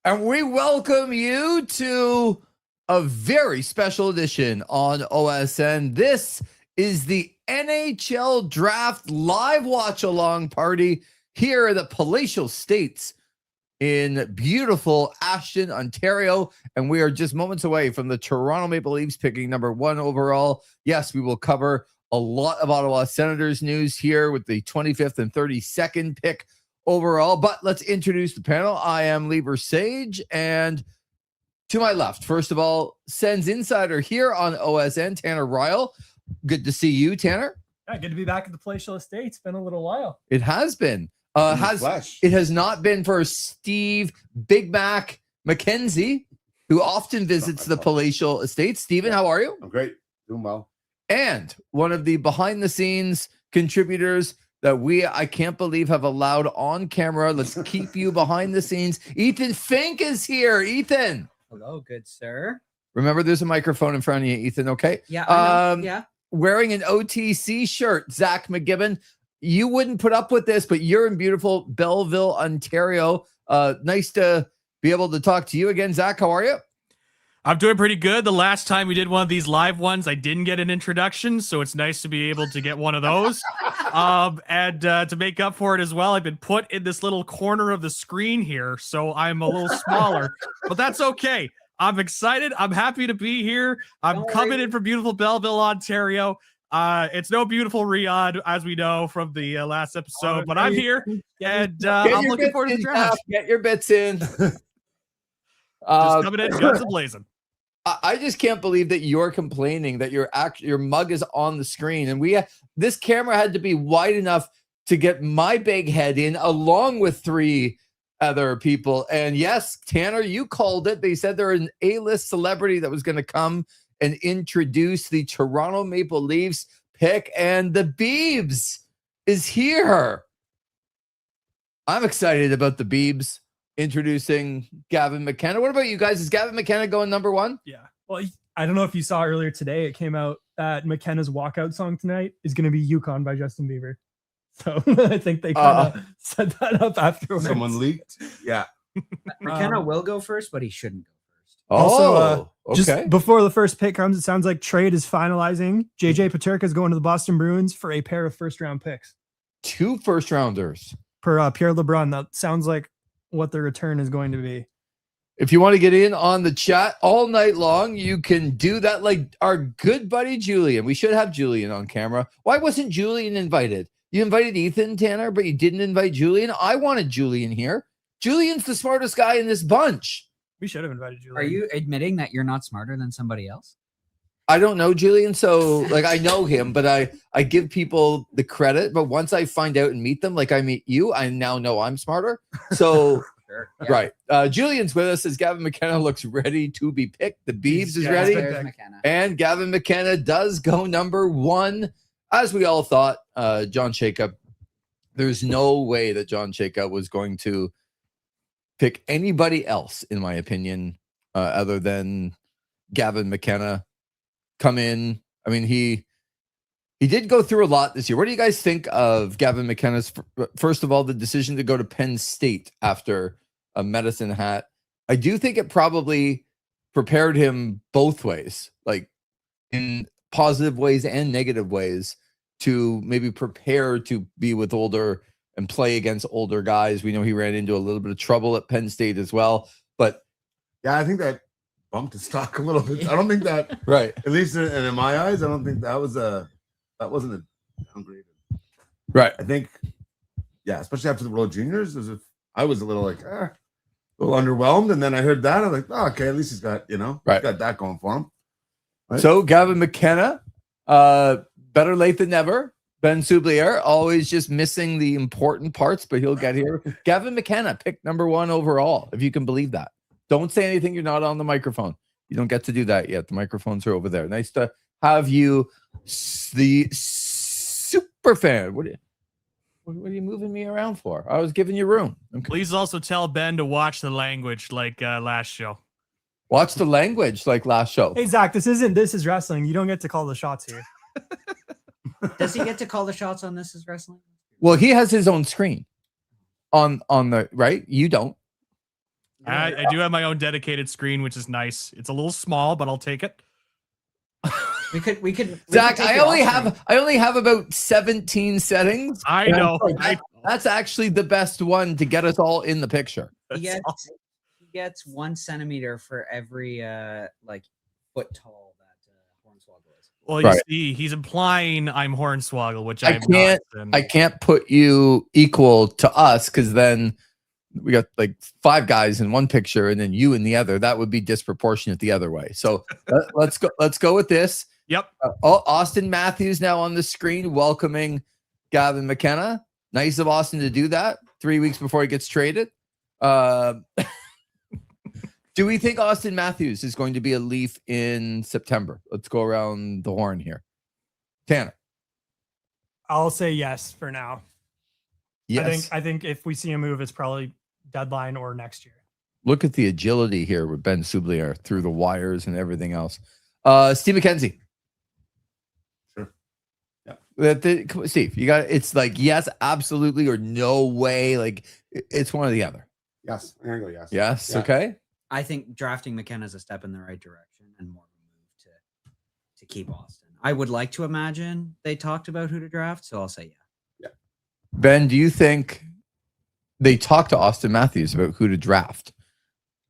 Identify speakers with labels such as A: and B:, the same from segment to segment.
A: And we welcome you to a very special edition on OSN. This is the NHL Draft Live Watch Along Party here at the Palatial Estates in beautiful Ashton, Ontario. And we are just moments away from the Toronto Maple Leafs picking number 1 overall. Yes, we will cover a lot of Ottawa Senators news here with the 25th and 32nd pick overall, but let's introduce the panel. I am Lieber Sage, and to my left, first of all, Sens Insider here on OSN, Tanner Ryle. Good to see you, Tanner.
B: Yeah, good to be back at the Palatial Estate. It's been a little while.
A: It has been. It has not been for Steve Big Mac McKenzie, who often visits the Palatial Estate. Steven, how are you?
C: I'm great. Doing well.
A: And one of the behind-the-scenes contributors that I can't believe have allowed on camera. Let's keep you behind the scenes. Ethan Fink is here. Ethan.
D: Hello, good sir.
A: Remember, there's a microphone in front of you, Ethan, okay?
D: Yeah, I know. Yeah.
A: Wearing an OTC shirt, Zach McGibbon. You wouldn't put up with this, but you're in beautiful Belleville, Ontario. Nice to be able to talk to you again. Zach, how are you?
E: I'm doing pretty good. The last time we did one of these live ones, I didn't get an introduction, so it's nice to be able to get one of those. And to make up for it as well, I've been put in this little corner of the screen here, so I'm a little smaller, but that's okay. I'm excited. I'm happy to be here. I'm coming in from beautiful Belleville, Ontario. It's no beautiful Riyadh, as we know from the last episode, but I'm here, and I'm looking forward to the draft.
A: Get your bits in.
E: Just coming in, guns a-blazing.
A: I just can't believe that you're complaining that your mug is on the screen, and this camera had to be wide enough to get my big head in along with 3 other people. And yes, Tanner, you called it. They said they're an A-list celebrity that was going to come and introduce the Toronto Maple Leafs pick, and the Beebs is here. I'm excited about the Beebs introducing Gavin McKenna. What about you guys? Is Gavin McKenna going number 1?
B: Yeah. Well, I don't know if you saw earlier today, it came out that McKenna's walkout song tonight is going to be Yukon by Justin Bieber. So I think they kind of set that up afterwards.
C: Someone leaked. Yeah.
D: McKenna will go first, but he shouldn't go first.
B: Also,
A: okay.
B: Just before the first pick comes, it sounds like trade is finalizing. JJ Peterka is going to the Boston Bruins for a pair of first-round picks.
A: 2 first-rounders.
B: Per Pierre LeBrun. That sounds like what the return is going to be.
A: If you want to get in on the chat all night long, you can do that like our good buddy Julian. We should have Julian on camera. Why wasn't Julian invited? You invited Ethan, Tanner, but you didn't invite Julian. I wanted Julian here. Julian's the smartest guy in this bunch.
B: We should have invited Julian.
D: Are you admitting that you're not smarter than somebody else?
A: I don't know Julian, so like I know him, but I give people the credit. But once I find out and meet them, like I meet you, I now know I'm smarter. So
D: Sure, yeah.
A: right, Julian's with us as Gavin McKenna looks ready to be picked. The Beebs is ready, and Gavin McKenna does go number 1, as we all thought. John Jacob. There's no way that John Jacob was going to pick anybody else, in my opinion, other than Gavin McKenna. Come in. I mean, he did go through a lot this year. What do you guys think of Gavin McKenna's, first of all, the decision to go to Penn State after a Medicine Hat? I do think it probably prepared him both ways, like in positive ways and negative ways, to maybe prepare to be with older and play against older guys. We know he ran into a little bit of trouble at Penn State as well, but
C: yeah, I think that bumped his stock a little bit. I don't think that,
A: right,
C: at least in my eyes, I don't think that wasn't a downgrade.
A: Right.
C: I think, yeah, especially after the World Juniors, I was a little like, a little underwhelmed, and then I heard that, I'm like, oh, okay, at least he's got, he's got that going for him. Right?
A: So Gavin McKenna, better late than never. Ben Soublier, always just missing the important parts, but he'll get here. Gavin McKenna, picked number 1 overall, if you can believe that. Don't say anything. You're not on the microphone. You don't get to do that yet. The microphones are over there. Nice to have you, the super fan. What are you moving me around for? I was giving you room.
E: Okay. Please also tell Ben to watch the language like last show.
A: Watch the language like last show.
B: Hey, Zach, this is wrestling. You don't get to call the shots here.
D: Does he get to call the shots on This Is Wrestling?
A: Well, he has his own screen on the right. You don't.
E: I do have my own dedicated screen, which is nice. It's a little small, but I'll take it.
D: We could.
A: Zach, I only have about 17 settings.
E: I know.
A: That's actually the best one to get us all in the picture.
D: He gets 1 centimeter for every foot tall that Hornswoggle is.
E: Well, you see, he's implying I'm Hornswoggle, which I
A: can't. I can't put you equal to us because then we got like 5 guys in one picture and then you in the other. That would be disproportionate the other way. So let's go. Let's go with this.
E: Yep.
A: Austin Matthews now on the screen welcoming Gavin McKenna. Nice of Austin to do that 3 weeks before he gets traded. Do we think Austin Matthews is going to be a Leaf in September? Let's go around the horn here. Tanner.
B: I'll say yes for now.
A: Yes.
B: I think if we see a move, it's probably deadline or next year.
A: Look at the agility here with Ben Soublier through the wires and everything else. Steve McKenzie. Steve, you got it's like yes, absolutely, or no way. Like it's one or the other.
C: Yes, I'm gonna go yes.
A: Yes,
C: Yeah.
A: Okay.
D: I think drafting McKenna is a step in the right direction and more of a move to keep Austin. I would like to imagine they talked about who to draft, so I'll say yeah.
A: Ben, do you think they talked to Austin Matthews about who to draft?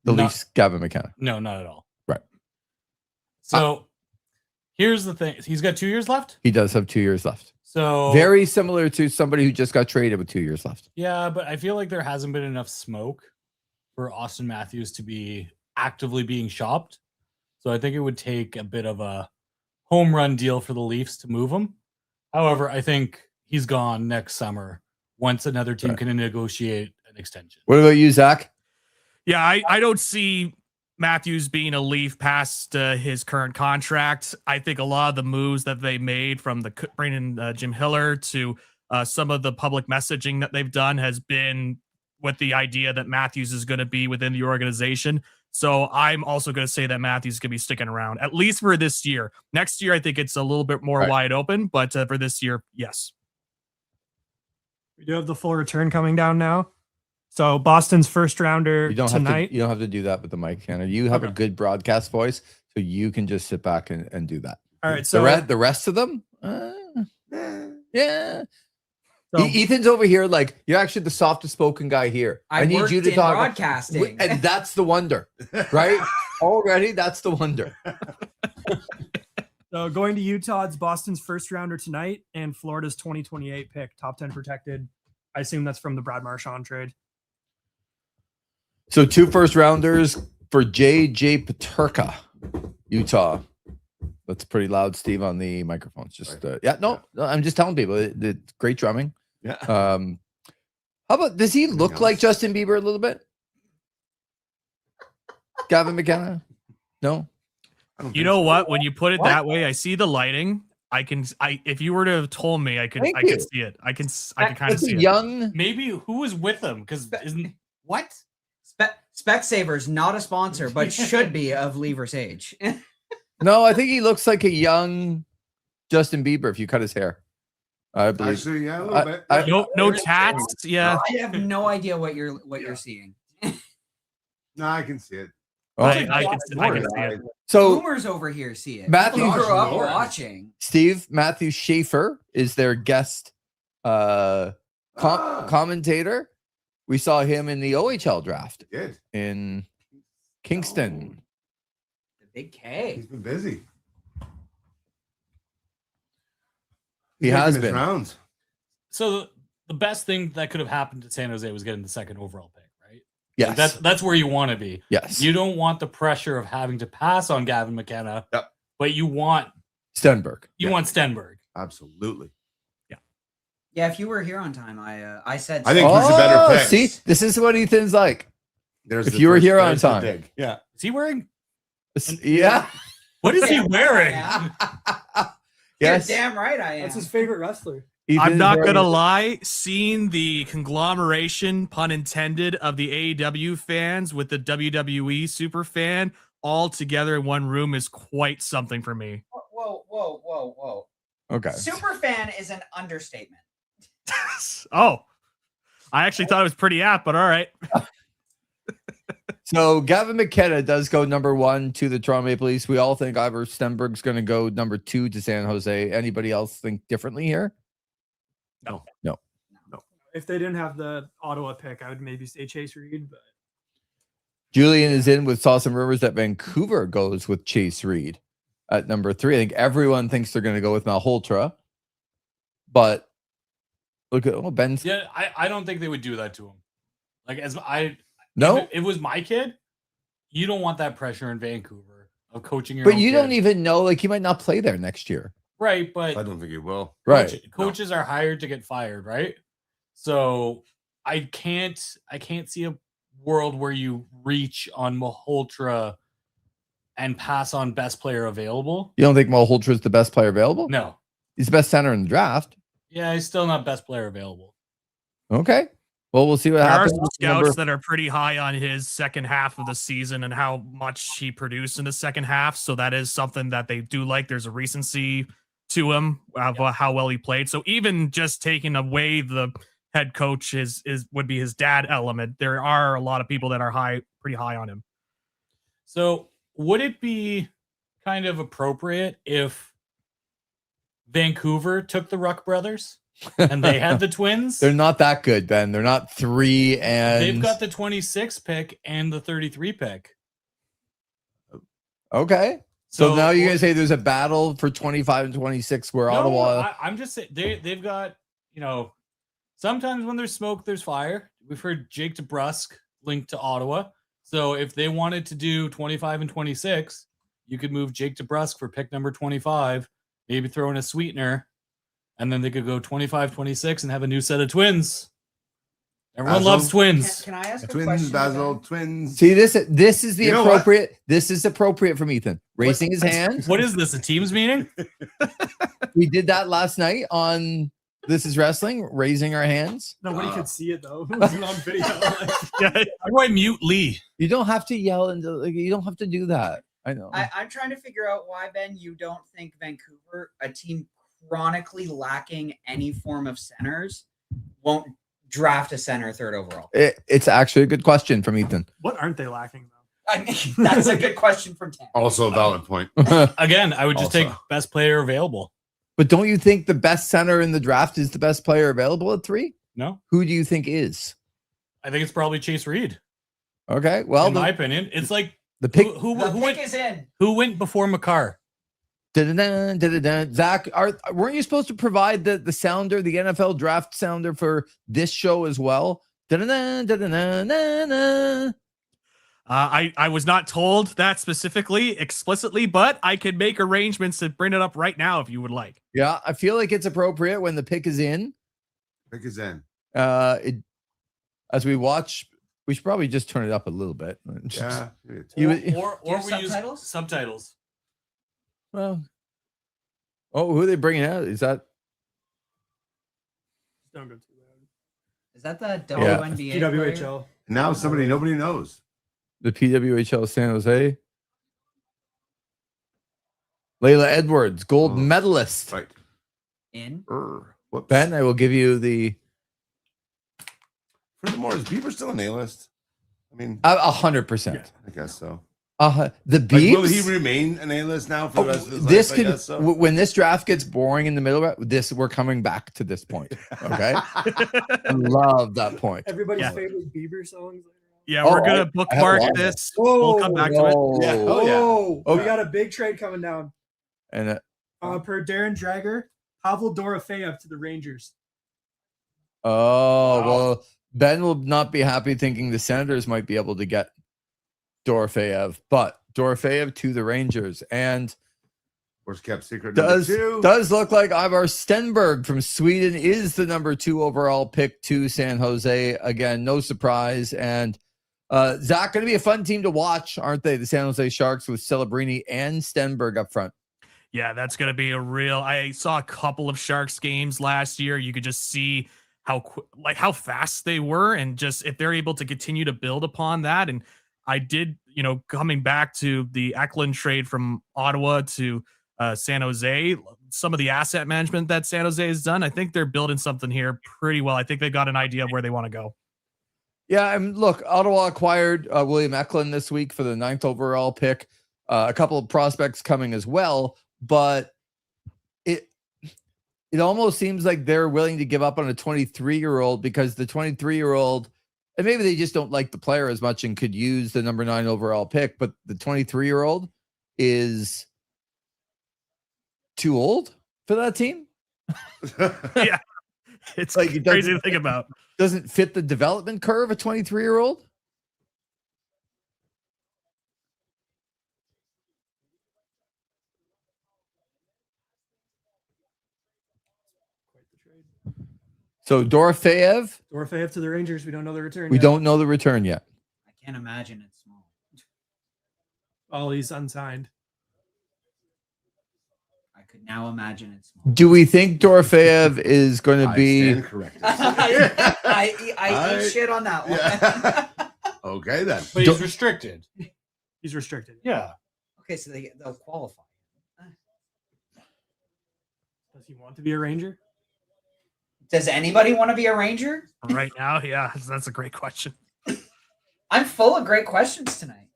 A: The Leafs, Gavin McKenna.
F: No, not at all.
A: Right.
F: So here's the thing. He's got 2 years left.
A: He does have 2 years left.
F: So
A: very similar to somebody who just got traded with 2 years left.
F: Yeah, but I feel like there hasn't been enough smoke for Austin Matthews to be actively being shopped. So I think it would take a bit of a home run deal for the Leafs to move him. However, I think he's gone next summer once another team can negotiate an extension.
A: What about you, Zach?
E: Yeah, I don't see Matthews being a Leaf past his current contract. I think a lot of the moves that they made, from the bringing Jim Hiller to some of the public messaging that they've done, has been with the idea that Matthews is going to be within the organization. So I'm also going to say that Matthews is going to be sticking around, at least for this year. Next year, I think it's a little bit more wide open, but for this year, yes.
B: We do have the full return coming down now. So Boston's first rounder tonight.
A: You don't have to do that with the mic, Hannah. You have a good broadcast voice, so you can just sit back and do that.
B: All right. So
A: the rest of them, yeah. So, Ethan's over here like, you're actually the softest spoken guy here. I need you to talk
D: broadcasting.
A: And that's the wonder, right? Already, that's the wonder.
B: So going to Utah, it's Boston's first rounder tonight and Florida's 2028 pick, top 10 protected. I assume that's from the Brad Marchand trade.
A: So 2 first rounders for JJ Peterka, Utah. That's pretty loud, Steve, on the microphones. Just no, I'm just telling people it's great drumming.
C: Yeah.
A: How about, does he look like Justin Bieber a little bit? Gavin McKenna? No.
E: You know what? When you put it that way, I see the lighting. If you were to have told me, I could see it. I can kind of see
A: it.
F: Maybe who was with him? Because isn't what?
D: Specsavers, not a sponsor, but should be of Lever's age.
A: No, I think he looks like a young Justin Bieber if you cut his hair. I believe.
C: Actually, yeah, a little bit.
E: No tats. Yeah.
D: I have no idea what you're seeing.
C: No, I can see it.
A: Oh,
E: I can see it.
A: So
D: boomers over here see it.
A: Matthew
D: grew up watching.
A: Steve, Matthew Schaefer is their guest commentator. We saw him in the OHL draft in Kingston.
D: The Big K.
C: He's been busy.
A: He has been.
C: Rounds.
F: So the best thing that could have happened to San Jose was getting the second overall pick, right?
A: Yes.
F: Like that's where you want to be.
A: Yes.
F: You don't want the pressure of having to pass on Gavin McKenna, but you want
A: Stenberg.
F: You want Stenberg.
C: Absolutely.
D: Yeah, if you were here on time, I said.
C: I think he's a better pick.
A: See, this is what Ethan's like.
C: If
A: you were here on time.
C: Yeah.
F: Is he wearing?
A: Yeah.
F: What is he wearing?
A: Yes.
D: You're damn right I am.
B: That's his favorite wrestler.
E: I'm not going to lie. Seeing the conglomeration, pun intended, of the AEW fans with the WWE super fan all together in one room is quite something for me.
D: Whoa.
A: Okay.
D: Super fan is an understatement.
E: Oh, I actually thought it was pretty apt, but all right.
A: So Gavin McKenna does go number 1 to the Toronto Maple Leafs. We all think Ivor Stenberg's going to go number 2 to San Jose. Anybody else think differently here?
C: No.
B: If they didn't have the Ottawa pick, I would maybe say Chase Reed. But
A: Julian is in with saw some rumors that Vancouver goes with Chase Reed at number 3. I think everyone thinks they're going to go with Malhotra, but look at Ben's.
F: Yeah, I don't think they would do that to him. Like
A: No,
F: if it was my kid, you don't want that pressure in Vancouver of coaching your.
A: but
F: own
A: you
F: kid.
A: don't even know. Like he might not play there next year,
F: right? But
C: I don't think he will.
A: right?
F: Coaches are hired to get fired, right? So I can't see a world where you reach on Malhotra and pass on best player available.
A: You don't think Malhotra is the best player available?
F: No,
A: He's the best center in the draft.
F: yeah, he's still not best player available.
A: Okay. Well, we'll see what
E: There are
A: happens.
E: some scouts that are pretty high on his second half of the season and how much he produced in the second half. So that is something that they do like. There's a recency to him of how well he played. So even just taking away the head coach would be his dad element. There are a lot of people that are pretty high on him.
F: So would it be kind of appropriate if Vancouver took the Ruck brothers and they had the twins?
A: They're not that good, Ben. They're not 3 and
F: They've got the 26 pick and the 33 pick.
A: okay. So now you're gonna say there's a battle for 25 and 26 where Ottawa.
F: I'm just saying they've got, sometimes when there's smoke, there's fire. We've heard Jake DeBrusk linked to Ottawa. So if they wanted to do 25 and 26, you could move Jake DeBrusk for pick number 25, maybe throw in a sweetener, and then they could go 25, 26 and have a new set of twins. Everyone
C: Basil?
F: loves twins.
D: Can I ask a
C: Twins,
D: question?
C: Basil, twins.
A: See this is the
C: You know what?
A: appropriate. This is appropriate from Ethan raising his hand.
F: What is this, a Teams meeting?
A: We did that last night on This Is Wrestling, raising our hands.
B: nobody could see it though. It wasn't on video.
F: How do I mute Lee?
A: You don't have to yell and you don't have to do that. I know.
D: I'm trying to figure out why, Ben, you don't think Vancouver, a team chronically lacking any form of centers, won't draft a center 3rd overall.
A: It's actually a good question from Ethan.
B: What aren't they lacking though?
D: I mean, that's a good question from Tam.
C: Also a valid point.
F: Again, I would just take best player available.
A: But don't you think the best center in the draft is the best player available at 3?
F: No,
A: Who do you think is?
F: I think it's probably Chase Reed.
A: Okay. Well,
F: In my opinion, it's like
A: the pick.
F: who
D: The pick
F: went
D: is in.
F: who went before Makar?
A: Zach, weren't you supposed to provide the sounder, the NFL draft sounder for this show as well?
E: I was not told that explicitly, but I could make arrangements to bring it up right now if you would like.
A: Yeah, I feel like it's appropriate when the pick is in.
C: Pick is in.
A: As we watch, we should probably just turn it up a little bit.
C: Yeah.
F: Or
D: Do you have
F: we
D: subtitles?
F: use subtitles.
A: Well, who are they bringing out? Is that
B: Don't go too loud.
D: Is that the
A: Yeah.
D: WNBA? player?
B: PWHL.
C: Now nobody knows.
A: the PWHL San Jose? Layla Edwards, gold medalist.
C: Right.
D: In.
C: Whoops.
A: Ben, I will give you the
C: Furthermore, is Bieber still on A-list? I mean,
A: 100%.
C: I guess so.
A: The
C: Like, will he
A: Beebs.
C: remain an A-list now for the rest of his
A: This
C: life? I
A: could
C: guess so.
A: when this draft gets boring in the middle of it, we're coming back to this point. Okay, I love that point.
B: Everybody's
E: Yeah.
B: favorite Bieber songs.
E: Yeah,
A: Oh,
E: we're gonna
A: I have a
E: bookmark
A: lot of
E: this.
B: Whoa,
E: We'll come back to it.
C: Yeah. Oh, yeah.
B: Oh, we
A: Okay.
B: got a big trade coming down.
A: And
B: Per Darren Drager, Pavel Dorofeyev to the Rangers.
A: well, Ben will not be happy thinking the Senators might be able to get Dorofeyev, but Dorofeyev to the Rangers, and
C: Worst kept secret number
A: does
C: 2.
A: look like Ivar Stenberg from Sweden is the number 2 overall pick to San Jose. Again, no surprise. And Zach, going to be a fun team to watch, aren't they? The San Jose Sharks with Celebrini and Stenberg up front.
E: Yeah, that's going to be a real. I saw a couple of Sharks games last year. You could just see how fast they were, and just if they're able to continue to build upon that. And I did, coming back to the Eklund trade from Ottawa to San Jose, some of the asset management that San Jose has done, I think they're building something here pretty well. I think they got an idea of where they want to go.
A: Yeah, and look, Ottawa acquired William Eklund this week for the 9th overall pick. A couple of prospects coming as well, but it almost seems like they're willing to give up on a 23-year-old because the 23-year-old, and maybe they just don't like the player as much and could use the number 9 overall pick, but the 23-year-old is too old for that team.
E: Yeah, it's like crazy to think about.
A: Doesn't fit the development curve, a 23-year-old. So Dorofeyev
B: to the Rangers. We don't know the return.
A: We don't know the return yet.
D: I can't imagine it's small.
B: Oh, he's unsigned.
D: I could now imagine it's small.
A: Do we think Dorofeyev is going to be?
C: Stand corrected.
D: I eat shit on that one.
C: Yeah. Okay then.
F: But he's restricted.
B: He's restricted.
F: Yeah.
D: Okay, so they'll qualify.
B: Does he want to be a Ranger?
D: Does anybody want to be a Ranger?
E: Right now, yeah, that's a great question.
D: I'm full of great questions tonight.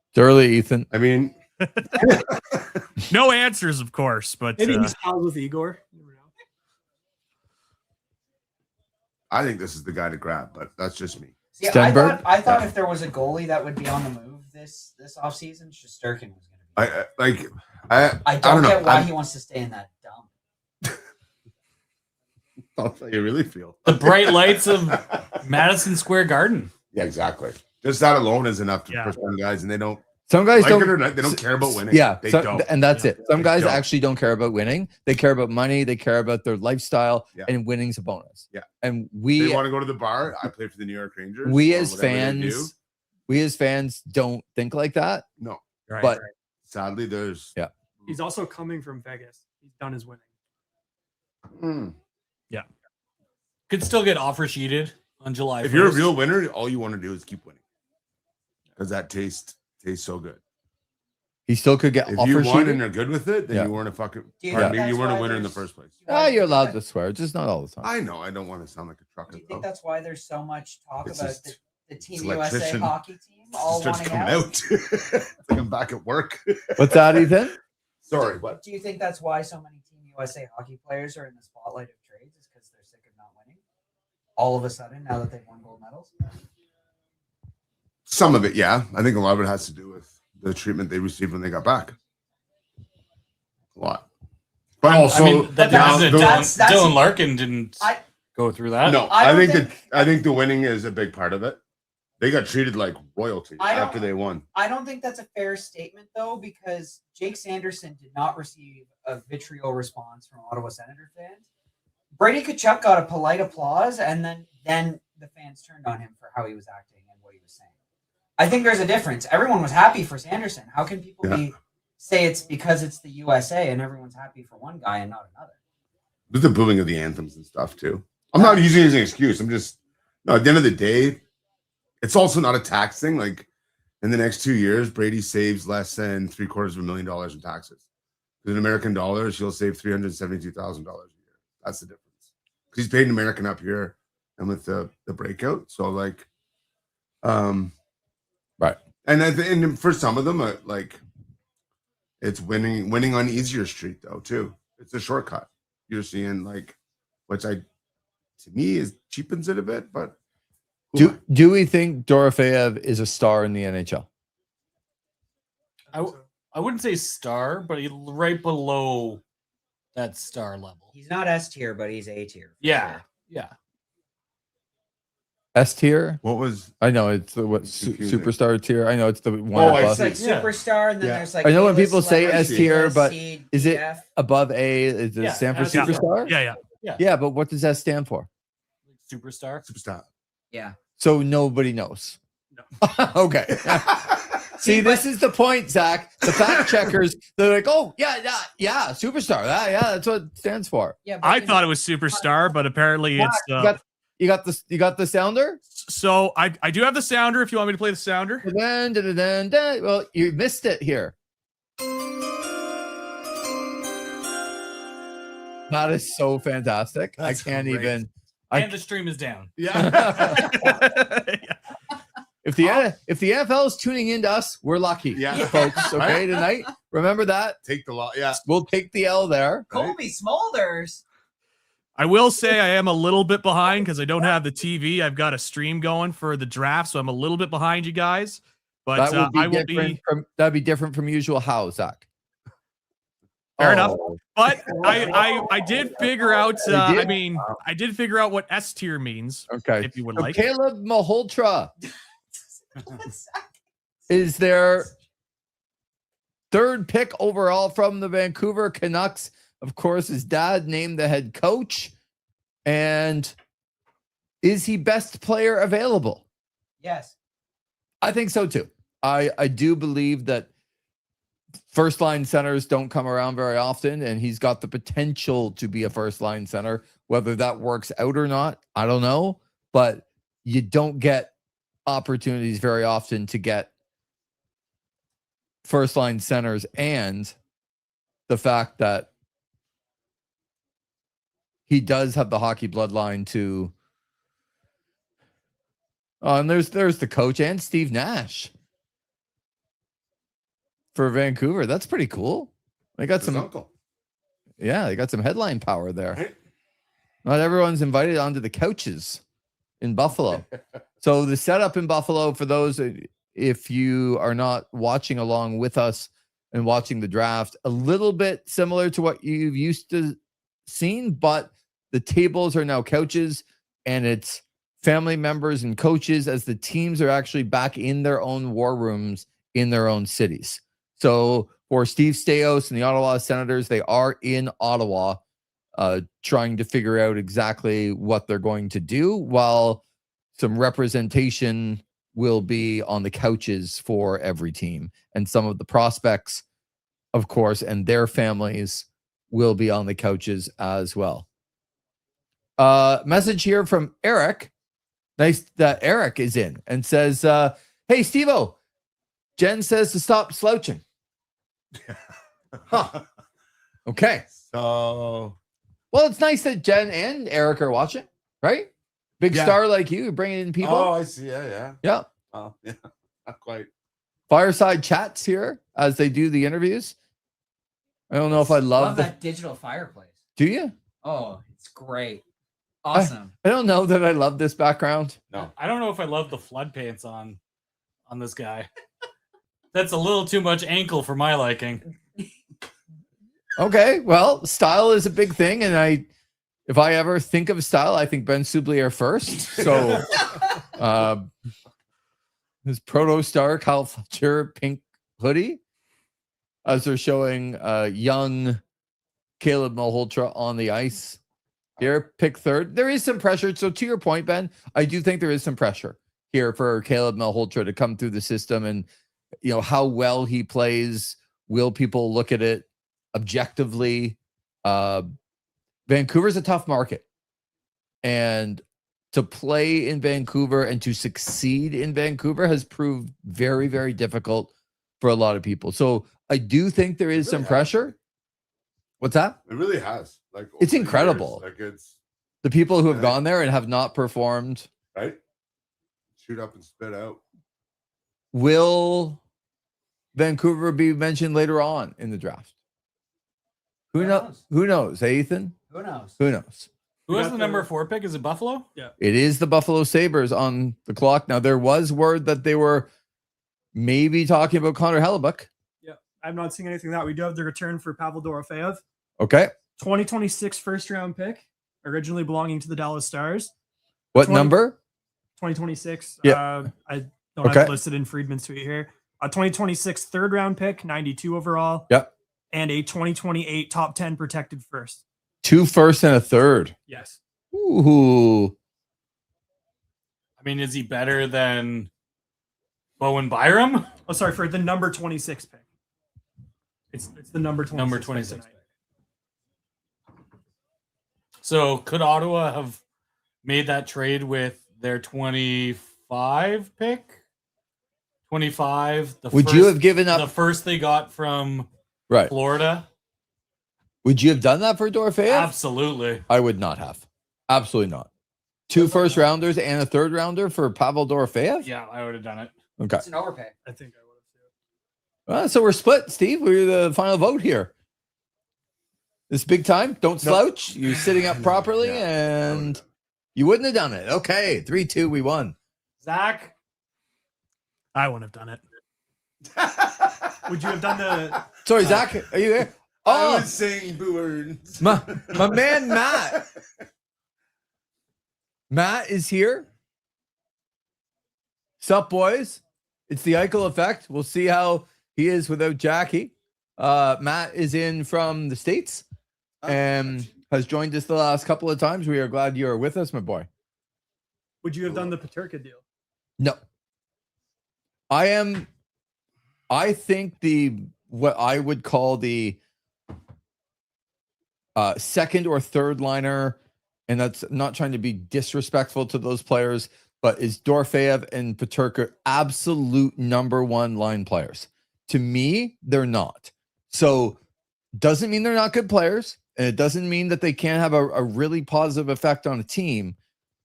A: It's early, Ethan.
C: I mean,
E: No answers, of course, but
B: Maybe he's pals with Igor. You never know.
C: I think this is the guy to grab, but that's just me.
D: See,
A: Stenberg?
D: I thought if there was a goalie that would be on the move this offseason, Shesterkin was going to be.
C: I
D: don't
C: know.
D: get why he wants to stay in that dump.
C: That's how you really feel.
F: The bright lights of Madison Square Garden.
C: Yeah, exactly. Just that alone is enough
E: Yeah.
C: for some guys, and they don't
A: Some guys
C: like
A: don't.
C: it or not. They don't care about winning.
A: Yeah,
C: they
A: so-
C: don't.
A: and that's it. Some
C: They
A: guys
C: don't.
A: actually don't care about winning. They care about money. They care about their lifestyle,
C: Yeah.
A: and winning's a bonus.
C: Yeah.
A: And
C: They
A: we,
C: want to go to the bar. I play for the New York Rangers.
A: we
C: or
A: as
C: whatever they do.
A: fans don't think like that.
C: No,
E: right,
A: but-
E: right.
C: sadly, there's.
A: Yeah.
B: He's also coming from Vegas. He's done his winning.
C: Mm.
F: Could still get offer sheeted on July 1st.
C: If you're a real winner, all you want to do is keep winning because that tastes so good.
A: He still could get
C: If
A: offer
C: you won
A: sheeted.
C: and they're good with it, then
A: Yeah.
C: you weren't a fucking.
D: Do you
C: Pardon
D: think
C: me, you
D: that's
C: weren't a
D: why
C: winner in the
D: there's-
C: first place.
A: Ah, you're allowed to swear, just not all the time.
C: I know. I don't want to sound like a trucker.
D: Do you
C: though.
D: think that's why there's so much talk
C: It's
D: about
C: just-
D: the Team
C: it's
D: USA
C: electrician.
D: hockey team
C: It
D: all
C: starts
D: wanting
C: coming
D: out?
C: out. It's like I'm back at work.
A: What's that, Ethan?
C: Sorry, what?
D: Do you think that's why so many Team USA hockey players are in the spotlight of trades? Is because they're sick of not winning? All of a sudden, now that they've won gold medals?
C: Some of it, yeah. I think a lot of it has to do with the treatment they received when they got back. A lot. But also,
F: I mean,
D: But
C: now
D: that's-
F: Dylan Larkin didn't
D: I-
F: go through that.
C: no,
D: I
C: I
D: don't
C: think
D: think-
C: I think the winning is a big part of it. They got treated like royalty
D: I don't-
C: after they won.
D: I don't think that's a fair statement, though, because Jake Sanderson did not receive a vitriol response from Ottawa Senator fans. Brady Tkachuk got a polite applause, and then the fans turned on him for how he was acting and what he was saying. I think there's a difference. Everyone was happy for Sanderson. How can people say it's because it's the USA and everyone's happy for one guy and not another?
C: There's the booing of the anthems and stuff too. I'm not using it as an excuse. I'm just no. At the end of the day, it's also not a tax thing. Like in the next 2 years, Brady saves less than $750,000 in taxes. In American dollars, he'll save $372,000 a year. That's the difference. Because he's paid in American up here and with the breakout. So like,
A: Right.
C: And for some of them, like it's winning on easier street though too. It's a shortcut. You're seeing like, which to me is cheapens it a bit, but
A: Do we think Dorofeyev is a star in the NHL?
F: I wouldn't say star, but he's right below that star level.
D: He's not S tier, but he's A tier. for
F: Yeah.
D: sure.
F: Yeah.
A: S tier?
C: what was
A: I know it's the
C: Confusing.
A: superstar tier. I know it's the one
C: Oh, I
A: above,
C: see.
D: It's like
F: Yeah.
D: superstar, and then
C: Yeah.
D: there's like
A: I know when
D: A-list
A: people say
D: celebrity,
C: S
A: tier,
D: B,
A: but
D: C,
A: is
D: D,
A: it
D: F.
A: above A. Is it
F: Yeah,
A: stand for
F: S tier.
A: superstar?
E: Yeah.
A: Yeah, but what does that stand for?
F: Superstar.
C: superstar?
D: Yeah.
A: So nobody knows. Okay. See, this is the point, Zach. The fact checkers, they're like, oh, yeah, superstar. Yeah, that's what it stands for.
D: Yeah. but
E: I
D: you
E: thought
D: know-
E: it was superstar, but apparently it's.
A: You got the sounder?
E: So I do have the sounder. If you want me to play the sounder,
A: Dun. Well, you missed it here. That is so fantastic.
C: That's
A: I can't
C: great.
A: even.
F: And the stream is down.
C: Yeah.
A: If the NFL is tuning into us, we're lucky,
C: Yeah.
A: folks. Okay, tonight. Remember that.
C: Take the lot. Yeah.
A: We'll take the L there.
D: Colby Smulders.
E: I will say I am a little bit behind because I don't have the TV. I've got a stream going for the draft, so I'm a little bit behind you guys. But I will be.
A: That'd be different from usual. How, Zach?
E: Fair enough. But I did figure out. I did figure out what S tier means.
A: Okay.
E: If you would
A: So
E: like.
A: Caleb Malhotra is their third pick overall from the Vancouver Canucks. Of course, his dad named the head coach. And is he best player available?
D: Yes.
A: I think so too. I do believe that first line centers don't come around very often, and he's got the potential to be a first line center. Whether that works out or not, I don't know. But you don't get opportunities very often to get first line centers, and the fact that he does have the hockey bloodline to. Oh, and there's the coach and Steve Nash for Vancouver. That's pretty cool. They got some
C: uncle.
A: Yeah, they got some headline power there.
C: Right.
A: Not everyone's invited onto the couches in Buffalo. So the setup in Buffalo, for those, if you are not watching along with us and watching the draft, a little bit similar to what you've used to seen, but the tables are now couches, and it's family members and coaches as the teams are actually back in their own war rooms in their own cities. So for Steve Staios and the Ottawa Senators, they are in Ottawa trying to figure out exactly what they're going to do, while some representation will be on the couches for every team. And some of the prospects, of course, and their families will be on the couches as well. Message here from Eric. Nice that Eric is in and says, hey, Steve-O, Jen says to stop slouching. Huh. Okay.
C: So,
A: well, it's nice that Jen and Eric are watching, right? Big star like you, bringing in people.
C: Oh, I see. Yeah.
A: Yeah.
C: Oh, yeah. Not quite.
A: Fireside chats here as they do the interviews. I don't know if I love
D: that digital fireplace.
A: Do you?
D: Oh, it's great. Awesome.
A: I don't know that I love this background.
C: No.
F: I don't know if I love the flood pants on this guy. That's a little too much ankle for my liking.
A: Okay, well, style is a big thing, and if I ever think of style, I think Ben Soublier first. So, his proto star Kyle Fletcher pink hoodie, as they're showing young Caleb Malhotra on the ice here, pick third. There is some pressure. So to your point, Ben, I do think there is some pressure here for Caleb Malhotra to come through the system, and how well he plays. Will people look at it objectively? Vancouver's a tough market, and to play in Vancouver and to succeed in Vancouver has proved very, very difficult for a lot of people. So I do think there is some pressure. What's that?
C: It really has. Like,
A: it's incredible.
C: Like, it's
A: the people who have gone there and have not performed.
C: Right. Shoot up and spit out.
A: Will Vancouver be mentioned later on in the draft? Who knows? Who knows? Hey, Ethan?
D: Who knows?
A: Who knows?
F: Who has the number 4 pick? Is it Buffalo?
B: Yeah.
A: It is the Buffalo Sabres on the clock. Now, there was word that they were maybe talking about Connor Hellebuck.
B: Yeah. I'm not seeing anything that. We do have the return for Pavel Dorofeyev.
A: Okay.
B: 2026 first round pick, originally belonging to the Dallas Stars.
A: What number?
B: 2026.
A: Yeah.
B: I don't have it listed in Friedman's tweet here. A 2026 third round pick, 92 overall.
A: Yep.
B: And a 2028 top 10 protected first.
A: 2 firsts and a third.
B: Yes.
A: Ooh.
F: I mean, is he better than Bowen Byram?
B: Oh, sorry, for the number 26 pick. It's the number 26.
F: Number 26 pick. So could Ottawa have made that trade with their 25 pick? 25.
A: Would you have given up
F: the first they got from
A: right
F: Florida?
A: Would you have done that for Dorofeyev?
F: Absolutely.
A: I would not have. Absolutely not. 2 first rounders and a 3rd rounder for Pavel Dorofeyev?
F: Yeah, I would have done it.
A: Okay.
D: It's an overpay.
B: I think I would have too.
A: So we're split, Steve. We're the final vote here. This big time. Don't slouch. You're sitting up properly, and you wouldn't have done it. Okay, 3-2. We won.
F: Zach,
E: I wouldn't have done it.
B: Would you have done the?
A: Sorry, Zach. Are you here?
C: I
A: Oh,
C: was saying boo words.
A: my man Matt. Matt is here. Sup, boys? It's the Eichel effect. We'll see how he is without Jackie. Matt is in from the States and has joined us the last couple of times. We are glad you are with us, my boy.
B: Would you have done the Peterka deal?
A: No. I think what I would call the second or third liner, and that's not trying to be disrespectful to those players, but is Dorofeyev and Peterka absolute number 1 line players? To me, they're not. So doesn't mean they're not good players, and it doesn't mean that they can't have a really positive effect on a team,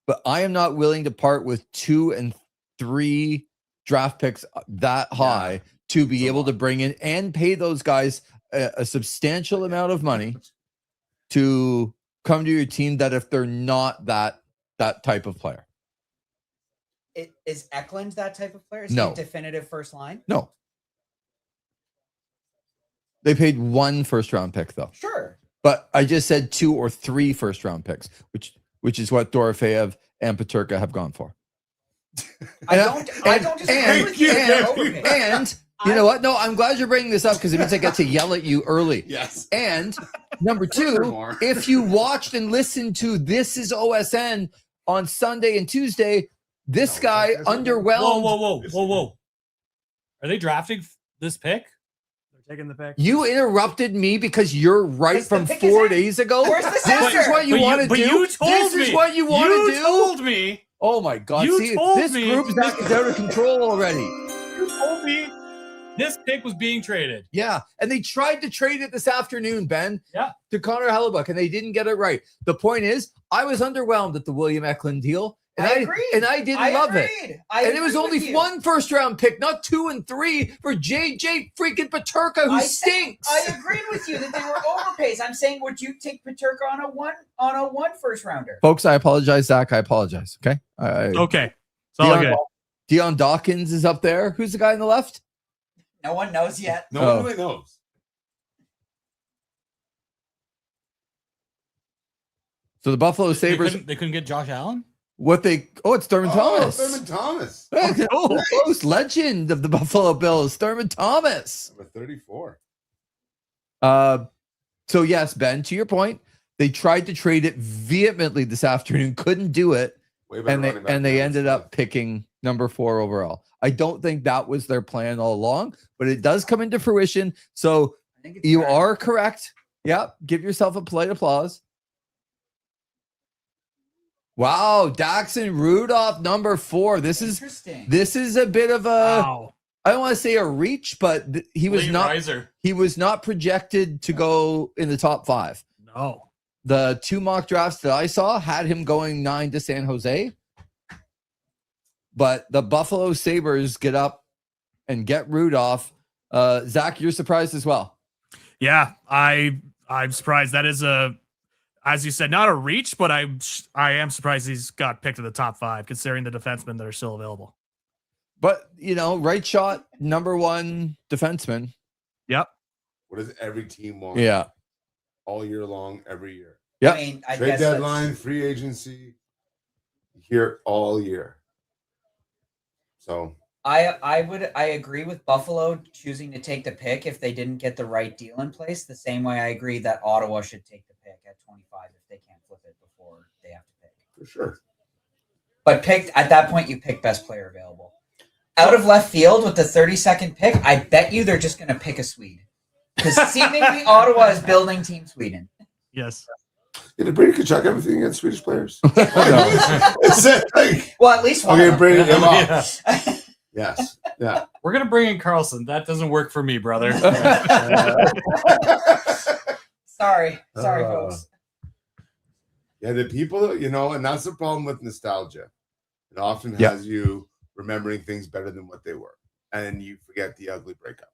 A: but I am not willing to part with 2 and 3 draft picks that high to be able to bring in and pay those guys a substantial amount of money to come to your team that if they're not that type of player.
D: Is Eklund that type of player? Is
A: No.
D: he a definitive first line?
A: No. They paid 1 first-round pick, though.
D: Sure.
A: But I just said 2 or 3 first-round picks, which is what Dorofeyev and Peterka have gone for.
D: I don't disagree with you.
A: And you know what? No, I'm glad you're bringing this up because it means I get to yell at you early.
C: Yes.
A: And number 2, if you watched and listened to This Is OSN on Sunday and Tuesday, this guy underwhelmed.
F: Whoa. Are they drafting this pick?
B: They're taking the pick.
A: You interrupted me because you're right from 4 days ago.
D: Where's the
A: This
D: center?
A: is what you want to do.
F: But you told
A: this
F: me.
A: is what you want to do.
F: You told me.
A: Oh my God!
F: You
A: See,
F: told
A: this
F: me.
A: group is out of control already.
F: You told me this pick was being traded.
A: Yeah, and they tried to trade it this afternoon, Ben.
F: Yeah.
A: To Connor Hellebuck, and they didn't get it right. The point is, I was underwhelmed at the William Eklund deal, and I didn't love it. And it was only 1 first-round pick, not 2 and 3 for JJ freaking Peterka, who stinks.
D: I agreed with you that they were overpays. I'm saying, would you take Peterka on a 1 first rounder?
A: Folks, I apologize, Zach. I apologize. Okay.
E: Okay. It's all good.
A: Dion Dawkins is up there. Who's the guy on the left?
D: No one knows yet.
C: No one really knows.
A: So the Buffalo Sabres.
F: They couldn't get Josh Allen?
A: It's Thurman Thomas.
C: Thurman Thomas.
A: Close legend of the Buffalo Bills, Thurman Thomas.
C: Number 34.
A: So yes, Ben, to your point, they tried to trade it vehemently this afternoon, couldn't do it, and they ended up picking number 4 overall. I don't think that was their plan all along, but it does come into fruition. So you are correct. Yeah, give yourself a polite applause. Wow, Daxon Rudolph, number 4. This is a bit of a.
E: Wow.
A: I don't want to say a reach, but he was
F: Late
A: not.
F: riser.
A: He was not projected to go in the top 5.
E: No.
A: The 2 mock drafts that I saw had him going 9 to San Jose, but the Buffalo Sabres get up and get Rudolph. Zach, you're surprised as well.
E: Yeah, I'm surprised. That is as you said, not a reach, but I am surprised he's got picked in the top 5, considering the defensemen that are still available.
A: But right shot, number 1 defenseman.
E: Yep.
C: What does every team want?
A: Yeah.
C: All year long, every year.
A: Yep.
D: I mean, I
C: Trade
D: guess
C: deadline, free agency, here all year. So
D: I agree with Buffalo choosing to take the pick if they didn't get the right deal in place. The same way I agree that Ottawa should take the pick at 25 if they can't flip it before they have to pick.
C: for sure.
D: But at that point, you pick best player available. Out of left field with the 32nd pick, I bet you they're just going to pick a Swede. Because seemingly Ottawa is building Team Sweden.
E: Yes.
C: Did Brady Kachuk everything against Swedish players?
A: No.
D: Well, at least one.
C: Okay,
D: of them.
C: Brady.
F: Yeah.
C: Yes. Yeah.
F: We're gonna bring in Carlson. That doesn't work for me, brother.
D: Sorry, folks.
C: Yeah, the people, and that's the problem with nostalgia. It often has you remembering things better than what they were, and you forget the ugly breakup.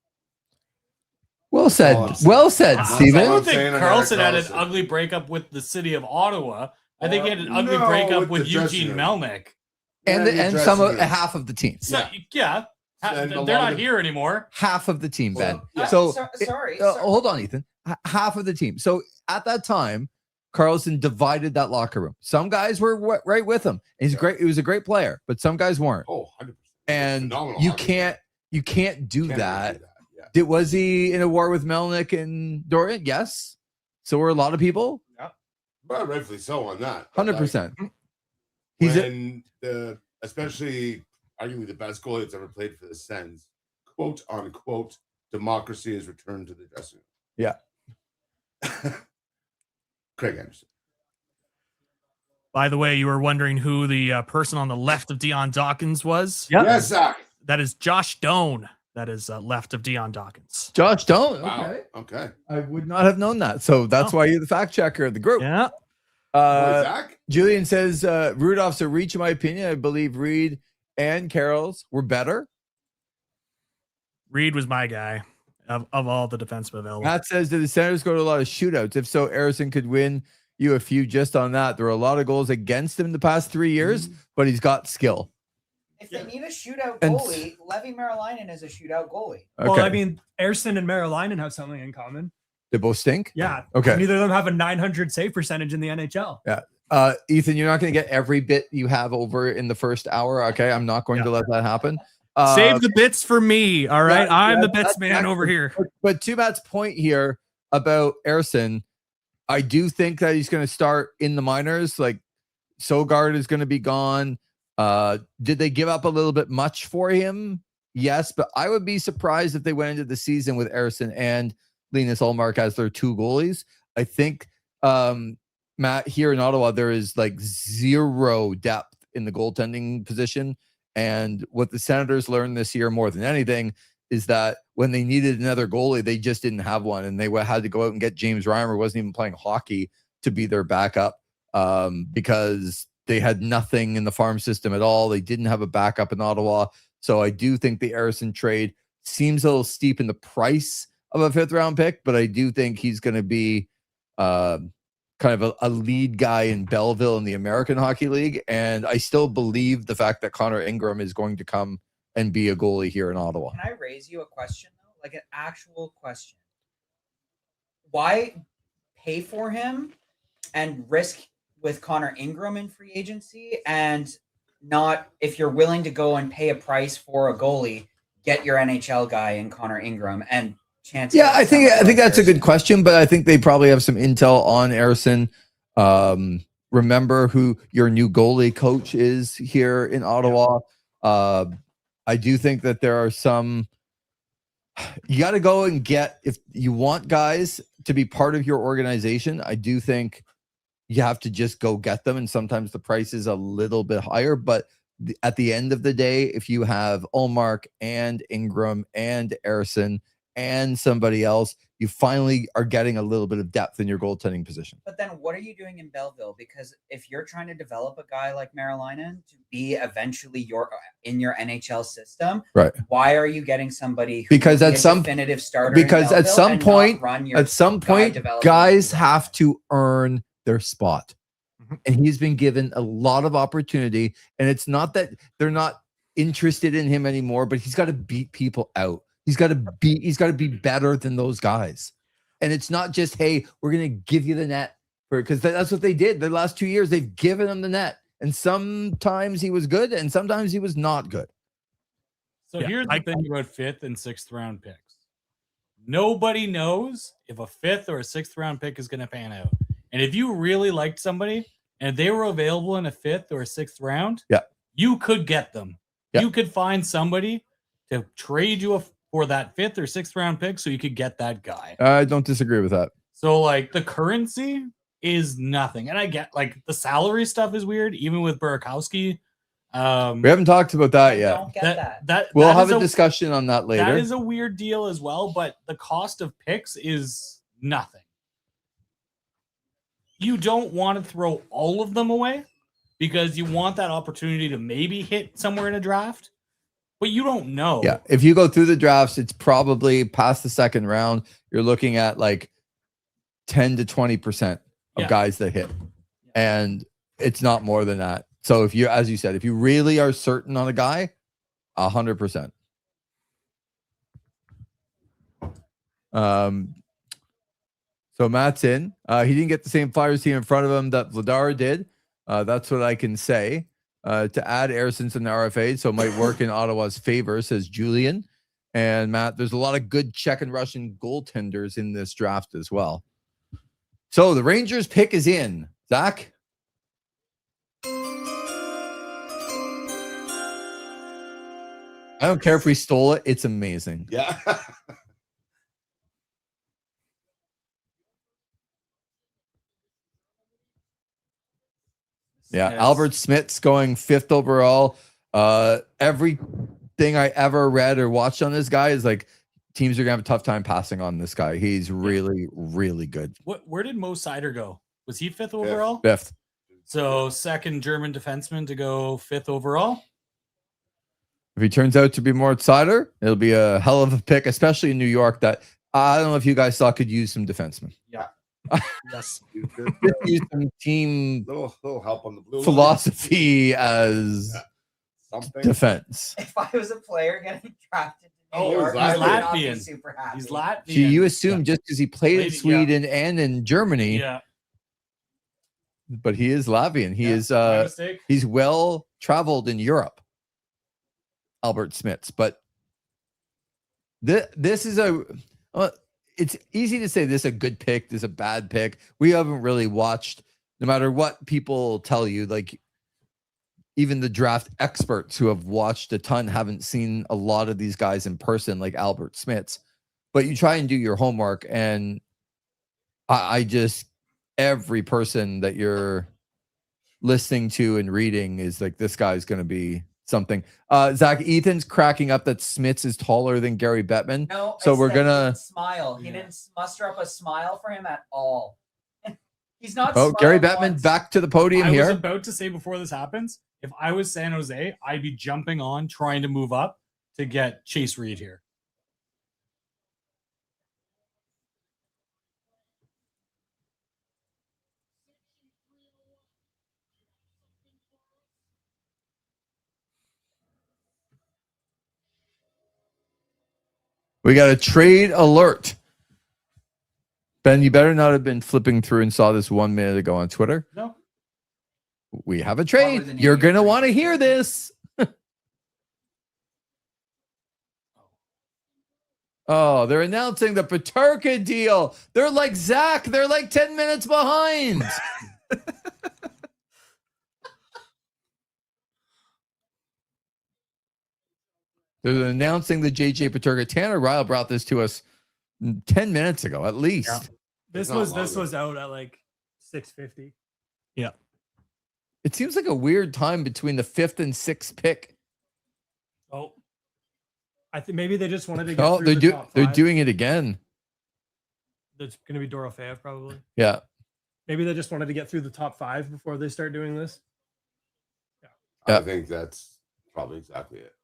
A: Well said. Well said, Steven.
F: I don't think Carlson had an ugly breakup with the city of Ottawa. I think he had an ugly breakup with Eugene Melnyk.
A: And half of the team.
F: So, they're not here anymore.
A: Half of the team, Ben.
D: Sorry.
A: Hold on, Ethan. Half of the team. So at that time, Carlson divided that locker room. Some guys were right with him. He's great. He was a great player, but some guys weren't.
C: Oh, 100%.
A: And you can't do that. Was he in a war with Melnyk and Dorian? Yes. So were a lot of people.
C: Yeah, but rightfully so on that.
A: 100%.
C: Especially arguably the best goalie that's ever played for the Sens, quote unquote, democracy has returned to the dressing room.
A: Yeah.
C: Craig Anderson.
E: By the way, you were wondering who the person on the left of Dion Dawkins was?
A: Yep.
C: Yes, Zach.
E: That is Josh Doan. That is left of Dion Dawkins.
A: Josh Doan.
C: Wow. Okay.
A: I would not have known that. So that's why you're the fact checker of the group.
E: Yeah.
C: Zach?
A: Julian says Rudolph's a reach, in my opinion. I believe Reed and Carroll's were better.
E: Reed was my guy of all the defensemen available.
A: Matt says, did the Senators go to a lot of shootouts? If so, Harrison could win you a few just on that. There were a lot of goals against him in the past 3 years, but he's got skill.
D: If they need a shootout goalie, Levi Marilainen is a shootout goalie.
A: Okay.
B: Well, I mean, Ersson and Marilainen have something in common.
A: They both stink?
B: Yeah.
A: Okay.
B: Neither of them have a 900 save percentage in the NHL.
A: Yeah. Ethan, you're not going to get every bit you have over in the first hour. Okay. I'm not going to let that happen.
E: Save the bits for me. All right. I'm the bits man over here.
A: But to Matt's point here about Ersson, I do think that he's going to start in the minors. Like Sogard is going to be gone. Did they give up a little bit much for him? Yes, but I would be surprised if they went into the season with Ersson and Linus Ullmark as their two goalies. I think, Matt, here in Ottawa, there is like zero depth in the goaltending position. And what the Senators learned this year more than anything is that when they needed another goalie, they just didn't have one. And they had to go out and get James Reimer, who wasn't even playing hockey, to be their backup because they had nothing in the farm system at all. They didn't have a backup in Ottawa. So I do think the Ersson trade seems a little steep in the price of a 5th round pick, but I do think he's going to be kind of a lead guy in Belleville in the American Hockey League. And I still believe the fact that Connor Ingram is going to come and be a goalie here in Ottawa.
D: Can I raise you a question, though? Like an actual question. Why pay for him and risk with Connor Ingram in free agency and not, if you're willing to go and pay a price for a goalie, get your NHL guy in Connor Ingram and chance?
A: Yeah, I think that's a good question, but I think they probably have some intel on Ersson. Remember who your new goalie coach is here in Ottawa. I do think that there are some. You got to go and get, if you want guys to be part of your organization, I do think you have to just go get them. And sometimes the price is a little bit higher, but at the end of the day, if you have Ullmark and Ingram and Ersson and somebody else, you finally are getting a little bit of depth in your goaltending position.
D: But then what are you doing in Belleville? Because if you're trying to develop a guy like Marilainen to be eventually in your NHL system,
A: right?
D: Why are you getting somebody who
A: because at some
D: definitive starter?
A: Because at some point, guys have to earn their spot. And he's been given a lot of opportunity. And it's not that they're not interested in him anymore, but he's got to beat people out. He's got to be better than those guys. And it's not just, hey, we're going to give you the net, because that's what they did the last 2 years. They've given him the net. And sometimes he was good and sometimes he was not good.
F: So here's the thing about 5th and 6th round picks. Nobody knows if a 5th or a 6th round pick is going to pan out. And if you really liked somebody and they were available in a 5th or a 6th round, you could get them. Yeah. You could find somebody to trade you for that 5th or 6th round pick so you could get that guy.
A: I don't disagree with that.
F: So like the currency is nothing. And I get like the salary stuff is weird, even with Burakovsky.
A: We haven't talked about that yet.
D: Don't get that.
A: We'll have a discussion on that later.
F: That is a weird deal as well, but the cost of picks is nothing. you don't want to throw all of them away because you want that opportunity to maybe hit somewhere in a draft, but you don't know.
A: Yeah. If you go through the drafts, it's probably past the second round. You're looking at like 10 to 20% of guys that hit. And it's not more than that. So if you, as you said, if you really are certain on a guy, 100%. So Matt's in. He didn't get the same Flyers team in front of him that Vladar did. That's what I can say. To add Arsons and RFA, so it might work in Ottawa's favor, says Julian. And Matt, there's a lot of good Czech and Russian goaltenders in this draft as well. So the Rangers pick is in. Zach? I don't care if we stole it. It's amazing.
C: Yeah.
A: Yeah, Albert Smith's going 5th overall. Everything I ever read or watched on this guy is like teams are gonna have a tough time passing on this guy. He's really, really good.
F: Where did Mo Seider go? Was he 5th overall?
A: 5th.
F: So second German defenseman to go 5th overall.
A: If he turns out to be more outsider, it'll be a hell of a pick, especially in New York. That I don't know if you guys thought could use some defensemen.
F: Yeah. Yes.
A: Use some team
C: little help on the blue
A: philosophy as
C: something.
A: defense.
D: If I was a player getting drafted to New
C: Oh,
D: York,
C: he's
D: I would not be
F: Latvian.
D: super happy.
F: He's Latvian.
A: See, you assume just because he played in
F: Maybe,
A: Sweden and in Germany,
F: Yeah.
A: but he is Latvian. He is
F: My mistake.
A: he's well traveled in Europe. Albert Smiths, but this is a it's easy to say this is a good pick, this is a bad pick. We haven't really watched, no matter what people tell you, like even the draft experts who have watched a ton haven't seen a lot of these guys in person, like Albert Smiths. But you try and do your homework, and I just, every person that you're listening to and reading is like, this guy's going to be something. Zach, Ethan's cracking up that Smiths is taller than Gary Bettman.
D: No,
A: so
D: it's
A: we're
D: that he
A: gonna
D: didn't smile. He didn't muster up a smile for him at all. He's not.
A: Oh, Gary
D: smiled
A: Bettman
D: once.
A: back to the podium
F: I
A: here.
F: was about to say before this happens, if I was San Jose, I'd be jumping on trying to move up to get Chase Reed here.
A: We got a trade alert. Ben, you better not have been flipping through and saw this 1 minute ago on Twitter.
F: No.
A: We have a
D: Probably the
A: trade.
D: name
A: You're
D: of your
A: going to
D: trade.
A: want to hear this. Oh, they're announcing the Peterka deal. They're like Zach. They're like 10 minutes behind. They're announcing the JJ Peterka. Tanner Ryle brought this to us 10 minutes ago, at least.
F: Yeah.
B: This
C: Not
B: was
C: longer.
B: out at like 6:50.
A: It seems like a weird time between the 5th and 6th pick.
B: Oh, I think maybe they just wanted to get
A: Oh,
B: through the top
A: they're
B: five.
A: doing it again.
B: That's going to be Dorofeyev probably.
A: Yeah.
B: Maybe they just wanted to get through the top 5 before they start doing this.
A: Yeah.
C: I think that's probably exactly it.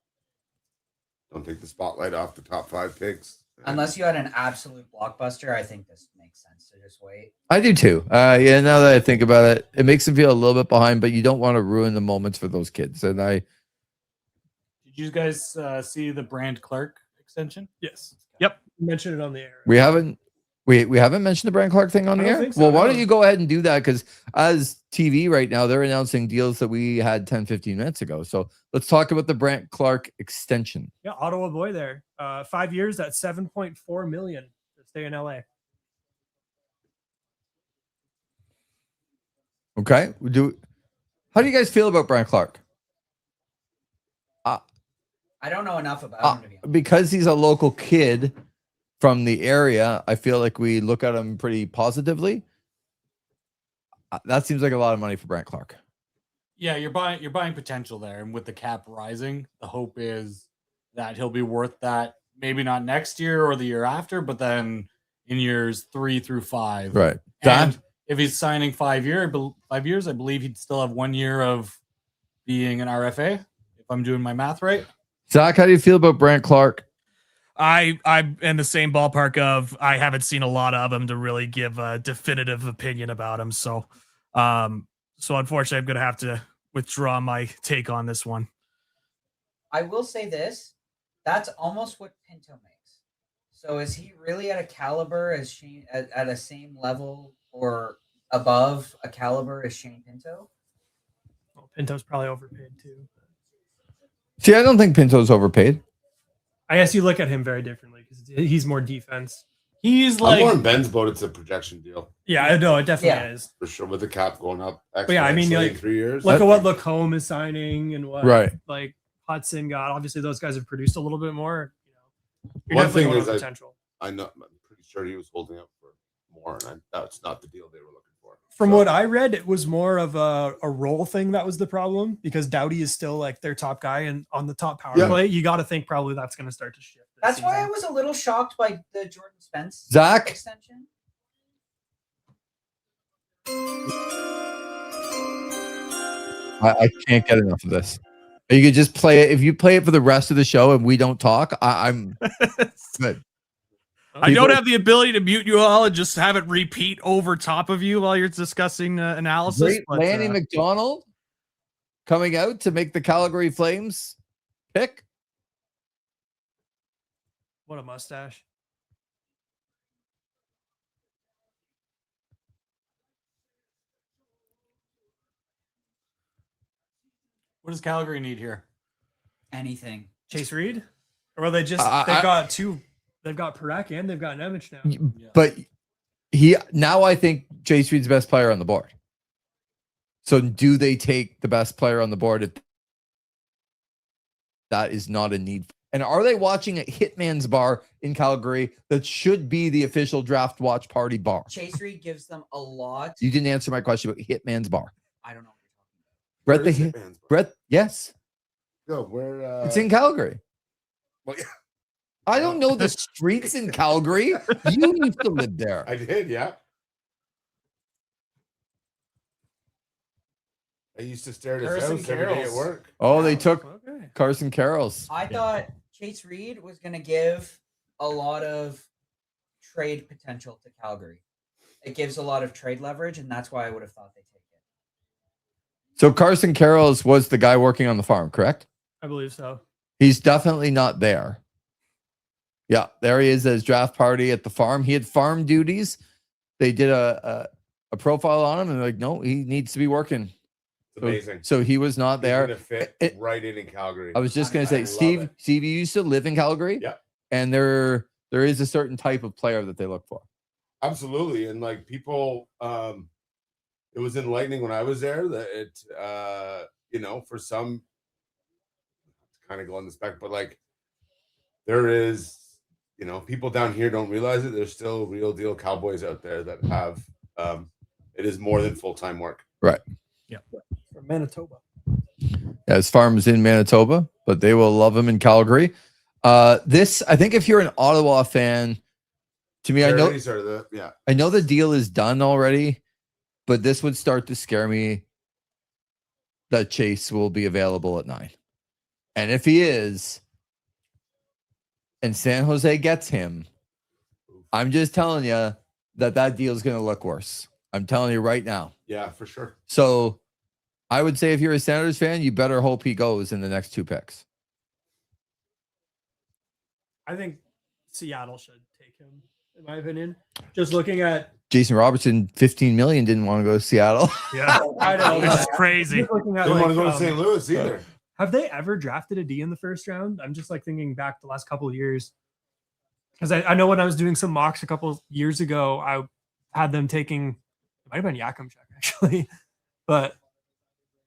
C: Don't take the spotlight off the top 5 picks.
D: Unless you had an absolute blockbuster, I think this makes sense to just wait.
A: I do too. Yeah, now that I think about it, it makes them feel a little bit behind, but you don't want to ruin the moments for those kids. And
F: Did you guys see the Brand Clark extension?
B: Yes.
E: Yep.
B: Mention it on the air.
A: we haven't mentioned the Brian Clark thing on
B: I
A: the
B: don't
A: air.
B: think so,
A: Well, why
B: no.
A: don't you go ahead and do that? Because as TV right now, they're announcing deals that we had 10, 15 minutes ago. So let's talk about the Brant Clark extension.
B: Yeah, Ottawa boy there. 5 years at $7.4 million to stay in LA.
A: Okay. How do you guys feel about Brian Clark?
D: I don't know enough about him to be honest.
A: Because he's a local kid from the area, I feel like we look at him pretty positively. That seems like a lot of money for Brant Clark.
F: Yeah, you're buying potential there, and with the cap rising, the hope is that he'll be worth that. Maybe not next year or the year after, but then in years 3 through 5.
A: Right.
F: And if he's signing 5 years, I believe he'd still have 1 year of being an RFA, if I'm doing my math right.
A: Zach, how do you feel about Brant Clark?
E: I'm in the same ballpark of I haven't seen a lot of him to really give a definitive opinion about him. So unfortunately, I'm going to have to withdraw my take on this one.
D: I will say this. That's almost what Pinto makes. So is he really at a caliber as Shane at a same level or above a caliber as Shane Pinto?
B: Well, Pinto's probably overpaid too.
A: See, I don't think Pinto's overpaid.
B: I guess you look at him very differently because he's more defense.
F: He's
C: I'm
F: like
C: more in Ben's boat. It's a projection deal
B: Yeah, I know it definitely is.
C: for sure. With the cap going up,
B: But yeah, I mean,
C: exponentially
B: like,
C: in 3 years.
B: Look at what Lacombe is signing and what
A: Right.
B: like Hudson got. Obviously, those guys have produced a little bit more. You're
C: One
B: definitely
C: thing
B: going
C: is
B: on
C: I-
B: potential.
C: I know. I'm pretty sure he was holding up for more, and that's not the deal they were looking for.
B: From
C: So,
B: what I read, it was more of a role thing that was the problem because Doughty is still like their top guy and on the top power
C: Yeah.
B: play. You got to think probably that's going to start to shift. this
D: That's why I
B: season.
D: was a little shocked by the Jordan Spence
A: Zach?
D: extension.
A: I can't get enough of this. You could just play it. If you play it for the rest of the show and we don't talk, I'm good.
E: I don't have the ability to mute you all and just have it repeat over top of you while you're discussing analysis.
A: Great
E: But,
A: Lanny McDonald coming out to make the Calgary Flames pick.
B: What a mustache.
F: what does Calgary need here?
D: Anything.
B: Chase Reed? Or well, they just
A: I-
B: they've got two. They've got Parak and they've got Nemec now.
A: But I think Chase Reed's the best player on the board. So do they take the best player on the board if that is not a need? And are they watching at Hitman's Bar in Calgary that should be the official draft watch party bar?
D: Chase Reed gives them a lot.
A: You didn't answer my question about Hitman's Bar.
D: I don't know.
A: Brett,
C: where is
A: the
C: Hitman's Bar?
A: Brett, yes,
C: Go where?
A: it's in Calgary.
C: Well, yeah,
A: I don't know the streets in Calgary. You used to live there.
C: I did. Yeah. I used to stare at his
F: Carson
C: house every day at
F: Carroll's.
C: work.
A: Oh, they took
B: Okay.
A: Carson Carroll's.
D: I thought Chase Reed was going to give a lot of trade potential to Calgary. It gives a lot of trade leverage, and that's why I would have thought they'd take it.
A: So Carson Carroll's was the guy working on the farm, correct?
B: I believe so.
A: He's definitely not there. Yeah, there he is at his draft party at the farm. He had farm duties. They did a profile on him and like, no, he needs to be working.
C: It's amazing.
A: So he was not
C: He's
A: there.
C: gonna fit
A: It-
C: right in Calgary.
A: I was just going to
C: I
A: say,
C: love
A: Steve,
C: it.
A: Steve, you used to live in Calgary.
C: Yeah.
A: And there is a certain type of player that they look for.
C: Absolutely, and like people, it was enlightening when I was there that it, for some, kind of go on the spec, but like there is, people down here don't realize it. There's still real deal cowboys out there that have, it is more than full-time work.
B: From Manitoba.
A: Yeah, his farm is in Manitoba, but they will love him in Calgary. I think if you're an Ottawa fan, to me, I know the deal is done already, but this would start to scare me that Chase will be available at 9. And if he is, and San Jose gets him, I'm just telling you that deal is going to look worse. I'm telling you right now.
C: Yeah, for sure.
A: So I would say if you're a Senators fan, you better hope he goes in the next 2 picks.
B: I think Seattle should take him, in my opinion. Just looking at
A: Jason Robertson, $15 million, didn't want to go to Seattle.
E: Yeah,
B: I know
E: this is crazy.
B: just looking at,
C: Didn't want to
B: like,
C: go to St. Louis either.
B: have they ever drafted a D in the first round? I'm just like thinking back the last couple of years. Because I know when I was doing some mocks a couple of years ago, I had them taking, it might have been Yakimchuk actually, but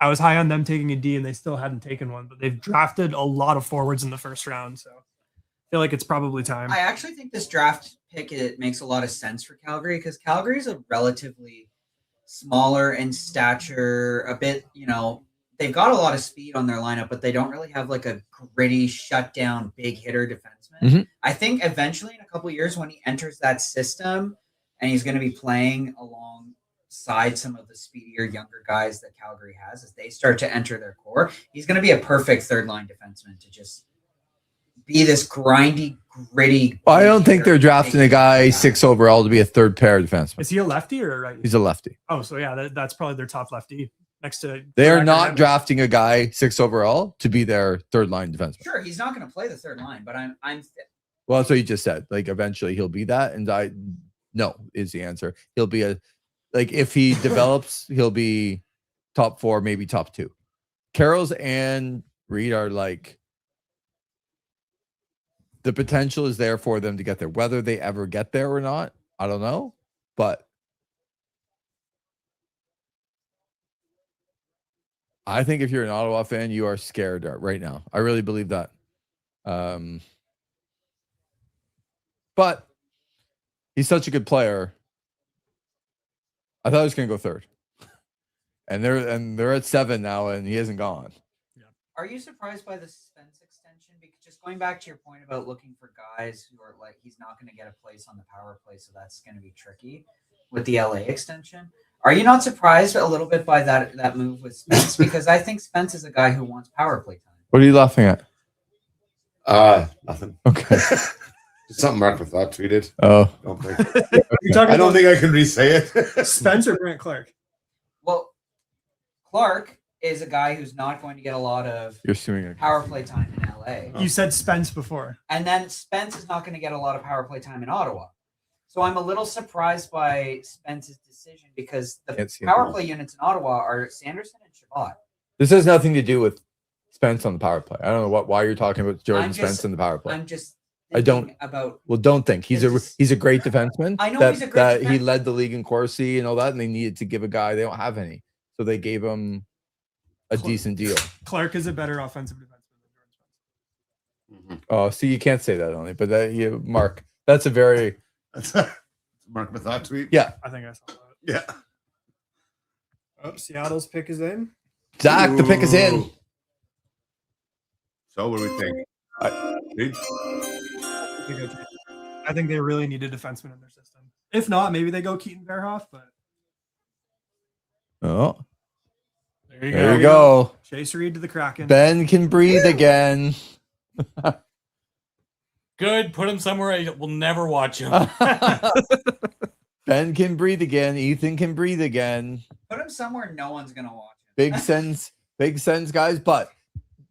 B: I was high on them taking a D and they still hadn't taken one, but they've drafted a lot of forwards in the first round. So I feel like it's probably time.
D: I actually think this draft pick, it makes a lot of sense for Calgary because Calgary is a relatively smaller in stature, a bit, they've got a lot of speed on their lineup, but they don't really have like a gritty, shutdown, big hitter defenseman.
A: Mhm.
D: I think eventually in a couple of years when he enters that system and he's going to be playing outside some of the speedier younger guys that Calgary has, as they start to enter their core, he's going to be a perfect third line defenseman to just be this grindy, gritty.
A: Well, I don't think they're drafting a guy 6 overall to be a third pair defenseman.
B: Is he a lefty or a righty?
A: He's a lefty.
B: Oh, so yeah, that's probably their top lefty next to.
A: They are not drafting a guy 6 overall to be their third line defenseman.
D: Sure, he's not going to play the third line, but I'm.
A: Well, that's what you just said. Like eventually he'll be that, and no is the answer. He'll be if he develops, he'll be top 4, maybe top 2. Carroll's and Reed are like. The potential is there for them to get there. Whether they ever get there or not, I don't know. But I think if you're an Ottawa fan, you are scared right now. I really believe that. But he's such a good player. I thought he was going to go third. And they're at 7 now, and he hasn't gone.
D: Are you surprised by the Spence extension? Because just going back to your point about looking for guys who are like, he's not going to get a place on the power play, so that's going to be tricky with the LA extension. Are you not surprised a little bit by that move with Spence? Because I think Spence is a guy who wants power play time.
A: What are you laughing at?
C: Nothing.
A: Okay.
C: Something Mark Mathot tweeted.
A: Oh.
C: I don't think I can re-say it.
B: Spence or Grant Clark?
D: Well, Clark is a guy who's not going to get a lot of power play time in LA.
B: You said Spence before.
D: And then Spence is not going to get a lot of power play time in Ottawa. So I'm a little surprised by Spence's decision because the power play units in Ottawa are Sanderson and Shabbat.
A: This has nothing to do with Spence on the power play. I don't know why you're talking about Jordan Spence in the power play.
D: I'm just
A: don't think he's a great defenseman.
D: I know he's a great defenseman.
A: He led the league in Corsi and all that, and they needed to give a guy. They don't have any, so they gave him a decent deal.
B: Clark is a better offensive defenseman than Jordan Spence.
A: Oh, see, you can't say that only, but Mark, that's a very
C: Mark Mathot tweet.
A: Yeah,
B: I think I saw that.
C: Yeah.
B: Oh, Seattle's pick is in.
A: Zach, the pick is in.
C: So what do we think?
B: I think they really need a defenseman in their system. If not, maybe they go Keaton Verhoff, but
A: there you go.
B: Chase Reed to the Kraken.
A: Ben can breathe again.
F: Good. Put him somewhere we'll never watch him.
A: Ben can breathe again. Ethan can breathe again.
D: Put him somewhere no one's going to watch him.
A: Big sense, guys. But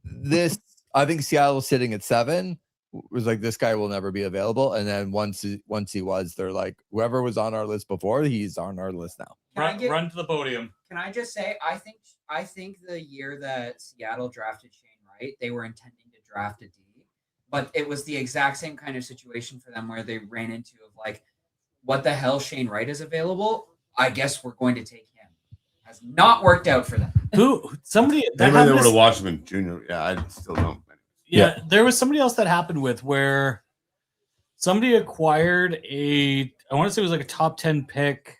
A: this, I think Seattle's sitting at 7. Was like, this guy will never be available. And then once he was, they're like, whoever was on our list before, he's on our list now.
F: Run to the podium.
D: Can I just say, I think the year that Seattle drafted Shane Wright, they were intending to draft a D, but it was the exact same kind of situation for them where they ran into of like, what the hell, Shane Wright is available? I guess we're going to take him. Has not worked out for them.
F: Somebody
C: that they would have watched him in junior. Yeah, I still don't.
F: Yeah, there was somebody else that happened with where somebody acquired I want to say it was like a top 10 pick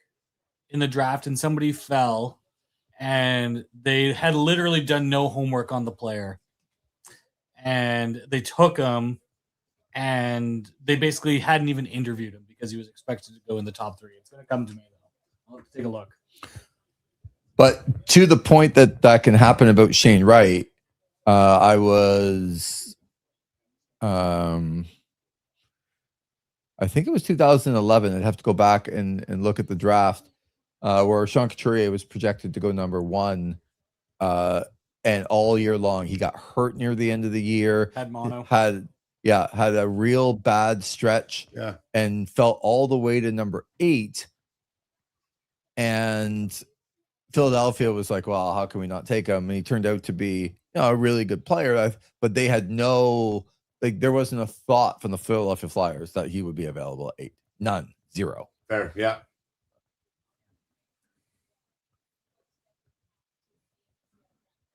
F: in the draft and somebody fell and they had literally done no homework on the player. And they took him and they basically hadn't even interviewed him because he was expected to go in the top 3. It's going to come to me though. I'll take a look.
A: But to the point that can happen about Shane Wright, I think it was 2011. I'd have to go back and look at the draft where Sean Couturier was projected to go number 1. And all year long, he got hurt near the end of the year.
F: Had mono.
A: Had a real bad stretch.
C: Yeah.
A: And fell all the way to number 8. And Philadelphia was like, well, how can we not take him? And he turned out to be a really good player, but they had there wasn't a thought from the Philadelphia Flyers that he would be available at 8. None. 0.
C: Fair. Yeah.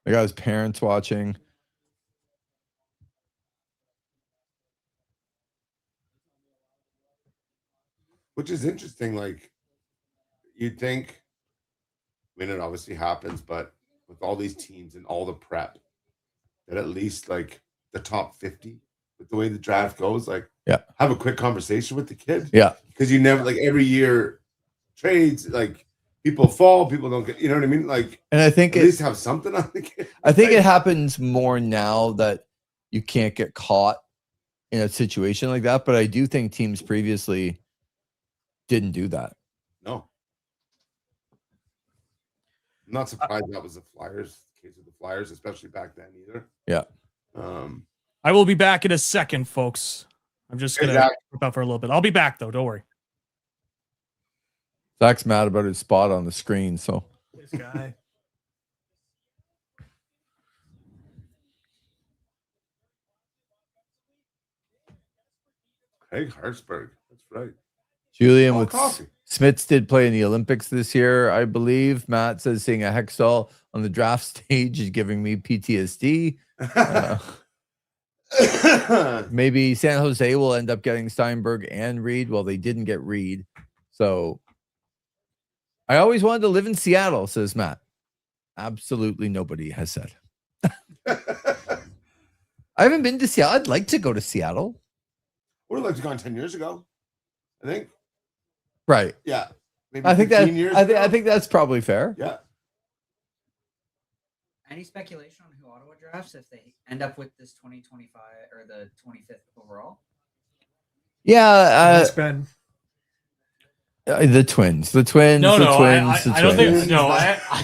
A: I got his parents watching.
C: Which is interesting. Like, you'd think, I mean, it obviously happens, but with all these teams and all the prep, that at least like the top 50, with the way the draft goes, like, have a quick conversation with the kid.
A: Yeah.
C: Because you never, like, every year trades, like, people fall, people don't get, you know what I mean? Like,
A: And I think
C: at least have something on the game.
A: I think it happens more now that you can't get caught in a situation like that. But I do think teams previously didn't do that.
C: No. I'm not surprised that was the Flyers, case of the Flyers, especially back then either.
A: Yeah.
E: I will be back in a second, folks. I'm just going to rip out for a little bit. I'll be back, though. Don't worry.
A: Zach's mad about his spot on the screen. So
B: This guy.
C: Craig Hartsburg. That's right.
A: Julian
C: Oh,
A: with
C: coffee.
A: Smits did play in the Olympics this year, I believe. Matt says seeing a Hextall on the draft stage is giving me PTSD. Maybe San Jose will end up getting Steinberg and Reed. Well, they didn't get Reed. So I always wanted to live in Seattle, says Matt. Absolutely nobody has said. I haven't been to Seattle. I'd like to go to Seattle.
C: Would have liked to gone 10 years ago, I think.
A: Right.
C: Yeah. Maybe
A: I think
C: 15 years
A: I
C: ago.
A: think that's probably fair.
C: Yeah.
D: Any speculation on who Ottawa drafts if they end up with this 2025 or the 25th overall?
A: Yeah.
B: It's been
A: The Twins. The Twins.
F: No,
A: the
F: no,
A: Twins.
F: I don't think. No,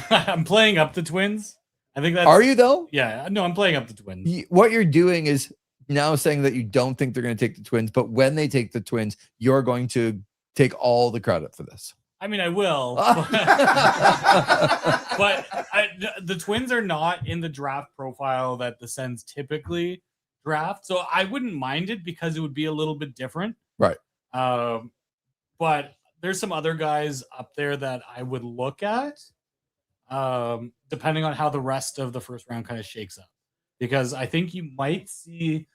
F: I'm playing up the Twins. I think that's.
A: Are you though?
F: Yeah, no, I'm playing up the Twins.
A: What you're doing is now saying that you don't think they're going to take the Twins, but when they take the Twins, you're going to take all the credit for this.
F: I mean, I will, but the Twins are not in the draft profile that the Sens typically draft, so I wouldn't mind it because it would be a little bit different.
A: Right.
F: But there's some other guys up there that I would look at, depending on how the rest of the first round kind of shakes up, because I think you might see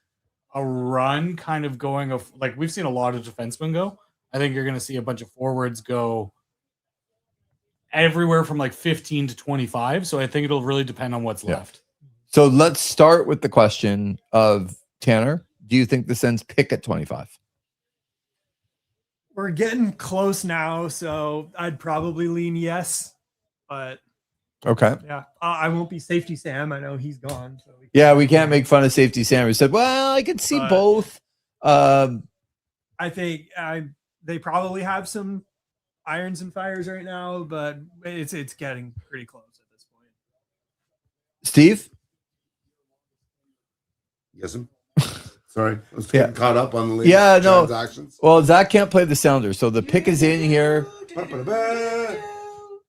F: a run kind of going of like we've seen a lot of defensemen go. I think you're going to see a bunch of forwards go everywhere from like 15 to 25. So I think it'll really depend on what's left.
A: So let's start with the question of Tanner. Do you think the Sens pick at 25?
B: we're getting close now, so I'd probably lean yes. But
A: Okay.
B: yeah, I won't be safety Sam. I know he's gone. So
A: We can't make fun of safety Sam. We said, well, I could see
B: But-
A: both.
B: I think they probably have some irons and fires right now, but it's getting pretty close at this point.
A: Steve?
C: Yes, sorry, I was getting caught up on the latest
A: Yeah, no.
C: transactions.
A: Well, Zach can't play the sounder, so the pick is in here.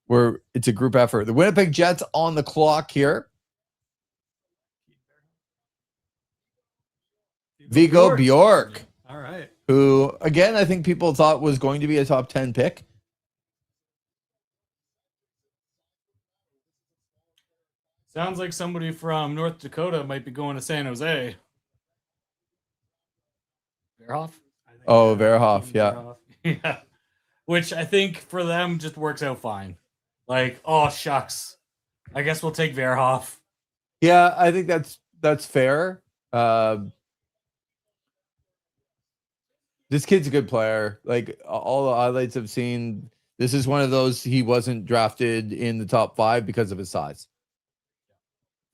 A: Where it's a group effort. The Winnipeg Jets on the clock here. Vigo Bjork,
B: All right.
A: who again I think people thought was going to be a top 10 pick.
F: Sounds like somebody from North Dakota might be going to San Jose. Verhoff?
A: Oh, Verhoff, yeah.
F: Verhoff. Yeah. Which I think for them just works out fine. Like, oh shucks. I guess we'll take Verhoff.
A: Yeah, I think that's fair. This kid's a good player. Like all the highlights I've seen, this is one of those he wasn't drafted in the top 5 because of his size.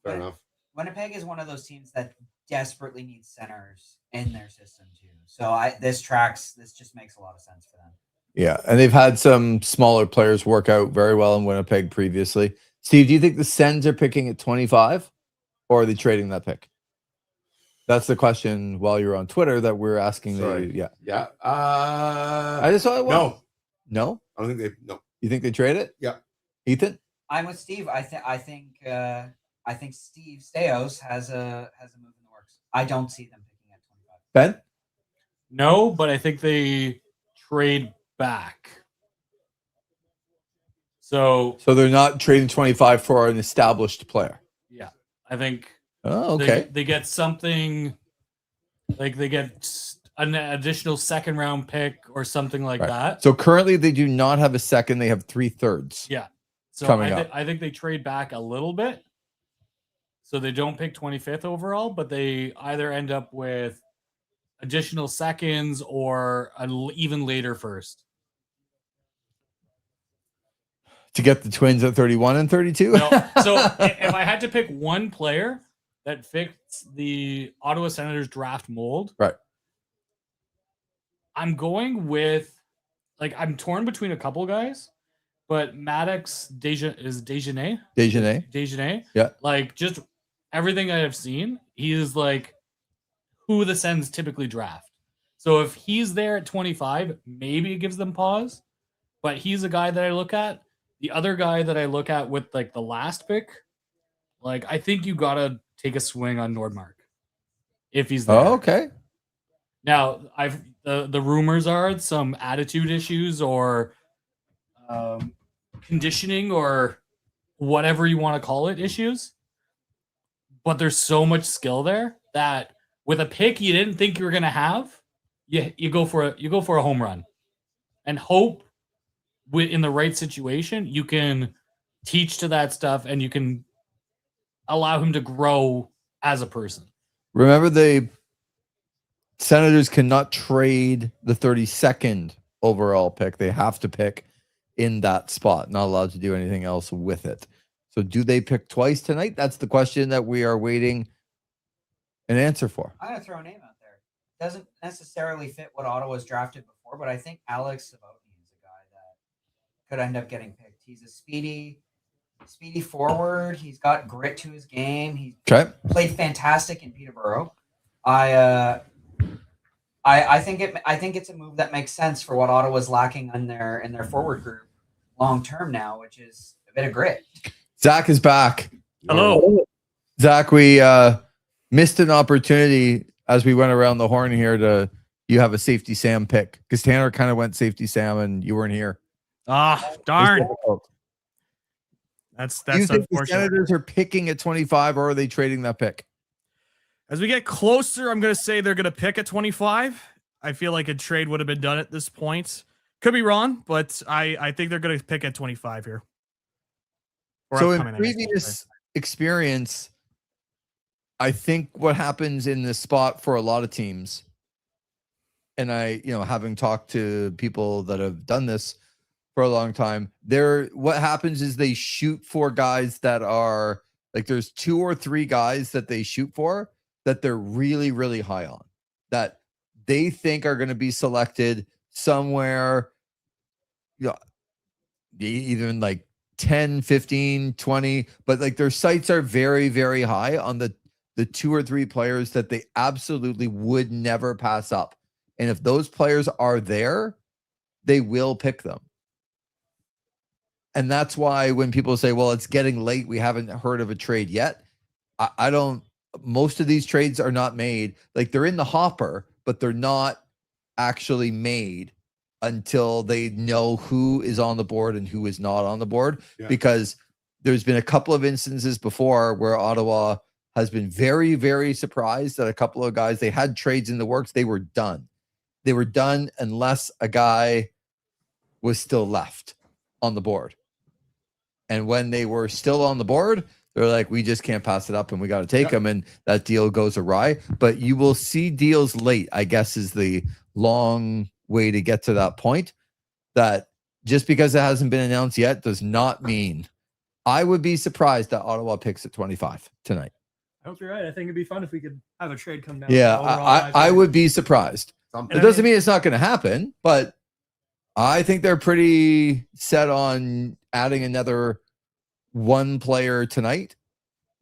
C: Fair enough.
D: Winnipeg is one of those teams that desperately needs centers in their system too. So this just makes a lot of sense for them.
A: Yeah, and they've had some smaller players work out very well in Winnipeg previously. Steve, do you think the Sens are picking at 25, or are they trading that pick? That's the question while you're on Twitter that we're asking.
C: Sorry. Yeah.
A: I just saw it. No.
C: I don't think they. No.
A: You think they trade it?
C: Yeah.
A: Ethan?
D: I'm with Steve. I think Steve Stais has a move in the works. I don't see them picking at 25.
A: Ben?
F: No, but I think they trade back. So
A: they're not trading 25 for an established player.
F: Yeah, I think.
A: Oh, okay.
F: They get something like they get an additional second round pick or something like that.
A: So currently they do not have a second; they have 3/3.
F: Yeah. So
A: coming up.
F: I think they trade back a little bit. So they don't pick 25th overall, but they either end up with additional seconds or an even later first.
A: To get the Twins at 31 and 32?
F: No. So if I had to pick one player that fits the Ottawa Senators draft mold,
A: right,
F: I'm going with, like, I'm torn between a couple guys, but Maddox Dejanay.
A: Yeah.
F: Like, just everything I have seen, he is like who the Sens typically draft. So if he's there at 25, maybe it gives them pause. But he's a guy that I look at. The other guy that I look at with like the last pick, like I think you gotta take a swing on Nordmark if he's there.
A: Oh, okay.
F: Now the rumors are some attitude issues or conditioning or whatever you want to call it issues, but there's so much skill there that with a pick you didn't think you were gonna have, you go for a home run and hope in the right situation you can teach to that stuff and you can allow him to grow as a person.
A: Remember, the Senators cannot trade the 32nd overall pick. They have to pick in that spot, not allowed to do anything else with it. So do they pick twice tonight? That's the question that we are waiting an answer for.
D: I'm going to throw a name out there. Doesn't necessarily fit what Ottawa's drafted before, but I think Alex Savotny is a guy that could end up getting picked. He's a speedy forward. He's got grit to his game. He played fantastic in Peterborough. I think it's a move that makes sense for what Ottawa's lacking in their forward group long term now, which is a bit of grit.
A: Zach is back.
E: Hello.
A: Zach, we missed an opportunity as we went around the horn here you have a safety Sam pick because Tanner kind of went safety Sam and you weren't here.
E: Darn. That's
A: Do you think the
E: unfortunate.
A: Senators are picking at 25 or are they trading that pick?
E: As we get closer, I'm going to say they're going to pick at 25. I feel like a trade would have been done at this point. Could be wrong, but I think they're going to pick at 25 here.
A: So in previous experience, I think what happens in this spot for a lot of teams, and having talked to people that have done this for a long time, what happens is they shoot for guys that are like, there's 2 or 3 guys that they shoot for that they're really, really high on, that they think are going to be selected somewhere, even like 10, 15, 20, but like their sights are very, very high on the 2 or 3 players that they absolutely would never pass up. And if those players are there, they will pick them. And that's why when people say, well, it's getting late, we haven't heard of a trade yet. I don't, most of these trades are not made. Like, they're in the hopper, but they're not actually made until they know who is on the board and who is not on the board. Yeah. Because there's been a couple of instances before where Ottawa has been very, very surprised that a couple of guys, they had trades in the works. They were done. They were done unless a guy was still left on the board. And when they were still on the board, they're like, we just can't pass it up and we got to take them. And that deal goes awry. But you will see deals late, I guess, is the long way to get to that point. That just because it hasn't been announced yet does not mean. I would be surprised that Ottawa picks at 25 tonight.
B: I hope you're right. I think it'd be fun if we could have a trade come down.
A: Yeah, I would be surprised. It doesn't mean it's not going to happen, but I think they're pretty set on adding another one player tonight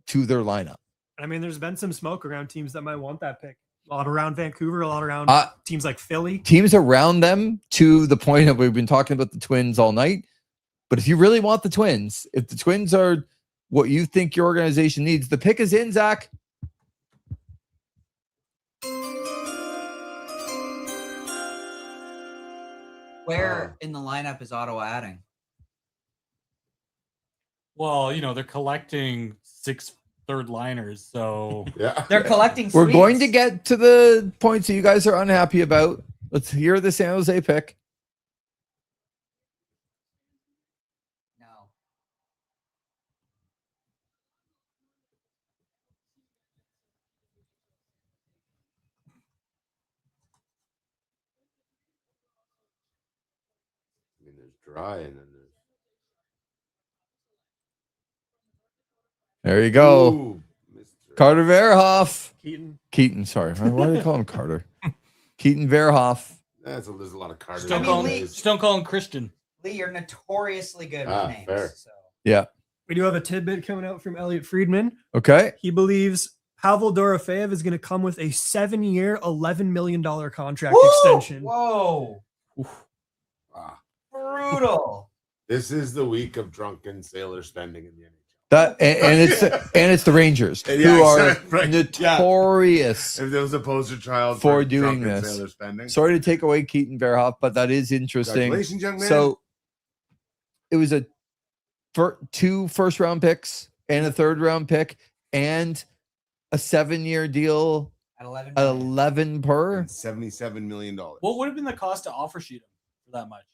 A: to their lineup.
B: I mean, there's been some smoke around teams that might want that pick. A lot around Vancouver, a lot around teams like Philly.
A: Teams around them, to the point of, we've been talking about the Twins all night. But if you really want the Twins, if the Twins are what you think your organization needs, the pick is in, Zach.
D: Where in the lineup is Ottawa adding?
F: Well, they're collecting 6 third liners, so
C: yeah,
D: they're collecting.
A: We're going to get to the points that you guys are unhappy about. Let's hear the San Jose pick.
D: No.
C: I mean, there's dry and then there's
A: There you go.
C: Ooh, Mr.
A: Carter Verhoff.
B: Keaton.
A: Sorry. Why do they call him Carter? Keaton Verhoff.
C: There's a lot of Carter.
F: Just don't call him Christian.
D: Lee, you're notoriously good with names.
C: Fair.
D: So.
A: Yeah.
B: We do have a tidbit coming out from Elliot Friedman.
A: Okay.
B: He believes Pavel Dorofeyev is going to come with a 7-year, $11 million contract
D: Woo!
B: extension.
D: Whoa.
C: Ah,
D: Brutal.
C: this is the week of drunken sailor spending in the NHL.
A: That and it's the Rangers
C: Yeah,
A: who are
C: exactly. Right. Yeah.
A: notorious.
C: If there was a poster child
A: For doing
C: drunken
A: this.
C: sailor spending.
A: Sorry to take away Keaton Verhoff, but that is interesting.
C: Congratulations, young man.
A: So it was two first-round picks and a third-round pick and a 7-year deal
D: At 11.
A: at 11 per.
C: $77 million.
F: What would have been the cost to offer sheet him for that much?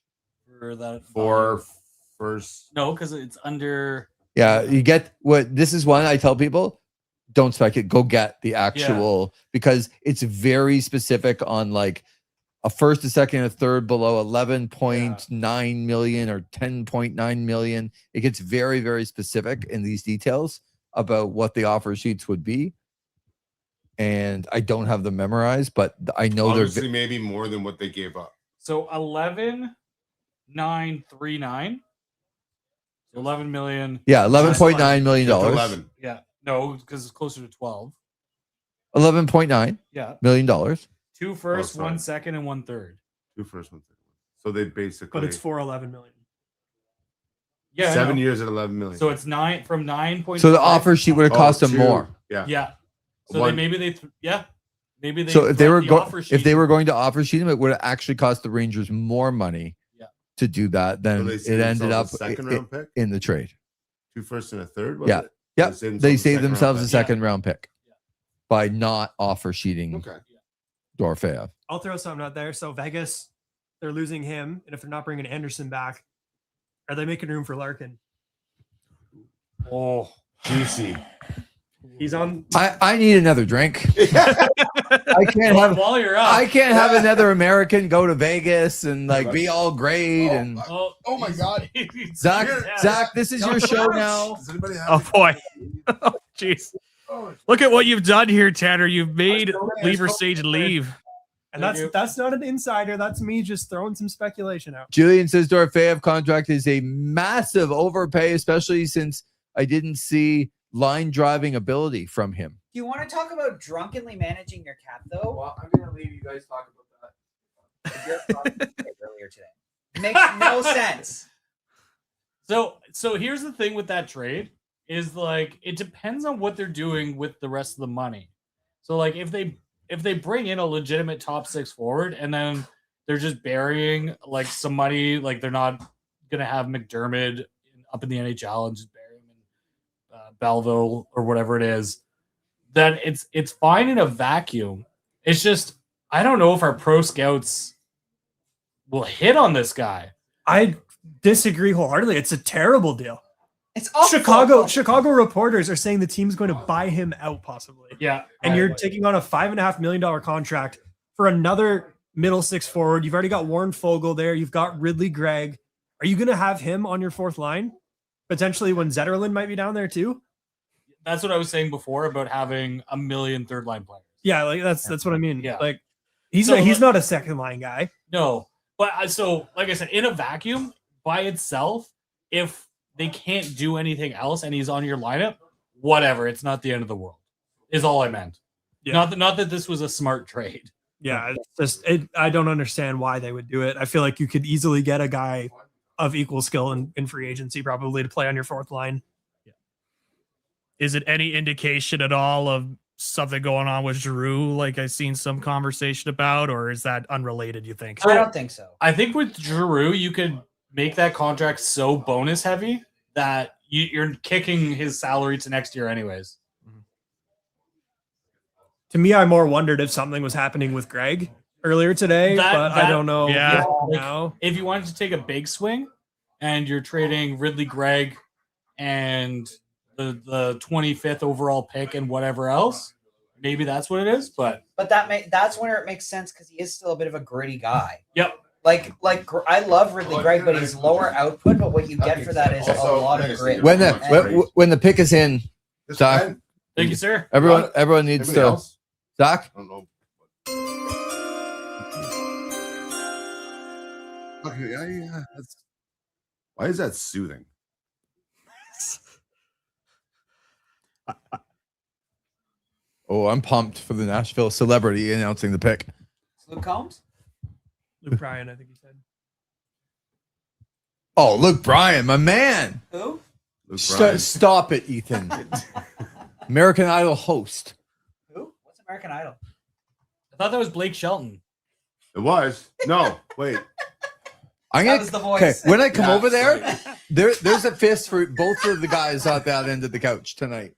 F: For that
C: For first.
F: no, because it's under.
A: Yeah, you get what this is one I tell people, don't speculate, go get the actual because it's very specific on like a first, a second, a third below 11.9 million or 10.9 million. It gets very, very specific in these details about what the offer sheets would be. And I don't have them memorized, but I know
C: Obviously,
A: they're
C: maybe more than what they gave up.
F: So 11,939. 11 million.
A: yeah, $11.9 million.
C: Just 11.
F: Yeah. No, because it's closer to 12.
A: $11.9
F: Yeah.
A: million dollars.
F: 2 first,
C: sorry.
F: 1 second, and 1 third.
C: 2 first, 1 second. So they basically
B: But it's for $11 million.
F: Yeah. I
C: 7
F: know.
C: years at 11 million.
F: So it's 9 from 9.
A: So the offer sheet would have cost them
C: 2.
A: more.
C: Yeah.
F: Yeah. So
C: One-
F: maybe they
A: So if they were
F: if they
A: were going to offer sheet them, it would have actually cost the Rangers more money
F: Yeah.
A: to do that
C: So
A: than
C: they
A: it
C: saved
A: ended up
C: themselves a second round pick.
A: in the trade.
C: 2 first and a third. Was
A: Yeah.
C: it?
A: Yep. They saved
C: second
A: themselves a
C: round
A: second round pick
F: Yeah.
A: by not offer sheeting
C: pick. Okay.
A: Dorofeyev.
B: I'll throw something out there. So Vegas, they're losing him. And if they're not bringing Anderson back, are they making room for Larkin?
F: Oh,
C: Juicy.
B: He's on.
A: I need another drink. I can't have
F: while you're up.
A: I can't have another American go to Vegas and like be all great and
F: Oh,
C: Oh my God.
A: Zach, this is your show now.
C: Does anybody have
E: Oh boy. Oh jeez. Look at what you've done here, Tanner. You've made Lever Sage leave.
B: And that's not an insider. That's me just throwing some speculation out.
A: Julian says Dorofeyev contract is a massive overpay, especially since I didn't see line driving ability from him.
D: Do you want to talk about drunkenly managing your cap, though?
A: Well, I'm going to leave you guys talk about that.
D: Earlier today. Makes no sense.
F: So here's the thing with that trade is like it depends on what they're doing with the rest of the money. So like if they bring in a legitimate top 6 forward and then they're just burying like some money, like they're not gonna have McDermott up in the NHL and just bury him in Belleville or whatever it is, then it's fine in a vacuum. It's just I don't know if our pro scouts will hit on this guy.
B: I disagree wholeheartedly. It's a terrible deal.
D: It's awful.
B: Chicago reporters are saying the team's going to buy him out possibly.
F: Yeah.
B: And you're taking on a $5.5 million contract for another middle 6 forward. You've already got Warren Fogle there. You've got Ridley Gregg. Are you going to have him on your 4th line? Potentially when Zetterlund might be down there too?
F: That's what I was saying before about having a million third line players.
B: Yeah, like that's what I mean.
F: Yeah.
B: Like he's
F: So,
B: not a second line guy.
F: No, but so like I said, in a vacuum by itself, if they can't do anything else and he's on your lineup, whatever, it's not the end of the world. Is all I meant.
B: Yeah.
F: Not that this was a smart trade.
B: Yeah, it's just I don't understand why they would do it. I feel like you could easily get a guy of equal skill in free agency probably to play on your 4th line.
E: Is it any indication at all of something going on with Giroux, like I've seen some conversation about, or is that unrelated, you think?
D: I don't think so.
F: I think with Giroux, you could make that contract so bonus heavy that you're kicking his salary to next year anyways.
B: To me, I more wondered if something was happening with Greg earlier today, but I don't know.
E: Yeah.
B: Now.
F: If you wanted to take a big swing and you're trading Ridley Gregg and the 25th overall pick and whatever else, maybe that's what it is. But
D: that's where it makes sense because he is still a bit of a gritty guy.
F: Yep.
D: Like I love Ridley Gregg, but he's lower output. But what you get for that is a lot of grit.
A: When the pick is in, Zach.
C: Ben?
F: Thank you, sir.
A: Everyone needs
C: Anybody
A: to.
C: else?
A: Zach,
C: I don't know. Okay, yeah. Why is that soothing?
A: oh, I'm pumped for the Nashville celebrity announcing the pick.
D: Luke Combs?
B: Luke Bryan, I think he said.
A: Oh, Luke Bryan, my man.
D: Who?
C: Luke Bryan.
A: Stop it, Ethan. American Idol host.
D: Who? What's American Idol?
F: I thought that was Blake Shelton.
C: It was. No, wait.
A: I'm
D: That
A: gonna,
D: was the voice.
A: okay, when I come
C: Yeah,
A: over there,
C: right.
A: there's a fist for both of the guys at that end of the couch tonight.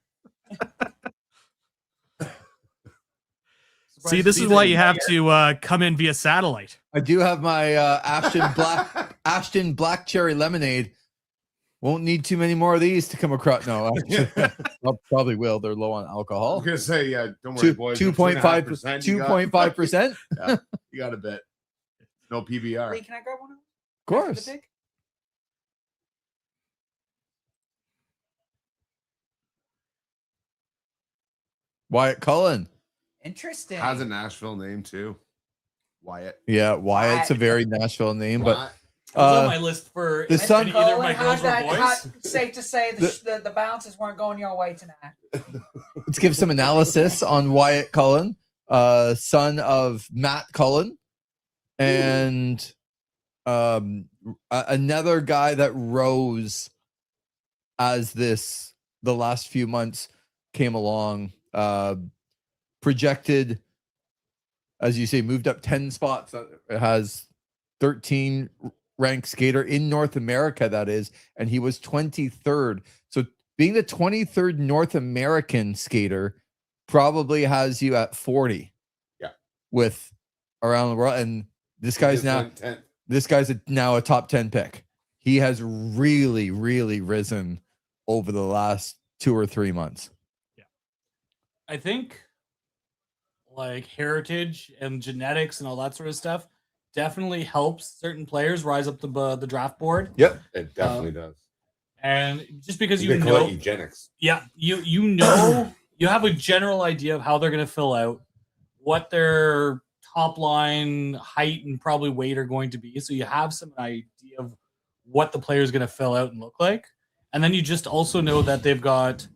E: See, this is why you have to come in via satellite.
A: I do have my Ashton Black Cherry Lemonade. Won't need too many more of these to come across. No, actually, I probably will. They're low on
C: I
A: alcohol.
C: was gonna say, yeah, don't worry, boys.
A: 2.5%.
C: 2.5%.
A: 2.5%.
C: Yeah, you got a bit. No PBR.
D: Wait, can I grab one?
A: Of course.
D: The pick?
A: Wyatt Cullen.
D: Interesting.
C: Has a Nashville name too. Wyatt.
A: Yeah, Wyatt's a very Nashville name, but
C: Wyatt.
F: It was on my list for
A: the
F: if
A: son-
F: either of my girls were boys.
D: Safe to say the bounces weren't going your way tonight.
A: let's give some analysis on Wyatt Cullen, son of Matt Cullen, and another guy that rose as the last few months came along. Projected, as you say, moved up 10 spots. It has 13 ranked skater in North America, that is, and he was 23rd. So being the 23rd North American skater probably has you at 40.
C: Yeah.
A: With around the world. And this guy's now a top 10 pick. He has really, really risen over the last 2 or 3 months.
F: I think like heritage and genetics and all that sort of stuff definitely helps certain players rise up the draft board.
A: Yep.
C: It definitely does.
F: And just because
C: They
F: you
C: call
F: know,
C: it eugenics.
F: yeah, you know, you have a general idea of how they're going to fill out, what their top line height and probably weight are going to be. So you have some idea of what the player is going to fill out and look like. And then you just also know that they've got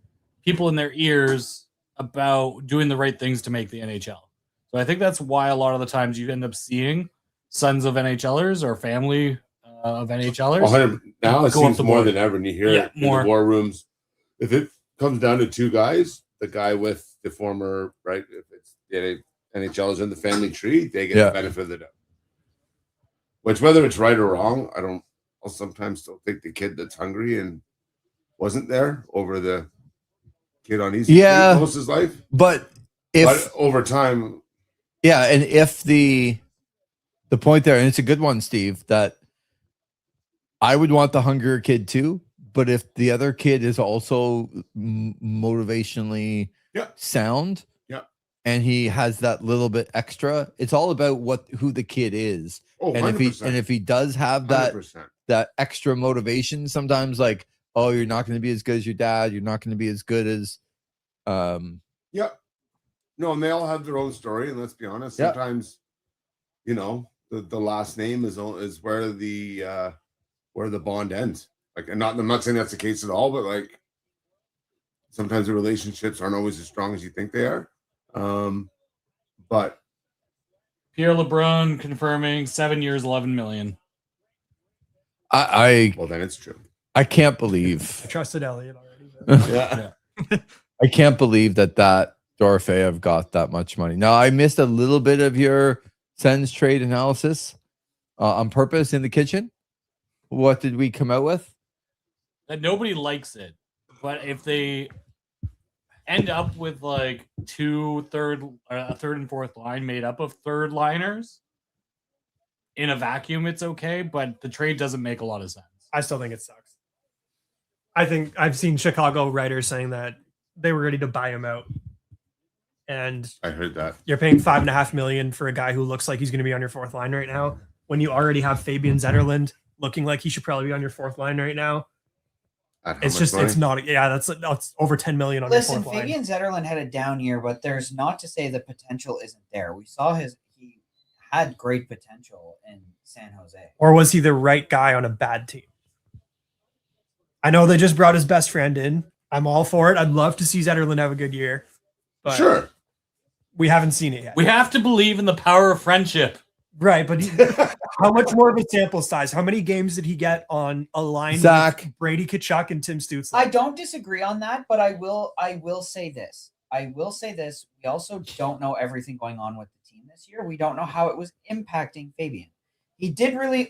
F: people in their ears about doing the right things to make the NHL. So I think that's why a lot of the times you end up seeing sons of NHLers or family of NHLers.
C: 100 now it
F: go up
C: seems
F: the
C: more
F: board.
C: than ever, and you hear
F: Yeah,
C: it in
F: more.
C: the war rooms. If it comes down to two guys, the guy with the former, right, if it's the NHLers in the family tree, they get the benefit of the doubt. Which, whether it's right or wrong, I'll sometimes still think the kid that's hungry and wasn't there over the kid on East Street most of his life.
A: But
C: over time,
A: and if the point there, and it's a good one, Steve, that I would want the hungrier kid too. But if the other kid is also motivationally sound, and he has that little bit extra, it's all about who the kid is.
C: Oh,
A: and
C: 100%.
A: if he does have that
C: 100%.
A: that extra motivation, sometimes like, oh, you're not going to be as good as your dad, you're not going to be as good as
C: No, and they all have their own story, and let's be honest, sometimes the last name is where the bond ends. Like, and I'm not saying that's the case at all, but like sometimes the relationships aren't always as strong as you think they are. But
F: Pierre LeBrun confirming 7 years, 11 million.
C: Well, then it's true.
A: I can't believe
B: I trusted Elliot already. But
A: I can't believe that Dorofeyev got that much money. Now, I missed a little bit of your Sens trade analysis on purpose in the kitchen. What did we come out with?
F: That nobody likes it, but if they end up with like a third and fourth line made up of third liners in a vacuum, it's okay. But the trade doesn't make a lot of sense.
B: I still think it sucks. I think I've seen Chicago writers saying that they were ready to buy him out. And
C: I heard that.
B: You're paying $5.5 million for a guy who looks like he's going to be on your fourth line right now, when you already have Fabian Zetterlund looking like he should probably be on your fourth line right now.
C: At how
B: It's
C: much
B: just
C: money?
B: it's not. Yeah, that's over 10 million on
D: Listen,
B: your fourth line.
D: Fabian Zetterlund had a down year, but there's not to say the potential isn't there. We saw he had great potential in San Jose.
B: Or was he the right guy on a bad team? I know they just brought his best friend in. I'm all for it. I'd love to see Zetterlund have a good year. But
C: Sure.
B: we haven't seen it yet.
F: We have to believe in the power of friendship.
B: Right, but how much more of a sample size? How many games did he get on a line
A: Zach.
B: with Brady Tkachuk and Tim Stützle?
D: I don't disagree on that, but I will say this. We also don't know everything going on with the team this year. We don't know how it was impacting Fabian.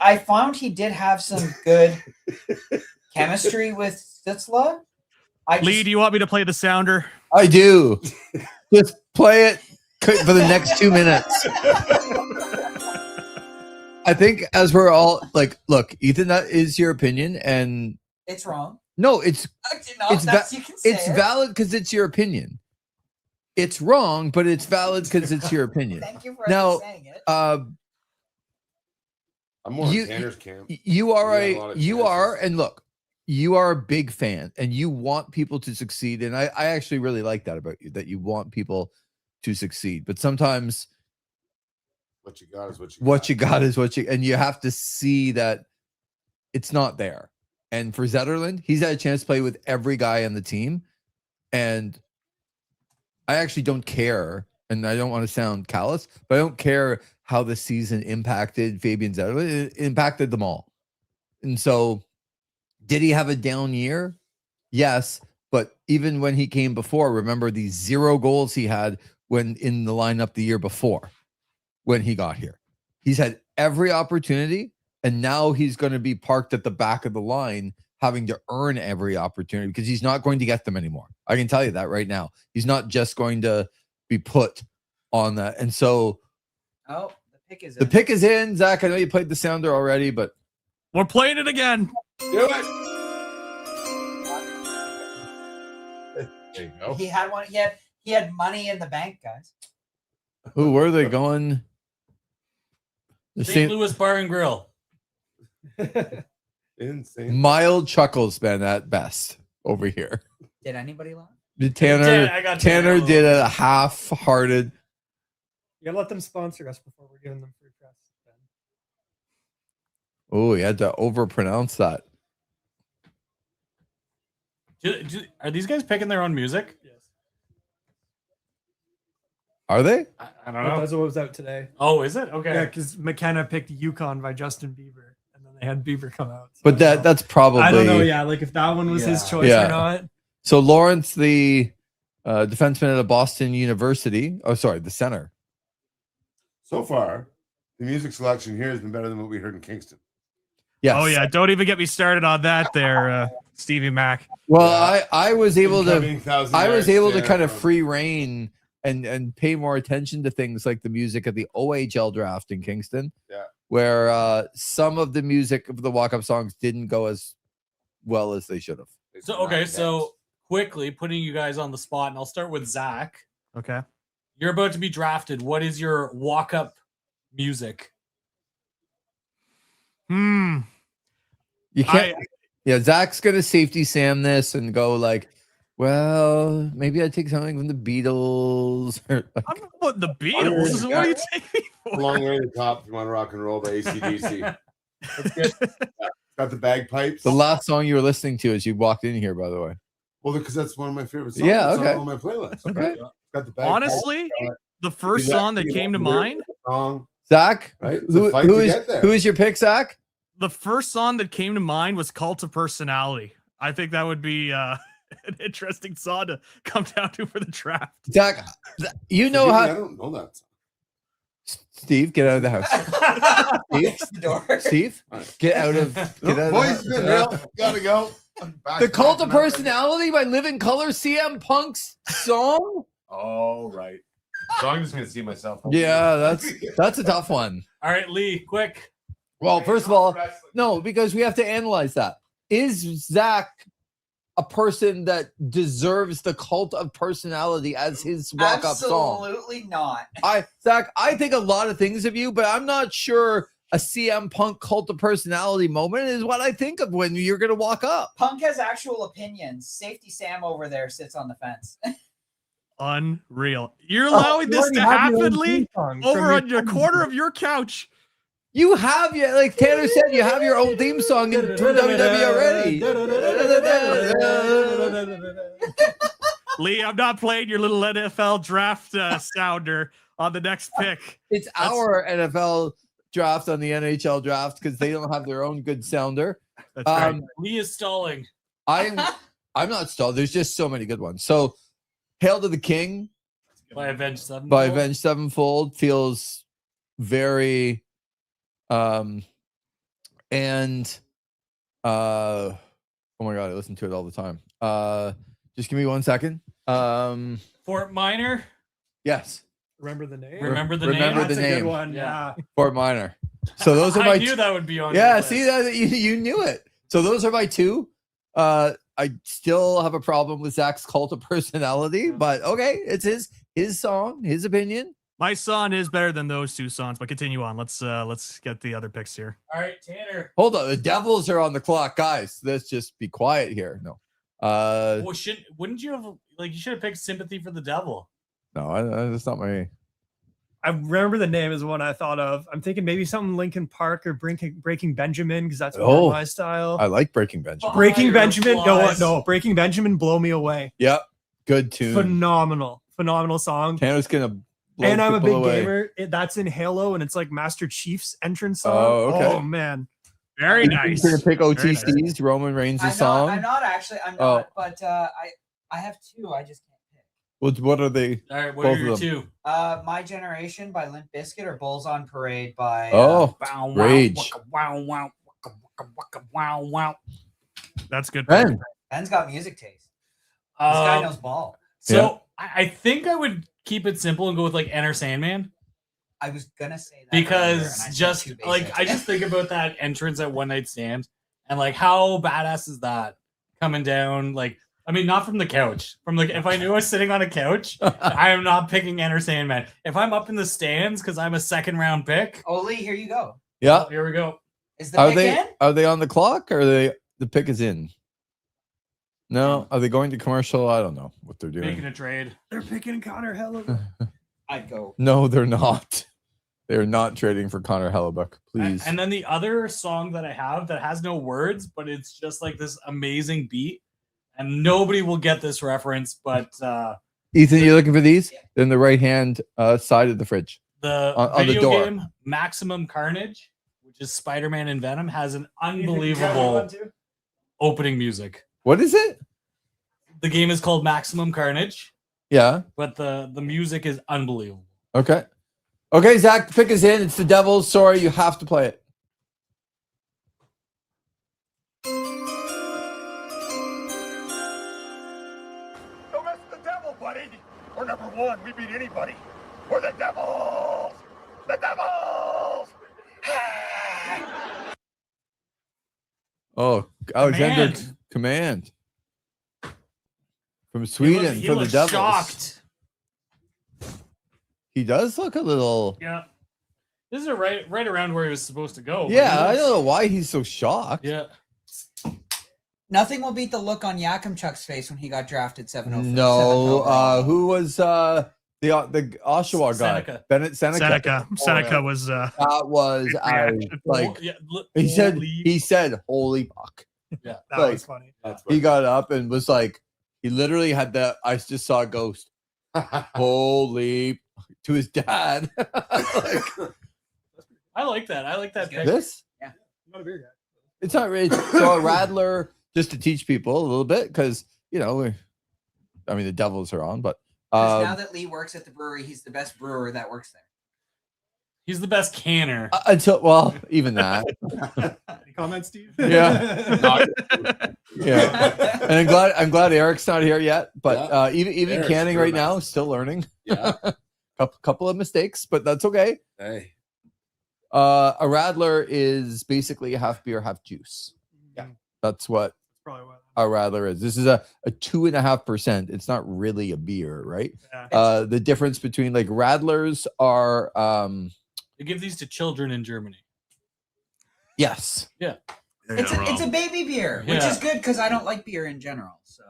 D: I found he did have some good chemistry with Stützle.
E: Lee, do you want me to play the sounder?
A: I do. Just play it for the next 2 minutes. I think as we're all like, look, Ethan, that is your opinion, and
D: It's wrong.
A: no, it's
D: You can say
A: it's
D: it.
A: valid because it's your opinion. It's wrong, but it's valid because it's your opinion.
D: Thank you for
A: Now,
D: saying it.
C: I'm more
A: You-
C: in Tanner's camp.
A: You are
C: We had a lot of
A: you are,
C: chances.
A: and look, you are a big fan, and you want people to succeed, and I actually really like that about you, that you want people to succeed, but sometimes
C: What you got is what you
A: what
C: got.
A: you got is what you, and you have to see that it's not there. And for Zetterlund, he's had a chance to play with every guy on the team, and I actually don't care, and I don't want to sound callous, but I don't care how the season impacted Fabian Zetterlund. It impacted them all. And so, did he have a down year? Yes, but even when he came before, remember the 0 goals he had when in the lineup the year before when he got here. He's had every opportunity, and now he's going to be parked at the back of the line having to earn every opportunity because he's not going to get them anymore. I can tell you that right now. He's not just going to be put on that. And so
D: Oh, the pick is
A: the
D: in.
A: pick is in. Zach, I know you played the sounder already, but
E: We're playing it again.
C: Do it. There you go.
D: He had one. He had money in the bank, guys.
A: who were they going? The
F: St.
A: same
F: Louis Bar and Grill.
C: Insane.
A: mild chuckles, Ben, at best over here.
D: Did anybody laugh?
F: I got
A: Tanner did a half-hearted.
B: You gotta let them sponsor us before we're giving them free press.
A: Oh, you had to overpronounce that.
F: Are these guys picking their own music?
B: Yes.
A: Are they?
F: I don't know.
B: That's what was out today.
F: Oh, is it? Okay.
B: Yeah, because McKenna picked Yukon by Justin Bieber, and then they had Bieber come out. So
A: But
B: I don't know.
A: that's probably.
B: I don't know. Yeah, like if that one was his
D: Yeah.
B: choice
A: Yeah.
B: or not.
A: So Lawrence, the defenseman at Boston University. Oh, sorry, the center.
C: So far, the music selection here has been better than what we heard in Kingston.
A: Yes.
E: Oh yeah, don't even get me started on that there, Stevie Mac.
A: Well,
C: Yeah.
A: I was able to.
C: Incoming 1,000
A: I was
C: yards
A: able to
C: there
A: kind of
C: from-
A: free reign and pay more attention to things like the music of the OHL draft in Kingston.
C: Yeah.
A: Where some of the music of the walk-up songs didn't go as well as they should have.
F: So okay, so quickly putting you guys on the spot, and I'll start with Zach.
E: Okay.
F: You're about to be drafted. What is your walk-up music?
A: You can't. Yeah, Zach's gonna safety Sam this and go like, well, maybe I take something from the Beatles. Or like,
E: I'm not putting the Beatles. What do you take me for?
C: Long way to the top if you want to rock and roll by AC/DC. That's good. Yeah. Got the bagpipes.
A: the last song you were listening to as you walked in here, by the way.
C: Well, because that's one of my favorite songs.
A: Yeah,
C: It's
A: okay.
C: on my playlist.
A: Okay.
C: Got the bagpipes.
E: Honestly, the first song that came to mind,
C: Song,
A: Zach,
C: right? It's a fight
A: who
C: to
A: is
C: get there.
A: who is your pick, Zach?
E: the first song that came to mind was Cult of Personality. I think that would be an interesting song to come down to for the draft.
A: Zach, you know
C: Forgive me, I
A: how.
C: don't know that.
A: Steve, get out of the house. Steve,
D: The door.
A: Steve, get out of. Get out of
C: Boys,
A: the
C: been
A: house.
C: real. Gotta go. Back
A: The Cult of
C: back.
A: Personality by Living Color, CM Punk's song.
C: Oh, right. So I'm just gonna see myself.
A: Yeah, that's a tough one.
F: All right, Lee, quick.
A: Well, first of all, no, because we have to analyze that. Is Zach a person that deserves the Cult of Personality as his walk-up song?
D: Absolutely not.
A: Zach, I think a lot of things of you, but I'm not sure a CM Punk cult of personality moment is what I think of when you're going to walk up.
D: Punk has actual opinions. Safety Sam over there sits on the fence.
E: Unreal. You're allowing this to happen, Lee, over on your corner of your couch.
A: You have like Tanner said, you have your own theme song in WWE already.
E: Lee, I'm not playing your little NFL draft sounder on the next pick.
A: It's our NFL draft on the NHL draft because they don't have their own good sounder.
E: That's right.
F: Lee is stalling.
A: I'm not stalled. There's just so many good ones. So, Hail to the King
F: By Avenged Sevenfold.
A: by Avenged Sevenfold feels very oh my god, I listen to it all the time. Just give me 1 second.
F: Fort Minor.
A: Yes.
B: Remember the name?
F: Remember the
A: Remember
F: name.
A: the
B: That's a
A: name.
B: good one.
F: Yeah.
B: Yeah.
A: Fort Minor. So those are my
F: I knew that would be on.
A: Yeah,
F: your
A: see
F: list.
A: that you knew it. So those are my two. I still have a problem with Zach's cult of personality, but okay, it's his song, his opinion.
E: My song is better than those two songs, but continue on. Let's get the other picks here.
F: All right, Tanner.
A: Hold on, the Devils are on the clock, guys. Let's just be quiet here. No,
F: Well, wouldn't you have you should have picked Sympathy for the Devil?
A: no, that's not my.
B: I remember the name is one I thought of. I'm thinking maybe something Linkin Park or Breaking Benjamin because that's more my style.
A: I like Breaking Benjamin.
B: Breaking Benjamin.
F: Fireflies.
B: No. Breaking Benjamin, Blow Me Away.
A: Yep, good tune.
B: Phenomenal song.
A: Tanner's gonna. Blow
B: And I'm a big
A: people away.
B: gamer. That's in Halo, and it's like Master Chief's entrance song.
A: Oh, okay.
B: Oh man.
E: Very nice.
A: You're gonna pick
E: Very
A: OTC's
E: nice.
A: Roman Reigns'
D: I'm
A: song.
D: not actually. I'm
A: Oh.
D: not. But I have two. I just can't pick.
A: What are they?
F: All right, what
A: Both
F: are your
A: of them.
F: two?
D: My Generation by Limp Bizkit or Bulls on Parade by.
A: Oh,
F: Bow, wow,
A: Rage.
F: waka, wow, wow, waka, waka, waka, wow, wow.
E: That's good.
A: Ben.
D: Ben's got music taste. This guy knows ball.
F: So I think I would keep it simple and go with like Enter Sandman
D: I was gonna say that earlier, and I
F: because
D: said
F: just
D: too
F: like
D: basic.
F: I just think about that entrance at One Night Stand and like how badass is that coming down? Like I mean, not from the couch. From like if I knew I was sitting on a couch, I am not picking Enter Sandman. If I'm up in the stands because I'm a second round pick,
D: Oli, here you go.
A: Yeah.
F: here we go.
D: Is the
A: Are
D: pick
A: they
D: in?
A: are they on the clock or are they the pick is in? No, are they going to commercial? I don't know what they're doing.
F: Making a trade.
B: They're picking Connor Hellebuck.
D: I'd go.
A: No, they're not. They're not trading for Connor Hellebuck, please.
F: And then the other song that I have that has no words, but it's just like this amazing beat. And nobody will get this reference, but
A: Ethan, you looking for these? They're in the right hand side of the fridge.
F: the
A: On the
F: video
A: door.
F: game Maximum Carnage, which is Spider-Man and Venom, has an unbelievable opening music.
A: What is it?
F: The game is called Maximum Carnage,
A: Yeah.
F: but the music is unbelievable.
A: Okay. Okay, Zach, the pick is in. It's the Devils. Sorry, you have to play it.
G: Don't mess with the devil, buddy. We're number one. We beat anybody. We're the Devils. The Devils.
A: Oh, Alexander
F: Command.
A: Command. From Sweden
F: He
A: for the
F: looks
A: Devils.
F: shocked.
A: He does look a little.
F: Yeah. This is right around where he was supposed to go. but
A: Yeah,
F: he
A: I
F: looks-
A: don't know why he's so shocked.
F: Yeah.
D: Nothing will beat the look on Yakimchuk's face when he got drafted 7-0.
A: No, who was the Oshawa guy?
F: Seneca.
A: Bennett Seneca.
E: Seneca was
A: That was
E: Good
A: I
E: reaction.
A: like.
F: Yeah,
A: He said
F: holy-
A: "Holy fuck!"
B: That
A: Like,
B: was funny.
A: He got up and was like, he literally had that. I just saw a ghost. Holy to his dad. Like,
F: I like that. I like that pick.
A: this.
B: Not a beer guy.
A: It's not really so a Rattler just to teach people a little bit because the Devils are on, but
D: Now that Lee works at the brewery, he's the best brewer that works there.
F: He's the best canner.
A: until even that.
B: Any comments, Steve?
A: Yeah. Yeah, and I'm glad Eric's not here yet. But even
C: Eric's
A: canning
C: very
A: right now,
C: nice.
A: still learning.
C: Yeah.
A: couple of mistakes, but that's okay.
C: Hey.
A: A Radler is basically a half beer, half juice.
B: Yeah.
A: That's what
B: Probably what.
A: a Radler is. This is a 2.5%. It's not really a beer, right?
B: Yeah.
A: The difference between like Radlers are
F: They give these to children in Germany.
A: Yes.
D: It's a baby beer, which
F: Yeah.
D: is good because I don't like beer in general. So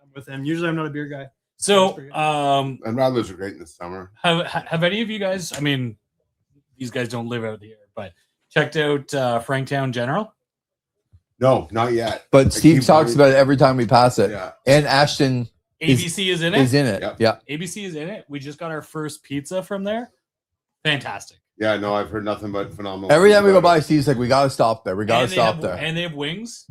B: I'm with him. Usually, I'm not a beer guy.
F: So,
C: And Rattlers are great in the summer.
F: have any of you guys? I mean, these guys don't live out here, but checked out Franktown General.
C: No, not yet.
A: But
C: I
A: Steve
C: keep
A: talks
C: wanting-
A: about it every time we pass it.
C: Yeah.
A: And Ashton
F: ABC is in it.
A: is in it.
C: Yep.
A: Yeah.
F: ABC is in it. We just got our first pizza from there. Fantastic.
C: Yeah, no, I've heard nothing but phenomenal.
A: Every
C: things
A: time we go
C: about
A: by,
C: it.
A: Steve's like, we got to stop there. We got to
F: And they
A: stop
F: have-
A: there.
F: And they have wings.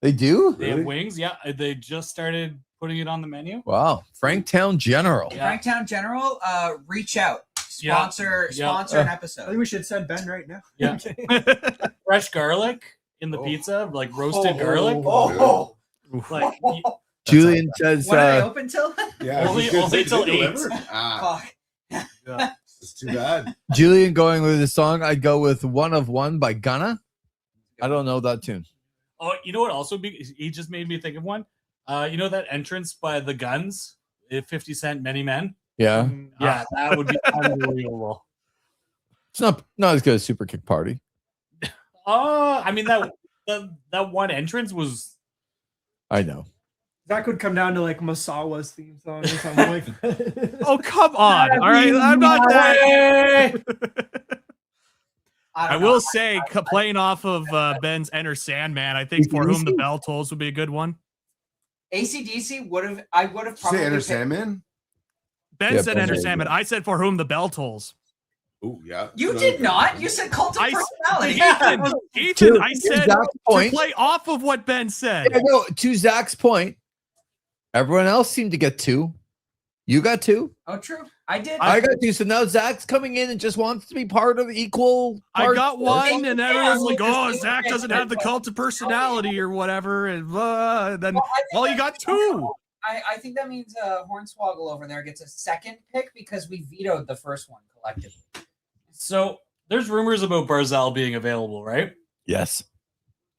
A: They do?
F: They have
C: Really?
F: wings. Yeah, they just started putting it on the menu.
A: Wow. Franktown General.
F: Yeah.
D: Franktown General, reach out,
F: Yeah.
D: sponsor
F: Yeah.
D: an
B: I
D: episode.
B: think we should send Ben right now.
F: Yeah. Fresh garlic in the pizza, like roasted garlic.
D: Oh,
F: Like
A: Julian says,
D: when are they open till?
C: Yeah,
F: Only-
C: it's good.
F: only
C: They
F: till
C: deliver.
F: 8.
C: Ah,
D: Fuck.
C: it's too bad.
A: Julian going with the song, I'd go with One of One by Gunna. I don't know that tune.
F: oh, you know what? Also, he just made me think of one. You know that entrance by the Guns, 50 Cent, Many Men.
A: Yeah.
F: Yeah, that would be unbelievable.
A: It's not as good as Super Kick Party.
F: I mean that one entrance was.
A: I know.
B: That could come down to like Masawa's theme song or something like that.
E: Oh, come on. All right. I'm not that. I
D: don't
E: will
D: know.
E: say, playing off of Ben's Enter Sandman, I think For Whom the Bell Tolls would be a good one.
D: AC/DC would have. I would have
C: Did you
D: probably
C: say Enter
D: picked-
C: Sandman?
E: Ben
A: Yeah,
E: said
A: Ben
E: Enter
A: did.
E: Sandman. I said For Whom the Bell Tolls.
C: Oh, yeah.
D: You
C: No,
D: did
C: okay.
D: not. You said cult of
E: I-
D: personality.
E: Ethan, I said
A: Zach's
E: to
A: point.
E: play off of what Ben said.
A: Yeah, no, to Zach's point, everyone else seemed to get 2. You got 2.
D: Oh, true. I did.
A: I got 2. So now Zach's coming in and just wants to be part of equal.
E: I
A: parts.
E: got one, and everyone's like,
D: Yeah,
E: "Oh, Zach doesn't have the cult of personality or whatever." And then,
D: Well, I think
E: well, you
D: that
E: got
D: means-
E: 2.
D: I think that means Hornswoggle over there gets a second pick because we vetoed the first one collectively.
F: So there's rumors about Barzal being available, right?
A: Yes.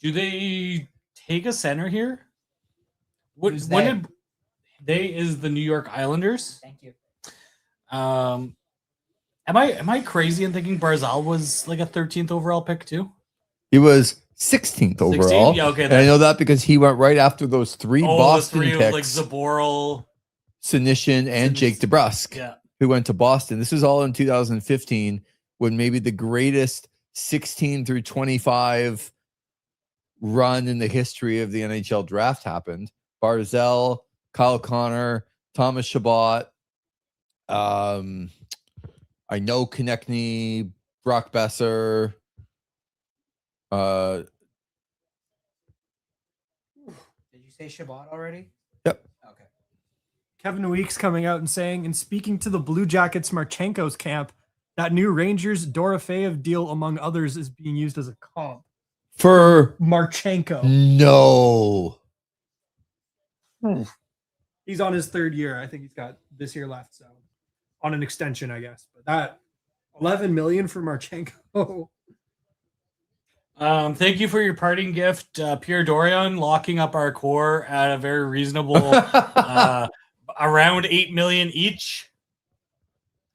F: Do they take a center here?
D: Who's
F: When
D: they?
F: did they is the New York Islanders?
D: Thank you.
F: Am I crazy in thinking Barzal was like a 13th overall pick too?
A: He was 16th overall.
F: 16? Yeah, okay.
A: And I know that because he went right after those 3 Boston
F: the 3 of
A: picks,
F: like Zaboral.
A: Sinishin and Jake DeBrusk,
F: Yeah.
A: who went to Boston. This was all in 2015 when maybe the greatest 16 through 25 run in the history of the NHL draft happened. Barzal, Kyle Connor, Thomas Chabot, I know Konechny, Brock Besser,
D: Did you say Shabbat already?
A: Yep.
D: Okay.
B: Kevin Weeks coming out and saying, and speaking to the Blue Jackets Marchenko's camp, that new Rangers Dorofeyev deal, among others, is being used as a comp.
A: for
B: Marchenko.
A: no.
B: He's on his 3rd year. I think he's got this year left, so on an extension, I guess. But that 11 million for Marchenko.
F: Thank you for your parting gift, Pierre Dorion, locking up our core at a very reasonable around 8 million each.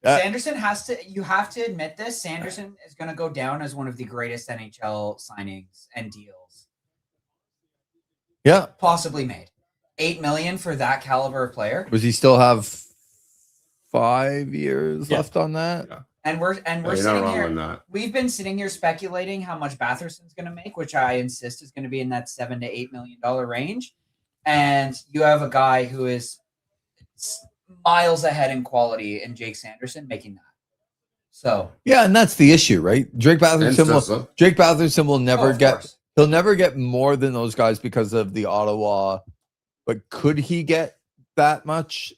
D: Sanderson has to. You have to admit this. Sanderson is going to go down as one of the greatest NHL signings and deals
A: Yeah.
D: possibly made. 8 million for that caliber of player,
A: Does he still have 5 years
F: Yeah.
A: left on that?
C: Yeah.
D: and we're
C: You're not
D: sitting
C: wrong
D: here.
C: on that.
D: We've been sitting here speculating how much Batherson's going to make, which I insist is going to be in that $7 to $8 million range. And you have a guy who is miles ahead in quality in Jake Sanderson making that. So
A: Yeah, and that's the issue, right? Drake
C: And
A: Batherson will never
D: of
A: get
D: course.
A: he'll never get more than those guys because of the Ottawa. But could he get that much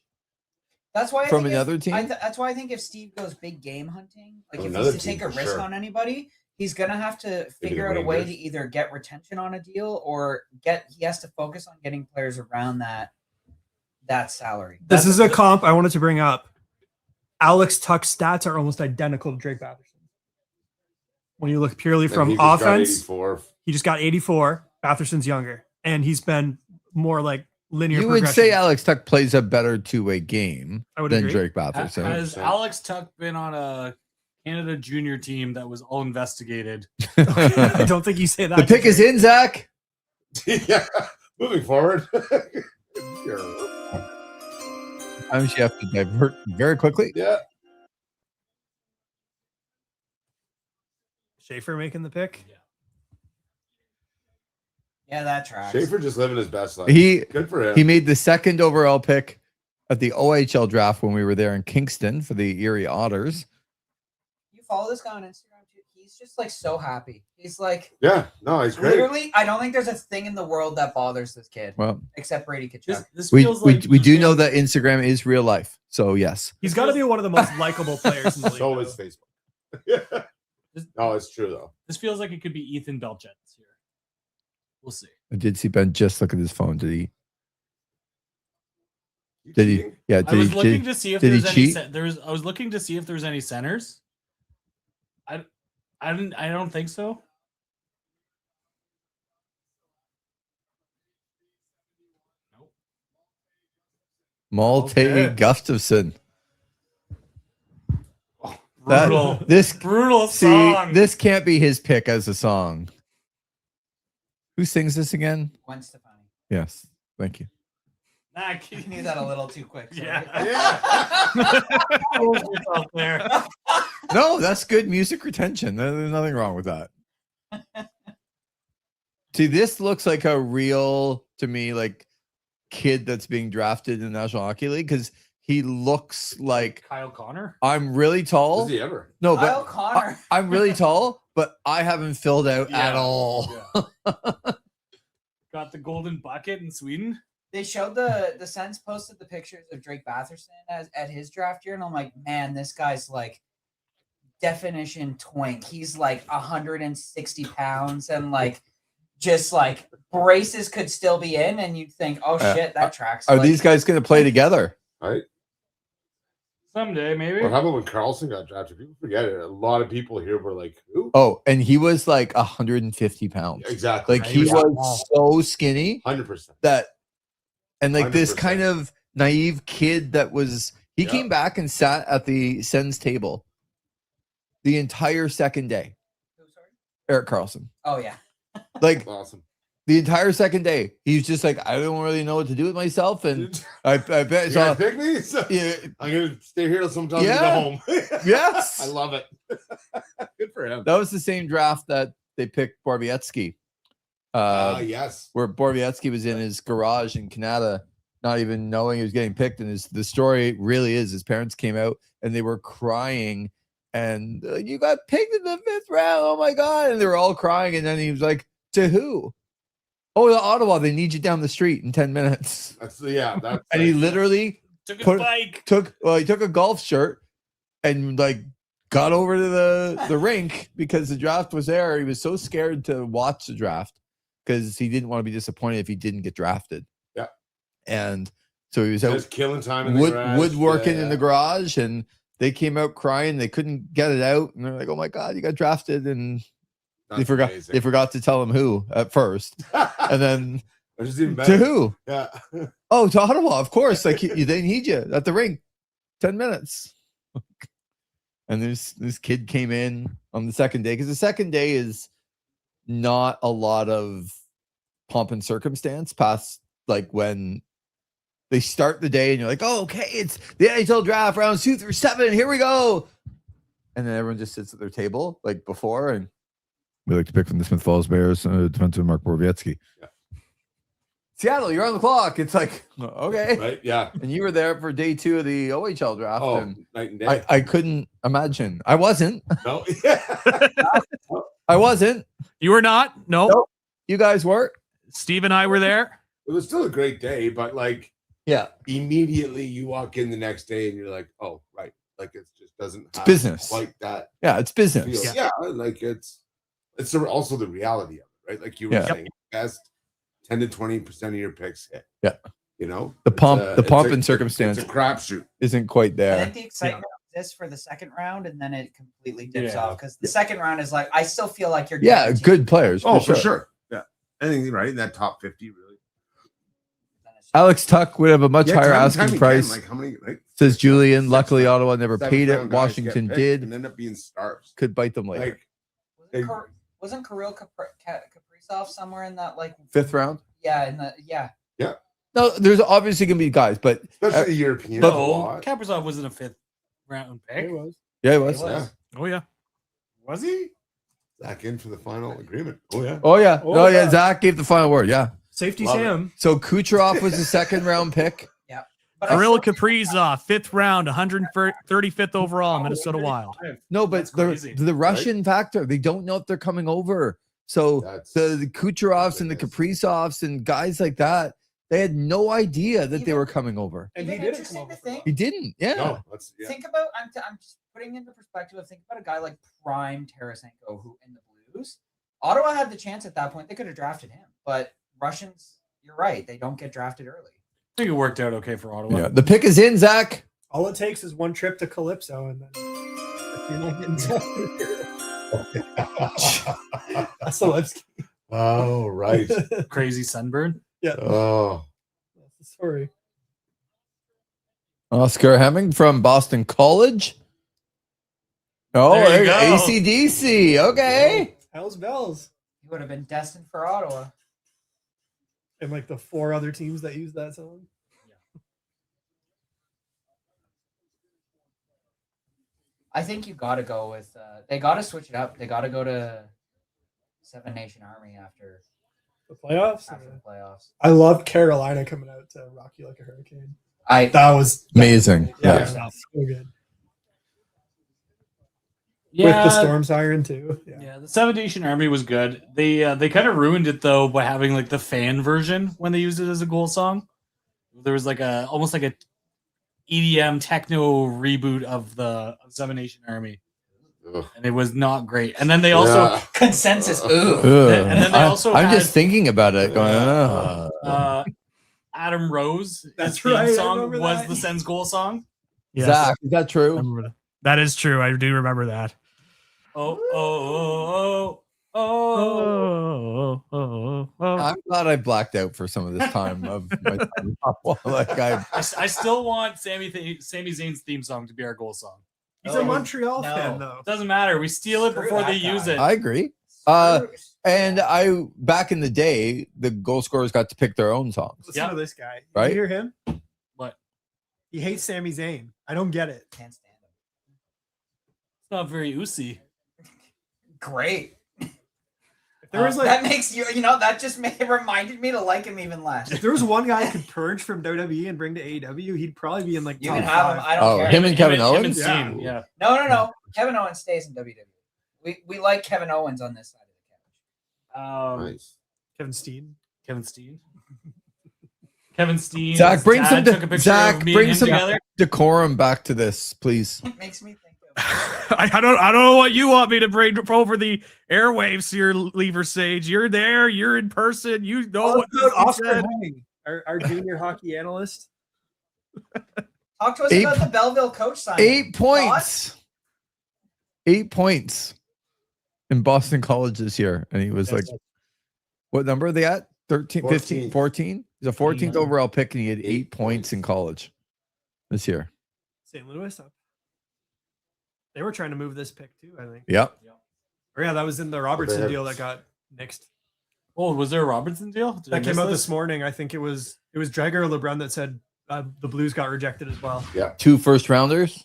D: That's why I
A: from
D: think if-
A: another team?
D: that's why I think if Steve goes big game hunting, like
C: Oh,
D: if
C: another
D: he's to take
C: team
D: a
C: for
D: risk
C: sure.
D: on anybody, he's gonna have to
C: Maybe
D: figure
C: the
D: out a way to
C: Rangers.
D: either get retention on a deal or he has to focus on getting players around that salary.
B: This
D: That's
B: is a comp I wanted to bring up. Alex Tuck's stats are almost identical to Drake Batherson. When you look purely
C: And
B: from
C: he just got
B: offense,
C: 84.
B: he just got 84. Batherson's younger, and he's been more like linear.
A: You would say
B: progression.
A: Alex Tuck plays a better two-way game
B: I would
A: than
B: agree.
A: Drake Batherson.
F: Has
C: 100%.
F: Alex Tuck been on a Canada junior team that was all investigated.
B: I don't think you say that.
A: The pick is in, Zach.
C: Yeah. Moving forward.
A: Sometimes you have to divert very quickly.
C: Yeah.
B: Schaefer making the pick.
D: Yeah, that tracks.
C: Schaefer just living his best life. Good for him.
A: He made the second overall pick at the OHL draft when we were there in Kingston for the Erie Otters.
D: You follow this guy on Instagram too. He's just like so happy. He's like,
C: Yeah, no, he's great.
D: literally, I don't think there's a thing in the world that bothers this kid
A: Well,
D: except Brady Tkachuk.
F: This
A: we
F: feels like
A: do know that Instagram is real life. So yes.
B: He's got to be one of the most likable players in the league.
C: So
B: though.
C: is Facebook. Yeah. No, it's true though.
F: This feels like it could be Ethan Belchet this year. We'll see.
A: I did see Ben just look at his phone. Did he?
C: You
A: Did he?
C: cheating?
A: Yeah.
F: I
A: Did
F: was
A: he?
F: looking to see if
A: did he
F: there's any.
A: cheat?
F: I was looking to see if there's any centers. I don't think so. Nope.
A: Malte
F: Okay.
A: Gustafson. That-
F: Brutal.
A: this
F: Brutal
A: see,
F: song.
A: this can't be his pick as a song. Who sings this again?
D: Gwen Stefani.
A: Yes. Thank you.
F: Nah,
D: You knew that a little too quick. Sorry.
F: Yeah. Hold yourself there.
A: No, that's good music retention. There's nothing wrong with that. See, this looks like a real, to me, like kid that's being drafted in the National Hockey League because he looks like
F: Kyle Connor.
A: I'm really tall.
C: Is he ever?
A: No,
D: Kyle
A: but
D: Connor.
A: I'm really tall, but I haven't filled out at
F: Yeah.
A: all.
F: Got the golden bucket in Sweden.
D: They showed the Sens posted the pictures of Drake Batherson at his draft year, and I'm like, man, this guy's like definition twink. He's like 160 pounds and like just like braces could still be in, and you'd think, oh shit, that tracks.
A: Are
D: Like,
A: these guys going to play together?
C: Right.
F: Someday, maybe.
C: What happened when Carlson got drafted? People forget it. A lot of people here were like, "Who?"
A: Oh, and he was like 150 pounds.
C: Exactly.
A: Like he was so skinny
C: 100%.
A: that, and like this
C: 100%.
A: kind of naive kid that was, he came back and sat at the Sens table the entire second day.
D: Who, sorry?
A: Eric Carlson.
D: Oh yeah.
A: Like
C: Awesome.
A: the entire second day, he's just like, I don't really know what to do with myself, and I bet
C: You
A: so.
C: gonna pick me?
A: Yeah,
C: I'm gonna stay here till sometime to
A: Yeah.
C: go home.
A: Yes.
C: I love it. Good for him.
A: that was the same draft that they picked Borowiecki.
C: Yes.
A: Where Borowiecki was in his garage in Canada, not even knowing he was getting picked. And the story really is his parents came out and they were crying, and you got picked in the 5th round. Oh my God. And they were all crying. And then he was like, to who? Oh, to Ottawa. They need you down the street in 10 minutes.
C: That's That's
A: And he literally
F: Took his
A: put-
F: bike.
A: took a golf shirt and like got over to the rink because the draft was there. He was so scared to watch the draft because he didn't want to be disappointed if he didn't get drafted.
C: Yeah.
A: And so he was out
C: just killing time in the garage.
A: woodworking in
C: Yeah.
A: the garage, and they came out crying. They couldn't get it out, and they're like, "Oh my God, you got drafted!" And
C: That's
A: they forgot.
C: amazing.
A: They forgot to tell him who at first, and then
C: Which is even
A: to
C: better.
A: who?
C: Yeah.
A: Oh, to Ottawa, of course. Like they need you at the rink. 10 minutes. And this kid came in on the second day because the second day is not a lot of pomp and circumstance past like when they start the day and you're like, oh, okay, it's the NHL draft rounds 2 through 7. Here we go. And then everyone just sits at their table like before. And we like to pick from the Smith Falls Bears, defensive Mark Borowiecki.
C: Yeah.
A: Seattle, you're on the clock. It's like, okay.
C: Right. Yeah.
A: And you were there for day 2 of the OHL draft.
C: Oh,
A: And
C: night and day.
A: I couldn't imagine. I wasn't.
C: No. Yeah.
A: I wasn't.
E: You were not? No.
A: Nope. You guys were?
E: Steve and I were there.
C: It was still a great day, but like
A: Yeah.
C: immediately you walk in the next day and you're like, oh, right. Like it just doesn't have
A: business.
C: quite that
A: Yeah, it's business.
C: feel. Yeah. Like it's also the reality of it, right? Like you were
A: Yeah.
C: saying, best 10 to 20% of your picks hit.
A: Yeah.
C: You know,
A: The
C: It's
A: pomp
C: a-
A: and circumstance
C: It's a crapshoot.
A: isn't quite
D: I
A: there.
D: think the excitement exists for the second round, and then it completely dips
F: Yeah.
D: off because the second round is like I still feel like you're
A: Yeah,
D: guaranteed.
A: good players.
C: Oh, for sure. Yeah. Anything right in that top 50, really.
D: Then it's
A: Alex Tuck would have a much
C: Yeah,
A: higher
C: time and
A: asking
C: time again,
A: price,
C: like how many? Like
A: says Julian.
C: six
A: Luckily,
C: round-
A: Ottawa never
C: seventh
A: paid it.
C: round guys
A: Washington
C: get picked
A: did.
C: and end up being stars.
A: Could bite them later.
C: Like they-
D: Wasn't Kirill Kaprizov somewhere in that like
A: 5th round?
D: Yeah, in the yeah.
A: No, there's obviously going to be guys, but
C: especially European.
A: but-
F: No, Kaprizov wasn't a 5th round pick.
B: It was.
A: yeah, it was.
C: Yeah.
E: Oh yeah.
F: Was he?
C: Back in for the final agreement. Oh yeah.
A: Oh yeah.
B: Oh,
A: Oh yeah.
B: yeah.
A: Zach gave the final word. Yeah.
B: Safety
C: Love it.
B: Sam.
A: So Kucherov was the 2nd round pick.
D: But I
E: Kirill
D: still-
E: Kaprizov, 5th round, 135th overall, Minnesota Wild.
A: No, but
F: That's crazy.
A: the Russian factor, they don't know if they're coming over. So
C: That's
A: the Kucherovs and the Kaprizovs and guys like that, they had no idea that they were coming over.
B: And
D: Even
B: he didn't come
D: interesting
B: over
D: to
B: for
D: think.
A: He didn't. Yeah.
C: no, that's
D: Think about I'm just putting into perspective of think about a guy like Prime Tarasenko who in the Blues. Ottawa had the chance at that point. They could have drafted him, but Russians, you're right, they don't get drafted early.
F: I think it worked out okay for Ottawa.
A: Yeah. The pick is in, Zach.
B: All it takes is one trip to Calypso, and then you're not getting That's the Levski.
C: Oh right.
F: Crazy sunburn.
B: Yeah,
C: Oh.
B: that's the story.
A: Oscar Hemming from Boston College. Oh,
F: There you
A: there
F: go.
A: ACDC. Okay.
B: Hell's bells.
D: He would have been destined for Ottawa.
B: And like the 4 other teams that use that song.
D: I think you got to go with. They got to switch it up. They got to go to Seven Nation Army after
B: The playoffs.
D: the playoffs.
B: I love Carolina coming out to rock you like a hurricane.
D: I
B: That was
A: Amazing.
B: Yeah,
A: Yeah.
B: so good.
F: Yeah,
B: With the storm siren too. Yeah.
F: yeah. The Seven Nation Army was good. They kind of ruined it though by having like the fan version when they used it as a goal song. There was like a almost like a EDM techno reboot of the Seven Nation Army,
C: Ugh.
F: and it was not great. And then they also
C: Yeah.
D: consensus. Ugh.
A: Ugh.
F: And then they also
A: I'm
F: had-
A: just thinking about it. Going, ugh.
F: Adam Rose.
B: That's
F: his theme
B: right, I
F: Song
B: remember
F: was
B: that.
F: the Sens goal song.
E: Yes,
A: Zach, is that
E: I
A: true?
E: remember that. That is true. I do remember that.
F: Oh oh oh oh.
A: I'm glad I blacked out for some of this time of my time. in Ottawa. Like
F: I still want Sami Zayn's theme song to be our goal song.
B: He's
D: Oh,
B: a Montreal
D: no.
B: fan though.
F: Doesn't matter. We steal it
D: Screw
F: before
D: that
F: they use
D: guy.
F: it.
A: I agree. And I back in the day, the goal scorers got to pick their own songs.
B: Listen
F: Yeah.
B: to this guy.
A: Right?
B: You hear him?
F: What?
B: He hates Sami Zayn. I don't get it.
D: Can't stand him.
F: It's not very oozy.
D: Great.
B: If there was like
D: that makes you know that just reminded me to like him even less.
B: if there was one guy I could purge from WWE and bring to AEW, he'd probably be in like
D: You
B: top
D: can have him.
B: 5.
D: I don't
A: Oh,
D: care.
A: him and Kevin
F: Him and
A: Owens?
B: Yeah.
F: Steen, yeah.
D: No. Kevin Owens stays in WWE. We like Kevin Owens on this side of the couch.
C: Nice.
B: Kevin Steen.
F: Kevin Steen. Kevin Steen.
A: Zach,
F: his
A: bring
F: dad
A: some
F: took a picture
A: Zach,
F: of me
A: bring
F: and him
A: some
F: together.
A: decorum back to this, please.
D: It makes me think of.
E: I don't know what you want me to bring over the airwaves here, Lever Sage. You're there. You're in person. You know what this
B: Oscar
E: said.
B: Hemming, our junior hockey analyst.
D: Talk to us
A: 8
D: about the Belleville coach signing.
A: 8 points. 8 points in Boston College this year. And he was like, what number are they at? 13, 15, 14? He's a 14th overall pick and he had 8 points in college this year.
B: St. Louis. They were trying to move this pick too, I think.
A: Yep.
B: Or yeah, that was in the Robertson
C: had-
B: deal that got nixed.
F: Oh, was there a Robertson deal? Did I
B: That came
F: miss
B: out this morning. I think it was Dreger or LeBrun that said the Blues got rejected as well.
A: 2 first rounders.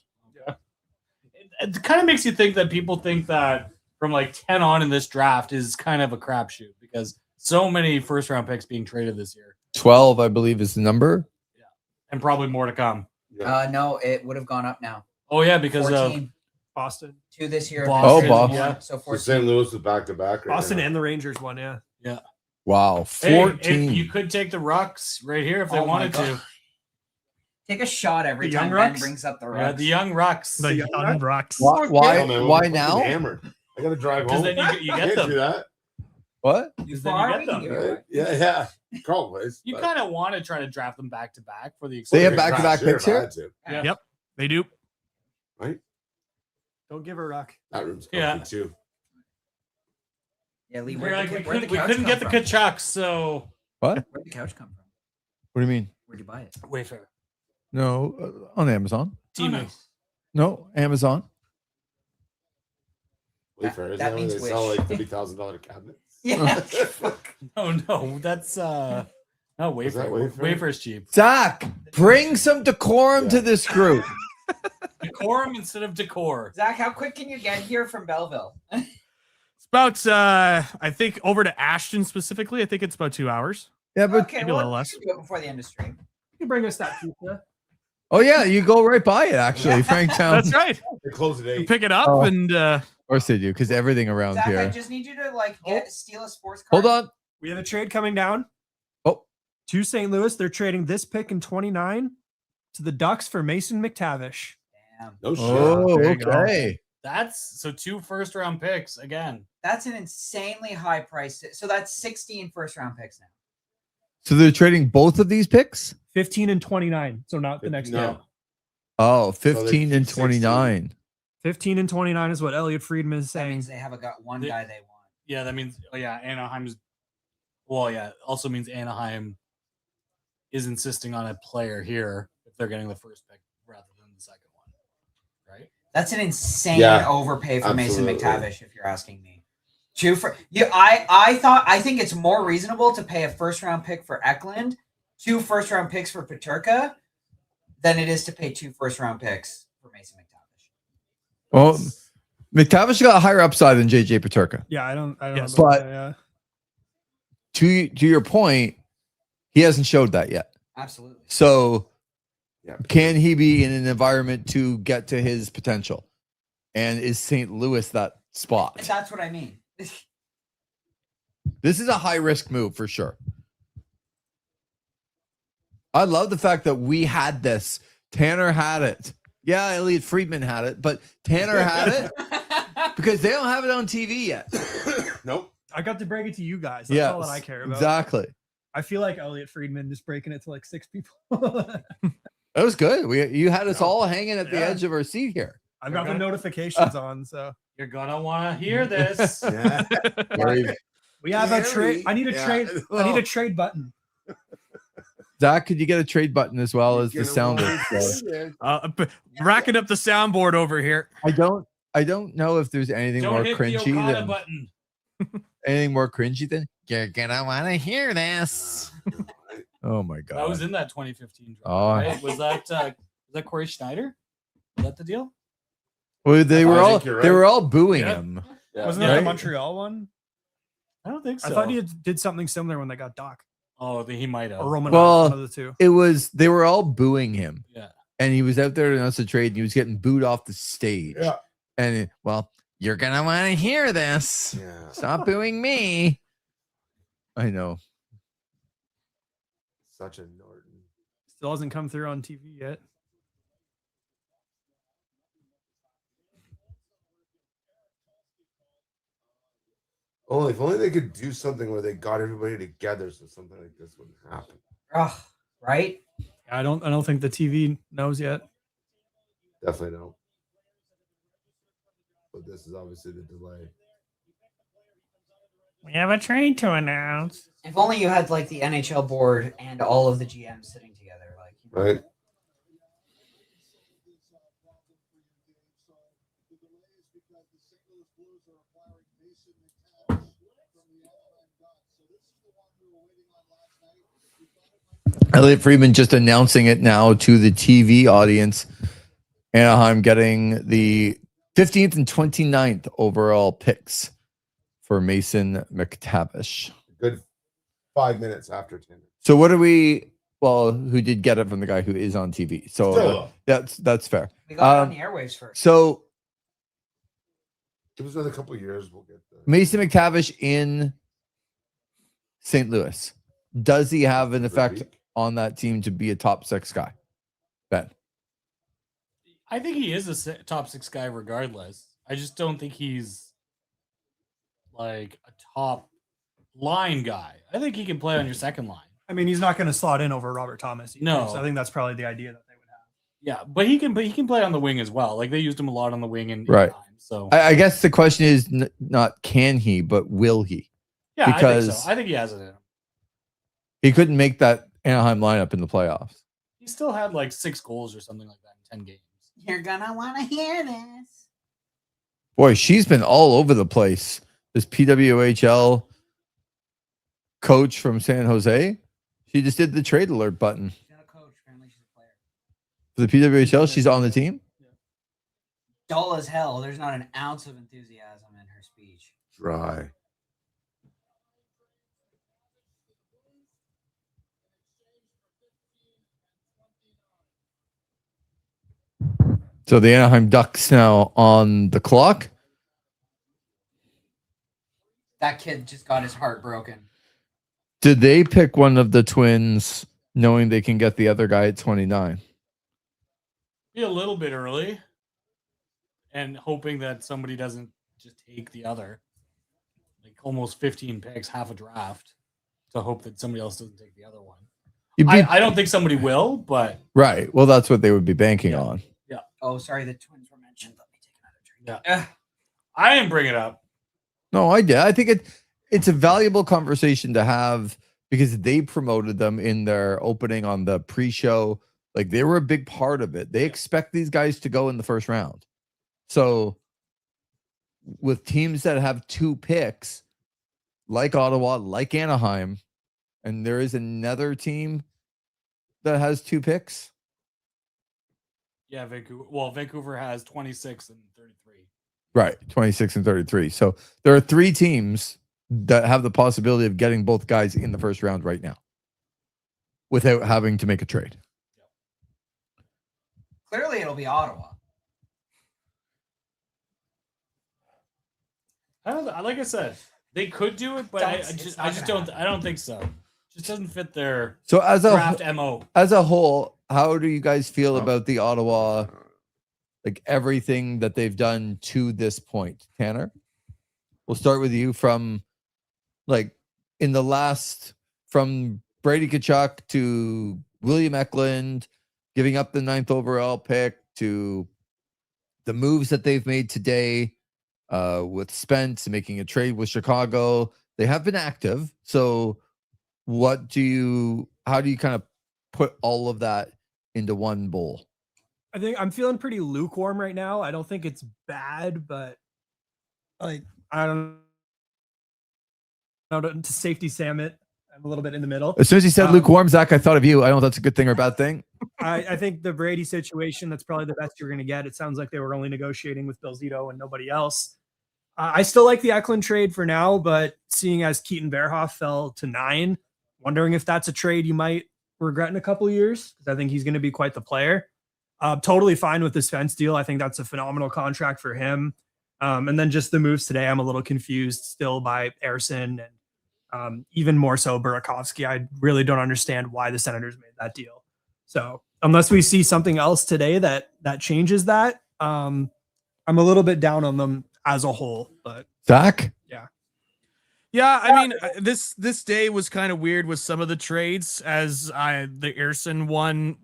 F: It kind of makes you think that people think that from like 10 on in this draft is kind of a crapshoot because so many first round picks being traded this year
A: 12, I believe, is the number.
F: and probably more to come.
D: No, it would have gone up now.
F: Oh, yeah, because
D: 14,
B: Boston.
D: 2 this year.
F: Boston,
A: Oh, Boston.
F: yeah.
D: So
C: So
D: 14.
C: St. Louis is back to back.
B: Boston and the Rangers won, yeah.
A: Wow.
F: Hey,
A: 14.
F: if you could take the Rucks right here if they
D: Oh my
F: wanted
D: God.
F: to.
D: Take a shot every
B: The young
D: time Ben
B: Rucks?
D: brings up the
F: Yeah,
D: Rucks.
F: the young Rucks.
E: The
B: Young
E: Young Rocks.
A: why
C: I'm
A: now?
C: Hammered. I gotta drive
F: Because
C: home.
F: then you
C: I
F: get
C: can't do
F: them.
C: that.
A: What?
F: Because then
D: Far
F: you
D: we
F: get
D: can
F: them.
D: do it.
C: Yeah. Call boys.
F: You kind of want to try to draft them back to back for the
A: They have
F: exposure.
A: back-to-back picks here?
F: Yeah.
E: Yep, they do.
C: Right?
B: Don't give her a rock.
C: That room's comfy
F: Yeah.
C: too.
D: Yeah, Lee,
F: We're like, we
D: where'd the
F: couldn't
D: couch
F: get the
D: come from?
F: Kachucks, so
A: What?
D: Where'd the couch come from?
A: What do you mean?
D: Where'd you buy it?
F: Wayfair.
A: No, on Amazon.
F: Temu.
A: No, Amazon.
C: Wayfair, is
D: that
C: that where
D: means
C: they sell
D: Wish.
C: like $30,000 cabinets?
D: Yeah.
F: No, that's not Wayfair.
C: Is that Wayfair?
F: Wayfair's cheap.
A: Zach, bring some decorum to this group.
F: Decorum instead of decor.
D: Zach, how quick can you get here from Belleville?
E: It's about I think over to Ashton specifically. I think it's about 2 hours.
A: Yeah, but
D: Okay,
E: maybe a little
D: well,
E: less.
D: let's do it before the end of stream.
B: You can bring us that pizza.
A: oh yeah, you go right by it actually, Franktown.
E: That's right.
C: They close at
E: You
C: 8.
E: pick it up
A: Oh.
E: and
A: Of course they do, because everything around
D: Zach, I
A: here.
D: just need you to steal a sports card.
A: Hold on.
B: We have a trade coming down
A: Oh,
B: to St. Louis. They're trading this pick in 29 to the Ducks for Mason McTavish.
D: Damn.
C: No shit.
A: oh,
E: there you go.
A: okay.
F: That's so 2 first-round picks again.
D: That's an insanely high price. So that's 16 first-round picks now.
A: So they're trading both of these picks?
B: 15 and 29. So not the next
C: No.
B: year.
A: Oh,
C: they
A: 15 and
C: keep
A: 29.
B: 15 and 29 is what Elliot Friedman is
D: That
B: saying.
D: means they have got one guy they want.
F: Yeah, that means Anaheim's. Well, yeah, also means Anaheim is insisting on a player here if they're getting the first pick rather than the second one, right?
D: That's an insane
C: Yeah,
D: overpay for Mason
C: absolutely.
D: McTavish, if you're asking me. I think it's more reasonable to pay a first-round pick for Eklund, 2 first-round picks for Peterka, than it is to pay 2 first-round picks for Mason McTavish.
A: Well, McTavish got a higher upside than JJ Peterka.
B: Yeah, I don't
E: Yes.
B: know.
A: But-
B: That, yeah.
A: To your point, he hasn't showed that yet.
D: Absolutely.
A: So
C: Yeah.
A: can he be in an environment to get to his potential? And is St. Louis that spot?
D: That's what I mean.
A: This is a high risk move for sure. I love the fact that we had this. Tanner had it. Yeah, Elliot Friedman had it, but Tanner had it because they don't have it on TV yet.
C: Nope.
B: I got to break it to you guys. That's all that I care about.
A: Exactly.
B: I feel like Elliot Friedman just breaking it to like 6 people.
A: That was good. You had us all hanging at the
B: Yeah.
A: edge of our seat here.
B: I've got the notifications on, so
F: You're gonna want to hear this.
C: Yeah.
B: we have a trade. I need a trade. I need a trade button.
A: Zach, could you get a trade button as well as the sounder?
E: racking up the soundboard over here.
A: I don't know if there's anything
F: Don't
A: more
F: hit the
A: cringy
F: Okada
A: than
F: button.
A: anything more cringy than you're gonna want to hear this. Oh my god!
F: I was in that 2015 draft.
A: Oh.
F: Right? Was that Corey Schneider? Was that the deal?
A: Well, they
C: I
A: were all
C: think you're
A: they
C: right.
A: were all booing
F: Yeah.
A: him.
C: Yeah.
B: Wasn't that
A: Right?
B: the Montreal one?
F: I don't think so.
B: I thought he did something similar when they got Doc
F: Oh, he might have.
B: or Roman.
A: Well,
B: One of the two.
A: It was they were all booing him,
F: Yeah.
A: and he was out there to announce the trade, and he was getting booed off the stage.
C: Yeah.
A: And well, you're gonna want to hear this.
C: Yeah.
A: Stop booing me. I know.
C: Such a Norton.
B: Still hasn't come through on TV yet.
C: Oh, if only they could do something where they got everybody together so something like this wouldn't happen.
D: Ugh, right?
B: I don't think the TV knows yet.
C: Definitely don't. But this is obviously the delay.
E: We have a trade to announce.
D: If only you had like the NHL board and all of the GMs sitting together, like
C: Right?
A: Elliot Friedman just announcing it now to the TV audience. Anaheim getting the 15th and 29th overall picks for Mason McTavish.
C: Good 5 minutes after 10.
A: So what are we? Well, who did get it from the guy who is on TV? So
C: Still,
A: that's fair.
D: we got it on
A: Um,
D: the airwaves first.
A: So
C: give us another couple of years. We'll get the
A: Mason McTavish in St. Louis. Does he have an effect
C: week.
A: on that team to be a top 6 guy? Ben.
F: I think he is a top 6 guy regardless. I just don't think he's like a top line guy. I think he can play on your second line.
B: I mean, he's not going to slot in over Robert Thomas. Either,
F: No.
B: so I think that's probably the idea that they would have.
F: Yeah, but he can play on the wing as well. Like they used him a lot on the wing in
A: Right.
F: Anaheim, so
A: I guess the question is not can he, but will he?
F: yeah, I think
A: because-
F: so. I think he has it in him.
A: He couldn't make that Anaheim lineup in the playoffs.
F: He still had like 6 goals or something like that in 10 games.
D: You're gonna want to hear this.
A: Boy, she's been all over the place. This PWHL coach from San Jose, she just did the trade alert button.
D: She's not a coach. Apparently, she's a player.
A: For the PWHL, she's on the team.
D: Dull as hell. There's not an ounce of enthusiasm in her speech.
C: Dry.
A: So the Anaheim Ducks now on the clock.
D: That kid just got his heart broken.
A: Did they pick one of the twins knowing they can get the other guy at 29?
F: Be a little bit early and hoping that somebody doesn't just take the other. Like almost 15 picks, half a draft, to hope that somebody else doesn't take the other one. I don't think somebody will, but...
A: Right. Well, that's what they would be banking on.
F: Yeah.
D: Oh, sorry. The twins were mentioned. Let me take another drink.
F: Yeah. I didn't bring it up.
A: No, I did. I think it's a valuable conversation to have because they promoted them in their opening on the pre-show. Like they were a big part of it. They expect these guys to go in the first round. So with teams that have 2 picks, like Ottawa, like Anaheim, and there is another team that has 2 picks.
F: Yeah, Vancouver. Well, Vancouver has 26 and 33.
A: Right, 26 and 33. So there are 3 teams that have the possibility of getting both guys in the first round right now without having to make a trade.
D: Clearly, it'll be Ottawa.
F: Like I said, they could do it, but I don't think so. Just doesn't fit their
A: So as a
F: draft MO.
A: As a whole, how do you guys feel about the Ottawa, like everything that they've done to this point? Tanner, we'll start with you from like in the last, from Brady Tkachuk to William Eklund, giving up the 9th overall pick to the moves that they've made today with Spence making a trade with Chicago. They have been active. So how do you kind of put all of that into one bowl?
B: I think I'm feeling pretty lukewarm right now. I don't think it's bad, but like I don't know, to safety Sam it. I'm a little bit in the middle.
A: As soon as you said lukewarm, Zach, I thought of you. I don't know if that's a good thing or a bad thing.
B: I think the Brady situation, that's probably the best you're going to get. It sounds like they were only negotiating with Bill Zito and nobody else. I still like the Eklund trade for now, but seeing as Keaton Verhoff fell to 9, wondering if that's a trade you might regret in a couple of years, because I think he's going to be quite the player. Totally fine with the Spence deal. I think that's a phenomenal contract for him. And then just the moves today, I'm a little confused still by Ersson and even more so Burakovsky. I really don't understand why the Senators made that deal. So unless we see something else today that changes that, I'm a little bit down on them as a whole. But
A: Zach?
E: Yeah, I mean, this day was kind of weird with some of the trades, as the Ersson one,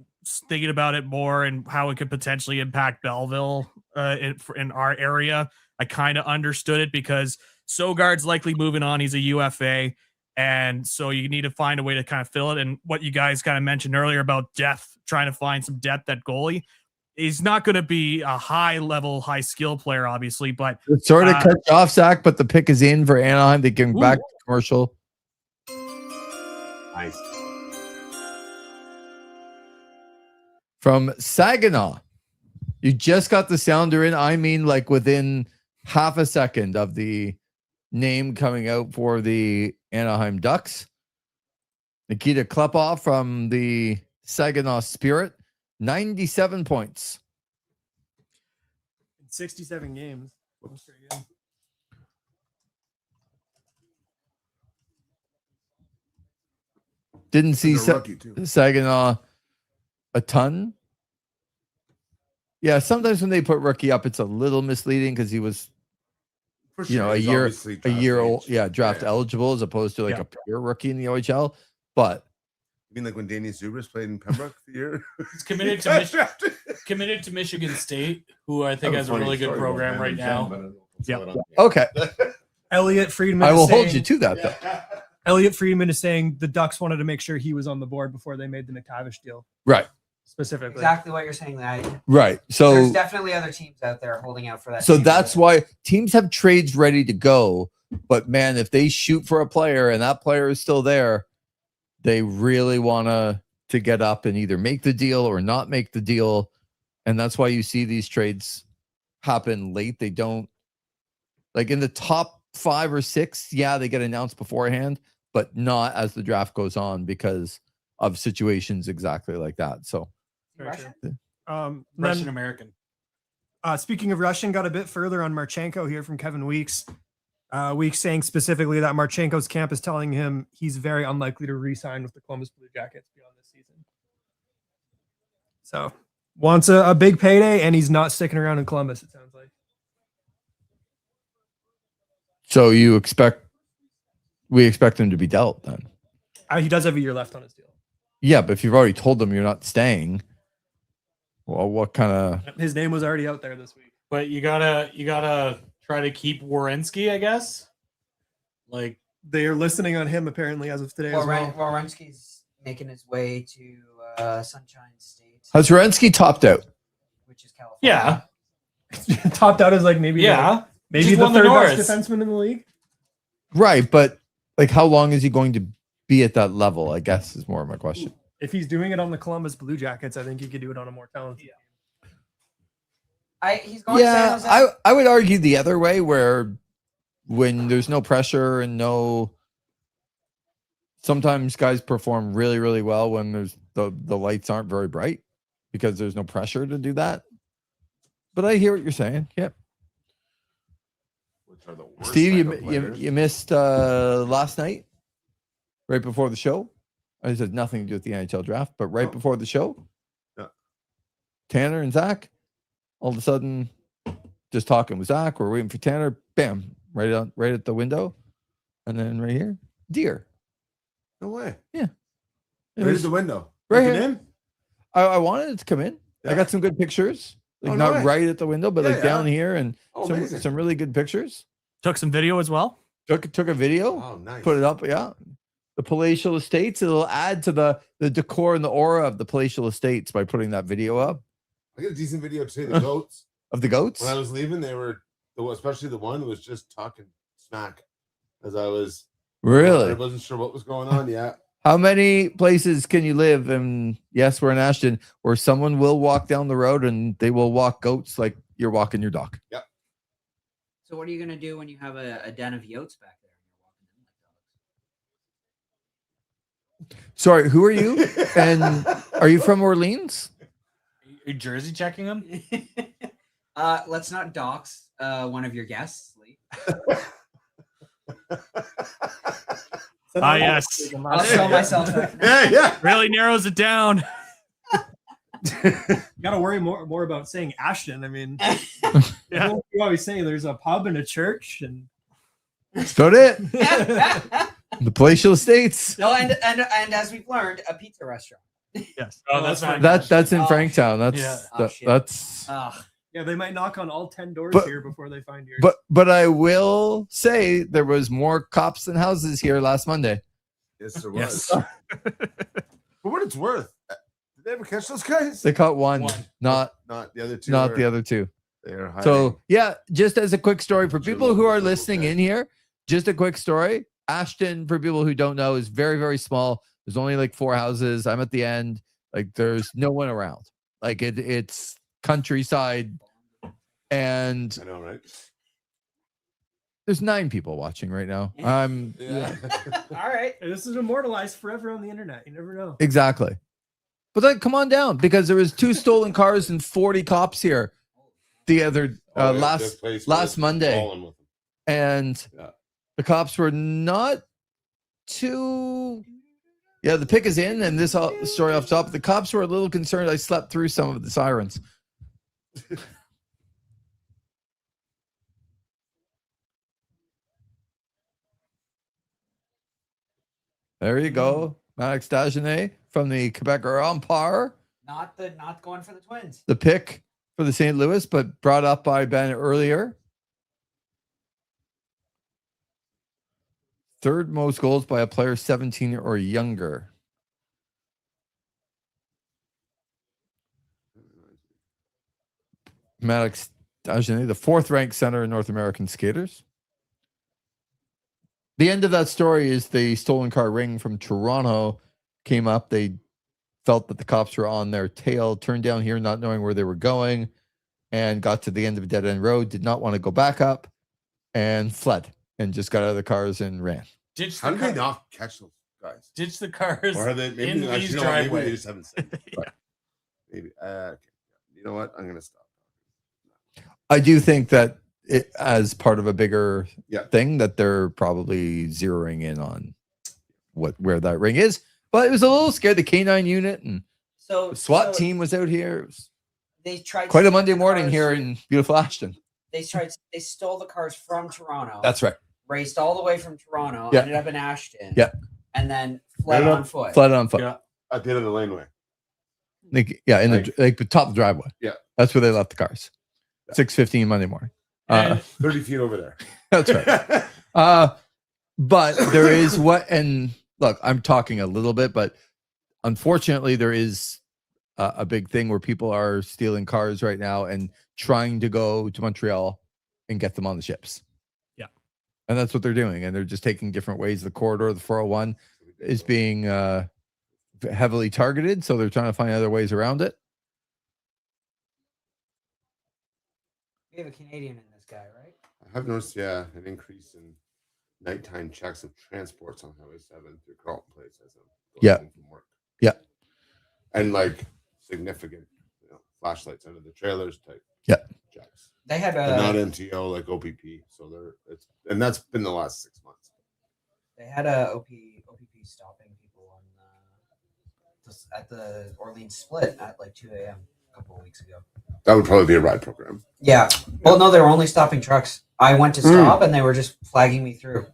E: thinking about it more and how it could potentially impact Belleville in our area. I kind of understood it because Sogard's likely moving on. He's a UFA. And so you need to find a way to kind of fill it. And what you guys kind of mentioned earlier about depth, trying to find some depth at goalie. He's not going to be a high skill player, obviously, but
A: it sort of cut off, Zach, but the pick is in for Anaheim. They can back to commercial.
C: Nice.
A: From Saginaw. You just got the sounder in. I mean, like within half a second of the name coming out for the Anaheim Ducks. Nikita Klepov from the Saginaw Spirit. 97 points.
B: in 67 games. That's pretty good.
A: Didn't see
C: He's a rookie, too.
A: Saginaw a ton. Yeah, sometimes when they put rookie up, it's a little misleading because he was,
C: For
A: you know,
C: he's
A: a year
C: obviously draft
A: old,
C: age.
A: draft eligible as opposed to like a pure rookie in the OHL. But
C: You mean like when Danny Zubris played in Pembroke the year?
F: He's committed to committed to Michigan State, who I think has a really good program right now.
A: okay,
B: Elliot Friedman.
A: I will
B: is
A: hold
B: saying-
A: you to that though.
B: Elliot Friedman is saying the Ducks wanted to make sure he was on the board before they made the McTavish deal.
A: Right.
B: Specifically.
D: Exactly what you're saying. That
A: Right.
D: there's
A: So
D: definitely other teams out there holding out for that.
A: so
D: same
A: that's
D: player.
A: why teams have trades ready to go. But man, if they shoot for a player and that player is still there, they really want to get up and either make the deal or not make the deal. And that's why you see these trades happen late. They don't, like in the top 5 or 6, yeah, they get announced beforehand, but not as the draft goes on because of situations exactly like that. So
B: Very true.
D: Russian?
F: Russian American.
B: Speaking of Russian, got a bit further on Marchenko here from Kevin Weeks. Weeks saying specifically that Marchenko's camp is telling him he's very unlikely to re-sign with the Columbus Blue Jackets beyond this season. So wants a big payday, and he's not sticking around in Columbus, it sounds like.
A: So we expect him to be dealt then.
B: He does have a year left on his deal.
A: Yeah, but if you've already told them you're not staying, well, what kind of
B: His name was already out there this week.
F: But you gotta try to keep Werenski, I guess. Like
B: They are listening on him apparently as of today as well.
D: Werenski's making his way to Sunshine State,
A: has Renski topped out?
D: which is California.
F: yeah,
B: Topped out as like maybe maybe
F: Just
B: the
F: won the
B: third best
F: Norris.
B: defenseman in the league.
A: Right, but like how long is he going to be at that level? I guess is more of my question.
B: If he's doing it on the Columbus Blue Jackets, I think he could do it on a more talented team.
D: He's going to San
A: Yeah,
D: Jose.
A: I would argue the other way, where when there's no pressure and sometimes guys perform really, really well when there's the lights aren't very bright because there's no pressure to do that. But I hear what you're saying. Yep.
C: Which are the worst
A: Steve,
C: type of players.
A: you missed last night, right before the show. This has nothing to do with the NHL draft, but right before the show,
C: Yeah.
A: Tanner and Zach, all of a sudden, just talking with Zach, we're waiting for Tanner. Bam, right at the window, and then right here, deer.
C: No way.
A: It
C: Right
A: was
C: at the window.
A: right
C: Looking
A: here.
C: in?
A: I wanted it to come in. I
C: Yeah.
A: got some good pictures, like
C: Oh, no
A: not
C: way.
A: right at the window, but
C: Yeah,
A: like down
C: yeah.
A: here, and
C: Oh,
A: some
C: amazing.
A: some really good pictures.
E: Took some video as well.
A: Took a video.
C: Oh, nice.
A: Put it up, yeah. The palatial estates. It'll add to the decor and the aura of the palatial estates by putting that video up
C: I got a decent video too. The goats.
A: of the goats.
C: When I was leaving, they were, especially the one who was just talking smack as I was. I
A: Really?
C: wasn't sure what was going on. Yeah.
A: How many places can you live? And yes, we're in Ashton, where someone will walk down the road and they will walk goats like you're walking your dog.
D: So what are you going to do when you have a den of yotes back there?
A: Sorry, who are you? And are you from Orleans?
F: Are you jersey checking them?
D: Let's not dox one of your guests. Lee.
E: Yes.
D: I'll sell myself.
C: yeah.
E: Really narrows it down.
B: You got to worry more about saying Ashton. I mean,
E: Yeah.
B: you always say there's a pub and a church, and
A: That's about it. The palatial estates.
D: No, and as we've learned, a pizza restaurant.
E: Yes.
F: Oh, that's fine.
A: That's in
D: Oh,
A: Franktown. That's
F: yeah.
D: Oh, shit.
A: that's.
B: yeah, they might knock on all 10 doors
A: But-
B: here before they find yours.
A: But I will say there was more cops than houses here last Monday.
C: Yes, there
E: Yes.
C: was. For what it's worth, did they ever catch those guys?
A: They caught one,
F: One.
A: not
C: Not the other two.
A: not the other two.
C: They are hiding.
A: So yeah, just as a quick story for
C: Sure
A: people
C: love
A: who
C: the
A: are
C: little
A: listening
C: guy.
A: in here, just a quick story. Ashton, for people who don't know, is very, very small. There's only like 4 houses. I'm at the end. Like there's no one around. Like it's countryside, and
C: I know, right?
A: there's 9 people watching right now.
C: Yeah.
D: All right.
B: Hey, this is immortalized forever on the internet. You never know.
A: Exactly. But like, come on down because there was 2 stolen cars and 40 cops here the other
C: Oh, yeah,
A: last
C: this place
A: last
C: was
A: Monday.
C: balling with them.
A: And
C: Yeah.
A: the cops were not too. Yeah, the pick is in, and this story off top. The cops were a little concerned. I slept through some of the sirens. There you go, Max Dagenet from the Quebec Empire.
D: Not going for the Twins.
A: The pick for the St. Louis, but brought up by Ben earlier. third most goals by a player 17 or younger. Maddox Dagenet, the fourth ranked center in North American skaters. The end of that story is the stolen car ring from Toronto came up. They felt that the cops were on their tail, turned down here, not knowing where they were going, and got to the end of a dead end road, did not want to go back up, and fled, and just got out of the cars and ran.
C: How did they not catch those guys?
F: Ditch the cars
C: Or are they, maybe,
F: in
C: actually,
F: Lee's
C: you know what, maybe they
F: driveway.
C: just haven't said it. But maybe. Okay. You know what? I'm gonna stop.
A: I do think that it, as part of a bigger
C: Yeah.
A: thing, that they're probably zeroing in on where that ring is. But it was a little scared. The K9 unit and
D: So
A: the SWAT
D: so
A: team was out here. It was
D: They tried
A: quite a
D: stealing
A: Monday
D: the
A: morning
D: cars-
A: here in beautiful Ashton.
D: They stole the cars from Toronto.
A: That's right.
D: Raced all the way from Toronto.
A: Yeah.
D: Ended up in Ashton.
A: Yeah.
D: And then fled
C: Ended up-
D: on foot.
A: Fled on foot.
F: Yeah.
C: At the end of the laneway.
A: Like, yeah, in the top of the driveway.
C: Yeah.
A: That's where they left the cars. 6:15 Monday morning.
F: And
C: 30 feet over there.
A: That's right. But there is and look, I'm talking a little bit, but unfortunately, there is a big thing where people are stealing cars right now and trying to go to Montreal and get them on the ships.
E: Yeah.
A: And that's what they're doing. And they're just taking different ways. The corridor, the 401 is being heavily targeted. So they're trying to find other ways around it.
D: We have a Canadian in this guy, right?
C: I have noticed, an increase in nighttime checks of transports on Highway 7 through Carlton Place as I'm going
A: Yeah.
C: home from work.
A: Yeah.
C: And like significant, flashlights under the trailers type.
A: Yeah.
C: Checks.
D: They had
C: But not
D: a
C: MTO like OPP. So and that's been the last 6 months.
D: OPP stopping people on at the Orleans split at like 2 a.m. a couple of weeks ago.
C: That would probably be a ride program.
D: Yeah. Well, no, they were only stopping trucks. I went to stop and they were just flagging me through.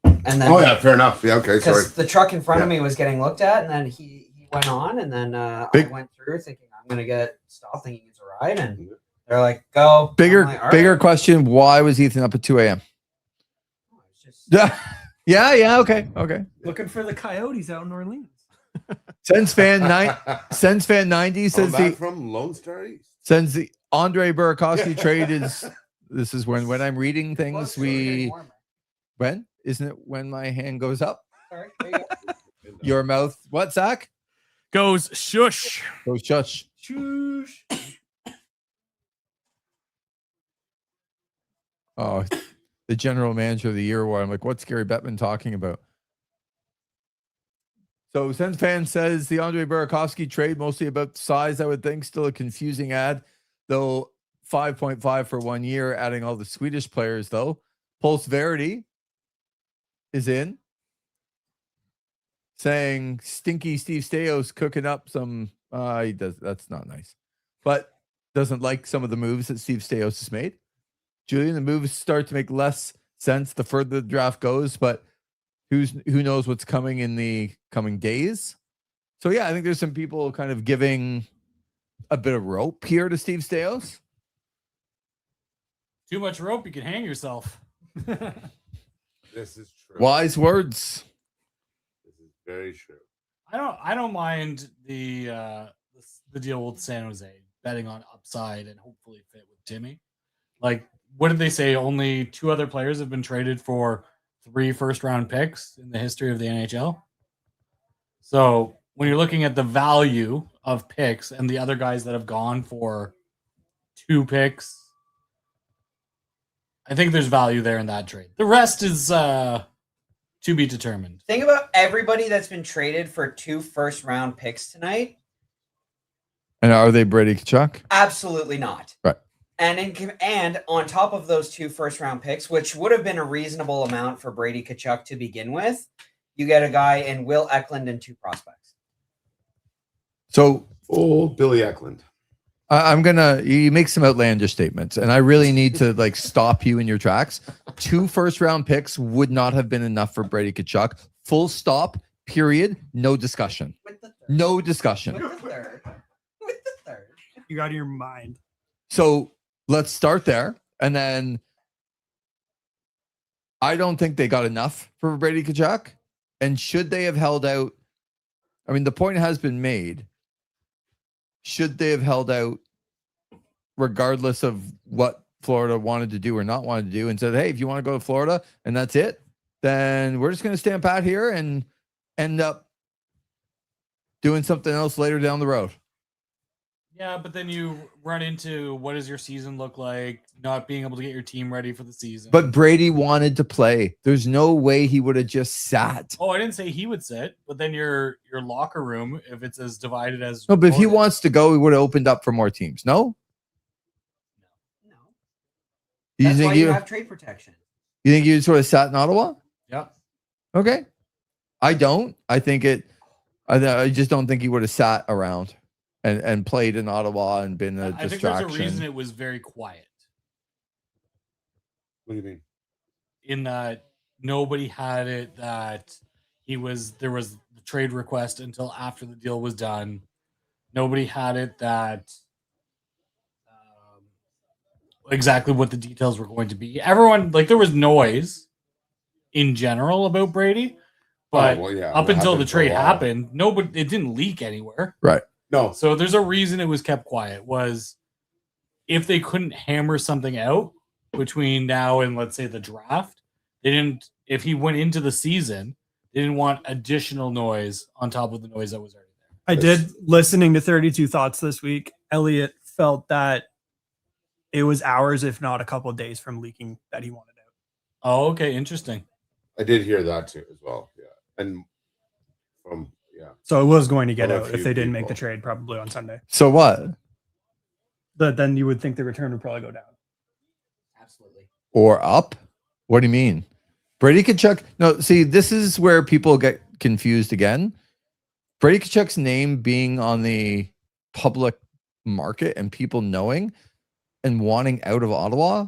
D: And then
C: Oh yeah, fair enough. Yeah, okay, sorry.
D: because the truck in front of me was getting looked at, and then he went on, and then I went through thinking I'm gonna get stopped, thinking it's a ride, and they're like, "Go."
A: Bigger,
D: I'm like, "All
A: bigger
D: right."
A: question. Why was Ethan up at 2 a.m.?
D: Oh, it's just-
A: Yeah. Okay.
B: Looking for the Coyotes out in Orleans.
A: Sens fan 90 says
C: back from Lone Star East.
A: sends the Andre Burakovsky trade is. This is when I'm reading things.
D: Well, it's getting warmer.
A: When isn't it when my hand goes up?
D: Sorry, there you go.
A: Your mouth. What, Zach?
E: Goes shush.
A: Go shush.
B: Shoosh.
A: Oh, the general manager of the year award. I'm like, what's Gary Bettman talking about? So Sens fan says the Andre Burakovsky trade, mostly about size, I would think. Still a confusing ad, though 5.5 for 1 year, adding all the Swedish players, though. Pulse Verity is in, saying stinky Steve Stais cooking up some. He does. That's not nice, but doesn't like some of the moves that Steve Stais has made. Julian, the moves start to make less sense the further the draft goes, but who knows what's coming in the coming days. So yeah, I think there's some people kind of giving a bit of rope here to Steve Stais.
F: Too much rope, you can hang yourself.
C: This is true.
A: Wise words.
C: This is very true.
F: I don't mind the deal with San Jose, betting on upside and hopefully fit with Timmy. Like, what did they say? Only 2 other players have been traded for 3 first-round picks in the history of the NHL. So when you're looking at the value of picks and the other guys that have gone for 2 picks, I think there's value there in that trade. The rest is to be determined.
D: Think about everybody that's been traded for 2 first-round picks tonight.
A: And are they Brady Tkachuk?
D: Absolutely not.
A: Right.
D: And on top of those 2 first-round picks, which would have been a reasonable amount for Brady Tkachuk to begin with, you get a guy in Will Eklund and 2 prospects.
A: So
C: Old Billy Eklund.
A: you make some outlandish statements, and I really need to like stop you in your tracks. 2 first-round picks would not have been enough for Brady Tkachuk. Full stop. Period. No discussion.
D: With the third.
A: No discussion.
D: With the third. With the third.
B: You're out of your mind.
A: So let's start there, and then I don't think they got enough for Brady Tkachuk. And should they have held out? I mean, the point has been made. Should they have held out regardless of what Florida wanted to do or not wanted to do and said, hey, if you want to go to Florida and that's it, then we're just going to stand pat here and end up doing something else later down the road.
F: Yeah, but then you run into what does your season look like, not being able to get your team ready for the season.
A: But Brady wanted to play. There's no way he would have just sat.
F: Oh, I didn't say he would sit, but then your locker room, if it's as divided as
A: No, but if he
F: Florida-
A: wants to go, he would have opened up for more teams. No?
D: No.
A: You
D: That's
A: think
D: why you have trade protection.
A: you think you sort of sat in Ottawa?
F: Yeah.
A: Okay. I don't. I think I just don't think he would have sat around and played in Ottawa and been a
F: I think
A: distraction.
F: there's a reason it was very quiet.
C: What do you mean?
F: In that nobody had it that there was the trade request until after the deal was done. Nobody had it that exactly what the details were going to be. Everyone, like, there was noise in general about Brady, but up until the trade happened, it didn't leak anywhere.
A: Right.
C: No.
F: So there's a reason it was kept quiet. Was if they couldn't hammer something out between now and let's say the draft, they didn't. If he went into the season, they didn't want additional noise on top of the noise that was already there.
B: I did, listening to 32 Thoughts this week, Elliot felt that it was hours, if not a couple of days, from leaking that he wanted out.
F: Oh, okay, interesting.
C: I did hear that too as well. Yeah. And
B: So it was going to get
C: Well, a
B: out if
C: few
B: they didn't make the
C: people.
B: trade probably on Sunday.
A: So what?
B: But then you would think the return would probably go down.
D: Absolutely.
A: Or up? What do you mean? Brady Tkachuk? No, see, this is where people get confused again. Brady Tkachuk's name being on the public market and people knowing and wanting out of Ottawa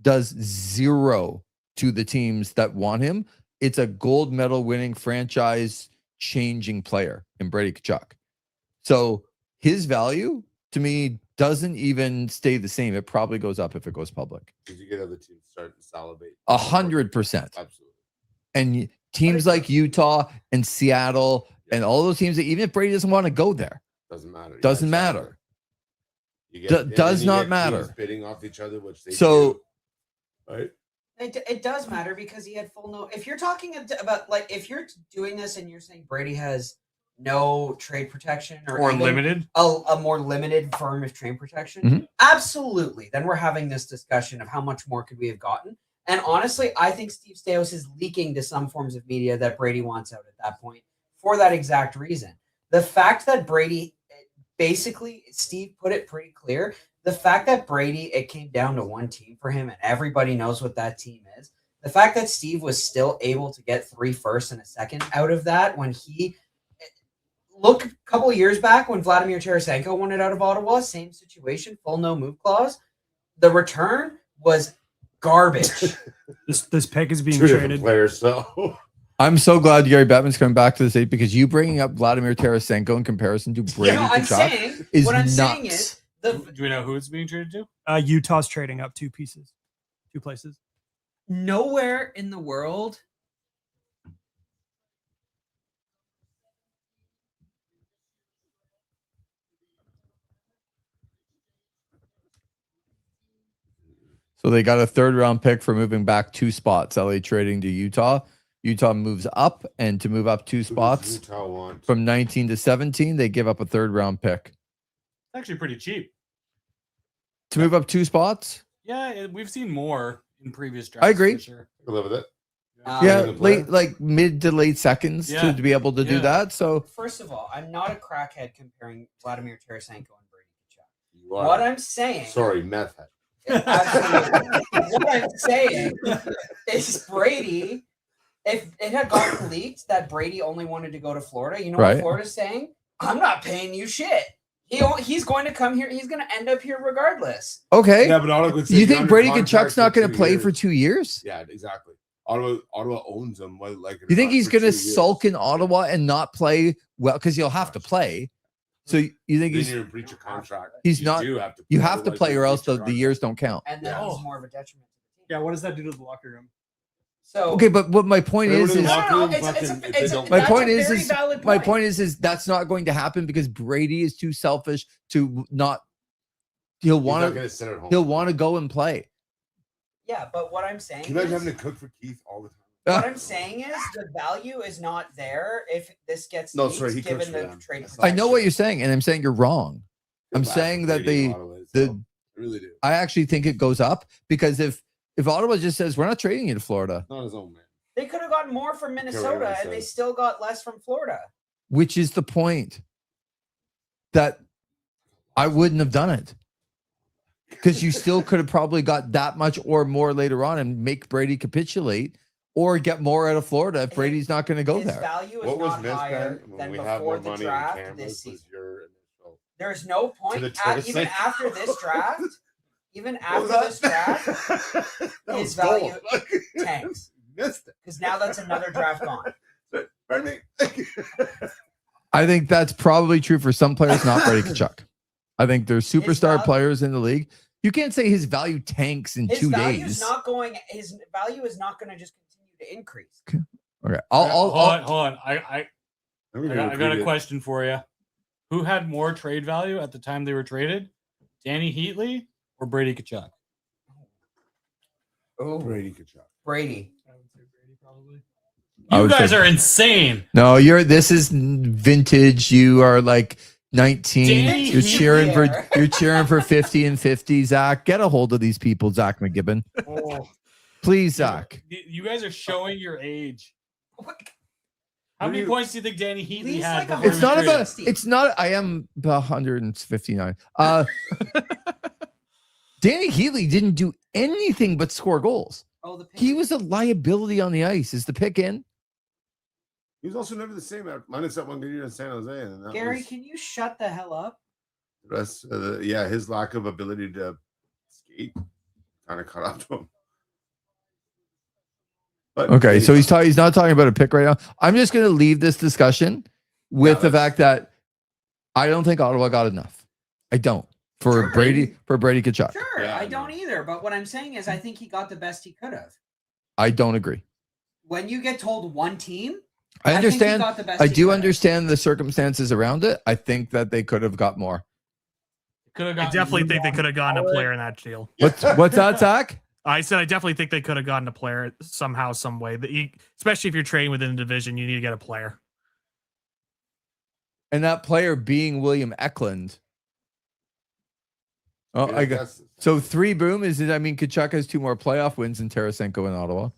A: does zero to the teams that want him. It's a gold medal winning franchise changing player in Brady Tkachuk. So his value to me doesn't even stay the same. It probably goes up if it goes public.
C: Did you get other teams starting to salivate?
A: 100%.
C: Absolutely.
A: And teams like Utah and Seattle and all those teams that even if Brady doesn't want to go there,
C: Doesn't matter.
A: doesn't
C: Yeah,
A: matter.
C: You get,
A: Does
C: and then you
A: not
C: get
A: matter.
C: teams bidding off each other, which they
A: So-
C: do, right?
D: It does matter because he had full no. If you're talking about like if you're doing this and you're saying Brady has no trade protection or even
F: limited.
D: a more limited form of trade protection,
A: Mhm.
D: absolutely. Then we're having this discussion of how much more could we have gotten. And honestly, I think Steve Stais is leaking to some forms of media that Brady wants out at that point for that exact reason. The fact that Brady, basically, Steve put it pretty clear. The fact that Brady, it came down to one team for him, and everybody knows what that team is. The fact that Steve was still able to get 3 firsts and a second out of that when he look a couple of years back when Vladimir Tarasenko wanted out of Ottawa, same situation, full no move clause. The return was garbage.
B: This pick is being
C: Two different
B: traded.
C: players. So
A: I'm so glad Gary Bettman's coming back to the state because you bringing up Vladimir Tarasenko in comparison to Brady
D: I'm
A: Tkachuk
D: saying
A: is
D: what I'm
A: nuts.
D: saying is
F: Do we know who it's being traded to?
B: Utah's trading up 2 places.
D: nowhere in the world.
A: So they got a 3rd round pick for moving back 2 spots. LA trading to Utah. Utah moves up, and to move up 2
C: who does
A: spots
C: Utah want?
A: from 19 to 17, they give up a 3rd round pick.
F: It's actually pretty cheap.
A: To move up 2 spots?
F: Yeah, we've seen more in previous drafts.
A: I agree.
F: For sure.
C: I can live with it.
A: Yeah,
C: good player.
A: like mid to late seconds
F: Yeah.
A: to be able to do
F: Yeah.
A: that. So
D: First of all, I'm not a crackhead comparing Vladimir Tarasenko and Brady Tkachuk.
C: You are.
D: What I'm saying,
C: Sorry, meth head.
D: absolutely, what I'm saying is Brady. If it had gotten leaked that Brady only wanted to go to Florida, you know
A: Right.
D: what Florida's saying? I'm not paying you shit. He's going to come here. He's going to end up here regardless.
A: okay.
C: Yeah, but Ottawa
A: You think Brady Tkachuk's not going to play for 2 years?
C: Yeah, exactly. Ottawa owns him.
A: You think he's going to sulk in Ottawa and not play well because he'll have to play? So you think
C: Then
A: he's
C: you're in breach of contract.
A: he's
C: You
A: not-
C: do have to.
A: you have to
C: otherwise
A: play
C: you're
A: or
C: in
A: else
C: breach of
A: the
C: contract.
A: years don't count.
D: And then
F: Yeah.
D: he's more of a detriment to the team.
B: Yeah, what does that do to the locker room?
D: So
A: Okay, but what my point is,
C: Everyone in the
A: is
C: locker room
D: it's
C: fucking-
D: a,
C: if they
D: it's a,
C: don't-
A: my
D: that's
A: point
D: a
A: is,
D: very
A: is
D: valid
A: my
D: point.
A: point is that's not going to happen because Brady is too selfish to not. He'll
C: He's not
A: want to.
C: gonna sit at home.
A: He'll want to go and play.
D: Yeah, but what I'm saying
C: Can you imagine
D: is,
C: having to cook for Keith all the time?
D: what I'm saying is the value is not there if this gets
C: No,
D: leaked,
C: sorry, he cooks
D: given
C: for
D: the
C: them.
D: trade.
A: I know what
D: protection.
A: you're saying, and I'm saying you're wrong. I'm
C: Feel bad
A: saying
C: for
A: that
C: Brady in
A: the
C: Ottawa,
A: the
C: so I really do.
A: I actually think it goes up because if Ottawa just says we're not trading you to Florida,
C: Not his own man.
D: They could have gotten more from Minnesota,
C: what
D: and they
C: says.
D: still got less from Florida.
A: which is the point that I wouldn't have done it because you still could have probably got that much or more later on and make Brady capitulate or get more out of Florida if Brady's not going to go
D: His
A: there.
D: value is
C: What was
D: not
C: Vince
D: higher
C: Ben? When
D: than
C: we have
D: before
C: more
D: the
C: money
D: draft
C: in
D: this
C: cameras was
D: season.
C: your initial.
D: There's no point,
C: the Tarasenko.
D: even after this draft, even
C: What
D: after
C: was
D: this
C: that?
D: draft,
C: That
D: his
C: was gold.
D: value tanks.
C: Missed it.
D: Because now that's another draft gone.
C: Pardon me.
A: I think that's probably true for some players, not Brady Tkachuk. I think there's superstar
D: value-
A: players in the league. You can't say his value tanks in
D: His
A: 2
D: value
A: days.
D: is not going. His value is not going to just continue to increase.
A: Okay,
F: hold on. I got a
C: question.
F: question for you. Who had more trade value at the time they were traded? Danny Heatley or Brady Tkachuk?
D: Oh,
C: Brady Tkachuk.
D: Brady.
B: I would say Brady probably.
A: I
F: You
A: would
F: guys
A: say-
F: are insane.
A: No, this is vintage. You are like 19.
F: Danny
A: You're cheering for
D: Heatley.
A: you're cheering for 50 and 50. Zach, get a hold of these people, Zach McGibbon. Please, Zach.
F: You guys are showing your age. How
C: What
F: many
C: do you-
F: points do you think Danny Heatley
D: He's
F: had?
D: like
F: before
A: It's
F: he
A: not
F: was
A: about.
F: traded?
A: It's not. I am 159. Danny Heatley didn't do anything but score goals.
D: Oh, the pick.
A: He was a liability on the ice. Is the pick in?
C: He was also never the same. Minus that one good year in San Jose, and that
D: Gary,
C: was
D: can you shut the hell up?
C: the rest. His lack of ability to skate kind of caught up to him. But
A: Okay, so he's not talking about a pick right now. I'm just going to leave this discussion with
C: Yeah,
A: the
C: that's-
A: fact that I don't think Ottawa got enough. I don't for
D: Sure.
A: Brady Tkachuk.
D: Sure,
C: Yeah,
D: I
C: I
D: don't either. But what I'm saying is, I think he got the best he could have.
A: I don't agree.
D: When you get told one team,
A: I
D: think he
A: understand.
D: got the best
A: I
D: he
A: do
D: could have.
A: understand the circumstances around it. I think that they could have got more.
F: Could have
E: I definitely think they could have gotten a player in that deal.
A: What's that, Zach?
E: I said I definitely think they could have gotten a player somehow, some way. Especially if you're trading within the division, you need to get a player.
A: And that player being William Eklund. Oh, I got so 3 boom is it? I mean, Tkachuk has 2 more playoff wins than Tarasenko in Ottawa.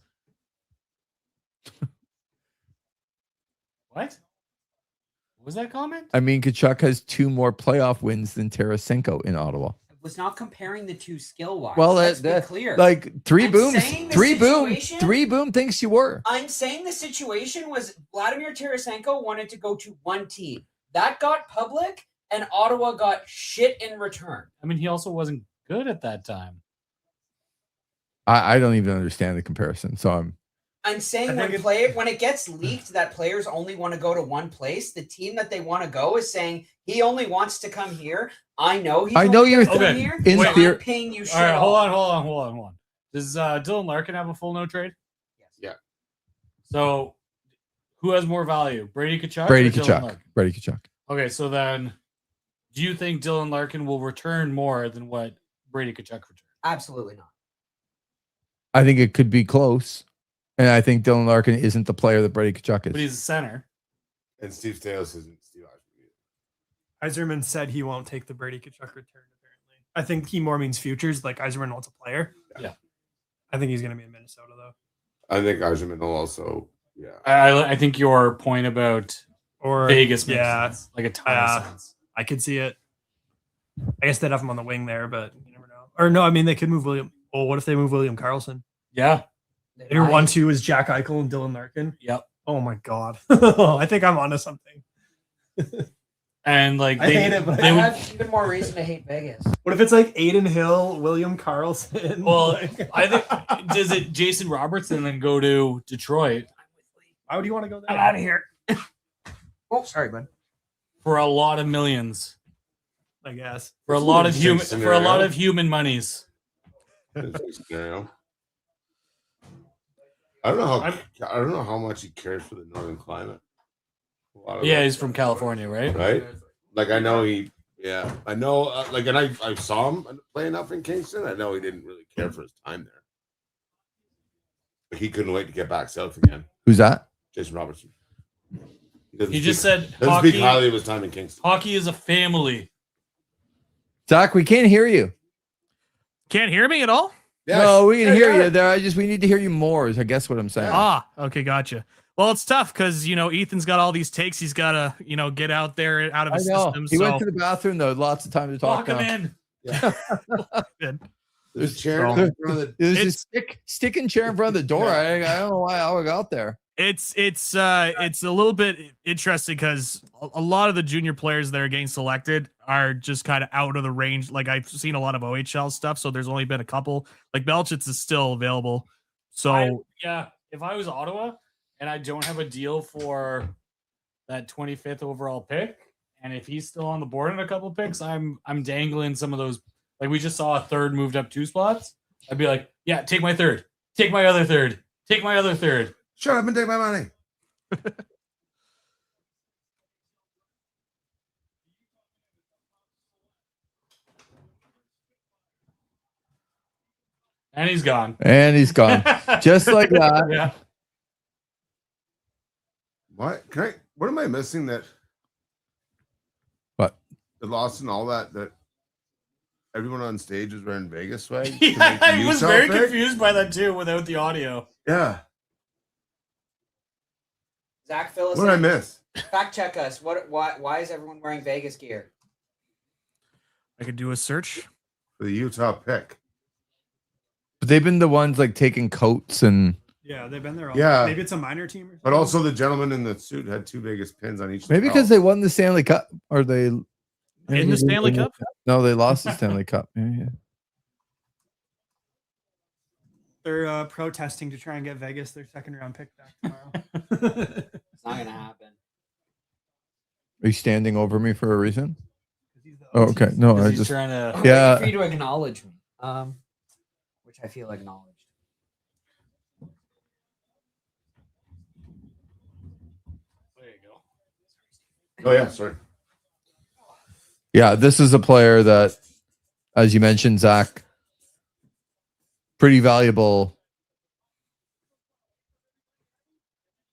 F: What? What was that comment?
A: I mean, Tkachuk has 2 more playoff wins than Tarasenko in Ottawa.
D: I was not comparing the two skill wise.
A: Well,
D: let's
A: that-
D: be clear.
A: Like 3
D: I'm
A: booms,
D: saying the
A: 3 boom,
D: situation-
A: 3 boom thinks you were.
D: I'm saying the situation was Vladimir Tarasenko wanted to go to one team. That got public, and Ottawa got shit in return.
F: I mean, he also wasn't good at that time.
A: I don't even understand the comparison. So
D: I'm saying when it gets leaked that players only want to go to one place, the team that they want to go is saying he only wants to come here. I know he's
A: I know
D: only
A: you're
D: gonna come
F: Okay,
D: here.
A: in
D: so
A: theory-
D: I'm paying you shit.
F: All right, hold
D: off.
F: on. Does Dylan Larkin have a full no trade?
D: Yes.
C: Yeah.
F: So, who has more value, Brady Tkachuk?
A: Brady
F: or Dylan
A: Tkachuk.
F: Larkin?
A: Brady Tkachuk.
F: Okay, so then, do you think Dylan Larkin will return more than what Brady Tkachuk returned?
D: Absolutely not.
A: I think it could be close. And I think Dylan Larkin isn't the player that Brady Tkachuk
F: But
A: is.
F: he's a center.
C: And Steve Stais isn't Steve Yzerman.
B: Yzerman said he won't take the Brady Tkachuk return. Apparently, I think he more means futures. Like Yzerman wants a player.
F: Yeah.
B: I think he's going to be in Minnesota though.
C: I think Yzerman will also. Yeah.
F: I think your point about
B: Or
F: Vegas makes
B: yeah,
F: sense, like a ton of sense.
B: I could see it. I guess they'd have him on the wing there, but you never know. Or no, I mean they could move William. Oh, what if they move William Carlson?
F: Yeah.
B: And your 1-2 is Jack Eichel and Dylan Larkin.
F: Yep.
B: Oh my god. I think I'm onto something.
F: And like
B: I hate it, but
F: they
D: I
F: would,
D: have even more reason to hate Vegas.
B: What if it's like Aiden Hill, William Carlson?
F: well,
B: Like,
F: I think does it Jason Robertson then go to Detroit
B: why would you want to go there?
D: I'm out of here. Oh, sorry, bud.
F: for a lot of millions,
B: I guess.
F: for a
C: That's
F: lot
C: an
F: of human
C: interesting
F: for a lot
C: scenario.
F: of human monies.
C: Interesting scenario. I don't know how much he cares for the northern climate.
F: Yeah, he's from California, right?
C: Right. Like I know he. Yeah, I know. Like, and I saw him play enough in Kingston. I know he didn't really care for his time there. But he couldn't wait to get back south again.
A: Who's that?
C: Jason Robertson.
F: He just said
C: doesn't speak highly of his time in Kingston.
F: Hockey is a family.
A: Zach, we can't hear you.
E: Can't hear me at all?
C: Yes.
A: No, we can hear you there. We need to hear you more, is I guess what I'm saying.
E: Ah, okay, gotcha. Well, it's tough because Ethan's got all these takes. He's got to get out there out of his system.
A: He went to the bathroom though. Lots of time to talk.
F: Lock him in.
C: Yeah. There's a chair
A: in front of the. There's a sticking chair in front of the door. I don't know how I got there.
E: It's a little bit interesting because a lot of the junior players that are getting selected are just kind of out of the range. Like I've seen a lot of OHL stuff, so there's only been a couple. Like Belchitz is still available. So
F: if I was Ottawa and I don't have a deal for that 25th overall pick, and if he's still on the board in a couple picks, I'm dangling some of those. Like we just saw a third moved up 2 spots. I'd be like, yeah, take my third, take my other third, take my other third.
C: Shut up and take my money.
F: And he's gone.
A: Just like that.
F: Yeah.
C: What am I missing that?
A: What?
C: The loss and all that everyone on stage is wearing Vegas swag.
F: Yeah, I was very confused by that too without the audio.
C: Yeah.
D: Zach, fill us
C: What did I
D: in.
C: miss?
D: Fact check us. Why is everyone wearing Vegas gear?
E: I could do a search
C: For the Utah pick.
A: But they've been the ones like taking coats and.
B: Yeah, they've been there. Maybe it's a minor team. Or something.
C: But also the gentleman in the suit had 2 Vegas pins on each.
A: Maybe because they won the Stanley Cup, or they
E: in the Stanley Cup.
A: No, they lost the Stanley Cup. Yeah.
B: They're protesting to try and get Vegas their 2nd round pick back tomorrow.
D: It's not gonna happen.
A: Are you standing over me for a reason? Oh, okay. No, I just
F: trying to.
D: I'm
A: Yeah.
D: waiting for you to acknowledge me. Which I feel acknowledged.
F: There you go.
C: Oh yeah, sorry.
A: Yeah, this is a player that, as you mentioned, Zach, pretty valuable.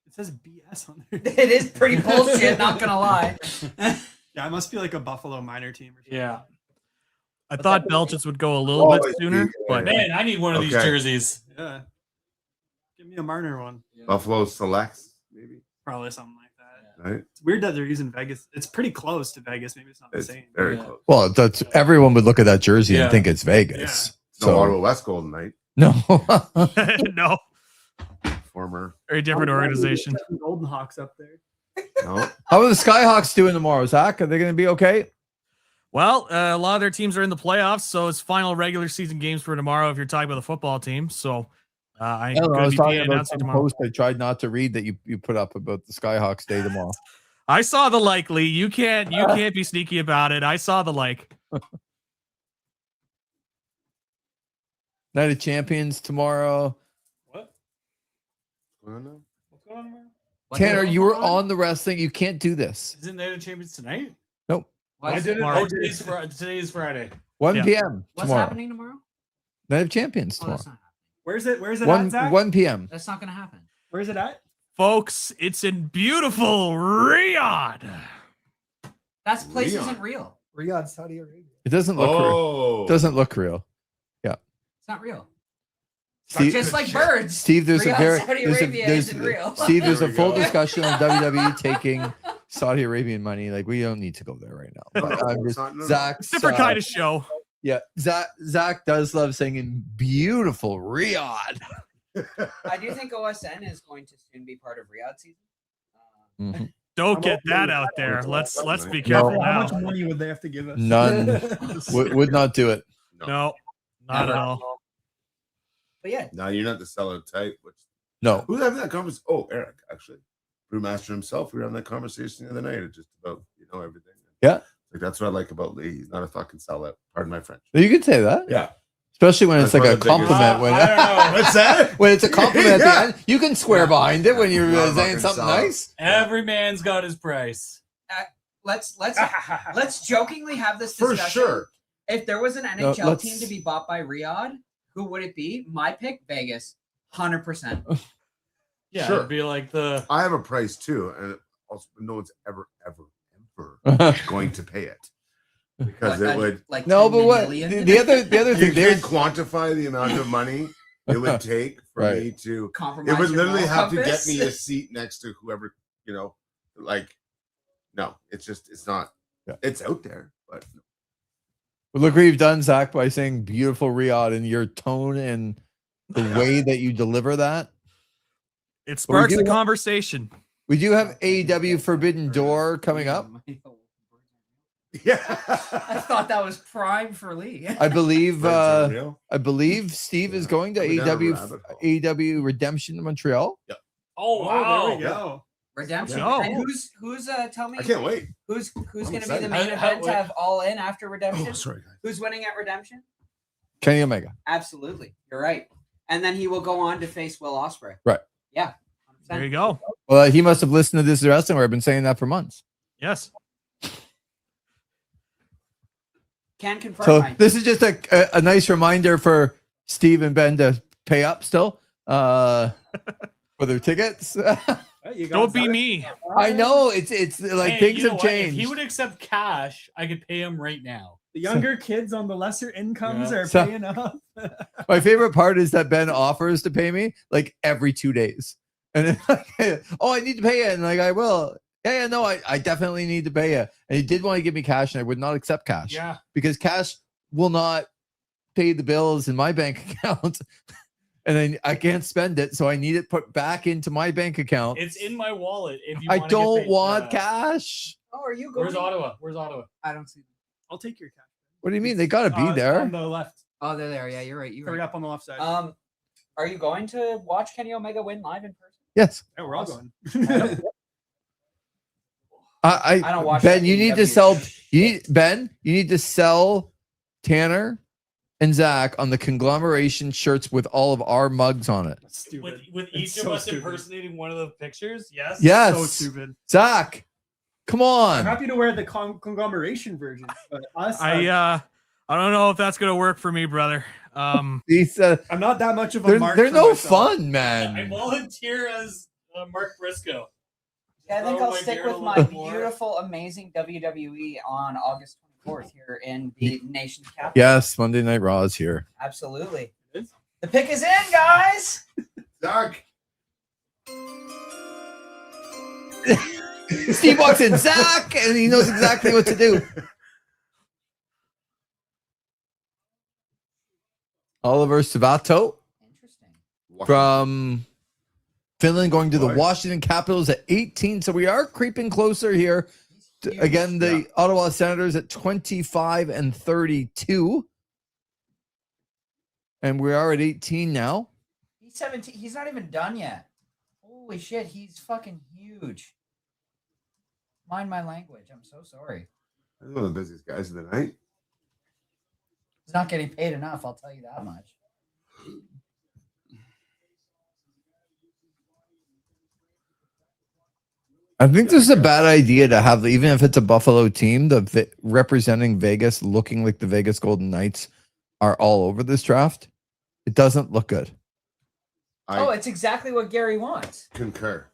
B: It says BS on there.
D: It is pretty bullshit, not gonna lie.
B: Yeah, it must be like a Buffalo minor team or something.
F: Yeah.
E: I thought Belchitz would go a little bit sooner, but
F: Man, I need one of these
C: Okay.
F: jerseys.
B: Yeah. Give me a Marner one.
C: Buffalo Selects, maybe.
B: Probably something like that.
C: Right?
B: It's weird that they're using Vegas. It's pretty close to Vegas. Maybe it's not the
C: It's
B: same.
C: very
F: Yeah.
C: close.
A: Well, that's everyone would look at that jersey
F: Yeah.
A: and think it's Vegas.
C: No Ottawa West Golden Knight,
A: No.
E: no,
C: former.
E: very different organization.
B: Golden Hawks up there.
C: No.
A: How are the Skyhawks doing tomorrow, Zach? Are they going to be okay?
E: Well, a lot of their teams are in the playoffs, so it's final regular season games for tomorrow if you're talking about the football team. So I'm
A: I
E: going
A: was
E: to be
A: talking about
E: announcing
A: some
E: tomorrow.
A: post I tried not to read that you put up about the Skyhawks day tomorrow.
E: I saw the likely. You can't be sneaky about it. I saw the like.
A: Night of Champions tomorrow.
B: What?
C: I don't know.
B: What's going on tomorrow?
A: Tanner, you were on the wrestling. You can't do this.
F: Isn't Night of Champions tonight?
A: Nope.
D: What's,
F: Oh, today's Friday.
A: 1
E: Yeah.
A: p.m.
D: what's
A: tomorrow.
D: happening tomorrow?
A: Night of Champions
D: Oh,
A: tomorrow.
D: that's not happening.
B: Where's it? Where's it
A: 1
B: at, Zach?
A: 1 p.m.
D: That's not gonna happen.
B: Where's it at?
E: Folks, it's in beautiful Riyadh.
D: That place
C: Leon.
D: isn't real.
B: Riyadh, Saudi Arabia.
A: It doesn't look real.
C: Oh,
A: Doesn't look real.
D: It's not real.
A: Steve,
D: Just like birds.
A: Steve, there's a
D: Riyadh,
A: very
D: Saudi
A: there's a,
D: Arabia
A: there's,
D: isn't real.
A: Steve, there's
C: There
A: a
C: we
A: full
C: go.
A: discussion on WWE taking Saudi Arabian money. Like we don't need to go there right now. But I'm
C: it's
A: just,
C: not- no, no.
A: Zach's,
E: Different kind of show.
A: yeah. Zach does love singing beautiful Riyadh.
D: I do think OSN is going to soon be part of Riyadh season.
A: Mhm.
E: Don't get that out there. Let's be
C: No.
E: careful
B: How
E: now.
B: much money would they have to give us?
A: None. Would not do it.
E: No, not at all.
D: But yeah,
C: No, you're not the seller type. Which
A: No.
C: who's having that conversation? Oh, Eric, actually, brewmaster himself. We were having that conversation the other night. It's just about everything.
A: Yeah.
C: Like that's what I like about Lee. He's not a fucking sellout. Pardon my French.
A: You could say that.
C: Yeah.
A: Especially when it's
C: That's
A: like
C: one
A: a
C: of the biggest-
A: compliment. When,
F: I don't know.
C: What's that?
A: when it's a compliment at
C: Yeah.
A: the end, you can swear behind it when you're
C: Not
A: saying
C: fucking
A: something
C: solid.
A: nice.
F: Every man's got his price.
D: Let's jokingly have this
C: For
D: discussion.
C: sure.
D: If there was an
A: No,
D: NHL
A: let's-
D: team to be bought by Riyadh, who would it be? My pick, Vegas, 100%.
F: Yeah,
C: Sure.
F: it'd be like the
C: I have a price too, and also no one's ever going to pay it because it would.
D: like
A: No,
D: 10
A: but what
D: million?
A: the other
C: You
A: thing
C: can't
A: there's
C: quantify the amount of money it would take for
A: Right.
C: me to.
D: Compromise
C: It would
D: your
C: literally
D: moral
C: have to get
D: compass?
C: me a seat next to whoever, like. No, it's not.
A: Yeah.
C: It's out there, but
A: look what you've done, Zach, by saying beautiful Riyadh and your tone and the way that you deliver that.
E: It sparks
A: do
E: the
A: want-
E: conversation.
A: We do have AEW Forbidden Door coming up.
C: yeah.
D: I thought that was prime for Lee.
A: I believe
C: Birds are real.
A: I believe Steve is going to
C: Going down a
A: AEW
C: rabbit hole.
A: AEW Redemption in Montreal.
F: oh
B: There
F: wow.
B: we go.
D: Redemption.
E: No.
D: And who's tell me
C: I can't wait.
D: who's going to be the
C: excited.
D: main
F: How-
D: event to have all in after Redemption?
C: Oh, sorry, guys.
D: Who's winning at Redemption?
A: Kenny Omega.
D: Absolutely. You're right. And then he will go on to face Will Ospreay.
A: Right.
D: Yeah. 100%.
E: There you go.
A: Well, he must have listened to this wrestling where I've been saying that for months.
E: Yes.
D: Can confirm.
A: So
D: mine.
A: this is just a nice reminder for Steve and Ben to pay up still for their tickets.
B: You got
E: Don't be
B: that.
E: me.
A: I know it's like
F: Hey,
A: things
F: you know
A: have
F: what?
A: changed.
F: If he would accept cash, I could pay him right now.
B: The younger kids on the lesser incomes
F: Yeah.
B: are
A: So-
B: paying up.
A: My favorite part is that Ben offers to pay me like every 2 days. And then like, oh, I need to pay you. And like, I will. Yeah, no, I definitely need to pay you. And he did want to give me cash, and I would not accept cash
F: Yeah.
A: because cash will not pay the bills in my bank account. And then I can't spend it. So I need it put back into my bank account.
F: It's in my wallet. If you
A: I
F: wanna get
A: don't
F: paid.
A: want
F: Yeah.
A: cash.
D: Oh, are you going?
F: Where's Ottawa? Where's Ottawa?
D: I don't see them.
B: I'll take your cash.
A: What do you mean? They got to be there.
B: On the left.
D: Oh, they're there. Yeah, you're right. You're
B: Third
D: right.
B: up on the left side.
D: Are you going to watch Kenny Omega win live in person?
A: Yes.
B: yeah, we're all going.
A: I
D: I don't watch
A: Ben,
D: that
A: you need to
D: AEW
A: sell.
D: shit.
A: You need to sell Tanner and Zach on the conglomeration shirts with all of our mugs on it.
B: Stupid.
F: With
B: It's
F: each of
B: so
F: us
B: stupid.
F: impersonating one of the pictures? Yes.
A: Yes.
B: So stupid.
A: Zach, come
B: I'm
A: on.
B: happy to wear the conglomeration version, but us,
E: I don't know if that's gonna work for me, brother.
A: These,
B: I'm not that much of a
A: they're
B: mark.
A: they're
B: for
A: no
B: myself.
A: fun,
F: I
A: man.
F: volunteer as Mark Briscoe.
D: Yeah, I think
F: Grow
D: I'll
F: my
D: stick
F: beard
D: with
F: a
D: my
F: little more.
D: beautiful, amazing WWE on August 24th here in the nation's capital.
A: Yes, Monday Night Raw is here.
D: Absolutely. The pick is in, guys.
C: Zach.
A: Steve walks in, Zach, and he knows exactly what to do. Oliver Savato
D: Interesting.
A: from Finland going to the
C: Boy.
A: Washington Capitals at 18. So we are creeping closer here.
D: He's huge.
A: Again, the Ottawa Senators at 25 and 32. And we are at 18 now.
D: He's 17. He's not even done yet. Holy shit, he's fucking huge. Mind my language. I'm so sorry.
C: I'm one of the busiest guys of the night.
D: He's not getting paid enough, I'll tell you that much.
A: I think this is a bad idea to have, even if it's a Buffalo team, representing Vegas, looking like the Vegas Golden Knights are all over this draft. It doesn't look good.
C: I
D: Oh, it's exactly what Gary wants
C: concur.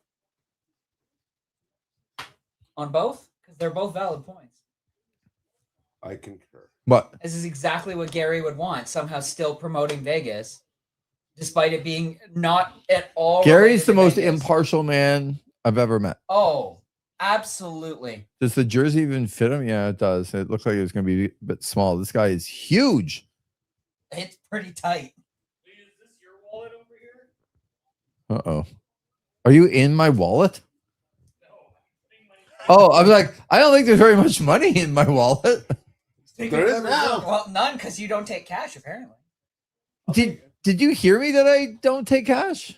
D: on both because they're both valid points.
C: I concur.
A: But
D: This is exactly what Gary would want. Somehow still promoting Vegas, despite it being not at all.
A: Gary's
D: related
A: the
D: to
A: most
D: Vegas.
A: impartial man I've ever met.
D: Oh, absolutely.
A: Does the jersey even fit him? Yeah, it does. It looks like it's going to be a bit small. This guy is huge.
D: It's pretty tight.
F: Is this your wallet over here?
A: Uh-oh. Are you in my wallet? Oh, I'm like, I don't think there's very much money in my wallet.
C: There is now.
D: Well, none because you don't take cash apparently.
A: Did you hear me that I don't take cash?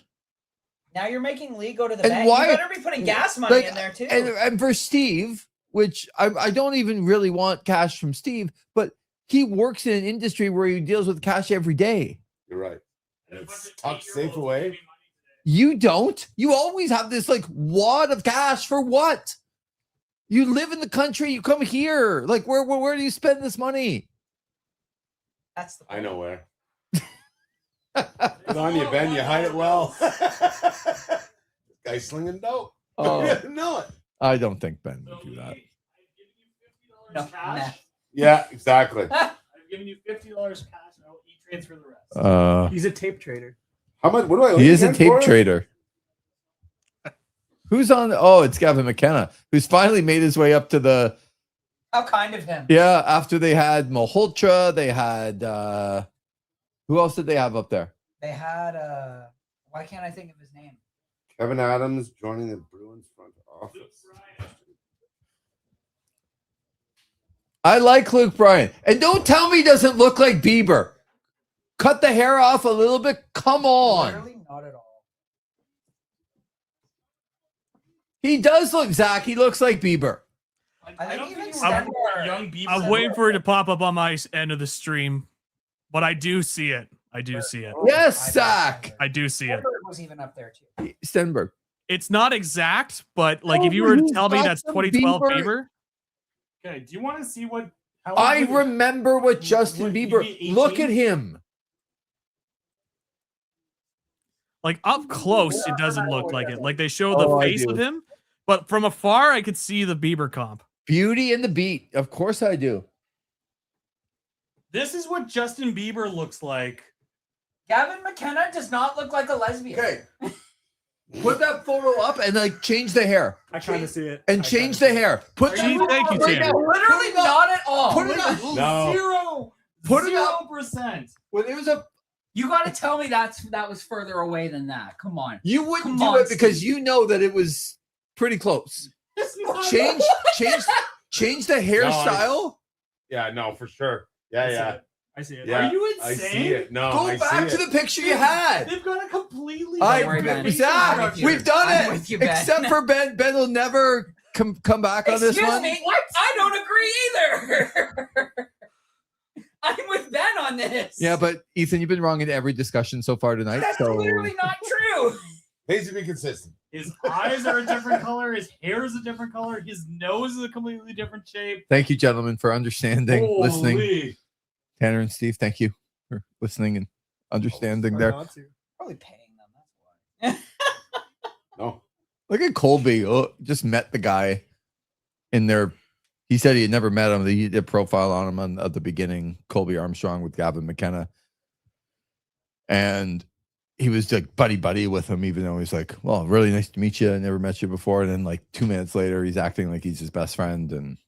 D: Now you're making Lee go to the
A: And
D: bank.
A: why-
D: You better be putting gas money
A: Like,
D: in there too.
A: And for Steve, which I don't even really want cash from Steve, but He works in an industry where he deals with cash every day.
C: You're right. And it's tucked safe away.
A: You don't. You always have this like wad of cash for what? You live in the country. You come here. Like where do you spend this money?
D: That's the
C: I know where. Good on you, Ben. You hide it well. Guy slinging dope.
A: Oh.
C: You didn't know it.
A: I don't think Ben would do that.
D: No,
F: cash.
C: Yeah, exactly.
F: I've given you $50 cash. And I'll e-transfer the rest.
B: He's a tape trader.
C: How much? What do I owe
A: He
C: you
A: is a
C: again
A: tape
C: for it?
A: trader. Who's on? Oh, it's Gavin McKenna, who's finally made his way up to the.
D: How kind of him.
A: Yeah, after they had Malhotra, they had. Who else did they have up there?
D: They had why can't I think of his name?
C: Kevin Adams joining the Bruins front office.
A: I like Luke Bryan. And don't tell me he doesn't look like Bieber. Cut the hair off a little bit. Come on.
D: Literally not at all.
A: He does look, Zach. He looks like Bieber.
D: I
F: don't
D: think
F: think
D: even
F: you
E: I'm-
F: remember young Beavis.
E: I'm waiting for it to pop up on my end of the stream, but I do see it. I do see it.
A: Yes, Zach.
E: I do see it.
D: Stenberg was even up there too.
A: Stenberg.
E: It's not exact, but like if you
A: Oh,
E: were to
A: he's
E: tell me
A: got
E: that's
A: some
E: 2012
A: Bieber.
E: Bieber,
F: Okay, do you want to see what? How
A: I
F: good-
A: remember what Justin
F: What, you
A: Bieber.
F: mean
A: Look
F: 18?
A: at him.
E: like up close, it doesn't look like it. Like they show the
A: Oh, I
E: face of
A: do.
E: him, but from afar, I could see the Bieber comp.
A: Beauty and the Beat. Of course I do.
F: This is what Justin Bieber looks like.
D: Gavin McKenna does not look like a lesbian.
A: Okay. Put that photo up and like change the hair.
B: I kind of see it.
A: And change the hair. Put
E: Gee,
A: that
E: thank you,
A: right
E: Tanner.
A: now.
D: Literally not at all.
A: Put it up.
C: No.
A: Put it up.
F: 0%.
A: When it was a,
D: You got to tell me that was further away than that. Come on.
A: you wouldn't
D: Come
A: do
D: on,
A: it because
D: Steve.
A: you know that it was pretty close. Change the hairstyle.
C: Yeah, no, for sure. Yeah.
B: I see it.
C: Yeah,
F: Are you
C: I
F: insane?
C: see it. No,
A: Go
C: I
A: back
C: see
A: to
C: it.
A: the picture you had.
F: They've got a completely.
A: I,
D: worry, Ben.
A: Zach,
D: I'm with you.
A: we've done
D: I'm
A: it.
D: with you, Ben.
A: Except for Ben. Ben will never come back on this
D: Excuse
A: one.
D: me. What? I don't agree either. I'm with Ben on this.
A: Yeah, but Ethan, you've been wrong in every discussion so far tonight.
D: that's
A: So
D: clearly not true.
C: Pays to be consistent.
F: His eyes are a different color. His hair is a different color. His nose is a completely different shape.
A: thank you, gentlemen, for understanding, listening.
F: Holy.
A: Tanner and Steve, thank you for listening and understanding
B: Or
A: there.
B: not to.
D: Probably paying them. That's why.
C: No.
A: Look at Colby. Oh, just met the guy in there. He said he had never met him. He did a profile on him at the beginning. Colby Armstrong with Gavin McKenna. And he was like buddy with him, even though he's like, well, really nice to meet you. I never met you before. And then like 2 minutes later, he's acting like he's his best friend. And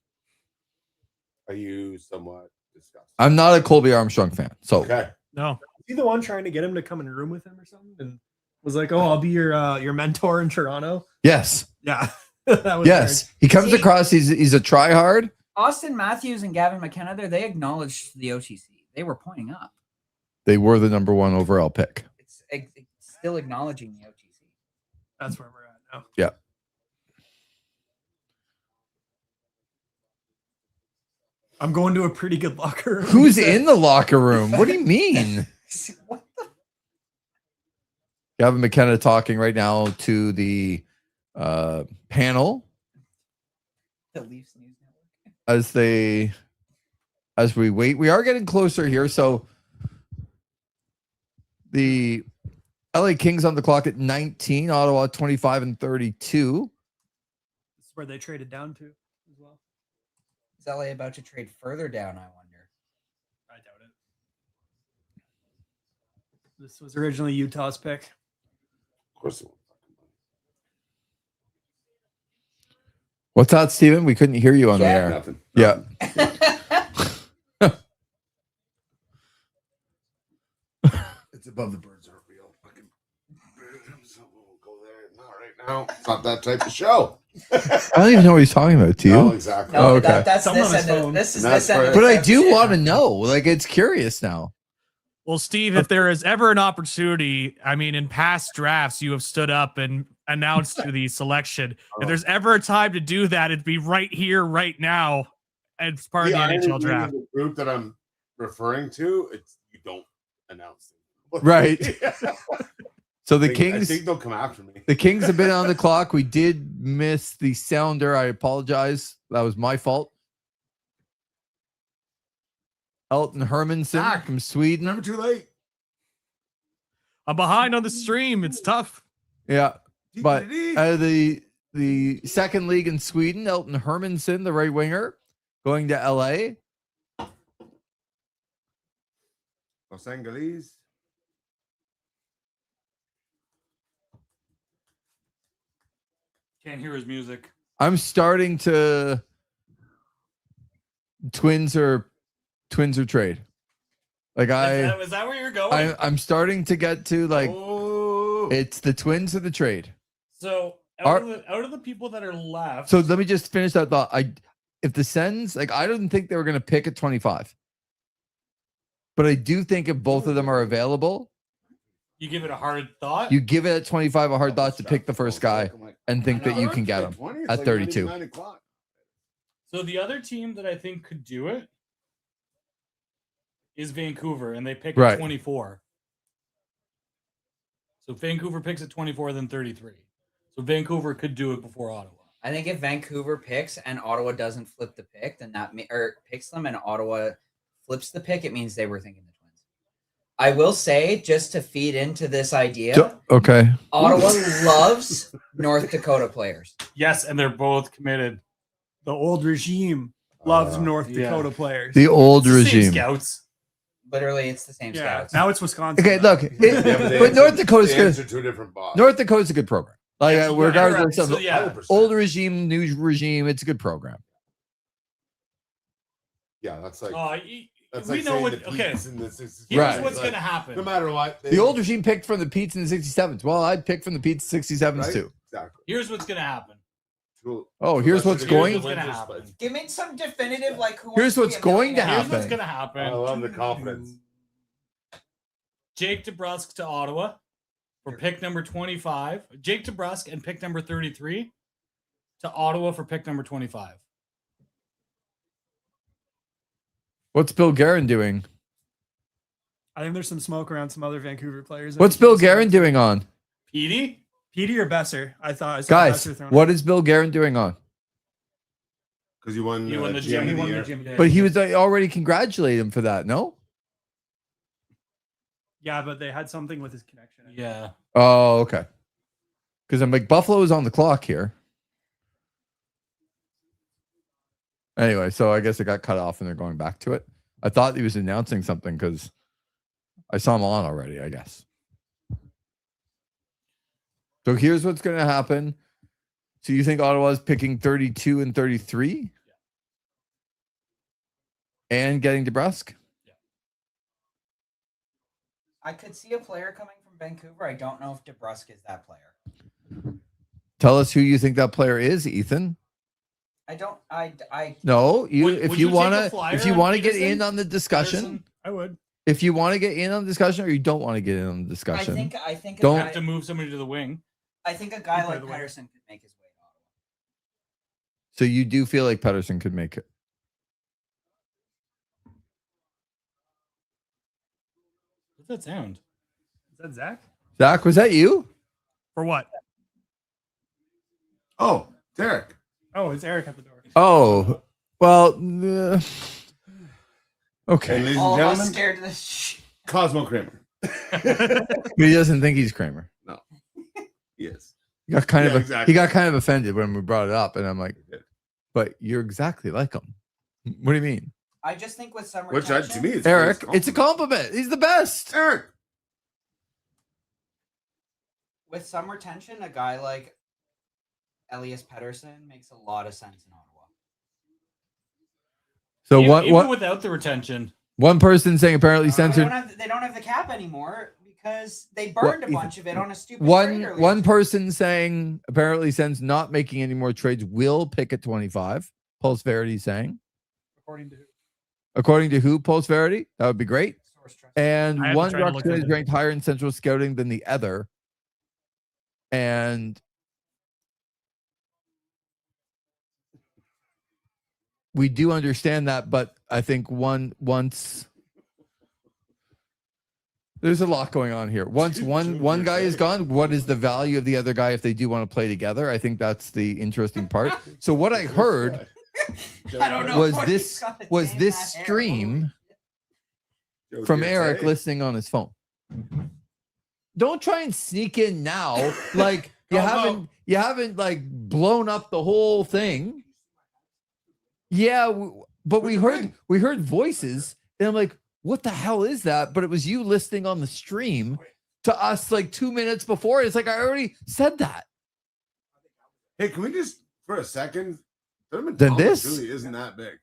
C: Are you somewhat disgusted?
A: I'm not a Colby Armstrong fan. So
C: Okay.
E: No,
B: Is he the one trying to get him to come in a room with him or something? And was like, "Oh, I'll be your mentor in Toronto."
A: yes,
B: Yeah, that was
A: yes. He comes
D: See-
A: across, he's a tryhard.
D: Austin Matthews and Gavin McKenna there, they acknowledged the OTC. They were pointing up.
A: They were the number 1 overall pick.
D: It's still acknowledging the OTC.
B: That's where we're at now.
A: Yeah.
B: I'm going to a pretty good locker room.
A: Who's in the locker room? What do you mean?
D: What the?
A: Gavin McKenna talking right now to the panel
D: The Leafs News Network.
A: as we wait. We are getting closer here. So the LA Kings on the clock at 19, Ottawa 25 and 32.
B: This is where they traded down to as well.
D: Is LA about to trade further down, I wonder?
B: I doubt it. This was originally Utah's pick.
C: Of course it will.
A: What's that, Steven? We couldn't hear you on the
D: Yeah.
A: air.
C: Nothing.
A: Yeah.
C: It's above the birds aren't real. Fucking so we'll go there. Not right now. It's not that type of show.
A: I don't even know what he's talking about. Do you?
C: No, exactly.
D: No,
A: okay.
D: that's
B: Someone
D: this
B: on his
D: end.
B: phone.
D: This is
C: That's
D: this end.
C: right.
D: of
A: But
D: the
A: I
D: fence,
A: do
D: yeah.
A: want to know. Like, it's curious now.
E: well, Steve, if there is ever an opportunity, I mean, in past drafts, you have stood up and announced the selection. If there's ever a time to do that, it'd be right here, right now, as part of the
C: irony
E: NHL
C: being
E: draft.
C: in the group that I'm referring to, it's you don't announce it.
A: Right. So the
C: I
A: Kings,
C: think they'll come after me.
A: the Kings have been on the clock. We did miss the sounder. I apologize. That was my fault. Elton Hermanson from Sweden.
C: Never too late.
E: I'm behind on the stream. It's tough.
A: Yeah, but out of the second league in Sweden, Elton Hermanson, the right winger, going to LA.
C: Los Angeles.
F: Can't hear his music.
A: I'm starting to twins or trade. Like
F: Is that where you're going?
A: I'm starting to get to like
C: Oh.
A: it's the Twins or the trade.
F: So out of the people that are left.
A: So let me just finish that thought. If the Sens, like I don't think they were going to pick at 25, but I do think if both of them are available,
F: you give it a hard thought.
A: you give it at 25 a hard thought to pick the first guy and think that you can get him at 32.
F: So the other team that I think could do it is Vancouver, and they pick
A: Right.
F: at 24. So Vancouver picks at 24, then 33. So Vancouver could do it before Ottawa.
D: I think if Vancouver picks and Ottawa doesn't flip the pick, then or picks them and Ottawa flips the pick, it means they were thinking the Twins. I will say, just to feed into this idea,
A: Okay.
D: Ottawa loves North Dakota players.
F: Yes, and they're both committed.
B: The old regime loves North Dakota players.
A: The old
F: It's the same
A: regime.
F: Scouts.
D: Literally, it's the same
B: Yeah,
D: scouts.
B: now it's Wisconsin.
A: Okay,
B: though.
A: look, but North Dakota's good.
C: Answer to a different box.
A: North Dakota's a good program. Like regardless of
F: So, yeah.
C: 100%.
A: old regime, new regime, it's a good program.
C: Yeah, that's like that's
F: we
C: like
F: know
C: saying
F: what.
C: the
F: Okay,
C: Pete's in the 60s.
F: here's
A: Right.
F: what's
C: Like,
F: going to happen.
C: No matter what,
A: The old regime picked from the Pete's in the 67s. Well, I'd pick from the Pete's 67s
C: right?
A: too.
C: Exactly.
F: Here's what's going to happen.
C: Cool.
A: Oh, here's what's going.
F: Here's what's gonna happen.
D: Give me some definitive, like who.
A: Here's
D: wants
A: what's
D: be a
A: going to
D: millionaire?
F: Here's what's
A: happen.
F: going to happen.
C: I love the confidence.
F: Jake DeBrusk to Ottawa for pick number 25. Jake DeBrusk and pick number 33 to Ottawa for pick number 25.
A: What's Bill Guerin doing?
B: I think there's some smoke around some other Vancouver players.
A: What's Bill Guerin doing on?
F: Petey?
B: Petey or Besser? I thought I saw
A: Guys,
B: Besser thrown
A: what is Bill Guerin doing on?
C: Because you won,
F: He won the
C: GM
F: Jim.
C: of
F: He
C: the
F: won the
C: year.
F: Jim.
A: But he was already congratulated him for that, no?
B: Yeah, but they had something with his connection.
F: Yeah.
A: Oh, okay. Because I'm like, Buffalo is on the clock here. Anyway, so I guess it got cut off and they're going back to it. I thought he was announcing something because I saw him on already, I guess. So here's what's going to happen. So you think Ottawa's picking 32 and 33? And getting DeBrusk?
D: I could see a player coming from Vancouver. I don't know if DeBrusk is that player.
A: Tell us who you think that player is, Ethan.
D: I don't. I.
A: No, you
F: Would
A: if
F: you
A: you
F: take a
A: want to
F: flyer
A: if you
F: on
A: want to get
F: Peterson?
A: in on the discussion,
F: Peterson?
B: I would.
A: if you want to get in on the discussion or you don't want to get in on the discussion.
D: I think.
A: Don't-
F: Have to move somebody to the wing.
D: I think a guy
B: By
D: like
B: the way.
D: Patterson could make his way to Ottawa.
A: So you do feel like Pedersen could make it.
F: What's that sound?
B: Is that Zach?
A: Zach, was that you?
B: For what?
C: Oh, Derek.
B: Oh, it's Eric at the door.
A: Oh, well,
C: And
A: okay.
C: ladies
D: All
C: and
D: of us
C: gentlemen,
D: scared of this.
C: Cosmo Kramer.
A: He doesn't think he's Kramer.
C: Yes.
A: He got kind
C: Yeah,
A: of
C: exactly.
A: he got kind of offended when we brought it up, and I'm like, but you're exactly like him. What do you mean,
D: I just think with some
C: Which
D: retention,
C: to me is
A: Eric? It's a compliment. He's the best.
C: Eric.
D: with some retention, a guy like Elias Pettersson makes a lot of sense in Ottawa.
A: So
F: Even
A: what?
F: without the retention.
A: One person saying apparently
D: They
A: censored.
D: don't have the cap anymore because they burned a
A: Ethan,
D: bunch of it on a stupid trade
A: One
D: earlier.
A: one person saying apparently since not making any more trades will pick at 25. Pulse Verity saying.
B: According to who?
A: According to who? Pulse Verity? That would be great.
D: Source trust.
A: And
E: I have to
A: one
E: try to look
A: Ruxpin
E: at
A: is
E: it.
A: ranked higher in central scouting than the other. And we do understand that, but I think once There's a lot going on here. Once one guy is gone, what is the value of the other guy if they do want to play together? I think that's the interesting part. So what I heard
D: I don't know.
A: was
D: what
A: this
D: he's got to
A: was
D: tame
A: this
D: that hair.
A: stream
C: Joe
A: from
C: Diaz,
A: Eric
C: hey.
A: listening on his phone. Don't try and sneak in now, like you haven't like blown up the whole thing. Yeah, but we heard voices, and I'm like, what the hell is that? But it was you listening on the stream to us like 2 minutes before. It's like I already said that.
C: Hey, can we just for a second?
A: Then
C: Thomas
A: this?
C: really isn't that big.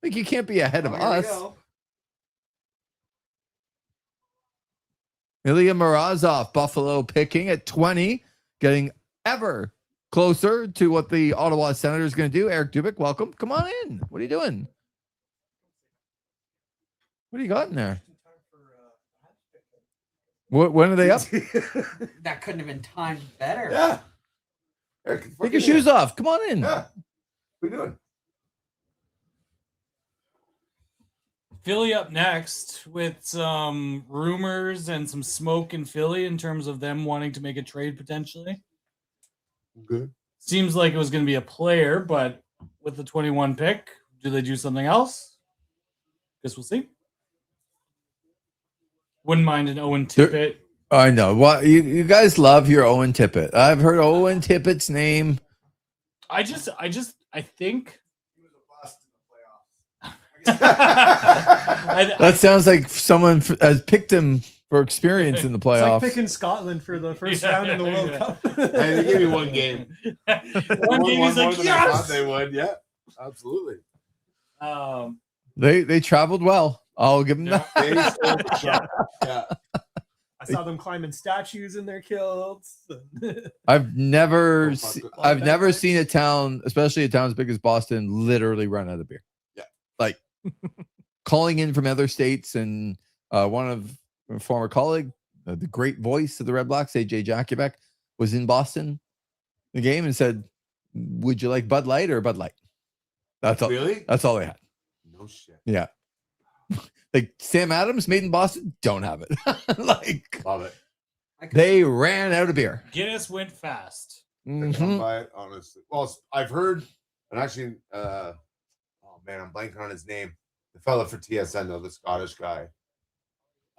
A: Like you can't be ahead of
D: Oh, here we
A: us.
D: go.
A: Ilya Morozov, Buffalo picking at 20, getting ever closer to what the Ottawa Senators are going to do. Eric Dubik, welcome. Come on in. What are you doing? What do you got in there? When are they up?
D: That couldn't have been timed better.
C: Yeah. Eric,
A: Take your shoes off. Come on in.
C: Yeah. What are you doing?
F: Philly up next with some rumors and some smoke in Philly in terms of them wanting to make a trade potentially.
C: Good.
F: Seems like it was going to be a player, but with the 21 pick, do they do something else? Guess we'll see. Wouldn't mind an Owen Tippett.
A: I know. What you guys love your Owen Tippett. I've heard Owen Tippett's name.
F: I think
A: That sounds like someone has picked him for experience in the
B: It's like
A: playoffs.
B: picking Scotland for the first round in the World Cup.
C: And they gave me one game.
F: One game he's like,
C: than I thought
F: yes.
C: they would. Yeah, absolutely.
A: They traveled well. I'll give them that.
C: They stole the show. Yeah.
B: I saw them climbing statues in their kilts.
A: I've never
C: I've never
A: seen a town, especially a town as big as Boston, literally run out of beer.
C: Yeah.
A: Like calling in from other states, and one of a former colleague, the great voice of the Red Blacks, AJ Jakubek, was in Boston the game and said, "Would you like Bud Light or Bud Light?" That's all.
C: Really?
A: That's all they had.
C: No shit.
A: Yeah. Like Sam Adams, made in Boston, don't have it. Like
C: Love it.
A: they ran out of beer.
F: Guinness went fast.
C: Come
A: Mhm.
C: by it, honestly. Well, I've heard, and actually, oh man, I'm blanking on his name. The fella for TSN, though, the Scottish guy.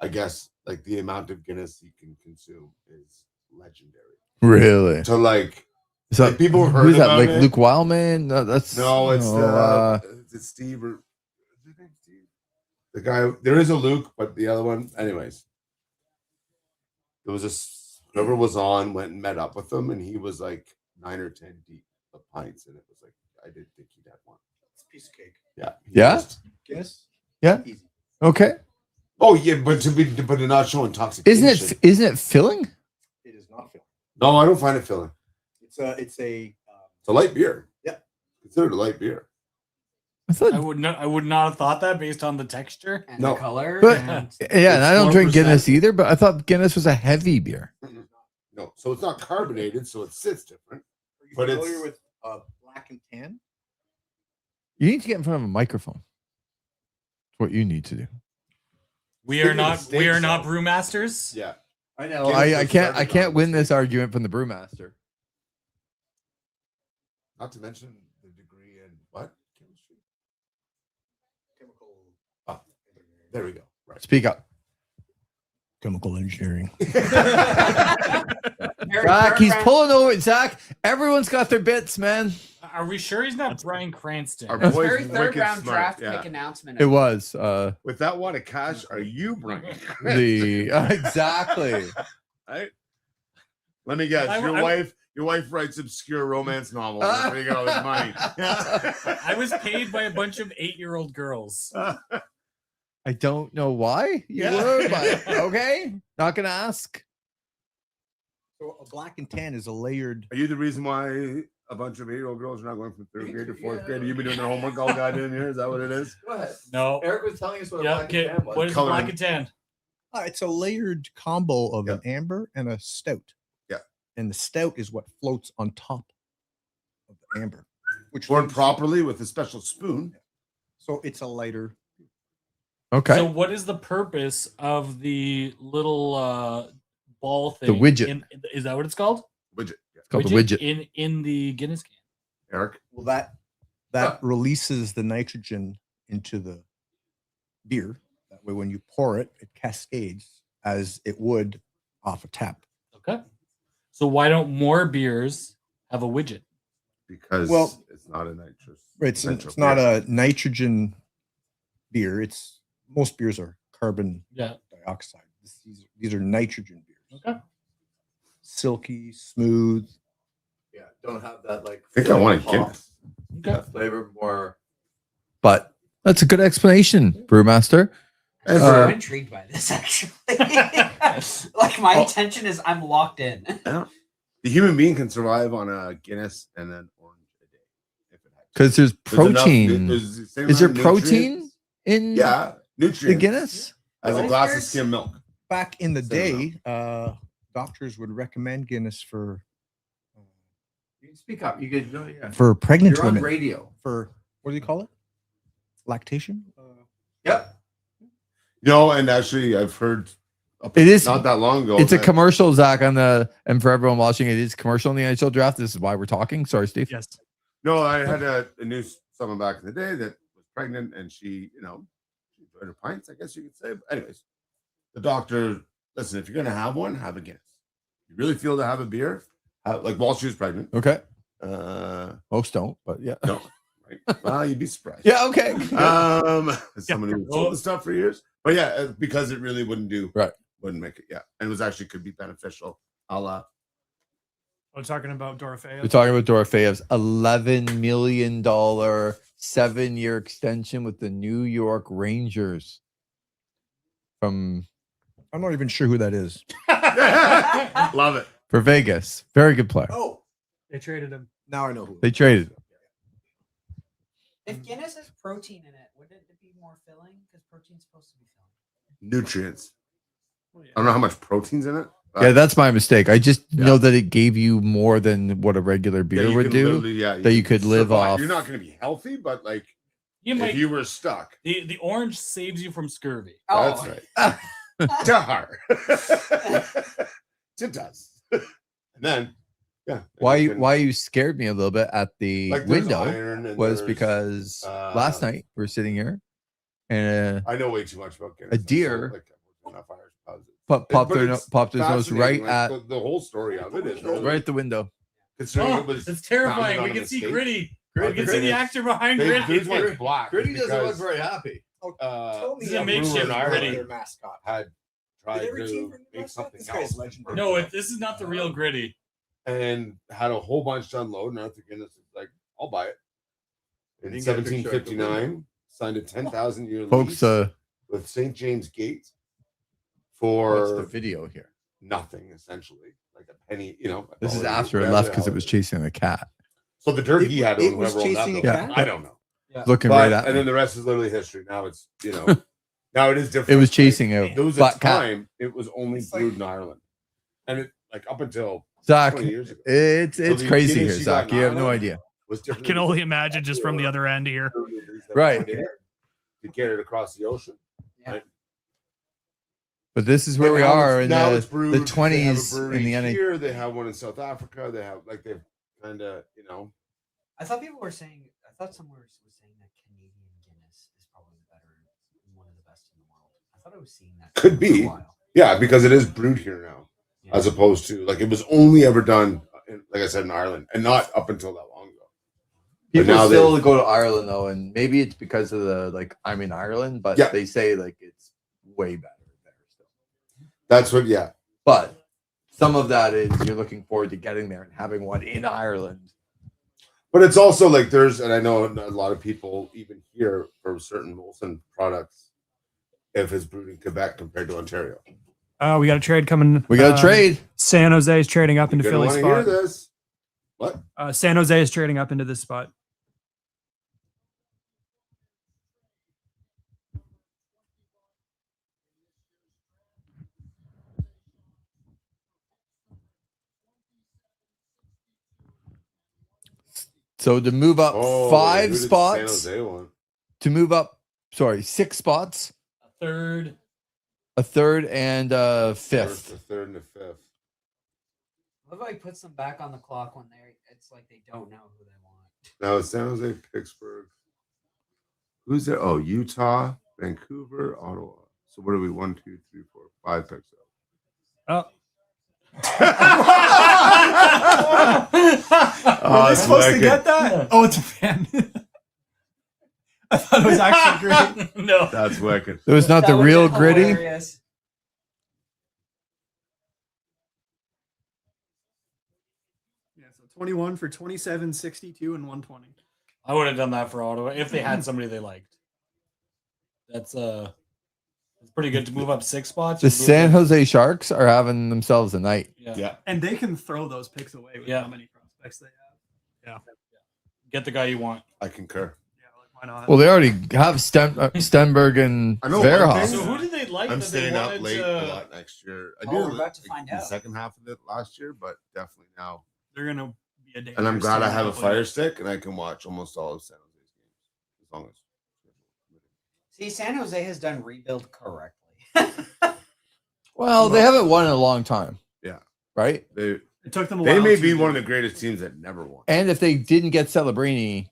C: I guess like the amount of Guinness he can consume is legendary.
A: Really?
C: So like,
A: So
C: like, people have heard
A: who's that?
C: about
A: Like
C: it.
A: Luke Wildman? No, that's
C: No, it's it's Steve or is his name Steve? The guy. There is a Luke, but the other one. Anyways, there was whoever was on went and met up with him, and he was like 9 or 10 deep of pints, and it was like I didn't think he'd have one.
H: It's a piece of cake.
C: Yeah.
A: Yeah?
H: Guinness?
A: Yeah.
H: Easy.
A: okay.
C: Oh yeah, but to not show intoxication.
A: Isn't it filling?
H: It is not filling.
C: No, I don't find it filling.
H: It's a
C: It's a light beer.
H: Yeah.
C: Considered a light beer.
A: I thought,
F: I would not have thought that based on the texture.
D: And
C: No.
D: the color.
A: But-
D: and
A: yeah, and I don't drink
C: 4%.
A: Guinness either, but I thought Guinness was a heavy beer.
C: No, so it's not carbonated, so it sits different.
H: Are you
C: But
H: familiar
C: it's-
H: with black and tan?
A: You need to get in front of a microphone. That's what you need to do.
F: We
C: Speaking
F: are
C: of
F: not
C: steak sauce.
F: brewmasters.
C: Yeah.
H: I know.
C: Guinness
A: I
C: was
A: can't
C: started
A: win
C: on
A: this argument from the brewmaster.
C: Not to mention the degree in what chemistry.
H: Chemical.
C: Oh, there we go. Right.
A: Speak up.
H: Chemical engineering.
A: Zach, he's pulling over. Zach, everyone's got their bits, man.
F: Are we sure he's not Brian Cranston?
C: Our
D: That's
C: boy's
D: very third
C: wicked
D: round
C: smart,
D: draft
C: yeah.
D: pick announcement.
A: It was
C: With that wad of cash, are you Brian?
A: the exactly.
C: Right? Let me guess. Your wife writes obscure romance novels. There you go. It's mine.
F: I was paid by a bunch of 8-year-old girls.
A: I don't know why you
C: Yeah.
A: were, but okay. Not gonna ask.
H: So a black and tan is a layered.
C: Are you the reason why a bunch of 8-year-old girls are not going from 3rd grade to 4th grade? You've been doing their homework all goddamn year? Is that what it is?
A: Go ahead.
F: No.
A: Eric was telling us what
F: Yeah, okay. What is
C: Coloring.
F: black and tan?
H: It's a layered combo of
C: Yeah.
H: an amber and a stout.
C: Yeah.
H: And the stout is what floats on top of the amber, which
C: Poured
H: leaves-
C: properly with a special spoon.
H: So it's a lighter.
A: Okay.
F: So what is the purpose of the little ball
A: The
F: thing?
A: widget.
F: Is that what it's called?
C: Widget. Yeah.
A: It's called the widget.
F: in the Guinness can.
C: Eric.
H: Well, that releases the nitrogen into the beer. That way, when you pour it, it cascades as it would off a tap.
F: Okay. So why don't more beers have a widget?
C: Because
H: Well,
C: it's not a nitrous.
H: It's
C: central
H: not
C: beer.
H: a nitrogen beer. It's most beers are carbon
F: Yeah.
H: dioxide. These are nitrogen beers.
F: Okay.
H: Silky, smooth.
A: Yeah, don't have that like.
C: I think I want a Guinness.
F: Okay.
A: That flavor more. But that's a good explanation, Brewmaster.
C: And
D: I'm
C: for-
D: intrigued by this actually. Like my intention is I'm locked in.
C: the human being can survive on a Guinness and an orange a day if it had to.
A: Because there's
C: There's enough-
A: protein.
C: there's the same
A: Is there
C: amount of
A: protein
C: nutrients.
A: in
C: Yeah, nutrients.
A: the Guinness?
C: As a
D: Well,
C: glass of
D: there's-
C: skim milk.
H: Back in the
C: Same
H: day, doctors would recommend Guinness for
A: You can speak up. You could. Yeah.
H: for pregnant
A: You're on
H: women.
A: radio.
H: For what do you call it? Lactation.
A: Yep.
C: No, and actually, I've heard
A: It is.
C: not that long ago.
A: It's a
C: that-
A: commercial, Zach, on the and for everyone watching, it is commercial in the NHL draft. This is why we're talking. Sorry, Steve.
B: Yes.
C: No, I had a news someone back in the day that was pregnant and she enjoyed her pints, I guess you could say. But anyways, the doctor, listen, if you're gonna have one, have a Guinness. You really feel to have a beer, like while she was pregnant.
A: Okay.
C: Uh,
A: Most don't, but yeah.
C: no, right? Well, you'd be surprised.
A: Yeah. Okay.
C: As someone who sold the stuff for years, but yeah, because it really wouldn't make it. Yeah, and it was actually could be beneficial.
B: I'm talking about Dorothea.
A: We're talking about Dorofeev's $11 million 7-year extension with the New York Rangers. From
H: I'm not even sure who that is.
C: Love it.
A: for Vegas, very good player.
H: Oh,
B: They traded him.
H: now I know who.
A: They traded him.
D: If Guinness has protein in it, wouldn't it be more filling? Because protein's supposed to be filling.
C: Nutrients.
B: Well, yeah.
C: I don't know how much protein's in it. but
A: Yeah, that's my mistake. I just
C: Yeah.
A: know that it gave you more than what a regular
C: yeah,
A: beer
C: you
A: would
C: can
A: do.
C: literally- Yeah,
A: that you could live
C: survive.
A: off.
C: You're not going to be healthy, but like
F: You
C: if
F: might.
C: you were stuck,
F: The orange saves you from scurvy.
C: that's
D: Oh.
C: right. Dar. It does. And then, yeah.
A: Why you scared me a little bit at the
C: there's
A: window
C: iron and
A: was
C: there's,
A: because last night we're sitting here and
C: I know way too much about Guinness.
A: a deer
C: enough Irish pubs.
A: popped
C: But
A: popped
C: it's
A: his nose right
C: fascinating,
A: at
C: like, the whole story of it is
A: right at the window.
C: considering
F: Oh,
C: it was
F: it's terrifying.
C: founded
F: We
C: on
F: can
C: a
F: see
C: mistake.
F: Gritty.
C: Gritty
F: We can see the
C: is-
F: actor behind
C: They,
F: Gritty.
C: this one's black. because,
A: very happy.
F: This is a makeshift Gritty.
H: Their mascot.
C: had tried
H: Did they
C: to
H: retain
C: make something
H: this guy's
C: else
H: legendary.
F: No, this is not the real Gritty.
C: and had a whole bunch to unload. And Arthur Guinness was like, "I'll buy it." In
A: You can get a picture of the
C: 1759, signed a 10,000-year
A: Folks,
C: lease with St. James Gate
A: what's the
C: for
A: video here?
C: nothing, essentially, like a penny.
A: This is
C: $1
A: after it
C: whatever
A: left
C: the
A: because it
C: hell
A: was
C: is.
A: chasing a cat.
C: So the dirt he had
H: It
C: on
H: was
C: whoever owned that
H: chasing a
C: building,
H: cat?
C: I don't know.
A: Looking
C: But,
A: right at
C: and
A: me.
C: then the rest is literally history. Now it's now it is different.
A: It was
C: Like,
A: chasing a
C: there was a
A: black cat.
C: time it was only brewed in Ireland, and it like up until
A: Zach,
C: 20 years ago
A: it's
C: the
A: crazy here,
C: Guinness you got
A: Zach.
C: in
A: You have no
C: Ireland
A: idea.
C: was
E: I
C: different.
E: can only imagine just from the other end here.
A: Right.
C: To get it across the ocean.
A: But this is where
C: And
A: we
C: now
A: are
C: it's-
A: in
C: now
A: the
C: it's brewed.
A: the
C: They have a
A: 20s
C: brewery
A: in the NHL.
C: here. They have one in South Africa. They have like they've kind of
D: I thought people were saying. I thought someone was saying that Canadian Guinness is probably better, one of the best in the world. I thought I was seeing that.
C: Could
D: for a
C: be.
D: while.
C: yeah, because it is brewed here now,
D: Yeah.
C: as opposed to like it was only ever done, like I said, in Ireland, and not up until that long ago. But
A: People
C: now
A: still
C: they-
A: go to Ireland though, and maybe it's because of the like I'm in Ireland, but
C: Yeah.
A: they say like it's way better there still.
C: That's what. Yeah,
A: But some of that is you're looking forward to getting there and having one in Ireland.
C: but it's also like there's, and I know a lot of people even here for certain Molson products, if it's brewed in Quebec compared to Ontario.
B: We got a trade coming.
A: We got a trade.
B: San Jose is trading up into
C: You're gonna
B: Philly
C: want to hear
B: spot.
C: this. What?
B: San Jose is trading up into this spot.
A: So to move up
C: Oh, who
A: 5
C: did San
A: spots,
C: Jose want?
A: to move up, sorry, 6 spots
F: third.
A: A third and a fifth.
C: The third and the fifth.
D: I love how he puts them back on the clock when it's like they don't know who they want.
C: Now it's San Jose, Pittsburgh. Who's there? Oh, Utah, Vancouver, Ottawa. So what are we? 1, 2, 3, 4, 5 picks up.
B: Were they supposed to get that? Oh, it's a fan. I thought it was actually great.
F: No.
C: That's wicked.
A: It was not the
D: That would've
A: real
D: been
A: gritty.
D: hilarious.
B: Yeah, so 21 for 27, 62, and 120.
F: I would have done that for Ottawa if they had somebody they liked. That's it's pretty good to move up 6 spots.
A: The San Jose Sharks are having themselves a night.
F: Yeah.
B: And they can throw those picks away with how many prospects they have.
F: Get the guy you want.
C: I concur.
B: Yeah, like, why not?
A: Well, they already have Stenberg and
C: I know one
A: Verhoff.
C: thing.
F: So who did they like?
C: I'm
F: that they
C: staying up
F: wanted
C: late
F: to-
C: a lot next year. I
D: Oh,
C: do
D: we're about to find
C: the
D: out.
C: second half of it last year, but definitely now.
B: They're going to be a dangerous
C: And I'm glad I
B: team
C: have a
B: hopefully.
C: fire stick and I can watch almost all of San Jose's games as long as.
D: See, San Jose has done rebuild correctly.
A: Well, they haven't won in a long time.
C: Yeah.
A: Right?
B: It took them a
C: They
B: while
C: may
B: to
C: be
B: do
C: one of
B: it.
C: the greatest teams that never won.
A: And if they didn't get Celebrini,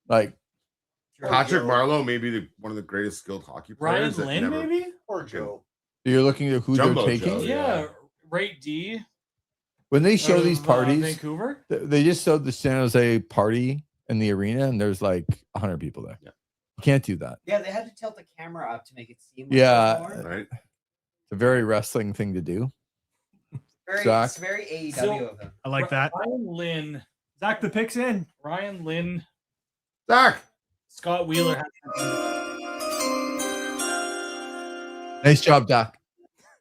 A: like
C: Patrick Marleau may be one of the greatest skilled hockey
F: Ryan
C: players. that
F: Lynn,
C: never-
F: maybe?
H: Or Joe.
A: you're looking at who
C: Jumbo
A: they're taking.
C: Joe.
F: Yeah. Right D.
A: When they show
F: out
A: these
F: of,
A: parties,
F: Vancouver.
A: they just showed the San Jose party in the arena, and there's like 100 people there.
C: Yeah.
A: You can't do that.
D: Yeah, they had to tilt the camera up to make it seem.
A: Yeah.
D: Like more.
C: Right?
A: It's a very wrestling thing to do. Zach?
D: It's very AEW
F: So-
D: of them.
E: I like that.
F: Ryan Lynn.
B: Zach, the pick's in.
F: Ryan Lynn.
C: Zach!
F: Scott Wheeler.
A: Nice job, Doc.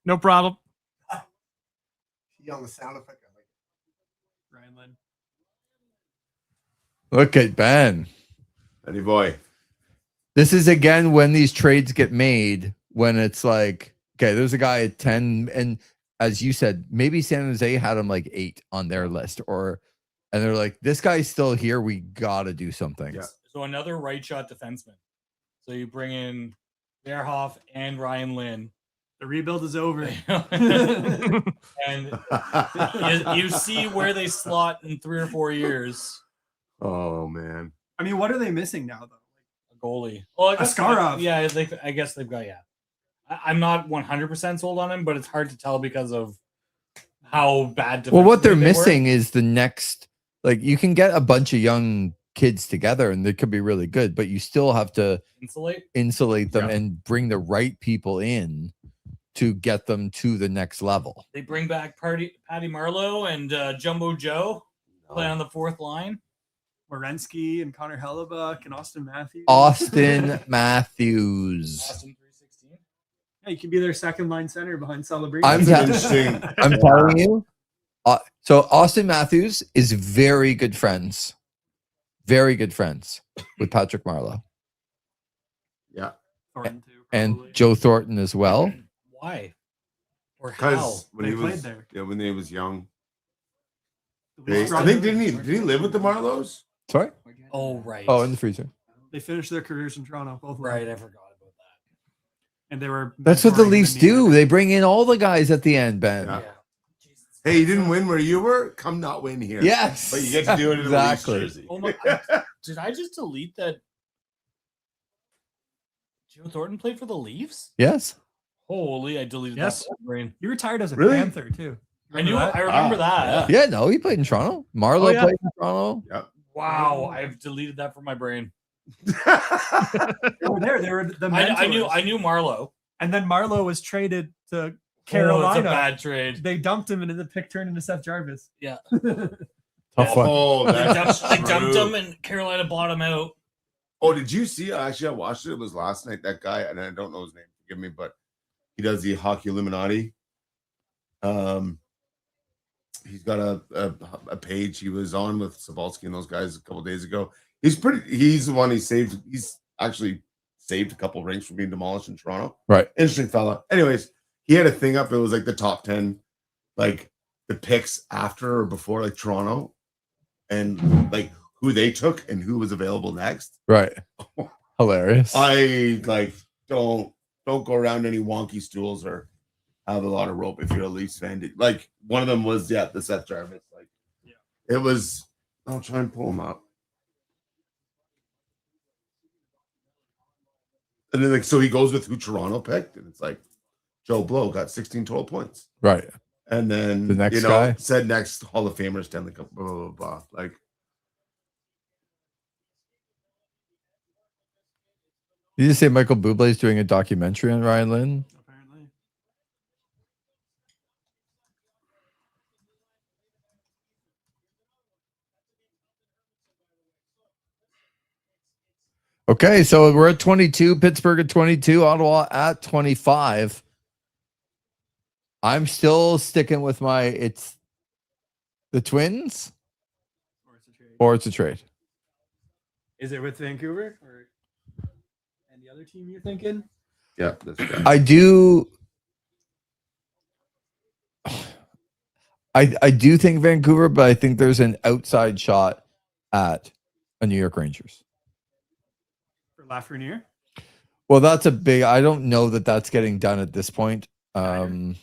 E: No problem.
H: He on the sound effect. I like it.
B: Ryan Lynn.
A: Look at Ben.
C: Eddie boy.
A: This is again when these trades get made, when it's like, okay, there's a guy at 10, and as you said, maybe San Jose had him like 8 on their list, and they're like, this guy's still here. We gotta do something.
C: Yeah.
F: So another right shot defenseman. So you bring in Verhoff and Ryan Lynn.
B: The rebuild is over.
F: And you see where they slot in 3 or 4 years.
C: Oh, man.
B: I mean, what are they missing now, though?
F: A goalie. Well, I guess,
B: Askarov.
F: Yeah, I guess they've got, I'm not 100% sold on him, but it's hard to tell because of how bad.
A: Well, what they're
F: defensively they were.
A: missing is the next, like, you can get a bunch of young kids together and they could be really good, but you still have to insulate them
C: Yeah.
A: and bring the right people in to get them to the next level.
F: They bring back Patty Marleau and Jumbo Joe play on the 4th line.
B: Morensky and Connor Hellebuck and Austin Matthews.
A: Austin Matthews.
F: Austin 316.
B: Yeah, you can be their second line center behind Celebrini.
A: I'm
C: That's
A: telling
C: an interesting.
A: I'm telling you. So Austin Matthews is very good friends with Patrick Marleau
C: Yeah.
B: Thornton, too,
A: and
B: probably.
A: Joe Thornton as well.
F: Why? Or how?
C: Because when
B: They
C: he
B: played
C: was
B: there.
C: yeah, when he was young.
B: The Leafs
C: I
B: brought
C: think
B: him-
C: did he live with the Marlows?
A: Sorry?
F: Oh, right.
A: Oh, in the freezer.
B: They finished their careers in Toronto, both of them.
F: Right, I forgot about that.
B: And they were.
A: That's what the
B: mentoring
A: Leafs
B: the
A: do.
B: new-
A: They bring in all the guys at the end, Ben.
C: Yeah.
F: Yeah.
C: Hey, you didn't win where you were? Come not win here.
A: Yes.
C: But you get to do it in
A: Exactly.
C: a Leafs jersey.
F: Oh my! Did I just delete that? Joe Thornton played for the Leafs.
A: Yes.
F: Holy! I deleted
E: Yes.
F: that from my brain.
B: He retired as a
C: Really?
B: Panther, too.
F: I knew.
B: Remember
F: I
B: that?
F: remember that.
A: Yeah, no, he played in Toronto. Marlowe
E: Oh, yeah.
A: played in Toronto.
F: Wow! I've deleted that from my brain.
B: They were there. They were the mentors.
F: I knew Marlowe.
B: And then Marlowe was traded to
F: Oh, it's
B: Carolina.
F: a bad trade.
B: They dumped him, and the pick turned into Seth Jarvis.
F: Yeah.
A: Tough one.
C: Oh, that's
F: They dumped
C: true.
F: him, and Carolina bought him out.
C: Oh, did you see? Actually, I watched it. It was last night. That guy, and I don't know his name. Forgive me, but he does the Hockey Illuminati. He's got a page. He was on with Sabalski and those guys a couple days ago. He's the one he saved. He's actually saved a couple rings from being demolished in Toronto.
A: Right.
C: Interesting fella. Anyways, he had a thing up. It was like the top 10, like the picks after or before, like Toronto, and like who they took and who was available next.
A: Right. Hilarious.
C: I like don't don't go around any wonky stools or have a lot of rope if you're a Leafs fan. Like one of them was the Seth Jarvis. Like it was. I'll try and pull him up. And then like so he goes with who Toronto picked, and it's like Joe Blow got 16 total points.
A: Right.
C: And then
A: The next guy
C: said next Hall of Famer Stanley Cup, blah, blah, blah, blah. Like
A: you just say Michael Bublé is doing a documentary on Ryan Lynn?
B: Apparently.
A: Okay, so we're at 22, Pittsburgh at 22, Ottawa at 25. I'm still sticking with it's the Twins or it's a trade.
B: Is it with Vancouver or and the other team you're thinking?
C: yeah, this guy.
A: I do think Vancouver, but I think there's an outside shot at a New York Rangers.
B: For Lafreniere?
A: Well, that's a big. I don't know that that's getting done at this point.
C: Here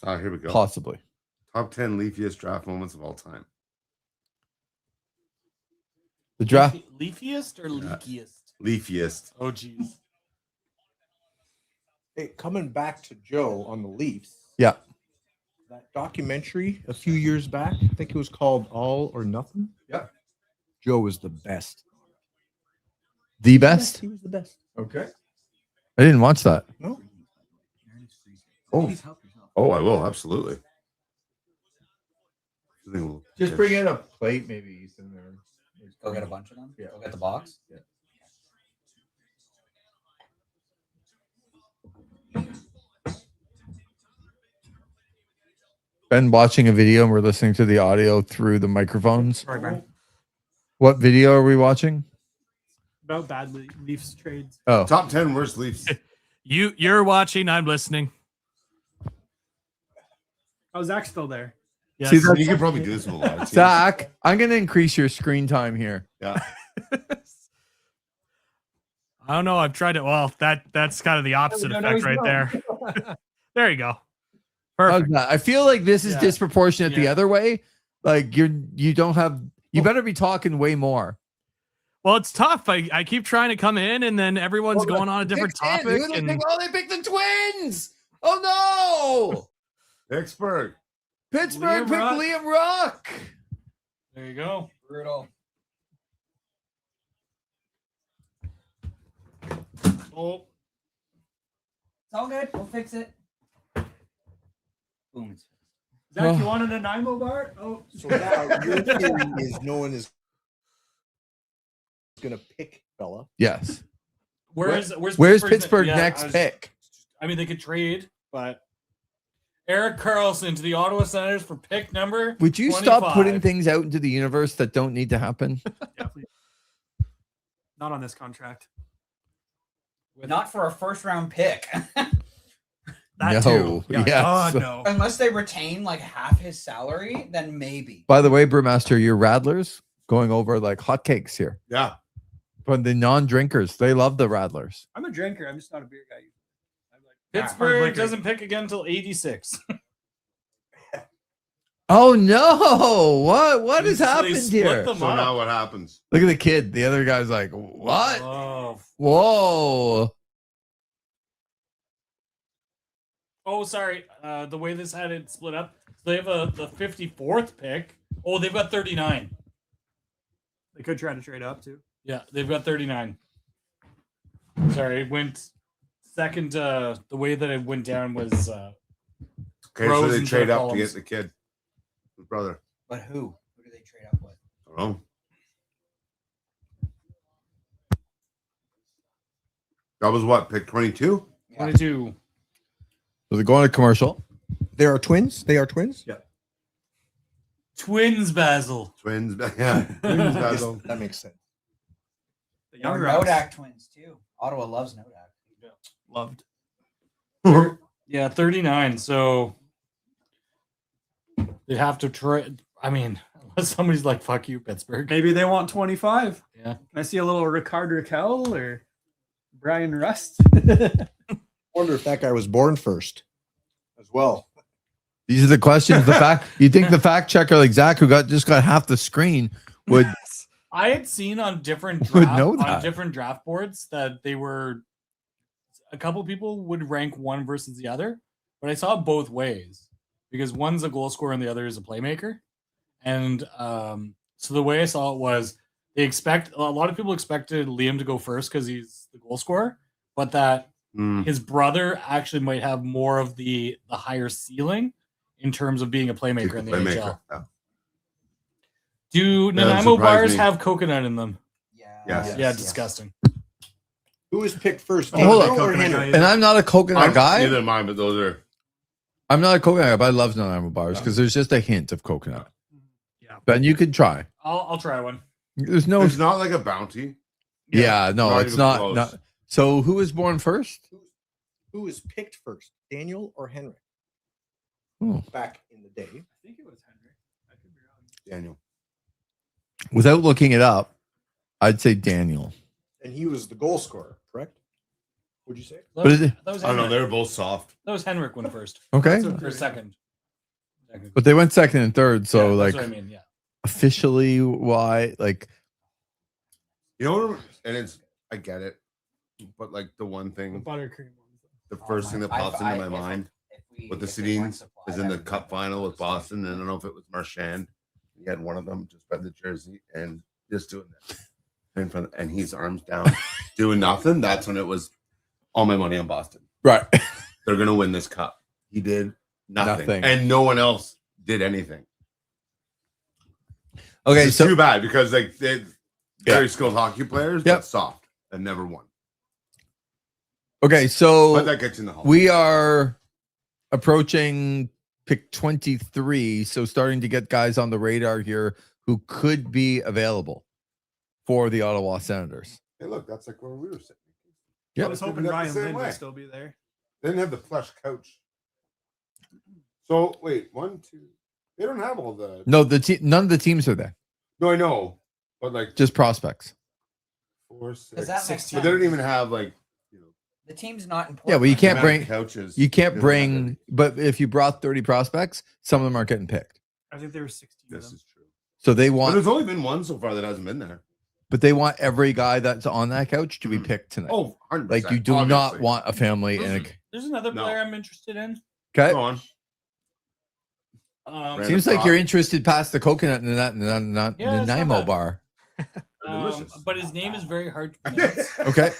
C: we go.
A: Possibly.
C: Top 10 leafiest draft moments of all time.
A: The draft.
F: Leafiest or leakiest?
C: Leafiest.
F: Oh, geez.
H: Hey, coming back to Joe on the Leafs.
A: Yeah.
H: That documentary a few years back, I think it was called All or Nothing.
A: Yeah.
H: Joe was the best.
A: The best.
H: He was the best.
A: Okay. I didn't watch that.
H: No.
C: Oh, I will absolutely.
A: Just bring in a plate, maybe, Ethan. Or
D: Go get a bunch of them.
A: Yeah.
D: Go get the box.
A: Yeah. Ben watching a video and we're listening to the audio through the microphones.
B: Sorry, man.
A: What video are we watching?
B: About bad Leafs trades.
A: Oh,
C: Top 10 worst Leafs.
E: You're watching. I'm listening.
B: Oh, Zach's still there.
E: Yes.
A: See, that's-
C: You could probably do this with a lot of teams.
A: Zach, I'm going to increase your screen time here.
C: Yeah.
E: I don't know. I've tried it. Well, that's kind of the opposite
B: No,
E: effect
B: he's
E: right
B: not.
E: there. There you go.
A: How's
E: Perfect.
A: that? I feel like this is
F: Yeah.
A: disproportionate the
F: Yeah.
A: other way. Like you don't have. You better be talking way more.
E: Well, it's tough. I keep trying to come in, and then everyone's going on a different topic. And
A: they picked the Twins. Oh no!
C: Pittsburgh.
A: Pittsburgh
B: Liam
A: picked
B: Ruck.
A: Liam Ruck.
F: There you go.
D: Brutal.
F: Oh,
D: It's all good. We'll fix it. Boom. It's
B: Zach, you wanted a Nimo bar? Oh,
H: So now your theory is no one is going to pick Bella.
A: Yes.
F: where's
A: Pittsburgh
F: yeah,
A: next
F: I was-
A: pick?
F: I mean, they could trade, but Eric Carlson to the Ottawa Senators for pick number.
A: Would you stop
F: 25.
A: putting things out into the universe that don't need to happen?
B: yeah, please. Not on this contract.
D: not for a first round pick.
B: That
A: No.
B: too. Yeah.
A: Yes.
B: God, no.
D: Unless they retain like half his salary, then maybe.
A: By the way, Brewmaster, your Radlers going over like hotcakes here.
C: Yeah.
A: But the non-drinkers, they love the Radlers.
B: I'm a drinker. I'm just not a beer guy. I'm like
F: Pittsburgh doesn't pick again until 86.
A: Oh no! What has
F: So they
A: happened
F: split
A: here?
F: them
C: So
F: up.
C: now what happens?
A: Look at the kid. The other guy's like, "What?
F: Oh.
A: Whoa!"
F: Oh, sorry. The way this had it split up, so they have the 54th pick. Oh, they've got 39.
B: They could try to trade up too.
F: Yeah, they've got 39. Sorry, it went second. The way that it went down was
C: Okay, so
F: Rose
C: they
F: into
C: trade
F: the
C: up to
F: columns.
C: get the kid. His brother.
D: But who? Who do they trade up with?
C: I don't know. That was what, pick 22?
F: 22.
A: So they're going to commercial.
H: They are twins. They are twins.
A: Yeah.
F: Twins, Basil.
C: Twins. Yeah. Twins, Basil.
H: That makes sense.
B: The
D: Or
B: younger ups.
D: Nodak twins too. Ottawa loves Nodak.
B: Loved.
F: Yeah, 39. So they'd have to trade. I mean, unless somebody's like, fuck you, Pittsburgh.
B: Maybe they want 25.
F: Yeah.
B: Can I see a little Ricard Raquel or Brian Rust?
H: wonder if that guy was born first as well.
A: These are the questions. The fact you think the fact checker like Zach, who just got half the screen, would
F: I had seen on different
A: Would
F: draft,
A: know that.
F: on different draft boards that they were a couple people would rank one versus the other, but I saw it both ways because one's a goal scorer and the other is a playmaker. And so the way I saw it was a lot of people expected Liam to go first because he's the goal scorer, but that his brother actually might have more of the higher ceiling in terms of being a playmaker in the NHL.
C: Yeah.
F: Do
C: That
F: Nanaimo
C: surprised
F: bars
C: me.
F: have coconut in them?
C: Yes.
F: Yeah, disgusting.
H: Who was picked first?
A: Hold
H: Daniel
A: on.
H: or Henry?
A: and I'm not a coconut guy.
C: Neither am I, but those are.
A: I'm not a coconut guy, but I love Nanaimo bars because there's just a hint of coconut.
E: Yeah.
A: But you could try.
F: I'll try one.
A: There's no.
C: It's not like a bounty.
A: Yeah, no,
C: Not
A: it's
C: even
A: not,
C: close.
A: not. So who was born first?
H: Who was picked first? Daniel or Henry?
A: Oh.
H: Back in the day.
B: I think it was Henry. I could be wrong.
C: Daniel.
A: Without looking it up, I'd say Daniel.
H: And he was the goal scorer, correct? Would you say?
F: That
A: But is it,
F: that was
C: I don't know.
F: Henrik.
C: They're both soft.
F: That was Henrik went first.
A: okay,
F: Or second.
A: but they went second and third. So
F: Yeah,
A: like
F: that's what I mean. Yeah.
A: officially, why? Like
C: You know, and it's I get it, but like the one thing,
B: Buttercream ones.
C: the first thing that pops into my mind with the Sedins is in the cup final with Boston. And I don't know if it was Marchand. He had one of them just by the jersey and just doing that in front, and he's arms down, doing nothing. That's when it was all my money on Boston.
A: right.
C: They're gonna win this cup. He did nothing,
A: Nothing.
C: and no one else did anything.
A: Okay,
C: It's
A: so
C: too bad because like they very skilled hockey players,
A: Yep.
C: but soft and never won.
A: okay, so
C: But that gets in the hall.
A: we are approaching pick 23, so starting to get guys on the radar here who could be available for the Ottawa Senators.
C: Hey, look, that's like where we were sitting.
A: Yeah.
B: I was hoping
C: Keeping it the
B: Ryan
C: same
B: Lind
C: way.
B: would still be there.
C: They didn't have the plush couch. So wait, 1, 2. They don't have all the.
A: No, none of the teams are there,
C: No, I know, but like
A: just prospects.
C: 4, 6.
D: Does that make
C: 16. But they don't even have like. You know,
D: The team's not important.
A: Yeah, well, you
C: the
A: can't
C: amount of
A: bring
C: couches.
A: you can't
C: They don't have
A: bring. But if you brought 30 prospects, some of them aren't getting picked.
B: I think there were 16
C: that.
B: of
C: This
B: them.
C: is true.
A: So they
C: But
A: want,
C: there's only been one so far that hasn't been there.
A: but they want every guy that's on that couch to be picked tonight.
C: Oh, 100%.
A: like you do not
C: obviously.
A: want a family in a.
C: Mhm.
F: There's another
C: No.
F: player I'm interested in.
A: Okay,
C: Go on.
F: Um,
A: seems like you're interested past the coconut and not
F: Yeah,
A: the
F: it's not
A: Nanaimo
F: bad.
A: bar.
C: Delicious.
F: but his name is very hard to pronounce.
A: Okay,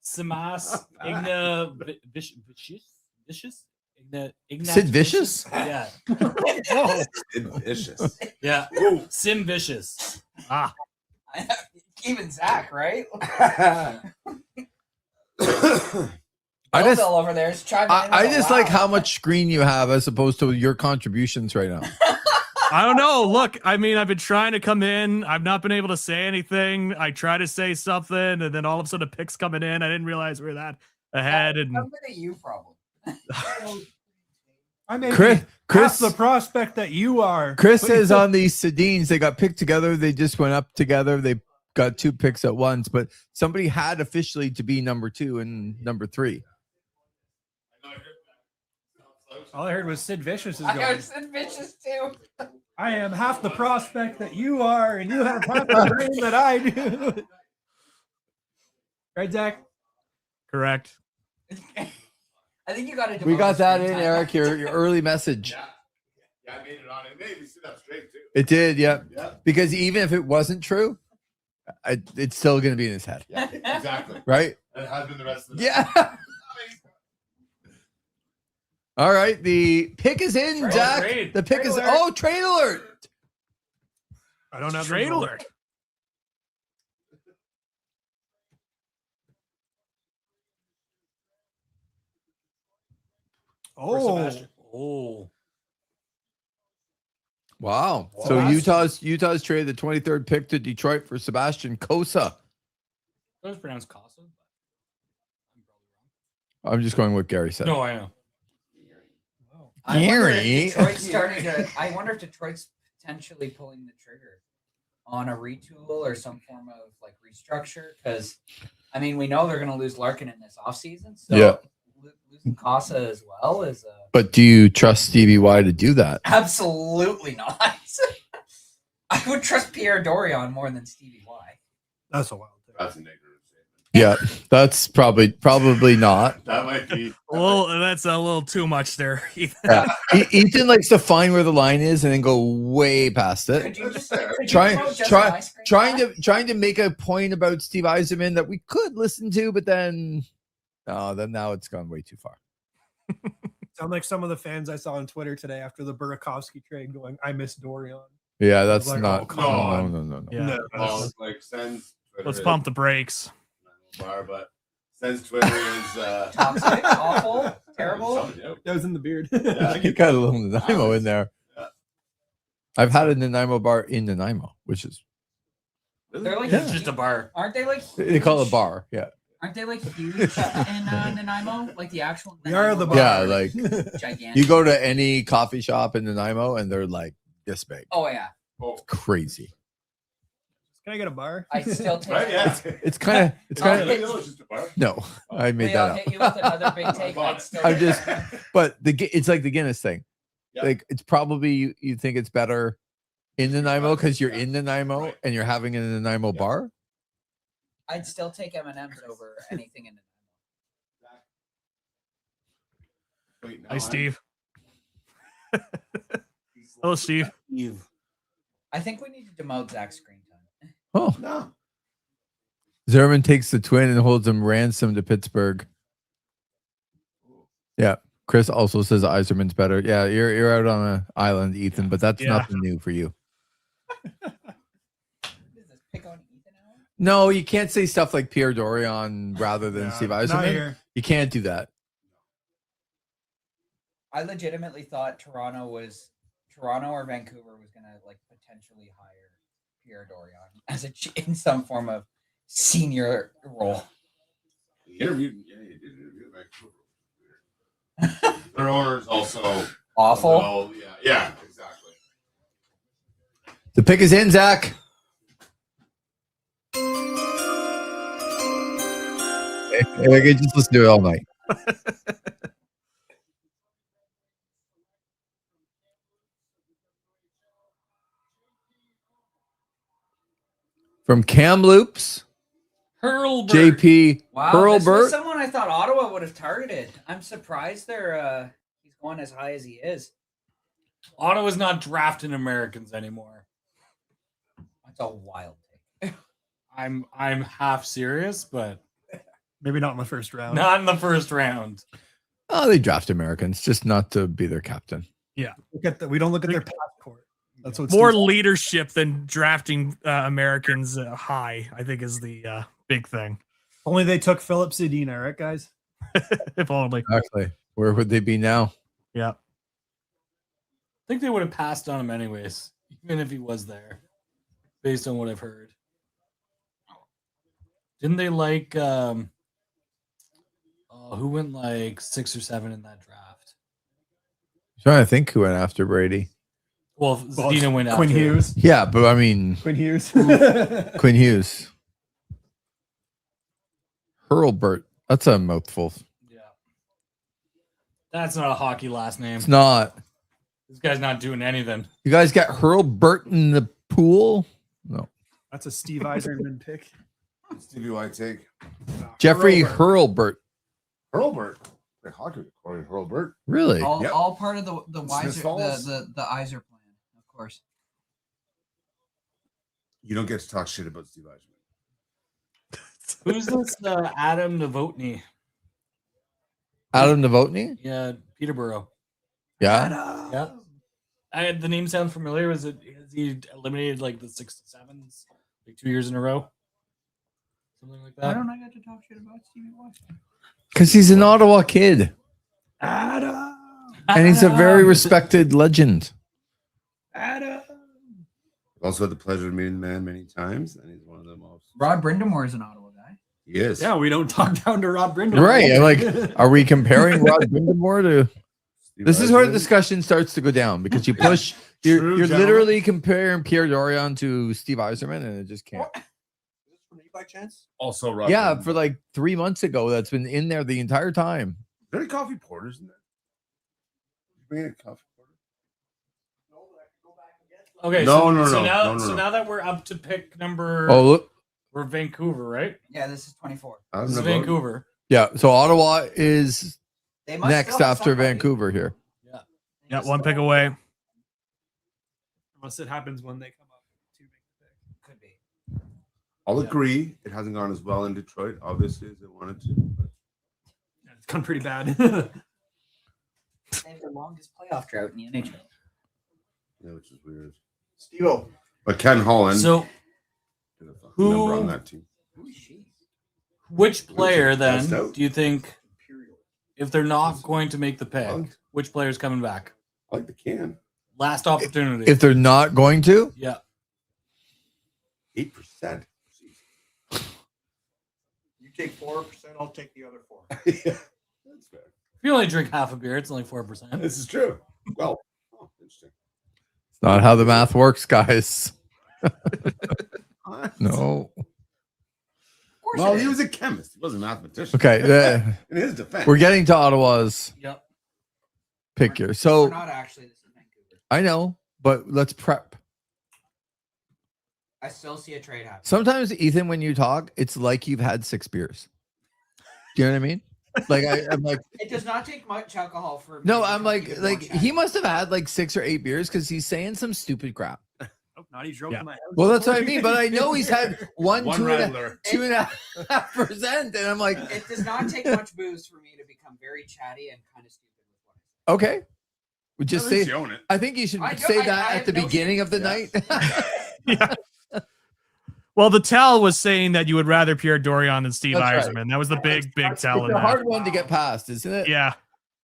F: Simas Igna Vicious? Igna
A: Sid Vicious?
F: Yeah.
B: Whoa.
C: It's vicious.
F: Yeah. Sim Vicious.
D: Even Zach, right?
A: I just
D: Belleville over there is chiming in
A: I
D: with a
A: just like
D: wow.
A: how much screen you have as opposed to your contributions right now.
E: I don't know. Look, I mean, I've been trying to come in. I've not been able to say anything. I try to say something, and then all of a sudden, a pick's coming in. I didn't realize we were that ahead. And
D: Sounds like a you problem.
B: I may
A: Chris,
B: be
A: Chris,
B: half the prospect that you are.
A: Chris
B: but
A: says
B: you-
A: on these Sedins, they got picked together. They just went up together. They got 2 picks at once, but somebody had officially to be number 2 and number 3.
B: all I heard was Sid Vicious is
D: I
B: going.
D: was Sid Vicious too.
B: I am half the prospect that you are, and you have half the brain that I do. Right, Zach?
E: correct.
D: I think you got to.
A: We got that in, Eric. Your early message.
C: Yeah, I made it on. It made me sit up straight too.
A: It did, yeah.
C: Yeah.
A: Because even if it wasn't true, it's still going to be in his head,
C: Yeah, exactly.
A: right?
C: And it has been the rest of the
A: Yeah. All right, the pick is in,
F: Trade,
A: Jack.
F: trade.
A: The pick
D: Trade
A: is
D: alert.
A: oh, trade alert.
B: I don't have the
E: Trade
B: result.
E: alert.
B: Oh,
F: Sebastian. Oh.
A: Wow. So Utah's traded the 23rd pick to Detroit for Sebastian Kosa.
F: That was pronounced Casa.
A: I'm just going with Gary said.
F: No, I know.
D: I wonder if
A: Gary.
D: Detroit's starting to. I wonder if Detroit's potentially pulling the trigger on a retool or some form of like restructure. Because I mean, we know they're going to lose Larkin in this offseason. So
A: Yeah.
D: losing Casa as well is
A: But do you trust Stevie Y to do that?
D: absolutely not. I would trust Pierre Dorion more than Stevie Y.
B: That's a wild thing.
C: That's an ignorant statement.
A: Yeah, that's probably not.
C: That might be.
E: Well, that's a little too much there. Ethan.
A: Yeah. Ethan likes to find where the line is and then go way past it.
D: Could you just
A: Trying to make a point about Steve Yzerman that we could listen to, but then now it's gone way too far.
B: Sound like some of the fans I saw on Twitter today after the Burakovsky trade going, I miss Dorion.
A: Yeah, that's
B: Like,
A: not.
B: oh, come on.
A: No.
E: Yeah.
B: No,
C: Well, like sends Twitter
E: Let's
C: is-
E: pump the brakes.
C: bar, but since Twitter is
D: toxic, awful, terrible.
C: something, yeah.
B: That was in the beard.
C: Yeah.
A: You got a little Nanaimo in there.
C: Yeah.
A: I've had a Nanaimo bar in Nanaimo, which is
D: They're like
A: Yeah.
F: It's just a bar.
D: Aren't they like?
A: they call it a
D: huge?
A: bar. Yeah,
D: Aren't they like huge in Nanaimo? Like the actual.
B: We are the
D: Nanaimo
B: bar.
A: yeah.
D: are
A: Like
D: gigantic.
A: you go to any coffee shop in Nanaimo, and they're like this big.
D: Oh yeah,
A: Crazy.
B: Can I get a bar?
D: I still take.
C: Right? Yeah.
A: It's kind of. It's kind
D: Okay.
A: of.
C: It's just a bar.
A: No, I made
D: Lee,
A: that
D: I'll
A: up.
D: hit you with another big take. I'd still
A: I'm
D: take
A: just-
D: that.
A: But it's like the Guinness thing.
C: Yeah.
A: Like it's probably you think it's better in Nanaimo because you're in Nanaimo
C: Right.
A: and you're having it in a Nanaimo
C: Yeah.
A: bar.
D: I'd still take M&M's over anything in Nanaimo.
C: Wait, no,
E: Hi, Steve. Hello, Steve.
D: I think we need to demote Zach's screen time.
A: Oh,
C: No.
A: Zerman takes the Twin and holds him ransom to Pittsburgh. Yeah. Chris also says Yzerman's better. Yeah, you're out on an island, Ethan, but that's
E: Yeah.
A: nothing new for you.
D: What is this, pick on Ethan hour?
A: No, you can't say stuff like Pierre Dorion rather than Steve
B: Not
A: Yzerman.
B: here.
A: You can't do that.
D: I legitimately thought Toronto or Vancouver was gonna like potentially hire Pierre Dorion as in some form of senior role.
C: He interviewed. Yeah, he did interview Vancouver. Their owner's also
D: Awful.
C: Well, yeah, exactly.
A: The pick is in, Zach. I could just listen to it all night. From Kamloops,
F: Hurlbert.
A: JP
D: Wow, this was
A: Hurlbert.
D: someone I thought Ottawa would have targeted. I'm surprised he's going as high as he is.
F: Ottawa's not drafting Americans anymore.
D: That's a wild take.
F: I'm half serious, but
B: Maybe not in the first round.
F: not in the first round.
A: Oh, they draft Americans, just not to be their captain.
B: Look at we don't look at their passport. That's what
E: More
B: Steve's-
E: leadership than drafting Americans high, I think, is the big thing.
B: Only they took Philip Zadina, right, guys?
E: If only.
A: Exactly. Where would they be now?
E: Yeah.
F: I think they would have passed on him anyways, even if he was there, based on what I've heard. Didn't they like who went like 6 or 7 in that draft?
A: I'm trying to think who went after Brady.
F: Well, Zadina went
B: Quinn
F: after him.
B: Hughes.
A: Yeah, but I mean
B: Quinn Hughes.
A: Quinn Hughes. Hurlbert. That's a mouthful.
F: Yeah. That's not a hockey last name.
A: It's not.
F: This guy's not doing anything.
A: You guys got Hurlbert in the pool? No.
B: That's a Steve Yzerman pick.
C: Stevie White take.
A: Jeffrey
B: Hurlbert.
A: Hurlbert.
C: Hurlbert. The hockey Corey Hurlbert.
A: Really?
C: Yep.
D: All part of the
C: Smith
D: wiser
C: Falls.
D: the Iser plan, of course.
C: You don't get to talk shit about Steve Yzerman.
F: Who's this Adam Novotny?
A: Adam Novotny?
F: Yeah, Peterborough.
A: Yeah.
F: Yeah. The name sounds familiar. Has he eliminated like the 6 7s like 2 years in a row? Something like
D: Why
F: that.
D: don't I get to talk shit about Stevie Washington?
A: Because he's an Ottawa kid.
B: Adam.
A: And he's a very respected legend.
B: Adam.
C: I've also had the pleasure of meeting the man many times, and he's one of the most.
D: Rod Brindamore is an Ottawa guy.
C: He is.
B: Yeah, we don't talk down to Rod Brindle.
A: Right. I'm like, are we comparing Rod Brindamore to
C: Steve
A: this is where the
C: Yzerman.
A: discussion starts to go down because you push you're
C: True, gentlemen.
A: literally comparing Pierre Dorion to Steve Yzerman and it just can't.
H: By chance?
C: Also, Rod
A: Yeah,
C: Brindamore.
A: for like 3 months ago, that's been in there the entire time.
C: there any coffee porters in there? Bring in a coffee porter.
F: Okay.
C: No,
F: so,
C: no,
F: so
C: no,
F: now,
C: no, no,
F: so
C: no.
F: now that we're up to pick number,
A: Oh, look.
F: we're Vancouver, right?
D: Yeah, this is 24.
F: This is Vancouver.
A: Yeah. So Ottawa is
D: They must
A: next
D: still have
A: after
D: somebody.
A: Vancouver here.
F: Yeah.
D: They
E: Yeah,
D: must
E: one
D: still
E: pick
D: have-
E: away.
B: Unless it happens when they come up to make the pick.
D: Could be.
C: I'll agree. It hasn't gone as well in Detroit, obviously, as it wanted to. But
B: Yeah, it's gone pretty bad.
D: They have the longest playoff drought in the NHL.
C: yeah, which is weird.
H: Steve-O.
C: But Ken Holland
F: So
C: did a fucking
F: who-
C: number on that team.
D: Who is she?
F: which player then
C: Best out.
F: do you think, if they're not going to make the pick,
C: Hunt.
F: which player's coming back?
C: I like the can.
F: Last opportunity.
A: If they're not going to,
F: yeah.
C: 8%.
H: You take 4%, I'll take the other 4.
C: Yeah, that's fair.
F: If you only drink half a beer, it's only 4%.
C: This is true. Well, interesting.
A: it's not how the math works, guys.
C: What?
A: No.
D: Of course
C: Well,
D: it
C: he
D: is.
C: was a chemist. He wasn't a mathematician.
A: Okay.
C: In his defense.
A: We're getting to Ottawa's
F: Yep.
A: pick here.
D: We're
A: So
D: not actually. This is Vancouver.
A: I know, but let's prep.
D: I still see a trade happen.
A: Sometimes, Ethan, when you talk, it's like you've had 6 beers. Do you know what I mean? Like I'm like,
D: It does not take much alcohol for. me
A: no,
D: to
A: I'm
D: become
A: like
D: even more
A: he
D: chatty.
A: must have had like 6 or 8 beers because he's saying some stupid crap.
B: Oh, not he drove
E: Yeah.
B: to my house.
A: Well, that's what I mean. But I know he's had
C: One
A: 2.5%,
C: rattler.
A: 2.5%, and I'm like,
D: It does not take much booze for me to become very chatty and kind of stupid with what I say.
A: okay, we just
C: At least
A: say.
C: you own it.
A: I think you should
D: I do-
A: say
D: I
A: that
D: have
A: at the
D: no
A: beginning
D: shame.
A: of the night.
E: Yeah. Well, the tell was saying that you would rather Pierre Dorion than Steve
A: That's right.
E: Eisman. That was the big tell in
A: It's a
E: that.
A: hard one to get past, isn't it?
E: Yeah.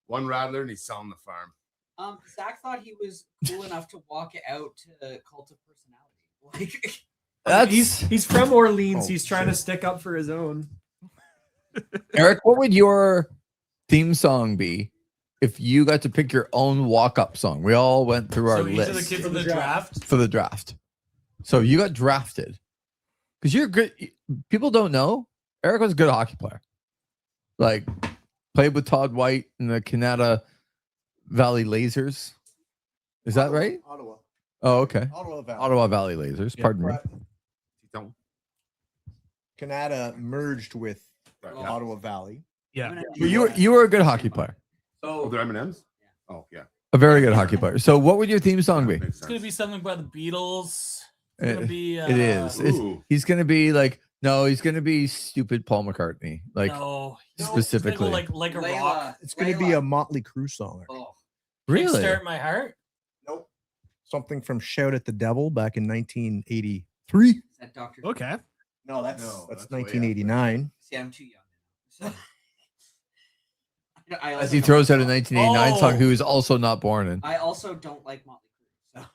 C: One rattler and he's selling the farm.
D: Zach thought he was cool enough to walk out to Cult of Personality. Like,
A: That's
B: He's from Orleans.
H: Oh,
B: He's trying to
H: shit.
B: stick up for his own.
A: Eric. What would your theme song be if you got to pick your own walk-up song? We all went through our
F: So each of the
A: list
F: kids in the draft.
A: for the draft. So you got drafted because you're good. People don't know Eric was a good hockey player. Like played with Todd White in the Canada Valley Lasers. Is that right?
H: Ottawa.
A: Oh, okay.
H: Ottawa Valley.
A: Ottawa Valley Lasers.
F: Yeah,
A: Pardon me.
H: Right. Canada merged with
D: Oh.
H: Ottawa Valley.
E: Yeah.
A: You were a good hockey player.
C: Oh,
D: So
C: they're M&M's? Oh, yeah.
A: A very good hockey player. So what would your theme song be?
C: Makes
F: It's gonna
C: sense.
F: be something by the Beatles. It's gonna be.
A: It is. It's-
C: Ooh.
A: he's gonna be like he's gonna be stupid Paul McCartney. Like
F: no,
A: specifically.
F: It's gonna go like a
D: Layla-
F: rock.
H: It's going to be
D: Layla.
H: a Motley Crue song.
D: Oh,
A: really?
F: Start my heart.
H: Nope. Something from Shout at the Devil back in 1983.
D: is that Dr.
E: Okay.
H: No, that's
C: No, that's way
H: 1989.
D: See, I'm too young now. So, I
A: As
D: also
A: he
D: don't
A: throws out
D: like
A: a
D: Motley-
A: 1989 song,
F: Oh.
A: who is also not born in.
D: I also don't like Motley Crue. So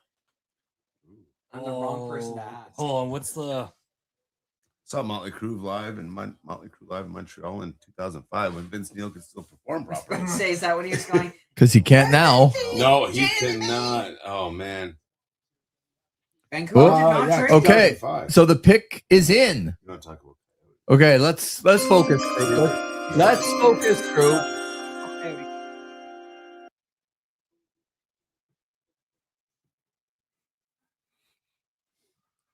D: I'm the wrong person to ask.
F: Hold on, what's the?
C: Saw Motley Crue live in Montreal in 2005 when Vince Neil could still perform properly.
D: Say, is that when he was going?
A: Because he can't now.
C: No, he cannot. Oh man.
D: Vancouver
A: Oh,
D: did not
C: yeah,
D: trade.
A: Okay.
C: 2005.
A: So the pick is in.
C: You don't talk about
A: Okay, let's focus. Let's focus, Drew.
D: Okay,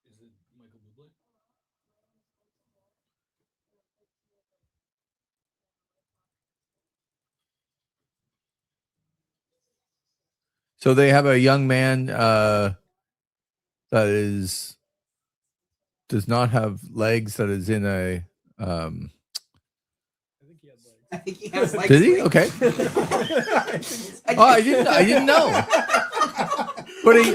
F: Is it Michael Bublé?
A: So they have a young man that does not have legs, that is in a
B: I think he had legs.
D: I think he has like.
A: did he? Okay. Oh, I didn't know. But he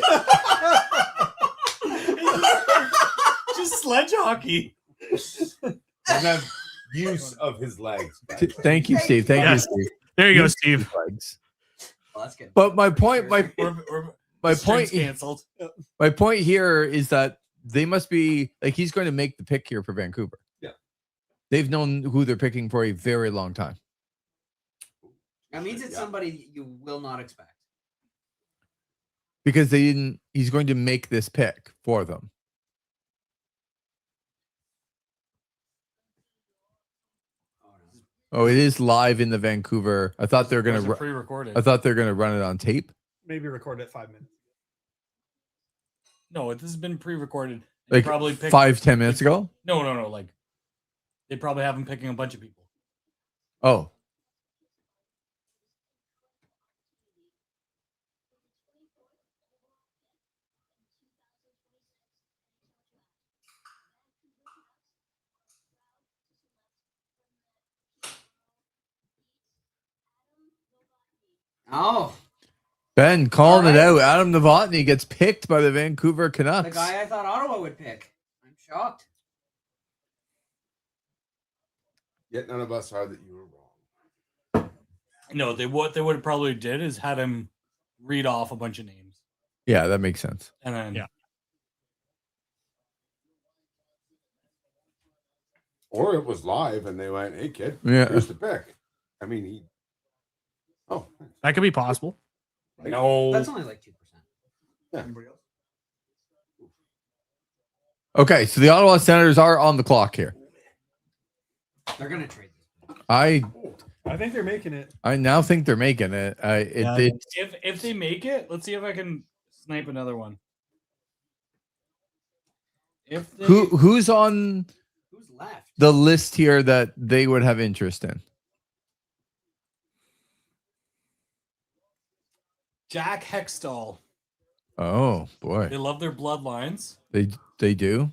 F: Just sledge hockey.
C: doesn't have use of his legs.
A: thank you, Steve. Thank
E: Yes.
A: you, Steve.
E: There you go, Steve.
A: Legs.
D: Well, that's good.
A: But my point, my
F: Stream's
A: point,
F: canceled.
A: my point here is that they must be like he's going to make the pick here for Vancouver.
C: Yeah.
A: They've known who they're picking for a very long time.
D: That means it's somebody you will not expect.
A: Because they didn't, he's going to make this pick for them. Oh, it is live in the Vancouver. I thought they were gonna.
F: Pre-recorded.
A: I thought they were gonna run it on tape.
B: Maybe record it 5 minutes.
F: No, this has been pre-recorded.
A: Like
F: probably
A: 5-10 minutes ago.
F: No. Like they probably have him picking a bunch of people.
A: Oh,
D: Oh,
A: Ben calling it
D: All
A: out.
D: right.
A: Adam Novotny gets picked by the Vancouver
D: the
A: Canucks.
D: guy I thought Ottawa would pick. I'm shocked.
C: Yet none of us are that you were wrong.
F: No, what they would have probably did is had him read off a bunch of names,
A: Yeah, that makes sense.
F: and then
E: Yeah.
C: Or it was live and they went, "Hey kid,
A: Yeah.
C: here's the pick." I mean, he. Oh, thanks.
E: That could be possible.
F: no.
D: That's only like 2%.
C: Yeah.
D: Anybody else?
A: Okay, so the Ottawa Senators are on the clock here.
D: They're gonna trade this.
A: I
B: think they're making it.
A: now think they're making it.
F: If they make it, let's see if I can snipe another one. If they,
A: who's on
D: Who's left?
A: the list here that they would have interest in?
F: Jack Hextall,
A: Oh
F: they
A: boy,
F: love their bloodlines.
A: they do.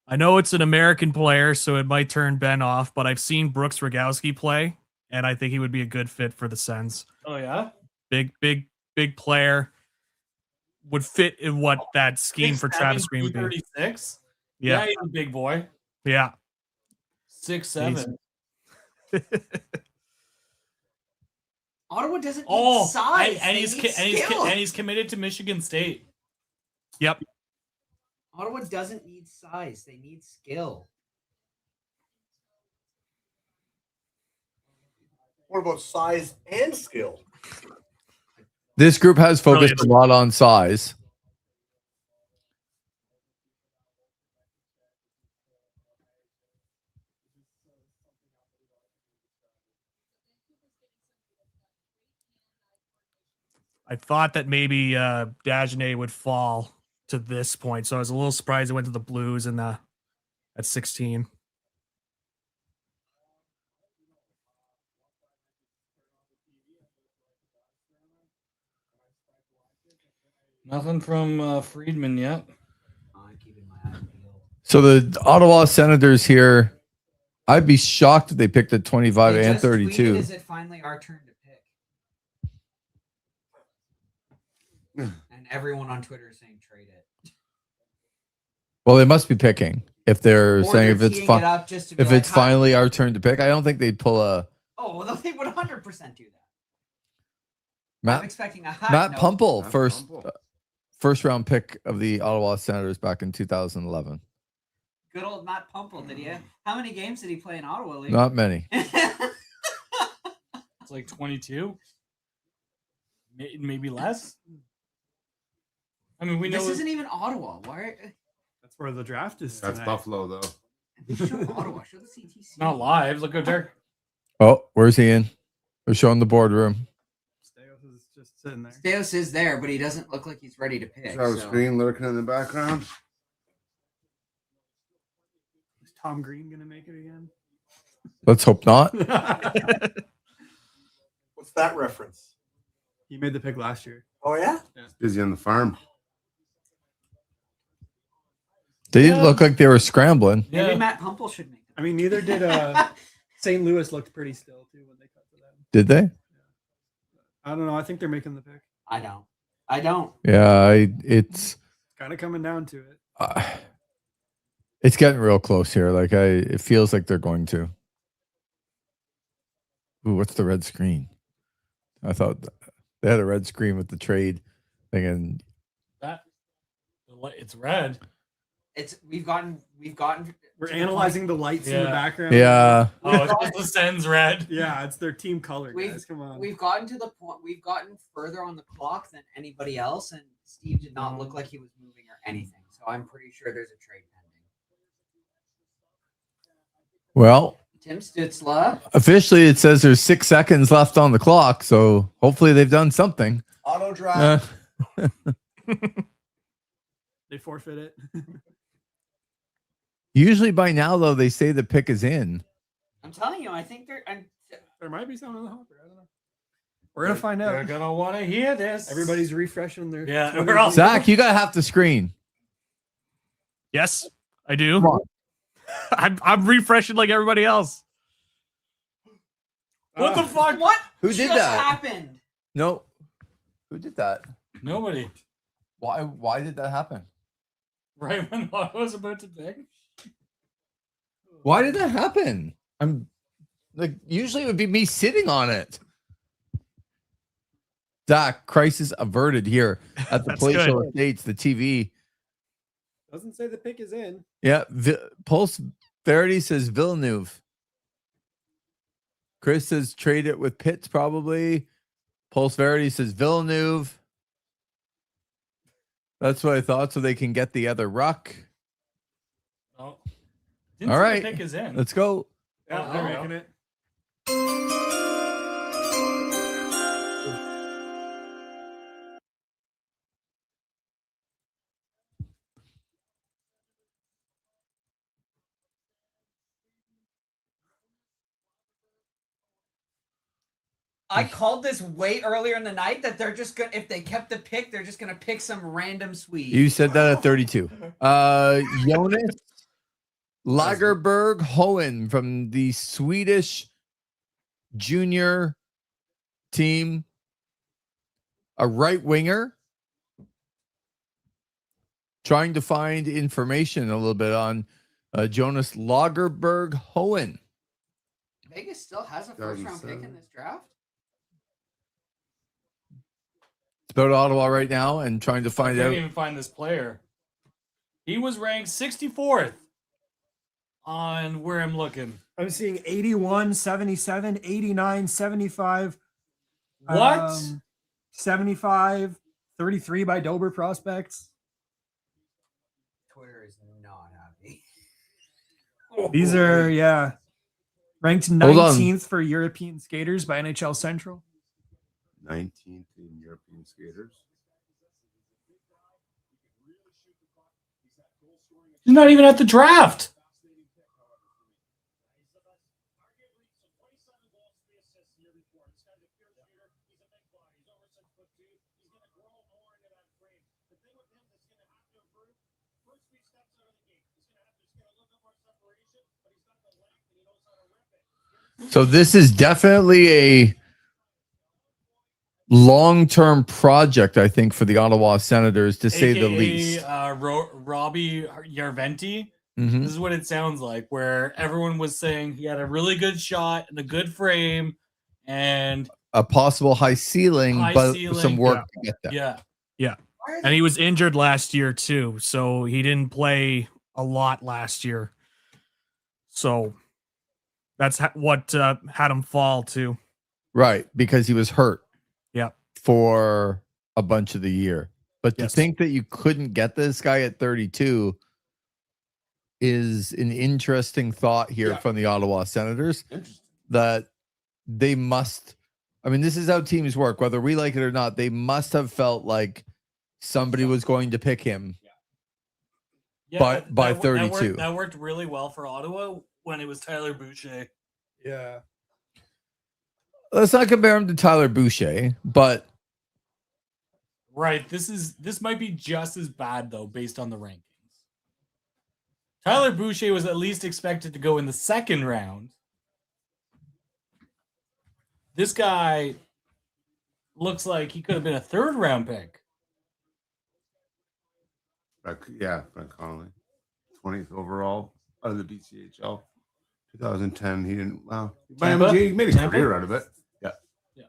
E: I know it's an American player, so it might turn Ben off, but I've seen Brooks Rogowski play, and I think he would be a good fit for the Sens.
F: Oh yeah,
E: Big player. Would fit in what that scheme for Travis Green would be.
F: 36.
E: Yeah.
F: Yeah, he's a big boy.
E: Yeah.
F: 6'7".
D: Ottawa doesn't need
F: Oh,
D: size.
F: and
D: They
F: he's
D: need skill.
F: and he's committed to Michigan State.
E: Yep.
D: Ottawa doesn't need size. They need skill.
H: What about size and skill?
A: This group has focused
E: Brilliant.
A: a lot on size.
E: I thought that maybe Dagenet would fall to this point, so I was a little surprised it went to the Blues in the at 16.
F: Nothing from Friedman yet.
D: I'm keeping my eye peeled.
A: So the Ottawa Senators here, I'd be shocked if they picked at 25
D: They
A: and
D: just tweeted,
A: 32.
D: Is it finally our turn to pick? And everyone on Twitter is saying trade it.
A: Well, they must be picking if they're
D: Or
A: saying
D: they're
A: if it's
D: teeing it up just to be
A: if
D: like,
A: it's
D: "Hi."
A: finally our turn to pick. I don't think they'd pull a
D: Oh, well, they would 100% do that. I'm
A: Matt
D: expecting a high
A: Matt
D: note.
A: Pumple,
C: Matt
A: first
C: Pumple.
A: first round pick of the Ottawa Senators back in 2011.
D: Good old Matt Pumple, did he? How many games did he play in Ottawa League?
A: Not many.
F: It's like 22, maybe less. I mean, we know
D: This isn't even Ottawa. Why?
B: That's where the draft is.
C: That's
B: tonight.
C: Buffalo, though.
D: Show Ottawa. Show the CTC.
F: not live. Look at Derek.
A: Oh, where's he in? We're showing the boardroom.
B: Steos is just sitting there.
D: Steos is there, but he doesn't look like he's ready to pick.
C: Travis
D: so-
C: Green lurking in the background.
B: Is Tom Green gonna make it again?
A: Let's hope not.
H: What's that reference?
B: He made the pick last year.
H: Oh yeah.
C: Busy on the farm.
A: They didn't look like they were scrambling.
D: Maybe
F: Yeah.
D: Matt Pumple should make
B: I mean, neither did St. Louis. Looked pretty still too when they cut to them.
A: Did they?
B: I don't know. I think they're making the pick.
D: I don't.
A: Yeah, it's
B: Kind of coming down to it.
A: it's getting real close here. Like it feels like they're going to. Ooh, what's the red screen? I thought they had a red screen with the trade thing, and
F: It's red.
D: We've gotten.
B: We're
D: to the
B: analyzing the lights in the
F: Yeah.
B: background.
A: yeah,
F: Oh, it's just the Sens red.
B: Yeah, it's their team color,
D: We've-
B: guys. Come on.
D: We've gotten to the point. We've gotten further on the clock than anybody else, and Steve did not look like he was moving or anything. So I'm pretty sure there's a trade pending.
A: Well,
D: Tim Stützle.
A: officially, it says there's 6 seconds left on the clock, so hopefully they've done something.
H: Auto draft.
B: They forfeit it.
A: Usually by now, though, they say the pick is in.
D: I'm telling you, I think
B: There might be something in the hopper. I don't know. We're gonna find out.
F: You're gonna want to hear this.
B: Everybody's refreshing their.
F: Yeah,
B: Twitter
F: we're all-
B: feed.
A: Zach, you got to have the screen.
E: Yes, I do.
A: Come on.
E: I'm refreshing like everybody else.
F: What the fuck?
D: What?
A: Who did
D: just
A: that?
D: happened?
A: No. Who did that?
F: Nobody.
A: Why did that happen?
F: Right when I was about to pick.
A: Why did that happen? I'm like, usually it would be me sitting on it. Zach, crisis averted here at the
E: That's
A: Palatial
E: good.
A: Estates, the TV.
B: Doesn't say the pick is in.
A: Yeah, Pulse Verity says Villeneuve. Chris says trade it with Pitts probably. Pulse Verity says Villeneuve. That's what I thought, so they can get the other ruck.
F: Oh.
A: All
F: say
A: right.
F: The pick is in.
A: Let's go.
B: Yeah,
F: Oh,
B: they're
F: there we
B: making it.
D: I called this way earlier in the night that they're just gonna, if they kept the pick, they're just gonna pick some random Swede.
A: You said that at 32. Jonas Lagerberg Hohen from the Swedish junior team, a right winger. Trying to find information a little bit on Jonas Lagerberg Hohen.
D: Vegas still has a first round pick in this draft.
A: It's about Ottawa right now and trying to
F: I
A: find
F: can't
A: out.
F: even find this player. He was ranked 64th on where I'm looking.
B: I'm seeing 81, 77, 89, 75.
F: What?
B: 75, 33 by Dober prospects.
D: Twitter is not happy.
B: These are, yeah, ranked
A: Hold on.
B: 19th for European skaters by NHL Central.
C: 19th in European skaters.
F: He's not even at the draft.
A: So this is definitely a long-term project, I think, for the Ottawa Senators, to say the
F: AKA,
A: least.
F: Robbie Yarventi.
A: Mhm.
F: This is what it sounds like, where everyone was saying he had a really good shot and a good frame, and
A: A possible high ceiling,
F: High
A: but
F: ceiling,
A: some work to get there.
F: yeah,
E: And he was injured last year too, so he didn't play a lot last year. So that's what had him fall too.
A: Right, because he was hurt.
E: Yeah.
A: For a bunch of the year. But
E: Yes.
A: to think that you couldn't get this guy at 32 is an interesting thought here
C: Yeah.
A: from the Ottawa Senators,
C: Interesting.
A: that they must, I mean, this is how teams work, whether we like it or not. They must have felt like somebody was going to pick him.
F: yeah.
A: By
F: that
A: 32.
F: that worked really well for Ottawa when it was Tyler Boucher.
B: Yeah.
A: Let's not compare him to Tyler Boucher, but
F: Right. This might be just as bad though, based on the rankings. Tyler Boucher was at least expected to go in the second round. This guy looks like he could have been a third round pick.
C: Brent Connolly, 20th overall out of the BCHL. 2010, he didn't. Wow,
F: Tampa?
C: he made a
F: Tampa?
C: career out of it. Yeah,
F: Yeah.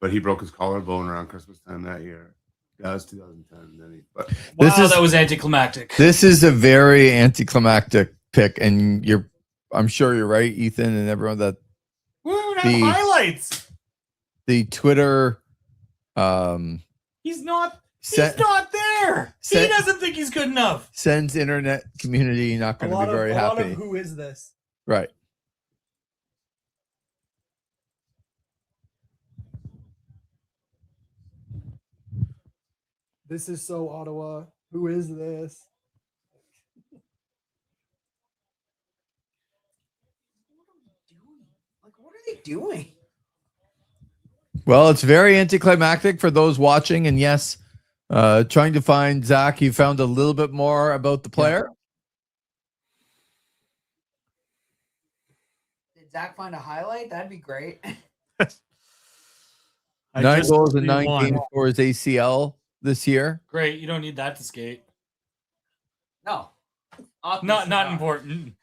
C: But he broke his collarbone around Christmas time that year. Yeah, that was 2010. Then
F: Wow,
A: This is-
F: that was anticlimactic.
A: this is a very anticlimactic pick. And I'm sure you're right, Ethan, and everyone, that
F: We don't have
A: the-
F: highlights.
A: the Twitter
F: He's not
A: Set-
F: there. He
A: set-
F: doesn't think he's good enough.
A: sends internet community not going to be very happy.
B: who is this?
A: Right.
B: This is so Ottawa. Who is this?
D: What are they doing?
A: Well, it's very anticlimactic for those watching. And yes, trying to find Zach, you found a little bit more about the player.
D: Did Zach find a highlight? That'd be great.
A: 9 goals in
E: need
A: 9
E: one.
A: games for his ACL this year.
F: Great. You don't need that to skate.
D: No.
F: Not important.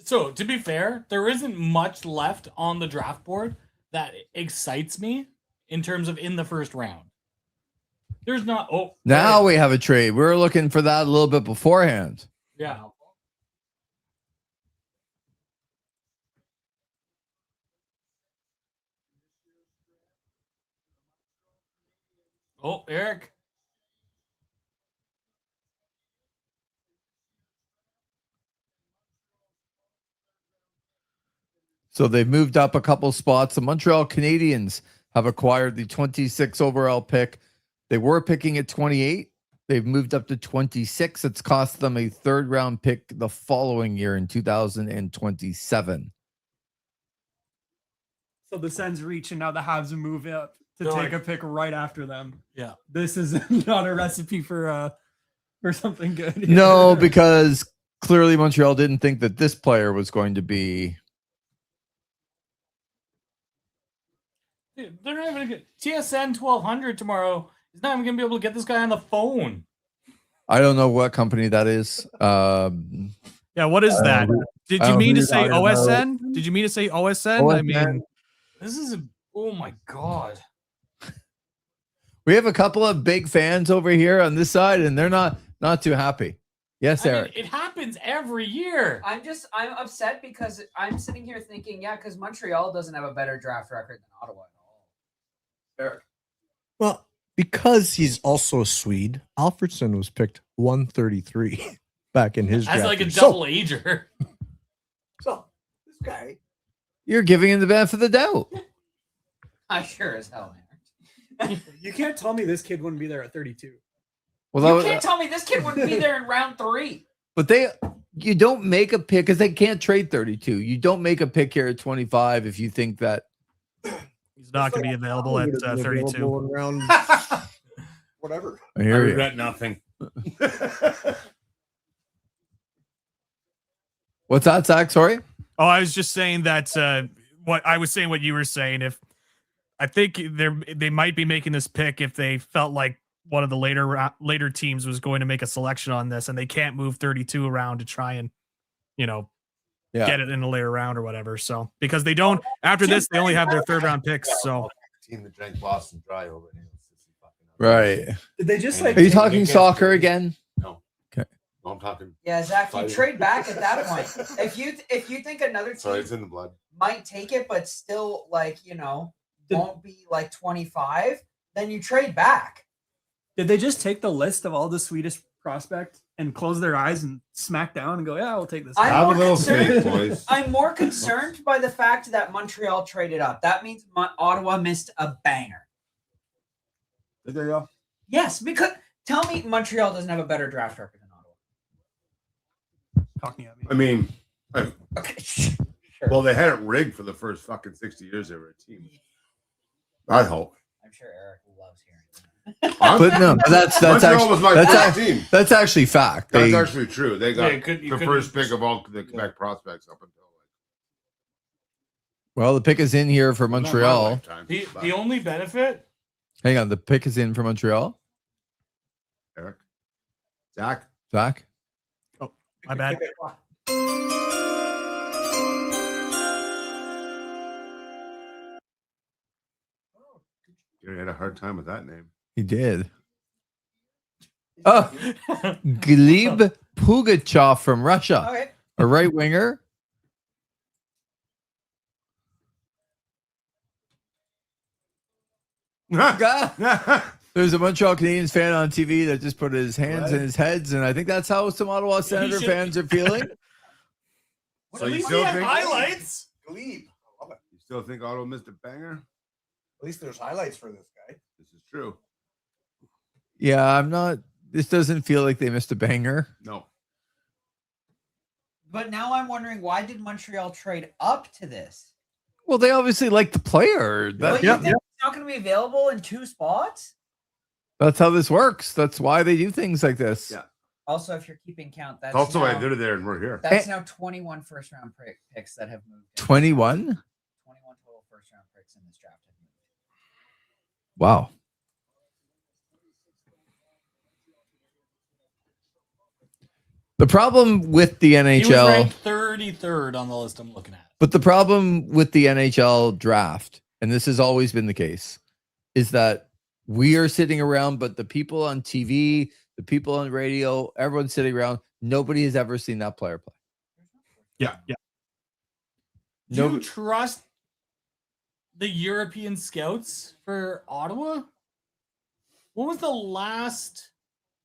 F: So, to be fair, there isn't much left on the draft board that excites me in terms of in the first round. There's not. Oh,
A: Now we have a trade. We were looking for that a little bit beforehand.
F: yeah. Oh, Eric.
A: So they've moved up a couple spots. The Montreal Canadiens have acquired the 26 overall pick. They were picking at 28. They've moved up to 26. It's cost them a 3rd round pick the following year in 2027.
B: So the Sens reach and now the Habs move up to
F: They're
B: take
F: like-
B: a pick right after them.
F: Yeah.
B: This is not a recipe for something good.
A: No, because clearly Montreal didn't think that this player was going to be.
F: Dude, they're not even gonna get TSN 1200 tomorrow. He's not even gonna be able to get this guy on the phone.
A: I don't know what company that is.
E: Yeah, what is that? Did
A: I
E: you
A: don't
E: mean
A: know
E: to
A: who you're
E: say
A: talking about.
E: OSN? Did you mean to say OSN? I mean,
F: This is oh my god.
A: we have a couple of big fans over here on this side, and they're not too happy. Yes,
F: I mean,
A: Eric.
F: it happens every year.
D: I'm upset because I'm sitting here thinking, yeah, because Montreal doesn't have a better draft record than Ottawa at all. Eric.
H: Well, because he's also a Swede, Alfredson was picked 133 back in his
F: As
H: draft
F: like a
H: year.
F: double ager.
H: So this guy,
A: You're giving him the benefit of the doubt.
D: I sure as hell am.
B: You can't tell me this kid wouldn't be there at 32.
A: Well,
D: You can't tell me this kid wouldn't be there in round 3.
A: but you don't make a pick because they can't trade 32. You don't make a pick here at 25 if you think that.
E: he's not going to be available at 32.
H: in round whatever.
A: I
C: I
A: hear you.
C: regret nothing.
A: What's that, Zach? Sorry.
E: Oh, I was just saying that what you were saying. If I think they might be making this pick if they felt like one of the later teams was going to make a selection on this, and they can't move 32 around to try and, get it in a later round or whatever. So because they don't after this, they only have their 3rd round picks. So
C: Team that drank Boston Dry over here.
A: Right.
B: Did they just
C: Are
A: Are you talking soccer again?
C: No.
A: Okay.
C: No, I'm talking.
D: Yeah, Zach, you
C: Fire.
D: trade back at that point. If you think another
C: Sorry,
D: team
C: it's in the blood.
D: might take it, but still won't be like 25, then you trade back.
B: Did they just take the list of all the Swedish prospects and close their eyes and smack down and go, yeah, we'll take this?
D: I'm
C: Have a
D: more
C: little
D: concerned-
C: faith, boys.
D: I'm more concerned by the fact that Montreal traded up. That means Ottawa missed a banger.
C: There you go.
D: Yes, because tell me Montreal doesn't have a better draft record than Ottawa.
B: Talking at me.
C: I mean,
D: Okay, sure.
C: well, they had it rigged for the first fucking 60 years they were a team. I hope.
D: I'm sure Eric loves hearing that.
A: But no, but that's
C: Montreal was my
A: actually
C: favorite team.
A: that's actually fact.
C: That's
A: They-
C: actually true. They got
F: Yeah, you
C: the
F: couldn't-
C: first pick of all the Quebec prospects up until
A: well, the pick is in here for
C: not my
A: Montreal.
C: lifetime, but
F: The only benefit.
A: Hang on, the pick is in for Montreal.
C: Eric, Zach,
A: Zach.
E: my bad.
C: you had a hard time with that name.
A: He did. Oh, Gleb Pugachev from Russia,
D: Okay.
A: a right winger. There's a Montreal Canadiens fan on TV that just put his hands in his heads, and I think that's how some Ottawa Senator fans are feeling.
C: So you still think
F: highlights?
H: Glebe. I love it.
C: you still think Ottawa missed a banger?
H: At least there's highlights for this guy.
C: This is true.
A: Yeah, I'm not. This doesn't feel like they missed a banger.
C: No.
D: But now I'm wondering, why did Montreal trade up to this?
A: Well, they obviously like the player.
D: But you think it's not going to be available in 2 spots?
A: That's how this works. That's why they do things like this.
C: Yeah.
D: Also, if you're keeping count, that's
C: Also,
D: now,
C: why they're there and we're here.
D: that's now 21 first-round picks that have moved.
A: 21?
D: 21 total first-round picks in this draft have moved.
A: Wow. The problem with the
F: He was
A: NHL,
F: ranked 33rd on the list I'm looking at.
A: but the problem with the NHL draft, and this has always been the case, is that we are sitting around, but the people on TV, the people on radio, everyone's sitting around. Nobody has ever seen that player play.
E: Yeah.
F: Do you trust the European scouts for Ottawa? What was the last,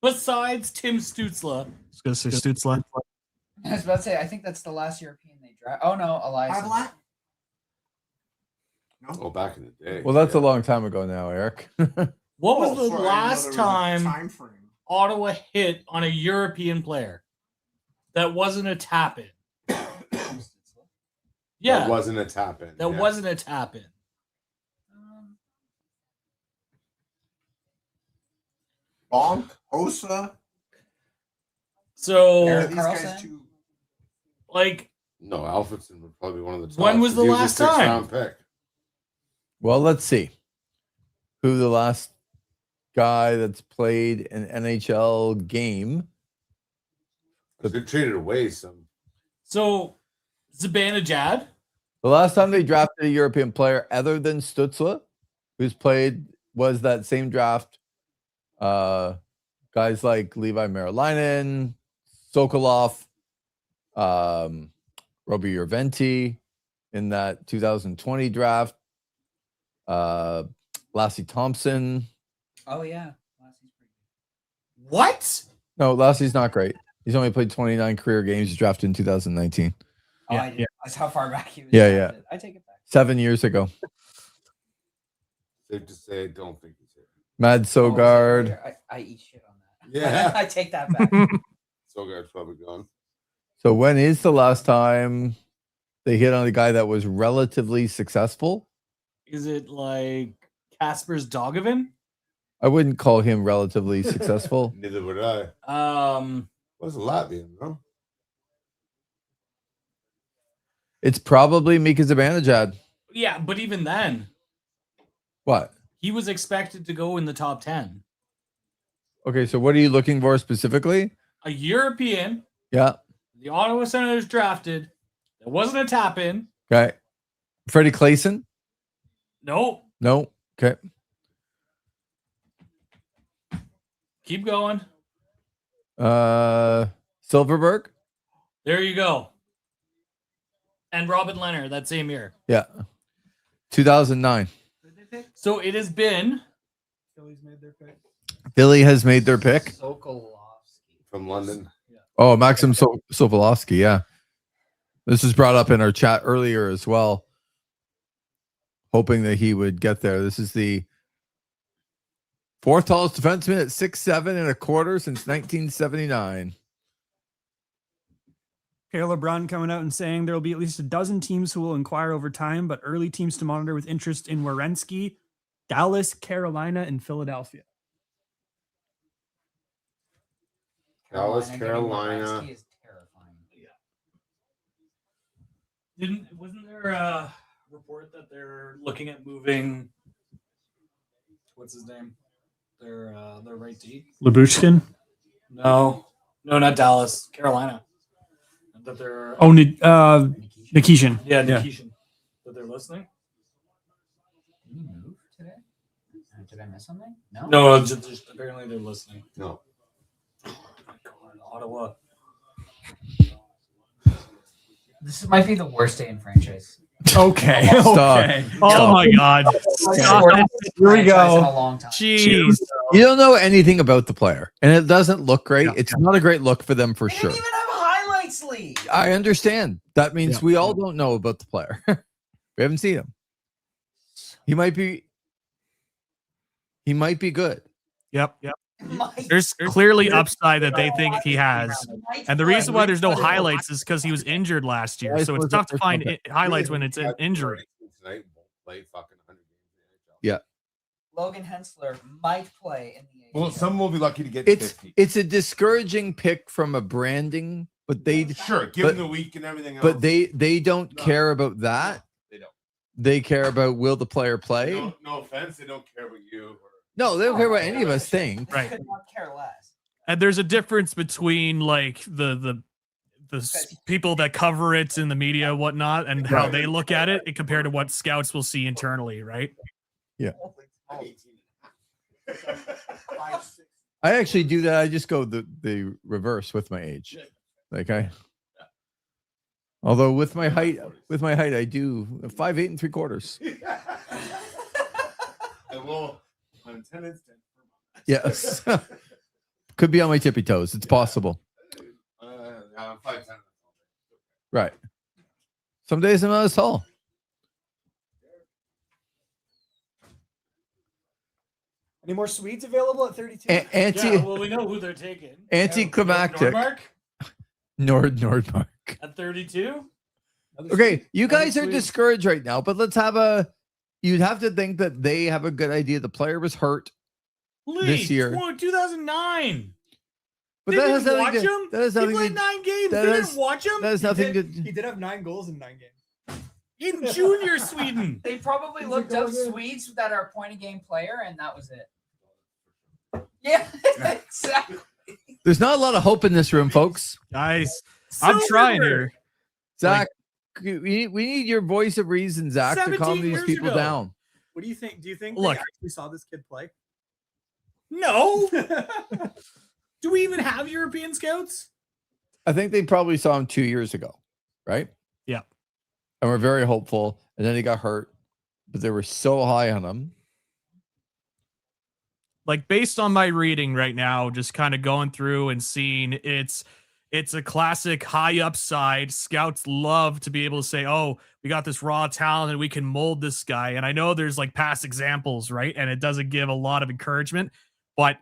F: besides Tim Stützle?
E: I was gonna say Stützle.
D: I was about to say, I think that's the last European they draft. Oh, no, Elias.
C: Oh, back in the day.
A: Well, that's a long time ago now, Eric.
F: What was the last time Ottawa hit on a European player that wasn't a tap in? Yeah,
C: That wasn't a tap in.
F: that wasn't a tap in.
H: Bonk, Osa.
F: So,
D: Eric
H: These guys
D: Carlson?
H: too.
F: like,
C: No, Alfredson was probably one of the top.
F: When was the
C: He
F: last
C: a
F: time?
C: sixth-round pick.
A: Well, let's see who the last guy that's played an NHL game.
C: Because they traded away some.
F: so Zibanejad.
A: The last time they drafted a European player other than Stützle, who's played, was that same draft. Guys like Levi Merilainen, Sokolov, Robbie Urventi in that 2020 draft. Lassie Thompson.
D: Oh, yeah. Lassie's pretty good.
F: What?
A: No, Lassie's not great. He's only played 29 career games. He's drafted in 2019.
D: Oh, I did. That's how far back he was.
A: Yeah,
D: drafted. I take it back.
A: 7 years ago.
C: Safe to say, I don't think he's here.
A: Mad Sogard.
D: I eat shit on that.
C: Yeah.
D: I take that back.
C: Sogard's probably gone.
A: So when is the last time they hit on a guy that was relatively successful?
F: Is it like Kasper's Dogovan?
A: I wouldn't call him relatively successful.
C: Neither would I. Was a Latvian, no?
A: It's probably Mika Zibanejad.
F: Yeah, but even then,
A: What?
F: he was expected to go in the top 10.
A: Okay, so what are you looking for specifically?
F: A European,
A: Yeah.
F: the Ottawa Senators drafted. There wasn't a tap in.
A: Okay. Freddie Clayson?
F: Nope.
A: No. Okay.
F: Keep going.
A: Silverberg?
F: There you go. And Robin Leonard that same year.
A: Yeah. 2009.
F: So it has been
B: Phillies made their pick.
A: Philly has made their pick.
D: Sokolovsky.
C: From London.
A: Oh, Maxim Sobolowski. Yeah. This was brought up in our chat earlier as well. Hoping that he would get there. This is the 4th tallest defenseman at 6'7" and a quarter since 1979.
B: Caleb Brun coming out and saying there will be at least a dozen teams who will inquire over time, but early teams to monitor with interest in Werenski, Dallas, Carolina, and Philadelphia.
C: Dallas,
D: getting
C: Carolina.
D: Werenski is terrifying.
F: wasn't there a report that they're looking at moving what's his name? Their right D?
B: Lyubushkin?
F: No, not Dallas, Carolina. That they're
B: Oh, Nikishin.
F: yeah, Nikishin. That they're listening.
D: Did he move today? Did I miss something? No.
F: No, just apparently they're listening.
C: No.
F: Oh my God, Ottawa.
D: This might be the worst day in franchise.
B: Okay.
A: Stop.
B: Okay.
E: Oh my God.
B: Here we
D: In
B: go.
D: a long time.
E: Jeez.
A: You don't know anything about the player, and it doesn't look great.
B: Yeah.
A: It's not a great look for them for
D: They
A: sure.
D: didn't even have highlights league.
A: I understand. That means
B: Yeah.
A: we all don't know about the player. We haven't seen him. He might be good.
E: Yep.
D: Mike,
E: There's clearly upside that they think he has.
D: Mike
E: And the
D: Flynn.
E: reason why there's no highlights is because he was injured last year. So it's tough to find highlights when it's an injury.
C: Tonight, won't play fucking 100 games in the NHL.
A: Yeah.
D: Logan Hensler might play in the AHL.
C: Well, some will be lucky to get
A: It's
C: 50.
A: it's a discouraging pick from a branding, but they
C: Sure, give
A: but-
C: them the week and everything else.
A: but they don't
C: No.
A: care about that.
C: They don't.
A: They care about will the player play.
C: No offense, they don't care about you.
A: No, they don't care what any of us think.
E: Right.
D: Could not care less.
E: And there's a difference between like the people that cover it in the media, and whatnot, and how
C: Right.
E: they look at it, compared to what scouts will see internally, right?
A: I actually do that. I just go the reverse with my age. Like although with my height, I do 5'8" and 3/4.
C: I will on tenants.
A: Yes. Could be on my tippy toes. It's possible.
C: 5'10".
A: Right. Some days I'm not as tall.
B: Any more Swedes available at 32?
F: Yeah, well, we know who they're taking.
A: Anticlimactic.
F: Nordmark
A: Nordmark.
F: at 32.
A: Okay, you
B: Other
A: guys are
B: Swedes?
A: discouraged right now, but let's have you'd have to think that they have a good idea. The player was hurt,
F: Leafs,
A: year.
F: 2009.
A: but
F: They
A: that has
F: didn't
A: nothing
F: watch
A: to,
F: him.
A: that has
F: He
A: nothing
F: played
A: to,
F: 9 games.
A: that
F: They
A: has-
F: didn't watch him
A: that has nothing to.
B: He did have 9 goals in 9 games.
F: in junior Sweden.
D: They probably
B: Is it
D: looked up
B: going in?
D: Swedes that are point a game player, and that was it. Yeah, exactly.
A: There's not a lot of hope in this room, folks.
E: Guys, I'm trying here.
A: Zach, we need your voice of reason, Zach, to
F: 17
A: calm these
F: years
A: people
F: ago.
A: down.
B: What do you think? Do you think
E: Look.
B: they actually saw this kid play?
F: No. Do we even have European scouts?
A: I think they probably saw him 2 years ago, right?
E: Yeah.
A: And we're very hopeful. And then he got hurt, but they were so high on him.
E: Like based on my reading right now, just kind of going through and seeing it's a classic high upside. Scouts love to be able to say, oh, we got this raw talent and we can mold this guy. And I know there's like past examples, right? And it doesn't give a lot of encouragement, but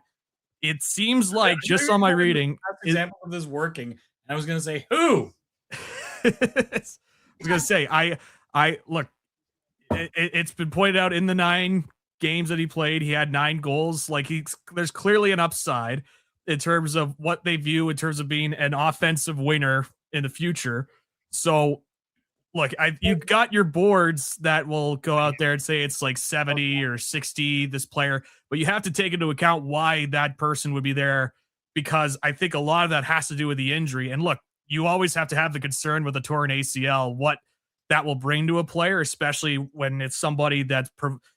E: it seems like just on my reading,
F: Example of this working. And I was going to say, who?
E: I was gonna say, I look, it's been pointed out in the 9 games that he played, he had 9 goals. Like there's clearly an upside in terms of what they view in terms of being an offensive winner in the future. So look, you got your boards that will go out there and say it's like 70 or 60 this player, but you have to take into account why that person would be there, because I think a lot of that has to do with the injury. And look, you always have to have the concern with a torn ACL, what that will bring to a player, especially when it's somebody that's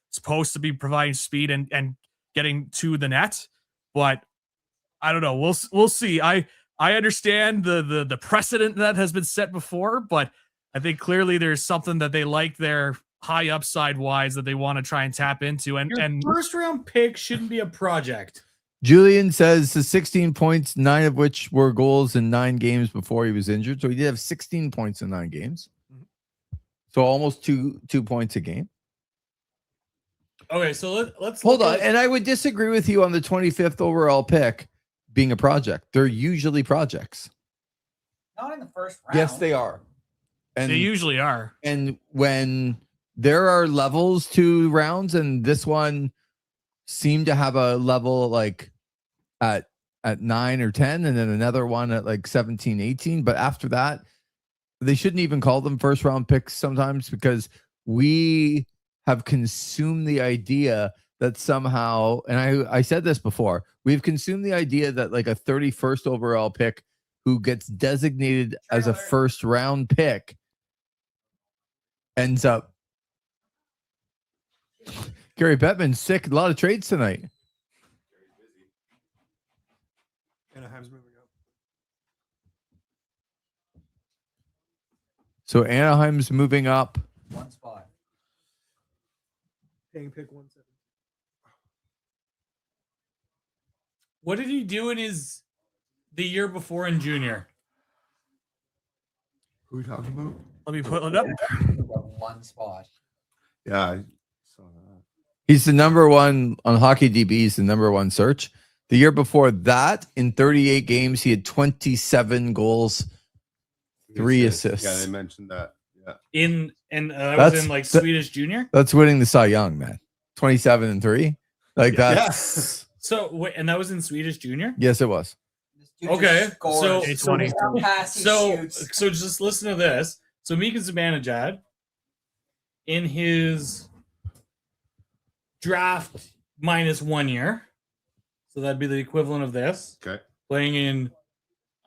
E: supposed to be providing speed and getting to the net. But I don't know. We'll see. I understand the precedent that has been set before, but I think clearly there's something that they like there high upside wise that they want to try and tap into. And
F: First round pick shouldn't be a project.
A: Julian says the 16 points, 9 of which were goals in 9 games before he was injured. So he did have 16 points in 9 games. So almost two points a game.
F: Okay, so let's
A: Hold
F: look
A: on.
F: at-
A: And I would disagree with you on the 25th overall pick being a project. They're usually projects.
D: Not in the first round.
A: Yes, they are. And
E: they usually are.
A: And when there are levels to rounds, and this one seemed to have a level like at 9 or 10, and then another one at like 17, 18. But after that, they shouldn't even call them first round picks sometimes, because we have consumed the idea that somehow, and I said this before, we've consumed the idea that like a 31st overall pick who gets designated as a first round pick ends up. Gary Bettman's sick. A lot of trades tonight.
B: Anaheim's moving up.
A: So Anaheim's moving up.
D: One spot.
B: Paying pick 170.
F: What did he do in the year before in junior?
C: Who are we talking about?
E: Let me pull it up.
D: One spot.
C: Yeah, I saw that.
A: He's the number one on Hockey DB. He's the number one search. The year before that, in 38 games, he had 27 goals, 3 assists.
C: Yeah, they mentioned that. Yeah.
F: That
A: That's-
F: was in like Swedish junior.
A: That's winning the Cy Young, man. 27 and 3. Like
C: Yeah.
A: that's
F: So wait, and that was in Swedish junior.
A: yes, it was.
D: This dude
F: Okay,
D: just scores.
F: so-
D: He
E: so-
D: passes,
F: So
D: shoots.
F: so just listen to this. So Mika Zibanejad in his draft minus 1 year. So that'd be the equivalent of this.
C: Okay.
F: Playing in,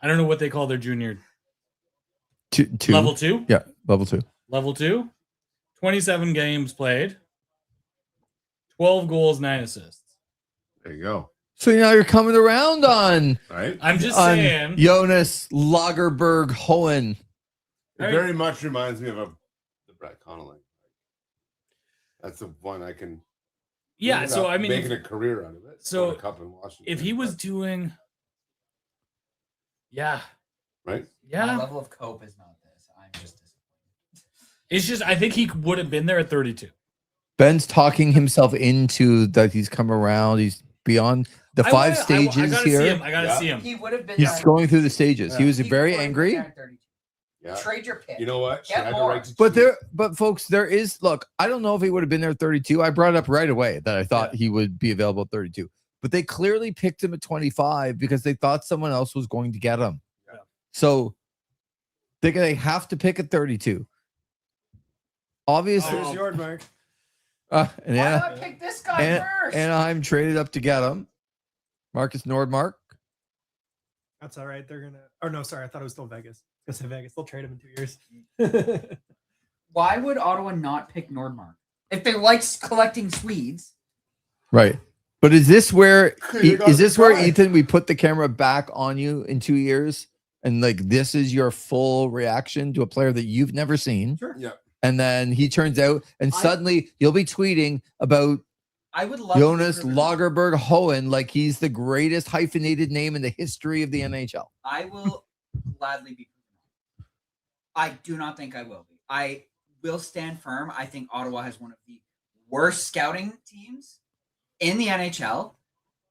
F: I don't know what they call their junior
A: Two.
F: level 2.
A: Yeah, level 2.
F: Level 2. 27 games played. 12 goals, 9 assists.
C: There you go.
A: So now you're coming around on
C: Right.
F: I'm just
A: on
F: saying.
A: Jonas Lagerberg Hohen.
C: It
F: Right.
C: very much reminds me of the Brett Connolly. That's the one I can.
F: Yeah.
C: ended
F: So
C: up
F: I mean,
C: making a career out of it.
F: so
C: Won a cup in Washington.
F: if he was doing, yeah,
C: right.
F: yeah.
D: My level of cope is not this. I'm just disappointed.
F: It's just I think he would have been there at 32.
A: Ben's talking himself into that he's come around. He's beyond the 5 stages
F: I gotta
A: here.
F: See him. I gotta
C: Yeah.
F: see him.
D: He would have been.
A: He's
D: there.
A: going through the stages. He
C: Yeah.
A: was
D: He
A: very
D: would have been
A: angry.
D: there at 32.
C: Yeah.
D: Trade your pick.
C: You know what? She
D: Get
C: had the
D: more.
C: right to
A: But
C: choose.
A: folks, there is look. I don't know if he would have been there at 32. I brought it up right away that I thought he would be available at 32. But they clearly picked him at 25 because they thought someone else was going to get him.
F: Yeah.
A: So they have to pick at 32. Obviously,
B: There's your mark.
D: Why
A: and
D: not pick this guy
A: and-
D: first?
A: Anaheim traded up to get him. Marcus Nordmark.
B: That's all right. They're gonna. Oh no, sorry. I thought it was still Vegas. I said Vegas. They'll trade him in 2 years.
D: Why would Ottawa not pick Nordmark if they like collecting Swedes?
A: Right. But is this where
C: You got
A: is this where
C: the guy.
A: Ethan we put the camera back on you in 2 years and like this is your full reaction to a player that you've never seen?
B: Sure.
C: Yeah.
A: And then he turns out and suddenly you'll be tweeting about
D: I would love
A: Jonas
D: to be
A: Lagerberg Hohen like he's the greatest hyphenated name in the history of the NHL.
D: I will gladly be proven wrong. I do not think I will be. I will stand firm. I think Ottawa has one of the worst scouting teams in the NHL.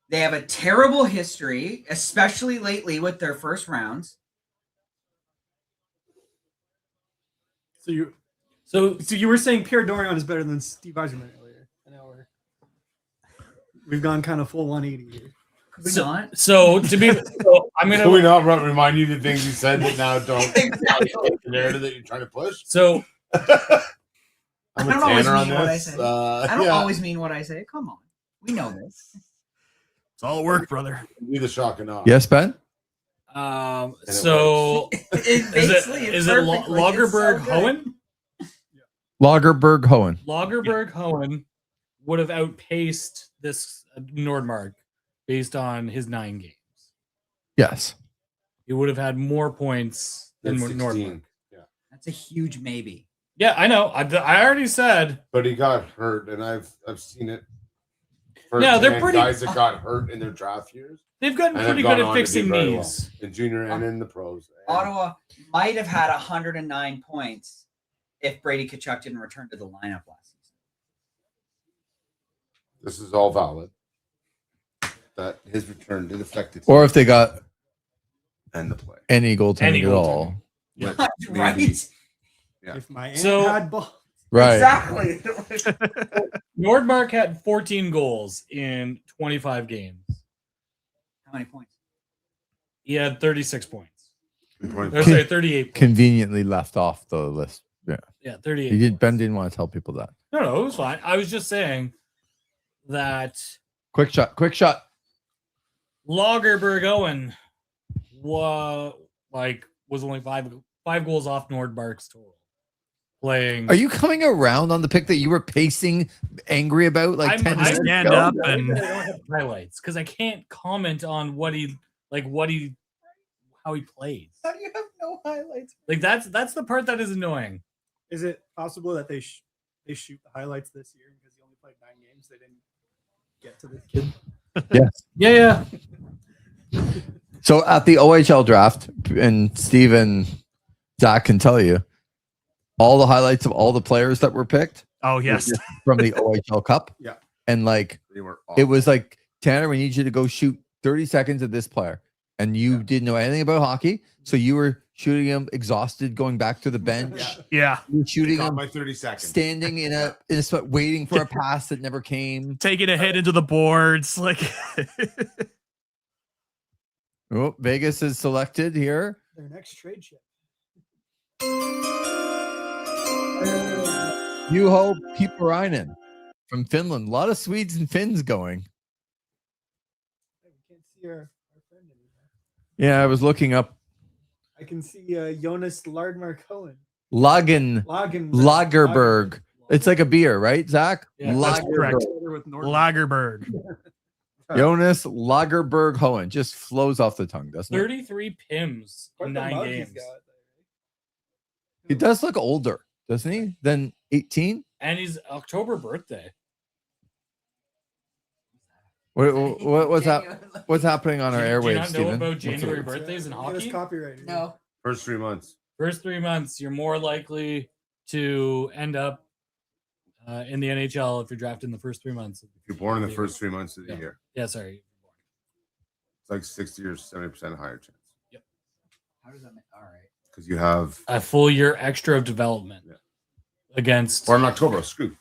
D: They have a terrible history, especially lately with their first rounds.
B: So you
F: So
B: were saying Pierre Dorion is better than Steve Yzerman earlier. And now we've gone kind of full 180 here.
D: Could we
F: So-
D: not?
F: so to be, so I'm
C: Can we
F: gonna.
C: not remind you the things you said that now don't
D: Exactly.
C: the narrative that you're trying to push?
F: So
C: I'm
D: I
C: a
D: don't always
C: tanner on
D: mean what I
C: this.
D: say. I don't
C: yeah.
D: always mean what I say. Come on. We know this.
E: It's all work, brother.
C: Be the shock and awe.
A: Yes, Ben?
C: And it
F: so
D: Basically,
F: is it Lagerberg Hohen?
A: Lagerberg Hohen.
F: Lagerberg Hohen would have outpaced this Nordmark based on his 9 games.
A: Yes.
F: He would have had more points than
C: That's
F: Nordmark.
C: 16. Yeah.
D: That's a huge maybe.
F: Yeah, I know. I already said.
C: But he got hurt, and I've seen it.
F: Yeah, they're
C: firsthand,
F: pretty-
C: guys that got hurt in their draft years
F: They've gotten
C: and
F: pretty
C: have
F: good
C: gone
F: at
C: on to do
F: fixing
C: very
F: knees.
C: well in junior and in the pros. And
D: Ottawa might have had 109 points if Brady Tkachuk didn't return to the lineup last season.
C: This is all valid. That his return did affect it.
A: Or if they got
C: and the play.
A: any goaltending
F: Any
A: at all.
C: But
D: Right?
C: maybe- Yeah.
B: If my aunt
F: So-
B: had ball.
A: Right.
D: Exactly.
F: Nordmark had 14 goals in 25 games.
D: How many points?
F: He had 36 points.
C: Good point.
F: Or sorry, 38 points.
A: Conveniently left off the list.
F: Yeah, 38.
A: He did
F: points.
A: Ben didn't want to tell people that.
F: No, it was fine. I was just saying that
A: Quick shot.
F: Lagerberg Owen was only five goals off Nordmark's total. Playing.
A: Are you coming around on the pick that you were pacing angry about like 10
F: I'm
A: minutes
E: stand
A: ago?
E: up
F: I
E: and
F: don't have highlights because I can't comment on how he plays.
D: How do you have no highlights?
F: Like that's the part that is annoying.
B: Is it possible that they shoot the highlights this year because he only played 9 games? They didn't get to this kid.
A: Yes.
F: Yeah.
A: So at the OHL draft, and Steve and Zach can tell you all the highlights of all the players that were picked
E: Oh yes.
A: from the OHL Cup.
C: Yeah.
A: And like
C: They were
A: it was
C: awful.
A: like, Tanner, we need you to go shoot 30 seconds of this player. And you didn't know anything about hockey. So you were shooting him exhausted, going back to the bench.
E: Yeah.
A: You were shooting
C: Got
A: him
C: my 30 seconds.
A: standing in a spot waiting for a pass that never came.
E: Taking a hit into the boards. Like
A: Oh, Vegas is selected here.
B: Their next trade chip.
A: Juho Piiparainen from Finland. A lot of Swedes and Finns going.
B: We can't see our friend anymore.
A: Yeah, I was looking up
B: I can see Jonas Lardmar Cohen.
A: Lagerberg. It's like a beer, right, Zach?
F: Yeah,
E: that's correct.
B: With
E: Lagerberg.
A: Jonas Lagerberg Hohen just flows off the tongue, doesn't it?
F: 33 PIMs in 9 games.
A: He does look older, doesn't he? Than 18.
F: And his October birthday.
A: What's happening on our
F: Do you
A: airwaves,
F: not know
A: Steven?
F: about
A: What's
F: January
A: the-
F: birthdays in hockey?
B: Copyrighted.
D: No.
C: First 3 months.
F: First 3 months, you're more likely to end up in the NHL if you're drafted in the first 3 months.
C: If you're born in the first 3 months of the year,
F: Yeah, sorry.
C: it's like 60 or 70% higher chance.
D: How does that make? All right.
C: Because you have,
F: A full year extra of development against.
C: or in October, screw.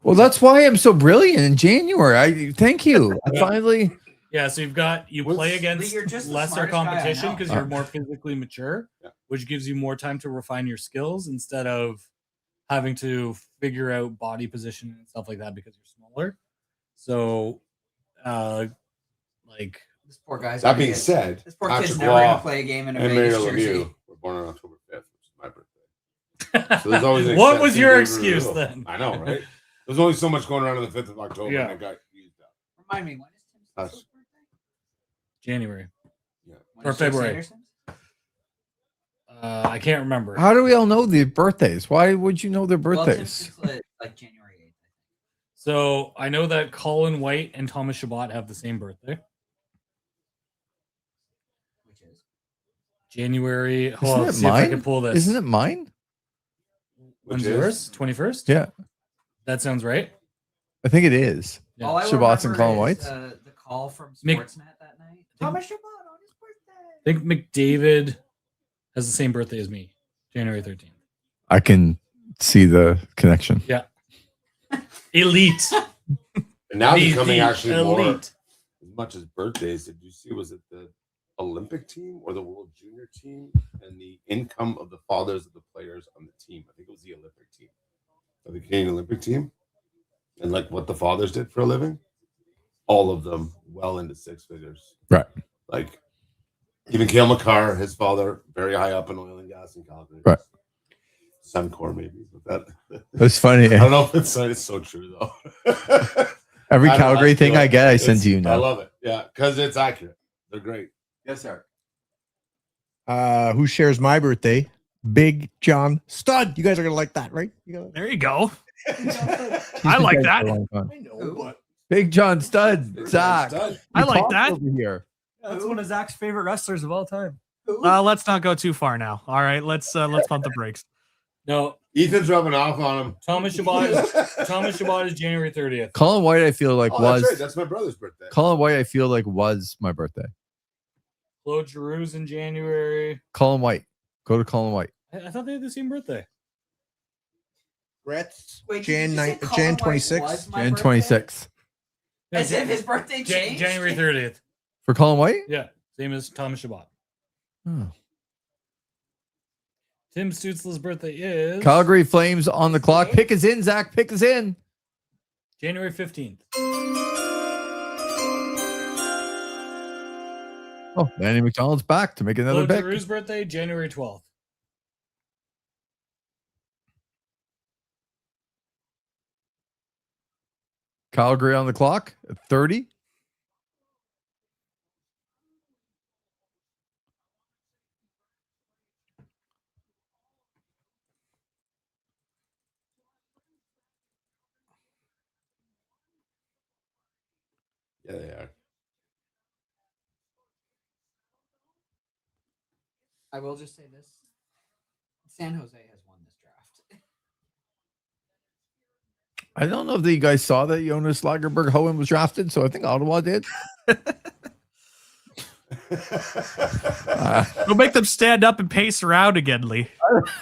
A: Well, that's why I'm so brilliant in January. Thank you. I finally.
F: Yeah, so you play against
D: You're just the
F: lesser
D: smartest guy I
F: competition
D: know.
F: because you're more physically mature, which gives you more time to refine your skills instead of having to figure out body position and stuff like that because you're smaller. So, like,
D: This poor guy's.
C: That
D: gonna
C: being
D: get-
C: said,
D: this poor kid's
C: Patrick
D: never gonna
C: Waugh
D: play a game in a
C: and
D: Vegas
C: Mario
D: jersey.
C: Lemieux were born on October 5th, which is my birthday. So there's always an
F: what was
C: exception
F: your
C: to the
F: excuse
C: rule.
F: then?
C: I know, right? There's only so much going around on the 5th of October,
F: Yeah.
C: and it got used up.
D: Remind me, when is Tim
C: Hush.
D: Stills' birthday?
F: January.
D: When
F: Or
D: is Jake
F: February.
D: Sanderson's?
F: I can't remember.
A: How do we all know their birthdays? Why would you know their
D: Well, Tim
A: birthdays?
D: Stills, like January 8th.
F: So I know that Colin White and Thomas Chabot have the same birthday.
D: Which is
F: January.
A: Isn't
F: Hold on,
A: it
F: see if I can
A: mine?
F: pull this.
A: Isn't it mine?
F: When's
C: Which is-
F: yours? 21st?
A: Yeah,
F: That sounds right.
A: I think it is.
F: Yeah.
D: all I
A: Shabat's and
D: remember
A: Colin
D: is,
A: White's?
D: the call from
F: Mick-
D: Sportsnet that night. Thomas Chabot on his birthday.
F: I think McDavid has the same birthday as me, January 13th.
A: I can see the connection.
F: Yeah. Elite.
C: And now
F: The-
C: becoming
F: the
C: actually more,
F: elite.
C: as much as birthdays. Did you see, was it the Olympic team or the World Junior team? And the income of the fathers of the players on the team. I think it was the Olympic team. Or the Canadian Olympic team. And like what the fathers did for a living. All of them well into six figures.
A: Right.
C: Like even Cale Makar, his father, very high up in oil and gas in Calgary.
A: Right.
C: Suncor maybe, but that
A: That's funny.
C: I don't know if it's so true though.
A: Every
C: I don't-
A: Calgary thing
C: feel
A: I get, I
C: it's-
A: send to you
C: I
A: now.
C: love it. Yeah, because it's accurate. They're great.
A: Yes, sir.
H: Who shares my birthday? Big John Stud. You guys are gonna like that, right?
E: There you go. I like that.
A: Big John Stud. Zach.
E: I
A: you
E: like
A: talked
E: that.
A: over here.
B: That's one of Zach's favorite wrestlers of all time.
E: Let's not go too far now. All right, let's pump the brakes.
F: No,
C: Ethan's rubbing off on him.
F: Thomas Chabot is January 30th.
A: Colin White, I feel like
C: Oh,
A: was
C: that's right. That's my brother's birthday.
A: Colin White. I feel like was my birthday.
F: Claude Giroux's in January.
A: Colin White. Go to Colin White.
F: I thought they had the same birthday.
H: Gretz,
D: Wait,
H: Jan
D: did you say
H: 9,
D: Colin
H: Jan
D: White
H: 26.
D: was my
A: Jan
D: birthday?
A: 26.
D: As if his birthday changed.
F: January 30th.
A: For Colin White?
F: Yeah, same as Thomas Chabot.
A: Oh.
F: Tim Stutzle's birthday is
A: Calgary Flames on the clock. Pick is in, Zach. Pick is in.
F: January 15th.
A: Oh, Danny McDonald's back to make another
F: Claude
A: pick.
F: Giroux's birthday, January 12th.
A: Calgary on the clock at 30.
C: Yeah, they are.
D: I will just say this: San Jose has won this draft.
A: I don't know if you guys saw that Jonas Lagerberg-Hohen was drafted, so I think Ottawa did.
E: We'll make them stand up and pace around again, Lee.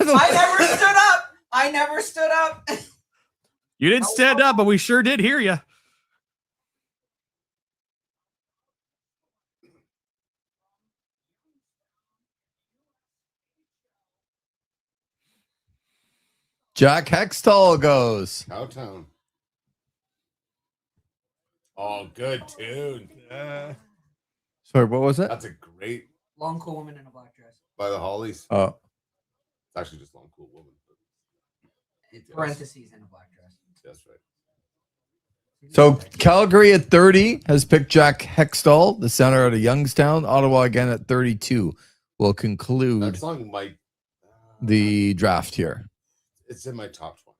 D: I never stood up.
E: You didn't stand up, but we sure did hear you.
A: Jack Hextall goes.
C: Cowtown. Oh, good tune.
A: Sorry, what was it?
C: That's a great
D: Long cool woman in a black dress.
C: by the Hollies.
A: Oh,
C: It's actually just long cool woman.
D: It's parentheses in a black dress.
C: That's right.
A: so Calgary at 30 has picked Jack Hextall, the center out of Youngstown. Ottawa again at 32 will
C: That
A: conclude
C: song might.
A: the draft here.
C: It's in my top 20.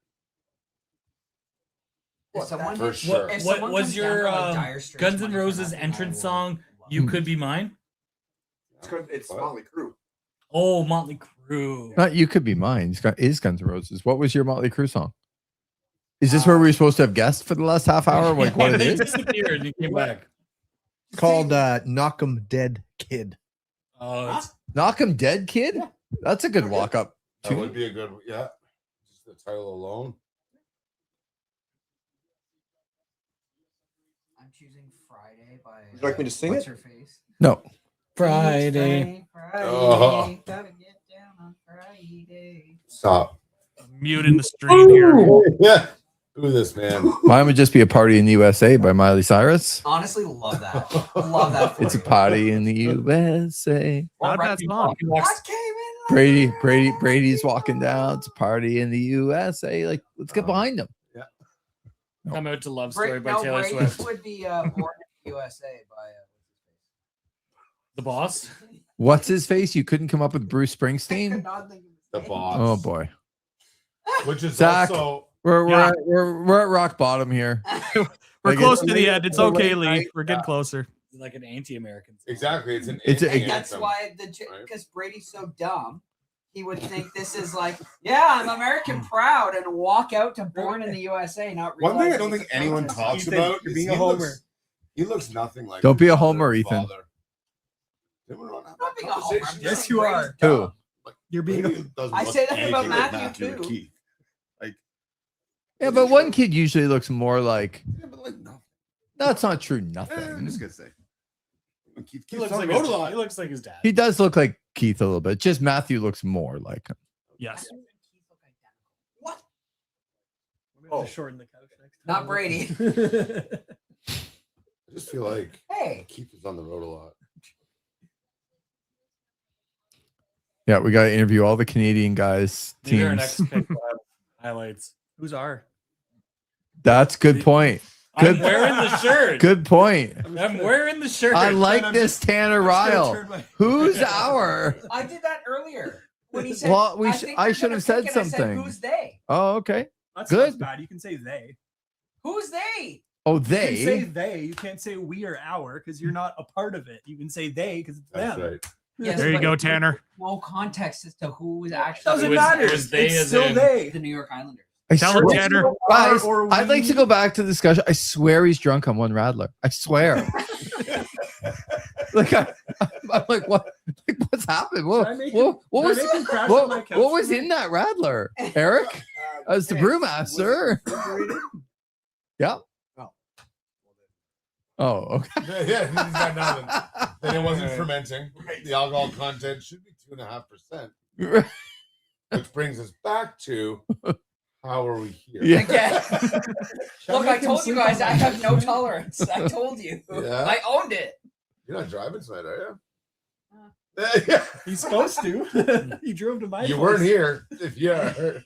D: If someone
C: For
D: hits-
C: sure.
D: if
F: What
D: someone
F: was
D: comes down
F: your
D: to, like, Dire Straits
F: Guns N'
D: money for
F: Roses
D: nothing,
F: entrance
D: I will
F: song? You Could Be Mine.
H: It's
C: What?
H: Motley Crue.
F: Oh, Motley Crue.
A: Not You Could Be Mine. It's got is Guns N' Roses. What was your Motley Crue song? Is this where we were supposed to have guests for the last half hour? Like what it
F: They
A: is?
F: disappeared and he came back.
H: Called Knock 'em Dead Kid.
F: Oh,
A: Knock 'em Dead, Kid? That's a good walk up.
C: That would be a good. Yeah. Just the title alone.
D: I'm choosing Friday by.
H: Would you like me to sing
D: what's
H: it?
D: her face?
A: No.
F: Friday.
C: Oh.
D: Gotta get down on Friday.
C: Stop.
E: Muting the stream here.
C: Yeah. Who this man?
A: Mine would just be a party in the USA by Miley Cyrus.
D: Honestly, love that. Love that. for
A: It's a
D: you.
A: party in the USA.
E: Not a bad song.
D: I came in.
A: Brady's walking down. It's a party in the USA. Like, let's get behind him.
F: Come out to Love Story by
D: No,
F: Taylor
D: Brady
F: Swift.
D: would be Born in the USA by.
F: The Boss.
A: What's his face? You couldn't come up with Bruce
D: I could
A: Springsteen?
D: not think of his
C: The
D: name.
C: boss.
A: Oh boy.
C: Which is
A: Zach.
C: also.
A: We're
E: Yeah.
A: we're at rock bottom here.
E: We're
A: Like,
E: close
A: it's-
E: to the end. It's okay, Lee. We're getting closer.
F: He's like an anti-American.
C: Exactly. It's an.
A: It's a-
C: anthem.
D: That's why
C: right?
D: because Brady's so dumb, he would think this is like, yeah, I'm American proud, and walk out to Born in the USA, not
C: One thing I
D: realize
C: don't
D: it's
C: think
D: a
C: anyone
D: protest.
C: talks
H: Ethan,
C: about
H: you're
C: is
H: being
C: he
H: a homer.
C: looks- He looks nothing like.
A: Don't
C: his
A: be a
C: father-
A: homer, Ethan.
C: father. Didn't we not have
D: I'm not
C: that
D: being a homer. I'm
C: conversation?
D: just
H: Yes,
D: saying
H: you
D: Brady's
H: are.
D: dumb.
A: Who?
H: You're being
C: Maybe it doesn't
D: I
C: look
D: say that about
C: anything like
D: Matthew,
C: and
D: too.
C: Keith.
A: Yeah, but one kid usually looks more like.
C: Yeah, but like no.
A: No, it's not true.
C: I'm
A: Nothing.
C: just gonna say. Keith
F: He
C: looks
F: looks like
C: on the road a lot.
F: he looks like his dad.
A: He does look like Keith a little bit. Just Matthew looks more like him.
E: Yes.
D: What?
H: Oh.
B: Shorten the couch next
D: Not
B: time.
D: Brady.
C: I just feel like
D: Hey,
C: Keith is on the road a lot.
A: Yeah, we got to interview all the Canadian guys.
F: Maybe our
A: Teams.
F: next pick will have highlights.
B: Who's our?
A: That's good point.
F: I'm
A: Good-
F: wearing the shirt.
A: Good point.
F: I'm wearing the shirt.
A: I like
H: I'm
A: this Tanner Ryle. Who's our?
D: I did that earlier when he said.
A: Well,
D: I
A: should have said something.
D: Who's they?
A: Oh, okay.
B: That's
A: Good.
B: not bad. You can say they.
D: Who's they?
A: Oh,
B: You can say
A: they.
B: they. You can't say we or our because you're not a part of it. You can say they because it's
C: That's
B: them.
C: right.
D: Yes,
E: There you
D: but
E: go, Tanner.
D: No context as to who was actually.
B: Doesn't
F: was-
B: matter.
F: it was they
B: it's
F: as
B: still
F: in-
B: they.
D: The New York Islanders.
A: I
E: Tell him,
A: swear-
E: Tanner.
A: Guys,
B: Or
A: I'd like to
B: we-
A: go back to the discussion. I swear he's drunk on one Radler. I swear. Like I'm like, what? Like, what's happened?
B: Did I make him-
A: What
B: did I
A: was
B: make him crash on my couch
A: what was
B: tonight?
A: in that Radler, Eric? As the brewmaster. Yeah. Oh, okay.
C: Yeah, he's got nothing. Then it wasn't fermenting. The alcohol content should be 2.5%. Which brings us back to how are we here?
A: Yeah.
D: Again. Look, I told you guys I have no tolerance. I told you.
C: Yeah.
D: I owned it.
C: You're not driving tonight, are you? Yeah.
B: He's supposed to. He drove to my
C: You
B: place.
C: weren't here. If you are.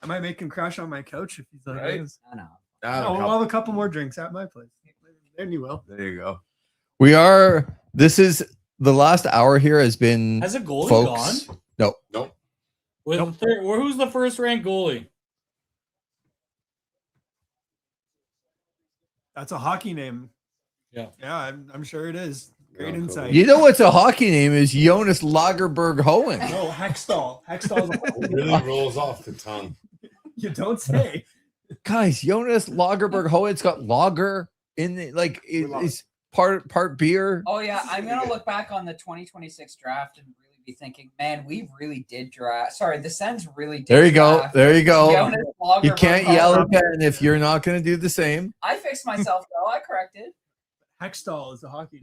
B: I might make him crash on my couch if he's like
C: Right.
B: this.
D: I know.
B: No, we'll have a couple more drinks at my place. Then you will.
C: There you go.
A: We are. This is the last hour here has been
F: Has a goalie
A: folks.
F: gone?
C: Nope.
F: With who's the first ranked goalie?
B: That's a hockey name.
F: Yeah.
B: Yeah, I'm sure it is. Great
C: No,
B: insight.
A: You know what's a hockey name is Jonas Lagerberg Hohen.
B: No, Hextall. Hextall.
C: It really rolls off the tongue.
B: You don't say.
A: Guys, Jonas Lagerberg Hohen's got lager in it, like it's part beer.
D: Oh yeah, I'm gonna look back on the 2026 draft and really be thinking, man, we really did draft. Sorry, the Sens really did.
A: There you go.
D: draft
A: There you go.
D: Jonas
A: You
D: Lagerberg
A: can't yell
D: Hohen.
A: again if you're not going to do the same.
D: I fixed myself though. I corrected.
B: Hextall is a hockey.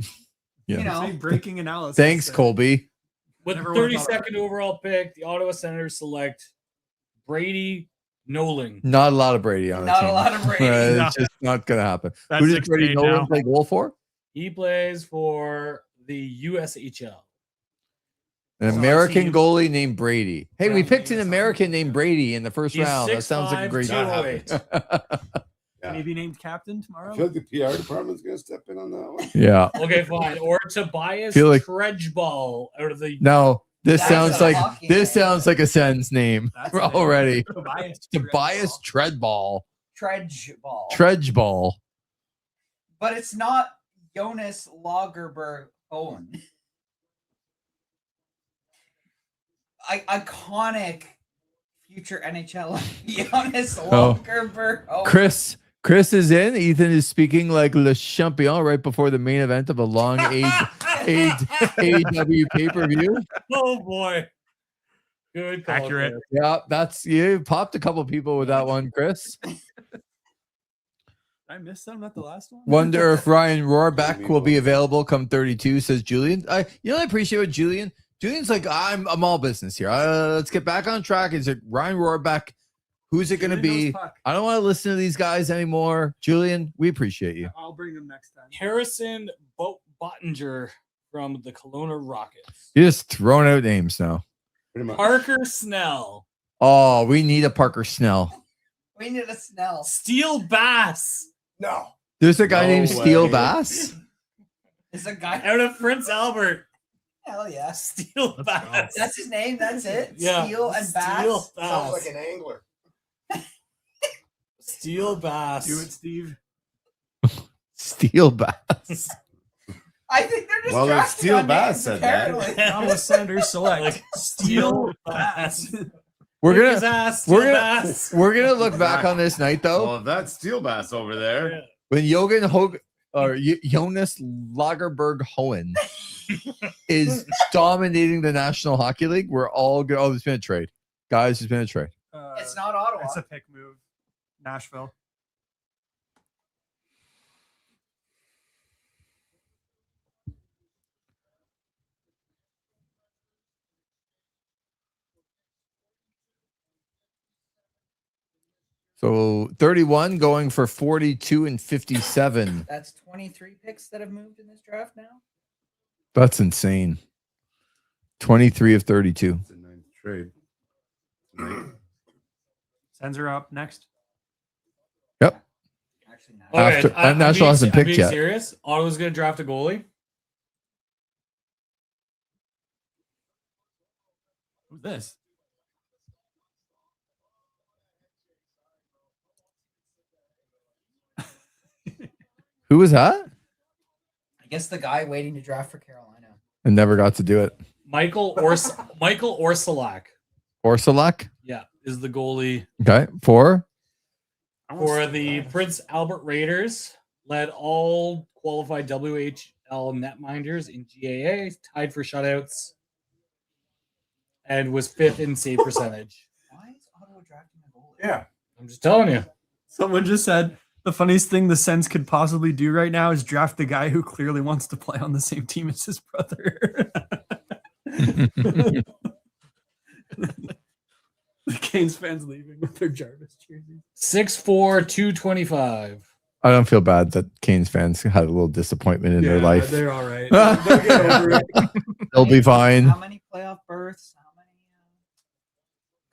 A: Yeah.
D: You know.
B: Say breaking analysis.
A: Thanks,
B: there.
A: Colby.
F: With the
B: Never would've thought
F: 32nd overall pick, the Ottawa Senators select Brady Nolan.
A: Not a lot of Brady on the
D: Not
A: team.
D: a lot of Brady.
E: No.
A: It's just not going to happen.
E: That's
A: Who does
E: 6
A: Brady
E: days
A: Nolan
E: now.
A: play goal for?
F: He plays for the USHL.
A: An
B: So
A: American
B: team-
A: goalie named Brady. Hey, we
B: Brown
A: picked an
B: Vegas.
A: American named Brady in the first
F: He's
A: round. That sounds like a
F: 6'5",
A: great.
F: 208.
C: Yeah.
B: Maybe named captain tomorrow.
C: I feel like the PR department's gonna step in on that one.
A: Yeah.
F: Okay, fine. Or Tobias
A: Feel like-
F: Tredgeball out of the.
A: No, this
D: That's
A: sounds
D: a
A: like
D: hockey
A: this
D: name.
A: sounds like a Sens name
B: That's a name.
A: already.
B: Tobias
A: Treadball.
D: Trudge ball.
A: Tredgeball.
D: But it's not Jonas Lagerberg Owen. Iconic future NHL Jonas
A: Oh.
D: Lagerberg Owen.
A: Chris is in. Ethan is speaking like Le Champion right before the main event of a long AEW pay-per-view.
F: Oh boy. Good call,
E: Accurate.
F: Chris.
A: Yeah, that's you popped a couple people with that one, Chris.
B: I missed them at the last one.
A: Wonder if Ryan Rohrbeck will be available come 32, says Julian. I appreciate what Julian's like, I'm all business here. Let's get back on track. Is it Ryan Rohrbeck? Who's it going to
B: Julian
A: be?
B: knows puck.
A: I don't want to listen to these guys anymore. Julian, we appreciate you.
B: I'll bring them next time.
F: Harrison Bottinger from the Kelowna Rockets.
A: You're just throwing out names now.
C: Pretty much.
F: Parker Snell.
A: Oh, we need a Parker Snell.
D: We need a Snell.
F: Steel Bass
C: No.
A: There's a guy
C: No
A: named
C: way.
A: Steel Bass.
D: Is a guy.
F: out of Prince Albert.
D: Hell yeah.
F: Steel Bass.
D: That's his name. That's it.
F: Yeah.
D: Steel and Bass.
F: Steel Bass.
C: an angler.
F: Steel Bass.
B: Do it, Steve.
A: Steel Bass.
D: I think they're just
C: Well, if
D: drafting
C: Steel
D: on
C: Bass
D: names,
C: said that.
D: apparently.
B: Ottawa Senators select
F: Like
B: Steel Bass.
A: We're
F: Kick his
A: gonna
F: ass, Steel Bass.
A: we're gonna look back on this night though.
C: Well, if that's Steel Bass over there.
A: When Jonas Lagerberg Hohen is dominating the National Hockey League, we're all good. Oh, there's been a trade. Guys, there's been a trade.
D: It's not Ottawa.
B: It's a pick move. Nashville.
A: So 31 going for 42 and 57.
D: That's 23 picks that have moved in this draft now.
A: That's insane. 23 of 32.
C: It's a ninth trade. Tonight.
B: Sens are up next.
A: Yep.
D: Actually, not.
A: After- Nashville hasn't picked
F: being
A: yet.
F: Serious? Ottawa's going to draft a goalie.
B: Who's this?
A: Who was that?
D: I guess the guy waiting to draft for Carolina.
A: And never got to do it.
F: Michael Orsolak.
A: Orsolak.
F: Yeah, is the goalie
A: Okay. For
F: for the Prince Albert Raiders. Led all qualified WHL netminders in GAA, tied for shutouts, and was fifth in save percentage.
D: Why is Ottawa drafting a goalie?
C: Yeah.
F: I'm just telling you.
B: Someone just said the funniest thing the Sens could possibly do right now is draft the guy who clearly wants to play on the same team as his brother. The Canes fans leaving with their Jarvis jerseys.
F: 6'4", 225.
A: I don't feel bad that Canes fans had a little disappointment in their life.
B: They're all right. They'll get over it.
A: They'll be fine.
D: How many playoff berths? How many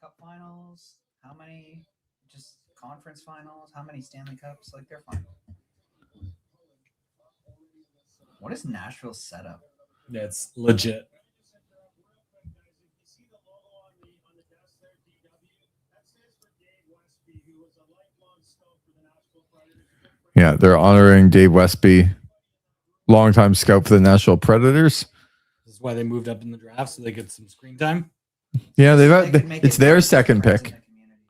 D: cup finals? How many just conference finals? How many Stanley Cups? Like, they're fine. What is Nashville's setup?
F: That's legit.
A: Yeah, they're honoring Dave Westby. Longtime scout for the Nashville Predators.
F: This is why they moved up in the draft so they get some screen time.
A: Yeah,
D: They
A: they've
D: could
A: had,
D: make
A: it's
D: it
A: their
D: better for
A: second
D: friends
A: pick.
D: in the community.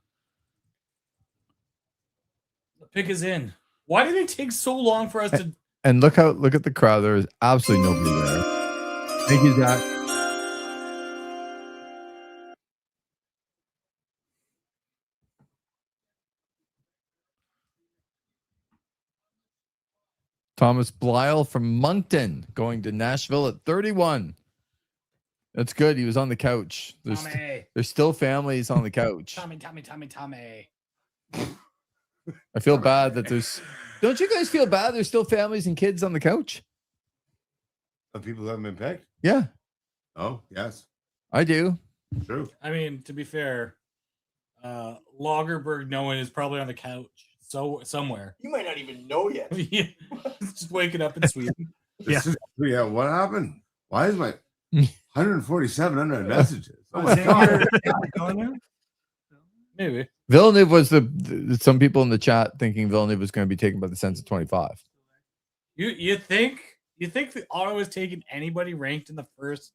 F: The pick is in. Why did it take so long for us to?
A: And look at the crowd. There is absolutely nobody there. Thank you, Zach. Thomas Blyle from Moncton going to Nashville at 31. That's good. He was on the couch. There's still families on the couch.
F: Tommy.
A: I feel bad that there's. Don't you guys feel bad? There's still families and kids on the couch.
C: Of people who haven't been picked.
A: Yeah,
C: Oh, yes.
A: I do.
C: True.
F: I mean, to be fair, Lagerberg Nolan is probably on the couch somewhere.
H: You might not even know yet.
F: Just waking up in Sweden.
C: Yeah. What happened? Why is my 147 unread messages? Oh my god.
F: Maybe.
A: Villeneuve was some people in the chat thinking Villeneuve was going to be taken by the Sens at 25.
F: You think the Ottawa was taking anybody ranked in the first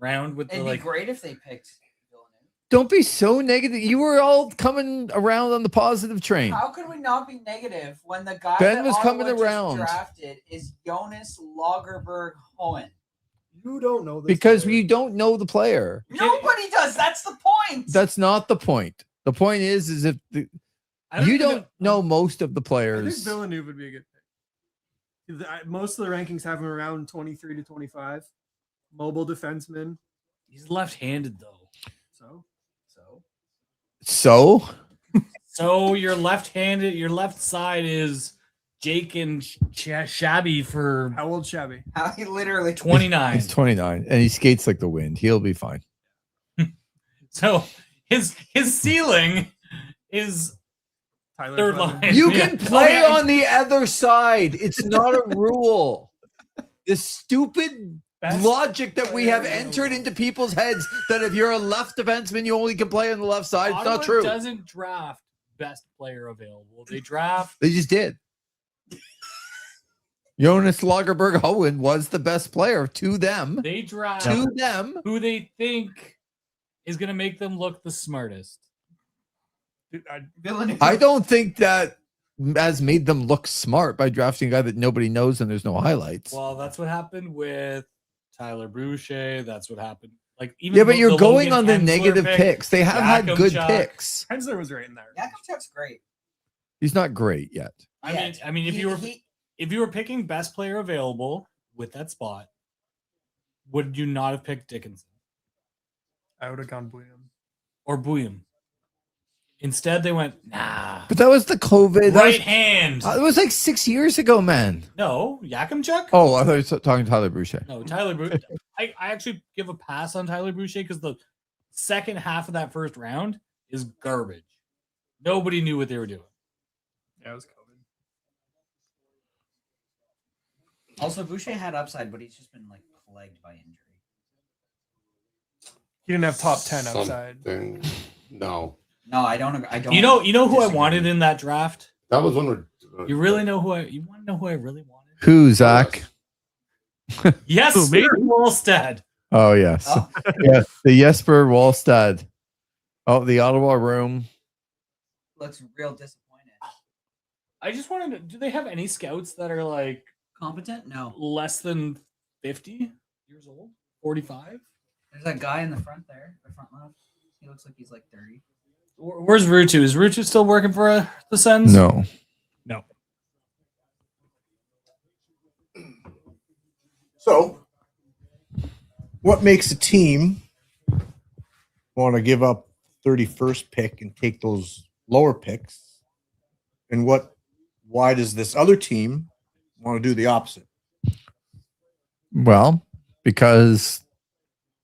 F: round with the
D: It'd be great if they picked Villeneuve.
A: Don't be so negative. You were all coming around on the positive train.
D: How could we not be negative when the guy
A: Ben
D: that
A: was
D: Ottawa
A: coming
D: just
A: around.
D: drafted is Jonas Lagerberg Hohen?
B: You don't know this
A: Because
B: player.
A: you don't know the player.
D: Nobody does. That's the point.
A: That's not the point. The point is if you
F: even
A: don't know most of the
B: I think
A: players.
B: Villeneuve would be a good pick. Most of the rankings have him around 23 to 25. Mobile defenseman.
F: He's left-handed though.
A: So
F: So your left-handed, your left side is Jake and Shabby for
B: How old Shabby?
D: He literally
F: 29.
A: he's 29 and he skates like the wind. He'll be fine.
F: So his ceiling is
B: Tyler
F: third
B: Clement.
F: line.
A: You
F: Yeah.
A: can play
F: Okay.
A: on the other side. It's not a rule. The stupid
F: Best
A: logic that we have
B: player
A: entered into people's heads that if you're a left defenseman, you only can play on the left side. It's
F: Ottawa
A: not true.
F: Doesn't draft best player available. They draft.
A: They just did. Jonas Lagerberg Hohen was the best player to them.
F: They draft
A: To them.
F: who they think is going to make them look the smartest.
D: Villeneuve.
A: I don't think that has made them look smart by drafting a guy that nobody knows and there's no highlights.
F: Well, that's what happened with Tyler Boucher. That's what happened. Like even
A: Yeah, but
F: the
A: you're going
F: Logan
A: on the
F: Hensler
A: negative
F: pick,
A: picks. They have had good
F: Yakimchuk.
A: picks.
B: Hensler was right in there.
D: Yakimchuk's great.
A: He's not great yet.
F: I mean, if you were picking best player available with that spot, would you not have picked Dickinson
B: I would have gone William.
F: or Bouillon? Instead, they went nah.
A: But that was the COVID. That
F: Right
A: was,
F: hand.
A: it was like 6 years ago, man.
F: No, Yakimchuk.
A: Oh, I thought you were talking Tyler Boucher.
F: No, Tyler Boucher. I actually give a pass on Tyler Boucher because the second half of that first round is garbage. Nobody knew what they were doing.
B: Yeah, it was COVID.
D: Also, Boucher had upside, but he's just been like plagued by injury.
B: He didn't have top 10 outside.
C: Something. No.
D: No, I don't. I don't.
F: You know who I
D: disagree.
F: wanted in that draft.
C: That was one where
F: You really know who you want to know who I really wanted?
A: Who, Zach?
F: Yes,
E: Who, me?
F: Wallstead.
A: Oh, yes.
D: Oh.
A: Yes, the Jesper Wallstad. Oh, the Ottawa room.
D: Looks real disappointed.
F: I just wanted to. Do they have any scouts that are like
D: Competent? No.
F: less than 50 years old? 45?
D: There's that guy in the front there, the front left. He looks like he's like 30.
F: Where's Rutu? Is Rutu still working for the Sens?
A: No.
F: No.
H: So, what makes a team want to give up 31st pick and take those lower picks? And why does this other team want to do the opposite?
A: Well, because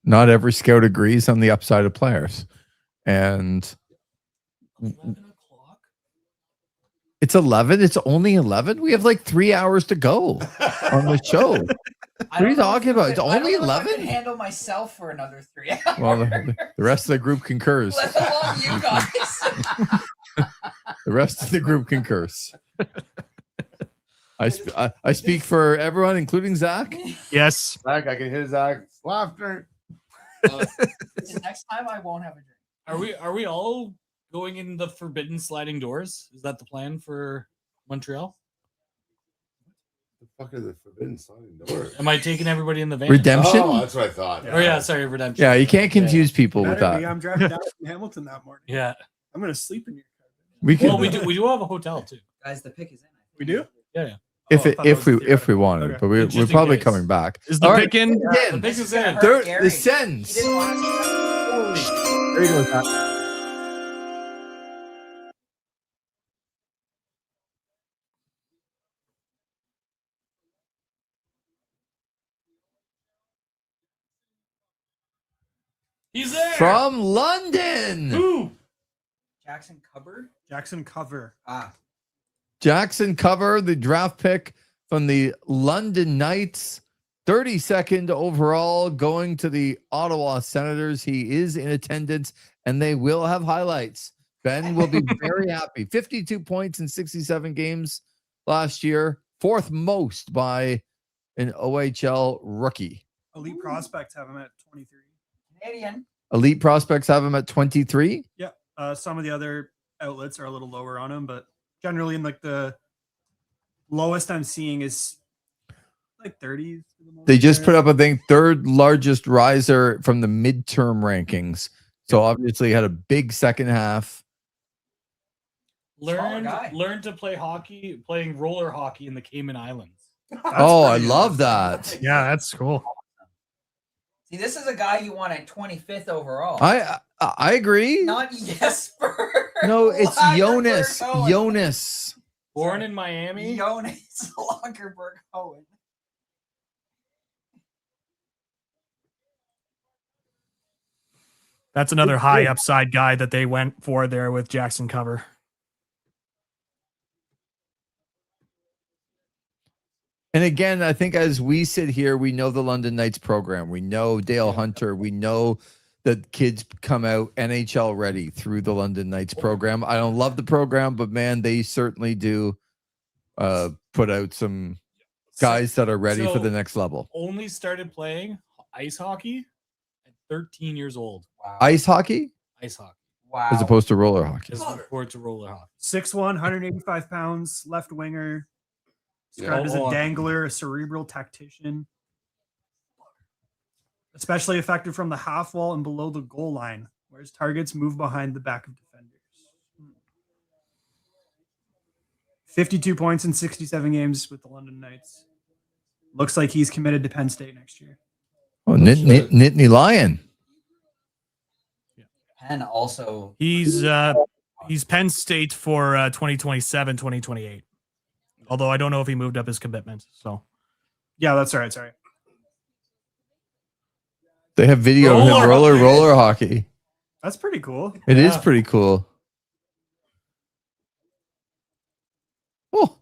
A: not every scout agrees on the upside of players. And
F: 11 o'clock?
A: it's 11. It's only 11. We have like 3 hours to go on the show.
D: What
A: are you talking about? It's only
D: I
A: 11?
D: can handle myself for another 3 hours.
A: Well, the rest of the group concurs.
D: Let alone you guys.
A: The rest of the group concurs. I speak for everyone, including Zach.
E: Yes.
C: Zach, I can hear Zach's laughter.
D: Next time I won't have a drink.
F: Are we all going in the forbidden sliding doors? Is that the plan for Montreal?
C: The fuck are the forbidden sliding doors?
F: Am I taking everybody in the van?
A: Redemption?
C: Oh, that's what I thought.
F: Oh yeah, sorry, redemption.
A: Yeah, you can't confuse people with
B: Better be.
A: that.
B: I'm driving down from Hamilton that morning.
F: Yeah.
B: I'm gonna sleep in your car.
A: We
F: Well,
A: could
F: we do have a hotel too.
D: Guys, the pick is in.
B: We do?
F: Yeah.
A: if
B: Oh, I
A: it,
B: thought that
A: if
B: was
A: we
B: theoretical.
A: wanted,
B: Okay.
A: but we're
F: Just in
A: probably
F: case.
A: coming back.
E: Is the
A: All right,
E: pick in?
A: again.
F: The pick is in.
A: The Sens.
D: He didn't want to
B: There you go, Pat.
F: He's there.
A: From London.
F: Who?
D: Jackson Cupboard.
B: Jackson Cover.
A: Jackson Cover, the draft pick from the London Knights, 32nd overall, going to the Ottawa Senators. He is in attendance, and they will have highlights. Ben will be very happy. 52 points in 67 games last year, fourth most by an OHL rookie.
B: Elite prospects have him at 23.
D: Canadian.
A: Elite prospects have him at 23.
B: Yeah. Some of the other outlets are a little lower on him, but generally in like the lowest I'm seeing is like 30s. for the most
A: They just
B: part.
A: put up, I think, third largest riser from the midterm rankings. So obviously he had a big second half.
F: Learn to play hockey, playing roller hockey in the Cayman Islands.
A: Oh, I love that.
E: Yeah, that's cool.
D: See, this is a guy you want at 25th overall.
A: I agree.
D: Not Jesper.
A: No, it's Jonas.
D: Lagerberg-Owen.
A: Jonas.
F: Born in Miami.
D: Jonas Lagerberg-Owen.
E: That's another high upside guy that they went for there with Jackson Cover.
A: And again, I think as we sit here, we know the London Knights program. We know Dale Hunter. We know that kids come out NHL ready through the London Knights program. I don't love the program, but man, they certainly do put out some guys that are ready for the next level.
F: Only started playing ice hockey at 13 years old.
D: Wow.
A: Ice hockey
F: Ice hockey.
D: Wow.
A: as opposed to roller hockey.
F: As opposed to roller hockey.
B: 6'1", 185 pounds, left winger. Described as a
F: Yeah.
B: dangler, a cerebral tactician. Especially effective from the half wall and below the goal line, where his targets move behind the back of defenders. 52 points in 67 games with the London Knights. Looks like he's committed to Penn State next year.
A: Oh, Nittany Lion.
D: Penn also.
E: He's Penn State for 2027, 2028. Although I don't know if he moved up his commitment. So
B: Yeah, that's right. Sorry.
A: They have video of him roller hockey.
B: That's pretty cool.
A: It is pretty cool. Oh,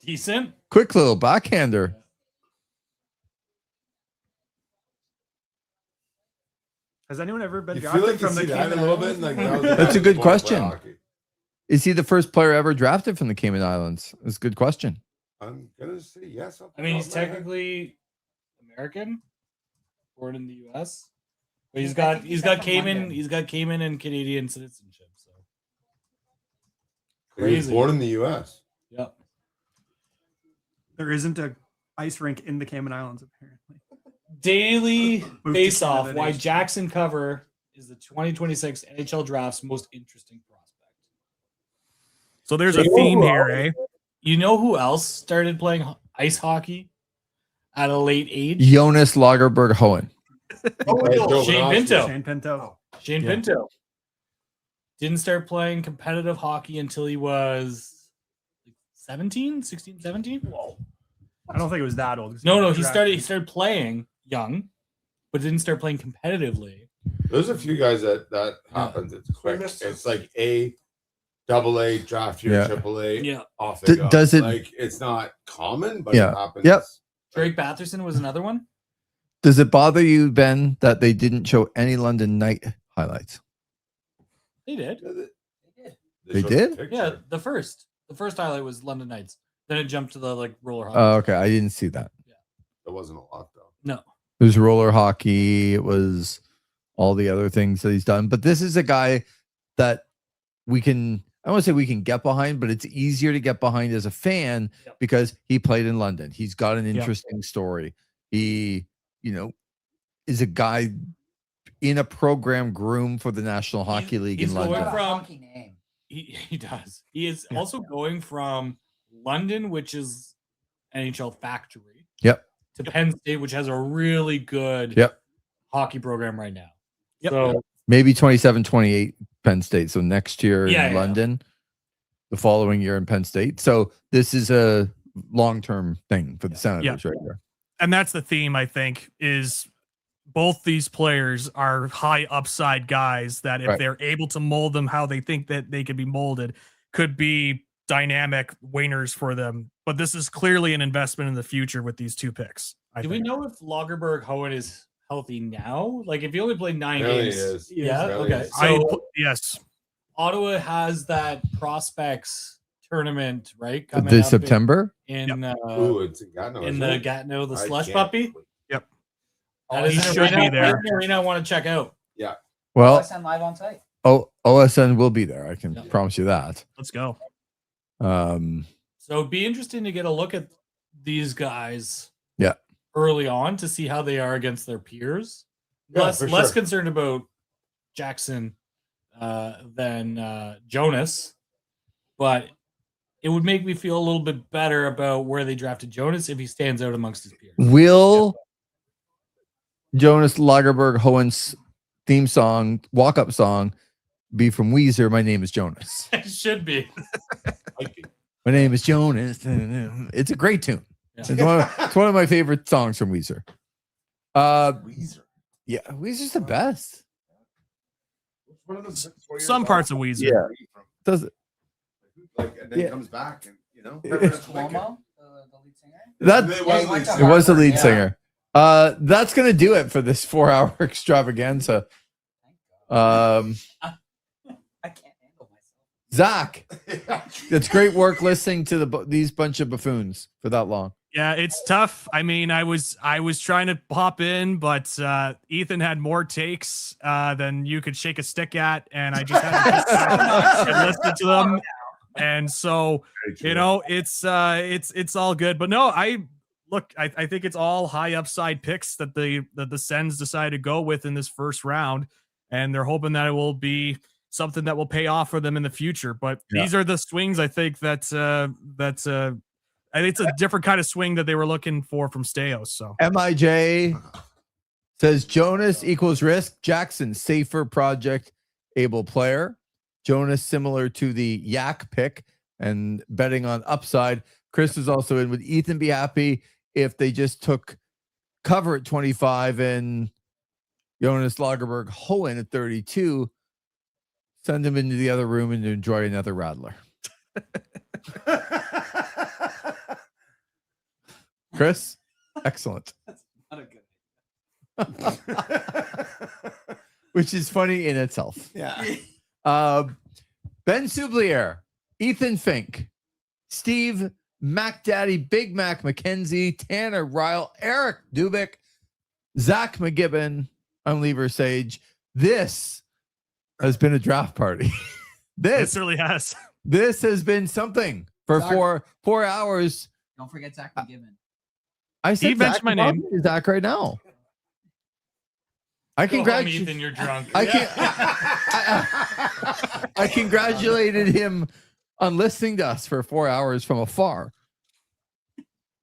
F: Decent.
A: quick little backhander.
B: Has anyone ever been
C: You feel
B: drafted
C: like you
B: from the
C: see that
B: Cayman
C: a little bit?
B: Islands?
C: Like,
A: That's a good
C: play
A: question.
C: hockey.
A: Is he the first player ever drafted from the Cayman Islands? That's a good question.
C: I'm gonna say yes.
F: I mean, he's technically American, born in the U.S., but he's got Cayman and Canadian citizenship. So
C: He was
F: crazy.
C: born in the U.S.
F: Yep.
B: There isn't a ice rink in the Cayman Islands, apparently.
F: Daily
B: Moved to
F: face off.
B: Canada
F: Why
B: next year.
F: Jackson Cover is the 2026 NHL Draft's most interesting prospect.
E: So there's a theme here, eh?
F: You know who else started playing ice hockey at a late age?
A: Jonas Lagerberg-Hohen.
F: Shane Pinto.
B: Shane Pinto.
F: Shane Pinto. Didn't start playing competitive hockey until he was 16, 17. Whoa.
B: I don't think it was that old. 'cause
F: No,
B: was
F: he
B: drafted.
F: started playing young, but didn't start playing competitively.
C: There's a few guys that happens. It's quick. It's like AA, draft year,
A: Yeah.
C: AAA.
F: Yeah.
C: Off they go.
A: Does it-
C: like it's not common, but
A: Yeah.
C: it happens.
A: Yep.
F: Drake Batherson was another one.
A: Does it bother you, Ben, that they didn't show any London Knight highlights?
F: They did.
C: They
A: They
C: showed
A: did?
C: the picture.
F: Yeah, the first highlight was London Knights. Then it jumped to the like roller hockey.
A: Oh, okay. I didn't see that.
C: It wasn't a lot though.
F: No.
A: It was roller hockey. It was all the other things that he's done. But this is a guy that we can, I won't say we can get behind, but it's easier to get behind as a fan because he played in London. He's got an interesting story. He, is a guy in a program groomed for the National Hockey League in London.
F: He does. He is also going from London, which is NHL factory.
A: Yep.
F: To Penn State, which has a really good hockey program right now.
A: Yep.
F: So
A: maybe 27, 28 Penn State. So next year in London, the following year in Penn State. So this is a long-term thing for the Senators right there.
E: And that's the theme, I think, is both these players are high upside guys that if they're able to mold them how they think that they could be molded, could be dynamic winners for them. But this is clearly an investment in the future with these two picks.
F: Do we know if Lagerberg Hohen is healthy now? Like if he only played 9 games. Yeah. Okay. So
E: yes.
F: Ottawa has that prospects tournament, right?
A: Coming this September
F: in
C: it's in Gatineau,
F: in the Gatineau, the slush puppy.
E: Yep.
F: That
E: he should be there.
F: Arena I want to check out.
C: Yeah.
A: Well,
D: OSN live on site.
A: Oh, OSN will be there. I can promise you that.
E: Let's go.
F: So it'd be interesting to get a look at these guys early on to see how they are against their peers. Less concerned about Jackson than Jonas, but it would make me feel a little bit better about where they drafted Jonas if he stands out amongst his peers.
A: Will Jonas Lagerberg Hohen's theme song, walk-up song, be from Weezer? My name is Jonas.
F: It should be.
A: My name is Jonas. It's a great tune. Yeah. It's one of my favorite songs from Weezer.
C: Weezer.
A: Yeah, Weezer's the best.
E: Some parts of Weezer.
A: Yeah. Does it?
C: Like, and then comes back and
D: Cuomo, the lead singer.
A: It was the lead singer. That's gonna do it for this 4-hour extravaganza.
D: I can't handle myself.
A: Zach, it's great work listening to these bunch of buffoons for that long.
E: Yeah, it's tough. I mean, I was trying to pop in, but Ethan had more takes than you could shake a stick at, and I just had to listen to them. And so, it's all good. But no, I think it's all high upside picks that the Sens decided to go with in this first round, and they're hoping that it will be something that will pay off for them in the future. But these are the swings I think I think it's a different kind of swing that they were looking for from Steos. So
A: MIJ says Jonas equals risk. Jackson safer project able player. Jonas similar to the Yak pick and betting on upside. Chris is also in with Ethan. Be happy if they just took cover at 25 and Jonas Lagerberg Hohen at 32. Send him into the other room and enjoy another Rattler. Chris, excellent.
D: That's not a good.
A: Which is funny in itself.
C: Yeah.
A: Ben Sublier, Ethan Fink, Steve Mac Daddy, Big Mac McKenzie, Tanner Ryle, Eric Dubik, Zach McGibbon, I'm Lever Sage. This has been a draft party.
E: It certainly has.
A: This has been something for
D: Zach,
A: 4 hours.
D: Don't forget Zach McGibbon.
A: I said
E: He mentioned my name.
A: Zach right now. I congratulate
F: Ethan, you're drunk.
A: I congratulated him on listening to us for 4 hours from afar.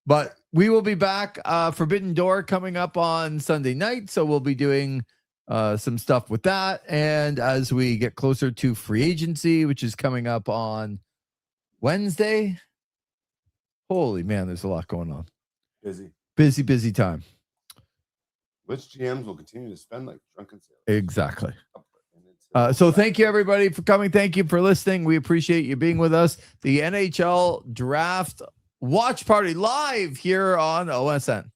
A: But we will be back. Forbidden Door coming up on Sunday night, so we'll be doing some stuff with that. And as we get closer to free agency, which is coming up on Wednesday, holy man, there's a lot going on. Busy time.
C: Which GMs will continue to spend like drunken sailors?
A: Exactly. So thank you everybody for coming. Thank you for listening. We appreciate you being with us. The NHL Draft Watch Party live here on OSN.